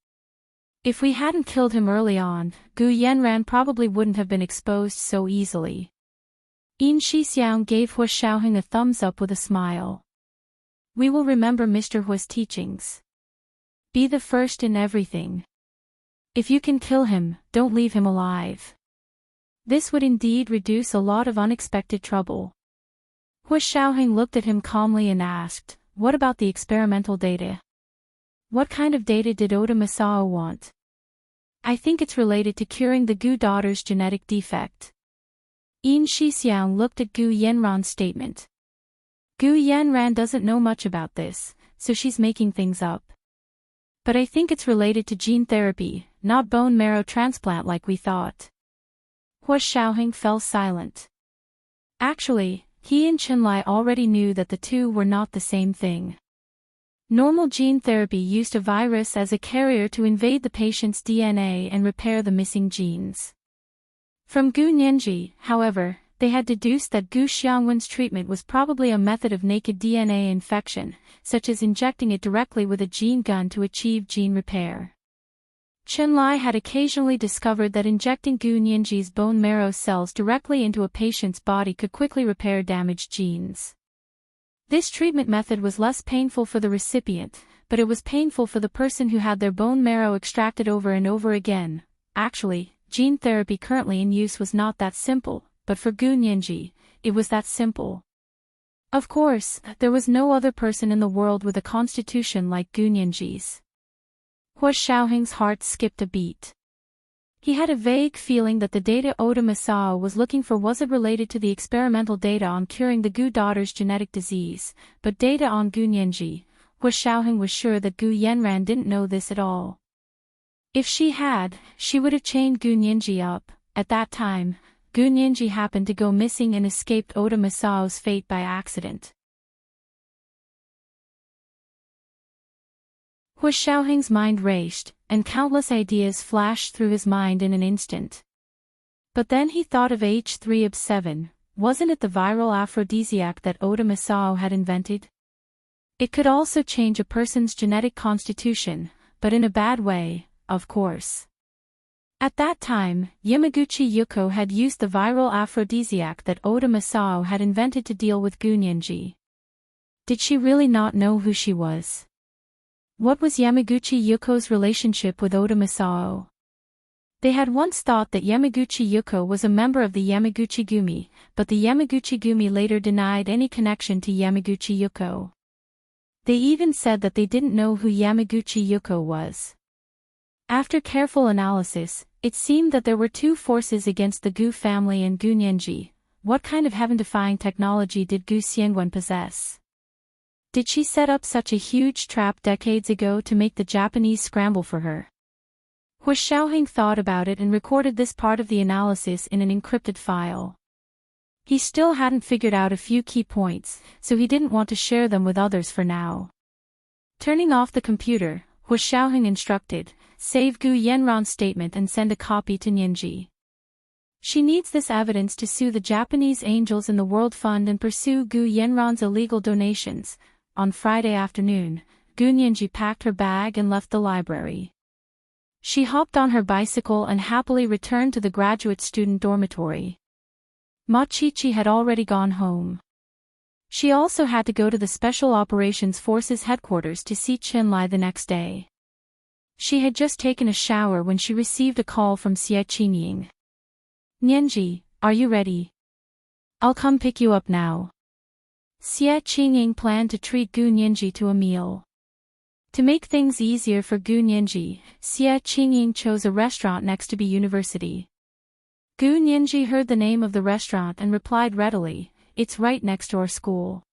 If we hadn't killed him early on, Gu Yanran probably wouldn't have been exposed so easily. Yin Shixiang gave Hua Xiaoheng a thumbs up with a smile. We will remember Mr. Hua's teachings. Be the first in everything. If you can kill him, don't leave him alive. This would indeed reduce a lot of unexpected trouble. Hua Xiaoheng looked at him calmly and asked, what about the experimental data? What kind of data did Oda Masao want? I think it's related to curing the Gu daughter's genetic defect. Yin Shixiang looked at Gu Yanran's statement. Gu Yanran doesn't know much about this, so she's making things up. But I think it's related to gene therapy, not bone marrow transplant like we thought. Hua Xiaoheng fell silent. Actually, he and Chenlai already knew that the two were not the same thing. Normal gene therapy used a virus as a carrier to invade the patient's DNA and repair the missing genes. From Gu Nianji, however, they had deduced that Gu Xiangwen's treatment was probably a method of naked DNA infection, such as injecting it directly with a gene gun to achieve gene repair. Chenlai had occasionally discovered that injecting Gu Nianji's bone marrow cells directly into a patient's body could quickly repair damaged genes. This treatment method was less painful for the recipient, but it was painful for the person who had their bone marrow extracted over and over again. Actually, gene therapy currently in use was not that simple, but for Gu Nianji, it was that simple. Of course, there was no other person in the world with a constitution like Gu Nianji's. Hua Xiaoheng's heart skipped a beat. He had a vague feeling that the data Oda Masao was looking for wasn't related to the experimental data on curing the Gu daughter's genetic disease, but data on Gu Nianji. Hua Xiaoheng was sure that Gu Yanran didn't know this at all. If she had, she would have chained Gu Nianji up. At that time, Gu Nianji happened to go missing and escaped Oda Masao's fate by accident. Hua Xiaoheng's mind raced, and countless ideas flashed through his mind in an instant. But then he thought of H3OB7, wasn't it the viral aphrodisiac that Oda Masao had invented? It could also change a person's genetic constitution, but in a bad way, of course. At that time, Yamaguchi Yuko had used the viral aphrodisiac that Oda Masao had invented to deal with Gu Nianji. Did she really not know who she was? What was Yamaguchi Yuko's relationship with Oda Masao? They had once thought that Yamaguchi Yuko was a member of the Yamaguchi Gumi, but the Yamaguchi Gumi later denied any connection to Yamaguchi Yuko. They even said that they didn't know who Yamaguchi Yuko was. After careful analysis, it seemed that there were two forces against the Gu family and Gu Nianji. What kind of heaven-defying technology did Gu Xiangwen possess? Did she set up such a huge trap decades ago to make the Japanese scramble for her? Hua Xiaoheng thought about it and recorded this part of the analysis in an encrypted file. He still hadn't figured out a few key points, so he didn't want to share them with others for now. Turning off the computer, Hua Xiaoheng instructed, save Gu Yanran's statement and send a copy to Nianji. She needs this evidence to sue the Japanese angels in the World Fund and pursue Gu Yanran's illegal donations. On Friday afternoon, Gu Nianji packed her bag and left the library. She hopped on her bicycle and happily returned to the graduate student dormitory. Ma Qiqi had already gone home. She also had to go to the Special Operations Forces headquarters to see Chenlai the next day. She had just taken a shower when she received a call from Xie Qingying. Nianji, are you ready? I'll come pick you up now. Xie Qingying planned to treat Gu Nianji to a meal. To make things easier for Gu Nianji, Xie Qingying chose a restaurant next to the university. Gu Nianji heard the name of the restaurant and replied readily, "It's right next to our school.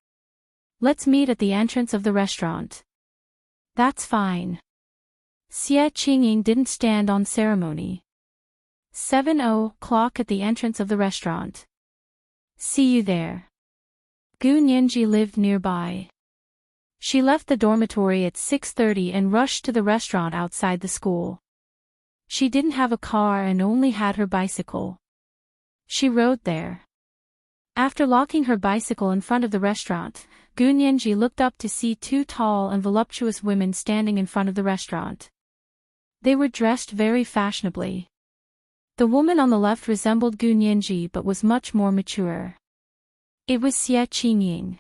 Let's meet at the entrance of the restaurant." "That's fine." Xie Qingying didn't stand on ceremony. 7:00 at the entrance of the restaurant. "See you there." Gu Nianji lived nearby. She left the dormitory at 6:30 and rushed to the restaurant outside the school. She didn't have a car and only had her bicycle. She rode there. After locking her bicycle in front of the restaurant, Gu Nianji looked up to see two tall and voluptuous women standing in front of the restaurant. They were dressed very fashionably. The woman on the left resembled Gu Nianji but was much more mature. It was Xie Qingying.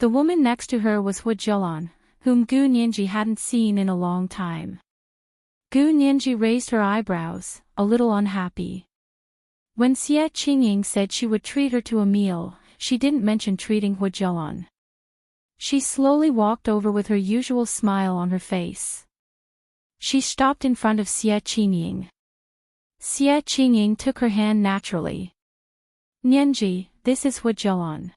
The woman next to her was Hu Jilan, whom Gu Nianji hadn't seen in a long time. Gu Nianji raised her eyebrows, a little unhappy. When Xie Qingying said she would treat her to a meal, she didn't mention treating Hu Jilan. She slowly walked over with her usual smile on her face. She stopped in front of Xie Qingying. Xie Qingying took her hand naturally. "Nianji, this is Hu Jilan.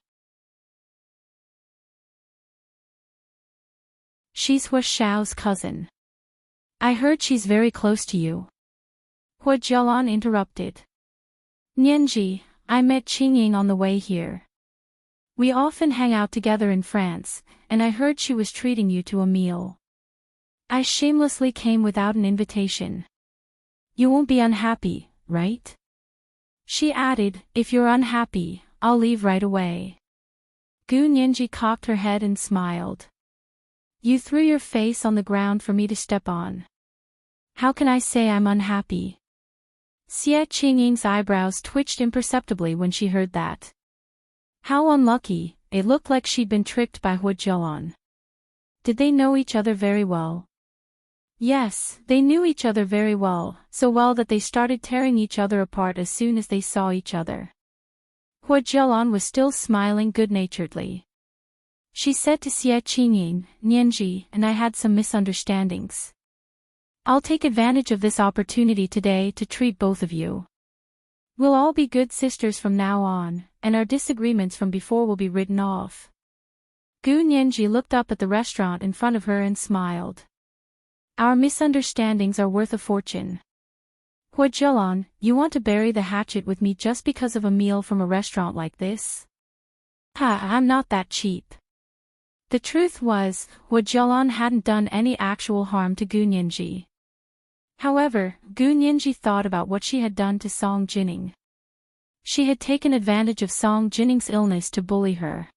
She's Hu Xiao's cousin. I heard she's very close to you." Hu Jilan interrupted. "Nianji, I met Qingying on the way here. We often hang out together in France, and I heard she was treating you to a meal. I shamelessly came without an invitation. You won't be unhappy, right?" She added, "If you're unhappy, I'll leave right away." Gu Nianji cocked her head and smiled. "You threw your face on the ground for me to step on. How can I say I'm unhappy?" Xie Qingying's eyebrows twitched imperceptibly when she heard that. How unlucky, it looked like she'd been tricked by Hu Jilan. Did they know each other very well? Yes, they knew each other very well, so well that they started tearing each other apart as soon as they saw each other. Hu Jilan was still smiling good-naturedly. She said to Xie Qingying, "Nianji and I had some misunderstandings. I'll take advantage of this opportunity today to treat both of you. We'll all be good sisters from now on, and our disagreements from before will be written off." Gu Nianji looked up at the restaurant in front of her and smiled. "Our misunderstandings are worth a fortune. Hu Jilan, you want to bury the hatchet with me just because of a meal from a restaurant like this? Ha, I'm not that cheap." The truth was, Hu Jilan hadn't done any actual harm to Gu Nianji. However, Gu Nianji thought about what she had done to Song Jining. She had taken advantage of Song Jining's illness to bully her.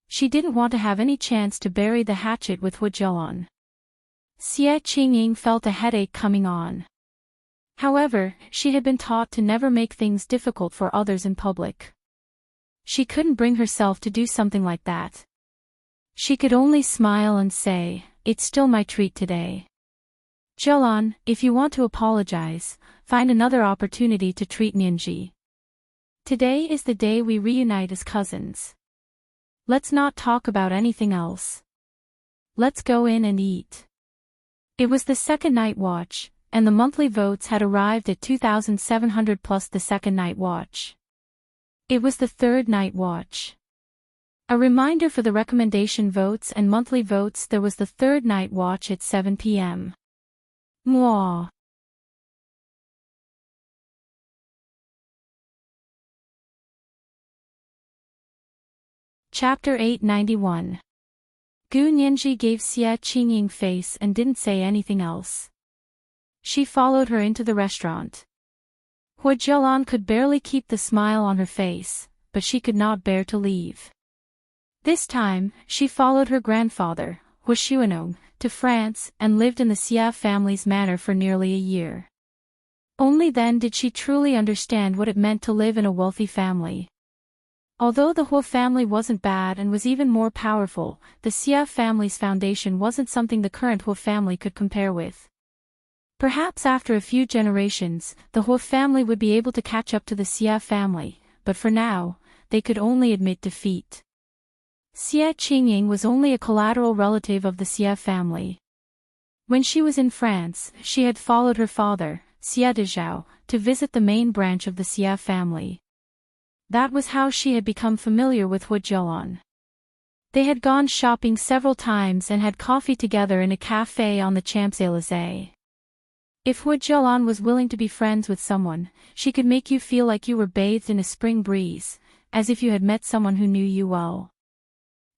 She didn't want to have any chance to bury the hatchet with Hu Jilan. Xie Qingying felt a headache coming on. However, she had been taught to never make things difficult for others in public. She couldn't bring herself to do something like that. She could only smile and say, "It's still my treat today. Jilan, if you want to apologize, find another opportunity to treat Nianji. Today is the day we reunite as cousins. Let's not talk about anything else. Let's go in and eat." It was the second night watch, and the monthly votes had arrived at 2,700 plus the second night watch. It was the third night watch. A reminder for the recommendation votes and monthly votes. There was the third night watch at 7 p.m. Mwah. Chapter 891. Gu Nianji gave Xie Qingying face and didn't say anything else. She followed her into the restaurant. Hu Jilan could barely keep the smile on her face, but she could not bear to leave. This time, she followed her grandfather, Hu Xuanong, to France and lived in the Xie family's manor for nearly a year. Only then did she truly understand what it meant to live in a wealthy family. Although the Hu family wasn't bad and was even more powerful, the Xie family's foundation wasn't something the current Hu family could compare with. Perhaps after a few generations, the Hu family would be able to catch up to the Xie family, but for now, they could only admit defeat. Xie Qingying was only a collateral relative of the Xie family. When she was in France, she had followed her father, Xie Dezhao, to visit the main branch of the Xie family. That was how she had become familiar with Hu Zhelan. They had gone shopping several times and had coffee together in a cafe on the Champs-Élysées. If Hu Zhelan was willing to be friends with someone, she could make you feel like you were bathed in a spring breeze, as if you had met someone who knew you well.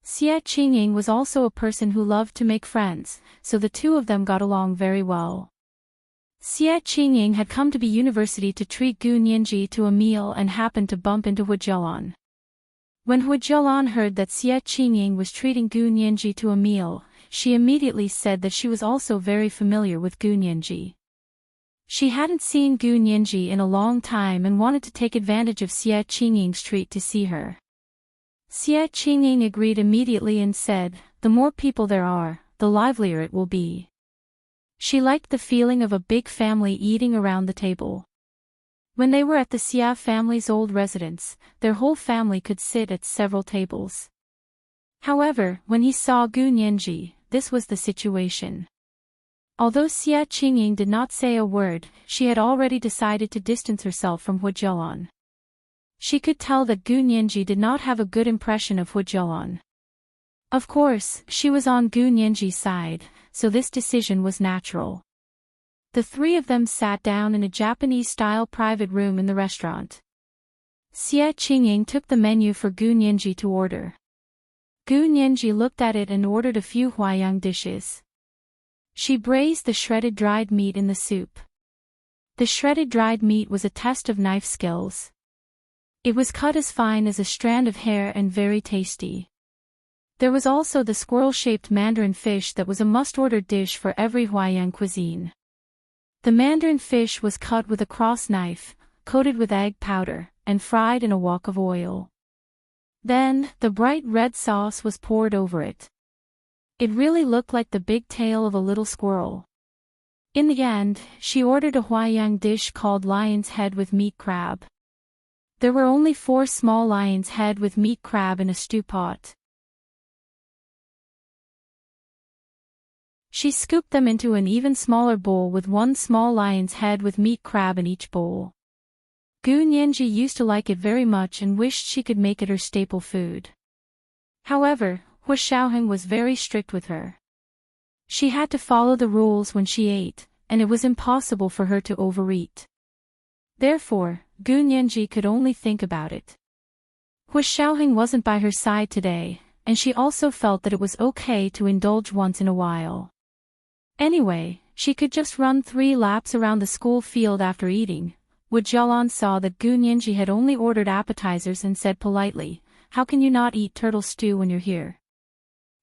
Xie Qingying was also a person who loved to make friends, so the two of them got along very well. Xie Qingying had come to the university to treat Gu Nianji to a meal and happened to bump into Hu Zhelan. When Hu Zhelan heard that Xie Qingying was treating Gu Nianji to a meal, she immediately said that she was also very familiar with Gu Nianji. She hadn't seen Gu Nianji in a long time and wanted to take advantage of Xie Qingying's treat to see her. Xie Qingying agreed immediately and said, "The more people there are, the livelier it will be." She liked the feeling of a big family eating around the table. When they were at the Xie family's old residence, their whole family could sit at several tables. However, when he saw Gu Nianji, this was the situation. Although Xie Qingying did not say a word, she had already decided to distance herself from Hu Zhelan. She could tell that Gu Nianji did not have a good impression of Hu Zhelan. Of course, she was on Gu Nianji's side, so this decision was natural. The three of them sat down in a Japanese-style private room in the restaurant. Xie Qingying took the menu for Gu Nianji to order. Gu Nianji looked at it and ordered a few huaiyang dishes. She braised the shredded dried meat in the soup. The shredded dried meat was a test of knife skills. It was cut as fine as a strand of hair and very tasty. There was also the squirrel-shaped mandarin fish that was a must-order dish for every huaiyang cuisine. The mandarin fish was cut with a cross knife, coated with egg powder, and fried in a wok of oil. Then, the bright red sauce was poured over it. It really looked like the big tail of a little squirrel. In the end, she ordered a huaiyang dish called lion's head with meat crab. There were only 4 small lion's head with meat crab in a stew pot. She scooped them into an even smaller bowl with 1 small lion's head with meat crab in each bowl. Gu Nianji used to like it very much and wished she could make it her staple food. However, Hu Xiaoheng was very strict with her. She had to follow the rules when she ate, and it was impossible for her to overeat. Therefore, Gu Nianji could only think about it. Hu Xiaoheng wasn't by her side today, and she also felt that it was okay to indulge once in a while. Anyway, she could just run 3 laps around the school field after eating. Hu Zhelan saw that Gu Nianji had only ordered appetizers and said politely, "How can you not eat turtle stew when you're here?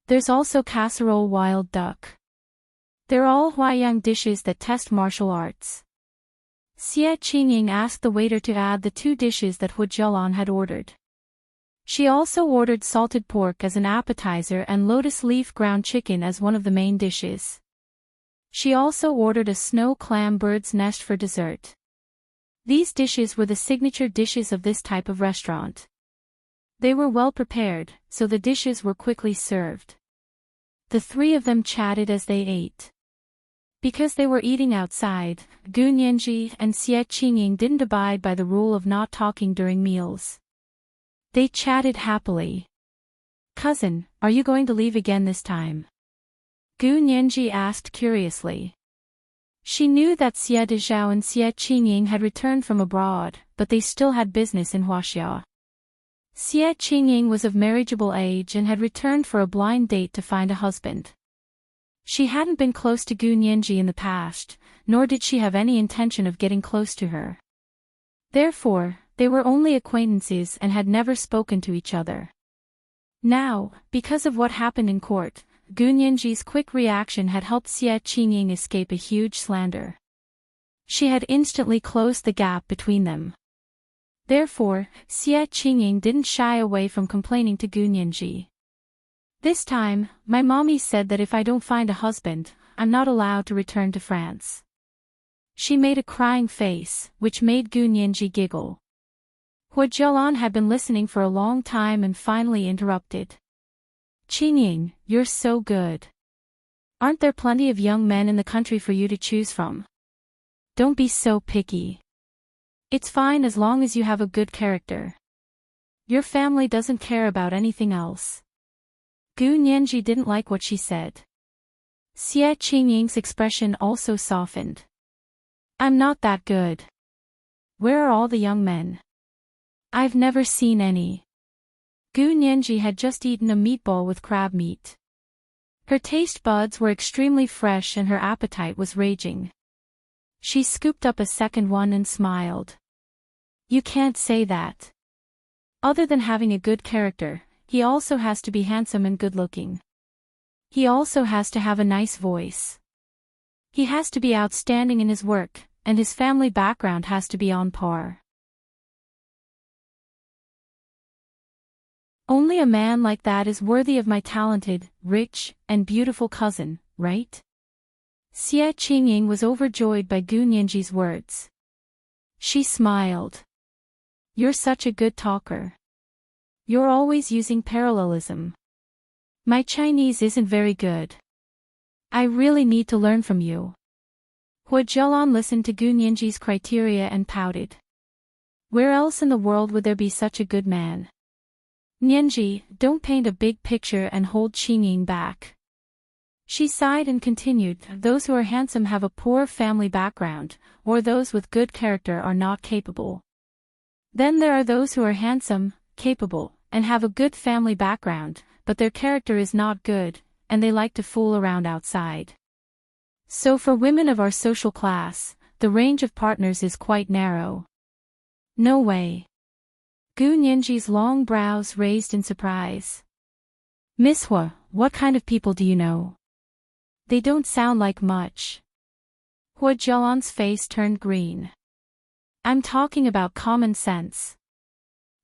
There's also casserole wild duck. They're all huaiyang dishes that test martial arts." Xie Qingying asked the waiter to add the 2 dishes that Hu Zhelan had ordered. She also ordered salted pork as an appetizer and lotus leaf ground chicken as one of the main dishes. She also ordered a snow clam bird's nest for dessert. These dishes were the signature dishes of this type of restaurant. They were well prepared, so the dishes were quickly served. The 3 of them chatted as they ate. Because they were eating outside, Gu Nianji and Xie Qingying didn't abide by the rule of not talking during meals. They chatted happily. "Cousin, are you going to leave again this time?" Gu Nianji asked curiously. She knew that Xie Dezhao and Xie Qingying had returned from abroad, but they still had business in Huaxia. Xie Qingying was of marriageable age and had returned for a blind date to find a husband. She hadn't been close to Gu Nianji in the past, nor did she have any intention of getting close to her. Therefore, they were only acquaintances and had never spoken to each other. Now, because of what happened in court, Gu Nianji's quick reaction had helped Xie Qingying escape a huge slander. She had instantly closed the gap between them. Therefore, Xie Qingying didn't shy away from complaining to Gu Nianji. "This time, my mommy said that if I don't find a husband, I'm not allowed to return to France." She made a crying face, which made Gu Nianji giggle. Hu Zhelan had been listening for a long time and finally interrupted. Qingying, you're so good. Aren't there plenty of young men in the country for you to choose from? Don't be so picky. It's fine as long as you have a good character. Your family doesn't care about anything else. Gu Nianji didn't like what she said. Xie Qingying's expression also softened. I'm not that good. Where are all the young men? I've never seen any. Gu Nianji had just eaten a meatball with crab meat. Her taste buds were extremely fresh and her appetite was raging. She scooped up a second one and smiled. You can't say that. Other than having a good character, he also has to be handsome and good-looking. He also has to have a nice voice. He has to be outstanding in his work, and his family background has to be on par. Only a man like that is worthy of my talented, rich, and beautiful cousin, right? Xie Qingying was overjoyed by Gu Nianji's words. She smiled. You're such a good talker. You're always using parallelism. My Chinese isn't very good. I really need to learn from you. Hua Jialan listened to Gu Nianji's criteria and pouted. Where else in the world would there be such a good man? Nianji, don't paint a big picture and hold Qingying back. She sighed and continued, those who are handsome have a poor family background, or those with good character are not capable. Then there are those who are handsome, capable, and have a good family background, but their character is not good, and they like to fool around outside. So for women of our social class, the range of partners is quite narrow. No way. Gu Nianji's long brows raised in surprise. Miss Hua, what kind of people do you know? They don't sound like much. Hua Jialan's face turned green. I'm talking about common sense.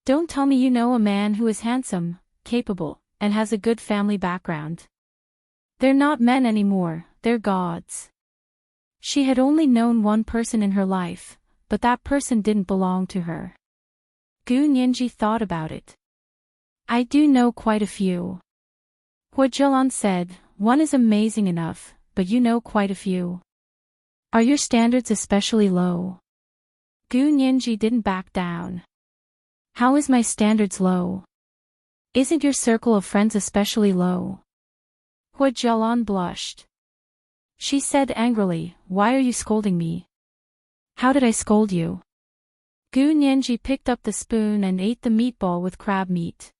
Don't tell me you know a man who is handsome, capable, and has a good family background. They're not men anymore, they're gods. She had only known one person in her life, but that person didn't belong to her. Gu Nianji thought about it. I do know quite a few. Hua Jialan said, one is amazing enough, but you know quite a few. Are your standards especially low? Gu Nianji didn't back down. How is my standards low? Isn't your circle of friends especially low? Hua Jialan blushed. She said angrily, why are you scolding me? How did I scold you? Gu Nianji picked up the spoon and ate the meatball with crab meat.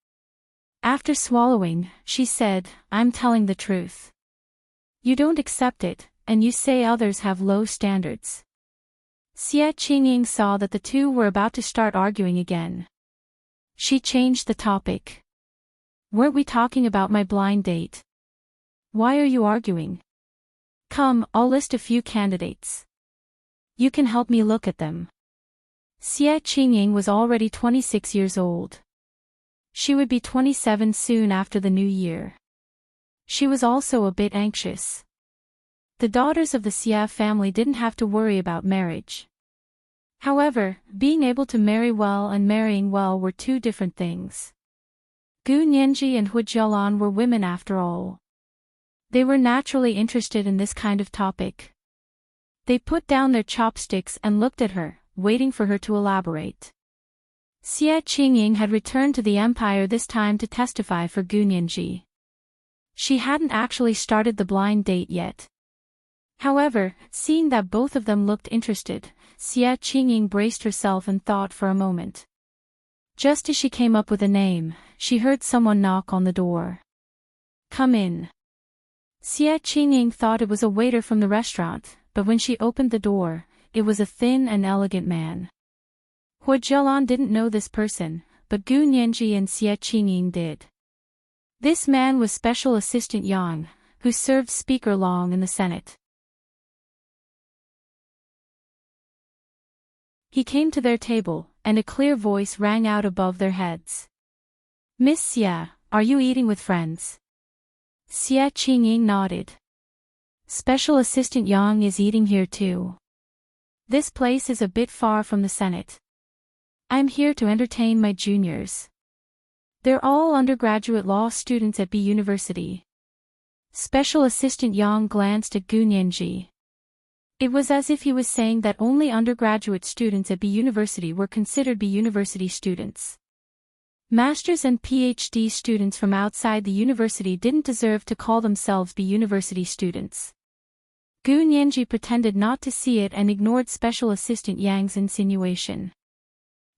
After swallowing, she said, I'm telling the truth. You don't accept it, and you say others have low standards. Xie Qingying saw that the two were about to start arguing again. She changed the topic. Weren't we talking about my blind date? Why are you arguing? Come, I'll list a few candidates. You can help me look at them. Xie Qingying was already 26 years old. She would be 27 soon after the new year. She was also a bit anxious. The daughters of the Xie family didn't have to worry about marriage. However, being able to marry well and marrying well were two different things. Gu Nianji and Hua Jialan were women after all. They were naturally interested in this kind of topic. They put down their chopsticks and looked at her, waiting for her to elaborate. Xie Qingying had returned to the empire this time to testify for Gu Nianji. She hadn't actually started the blind date yet. However, seeing that both of them looked interested, Xie Qingying braced herself and thought for a moment. Just as she came up with a name, she heard someone knock on the door. Come in. Xie Qingying thought it was a waiter from the restaurant, but when she opened the door, it was a thin and elegant man. Hua Jialan didn't know this person, but Gu Nianji and Xie Qingying did. This man was Special Assistant Yang, who served Speaker Long in the Senate. He came to their table, and a clear voice rang out above their heads. Miss Xie, are you eating with friends? Xie Qingying nodded. Special Assistant Yang is eating here too. This place is a bit far from the Senate. I'm here to entertain my juniors. They're all undergraduate law students at B University. Special Assistant Yang glanced at Gu Nianji. It was as if he was saying that only undergraduate students at B University were considered B University students. Masters and PhD students from outside the university didn't deserve to call themselves B University students. Gu Nianji pretended not to see it and ignored Special Assistant Yang's insinuation.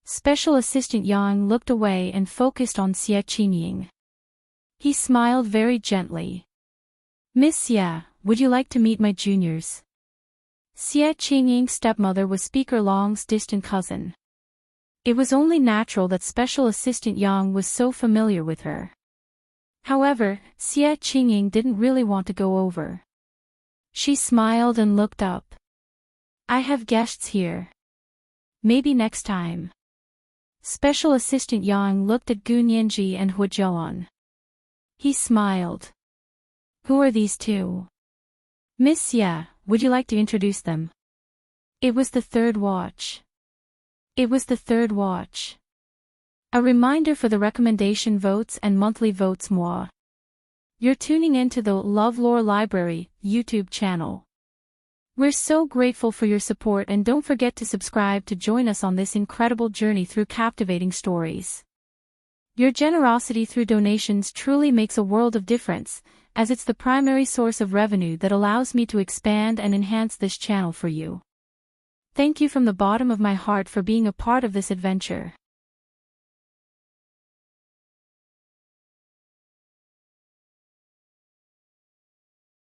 Special Assistant Yang looked away and focused on Xie Qingying. He smiled very gently. "Miss Xie, would you like to meet my juniors?" Xie Qingying's stepmother was Speaker Long's distant cousin. It was only natural that Special Assistant Yang was so familiar with her. However, Xie Qingying didn't really want to go over. She smiled and looked up. "I have guests here. Maybe next time." Special Assistant Yang looked at Gu Nianji and Hu Zhouan. He smiled. "Who are these two?" "Miss Xie, would you like to introduce them?" It was the third watch. It was the third watch. A reminder for the recommendation votes and monthly votes moi. You're tuning into the LoveLore Library YouTube channel. We're so grateful for your support, and don't forget to subscribe to join us on this incredible journey through captivating stories. Your generosity through donations truly makes a world of difference, as it's the primary source of revenue that allows me to expand and enhance this channel for you. Thank you from the bottom of my heart for being a part of this adventure.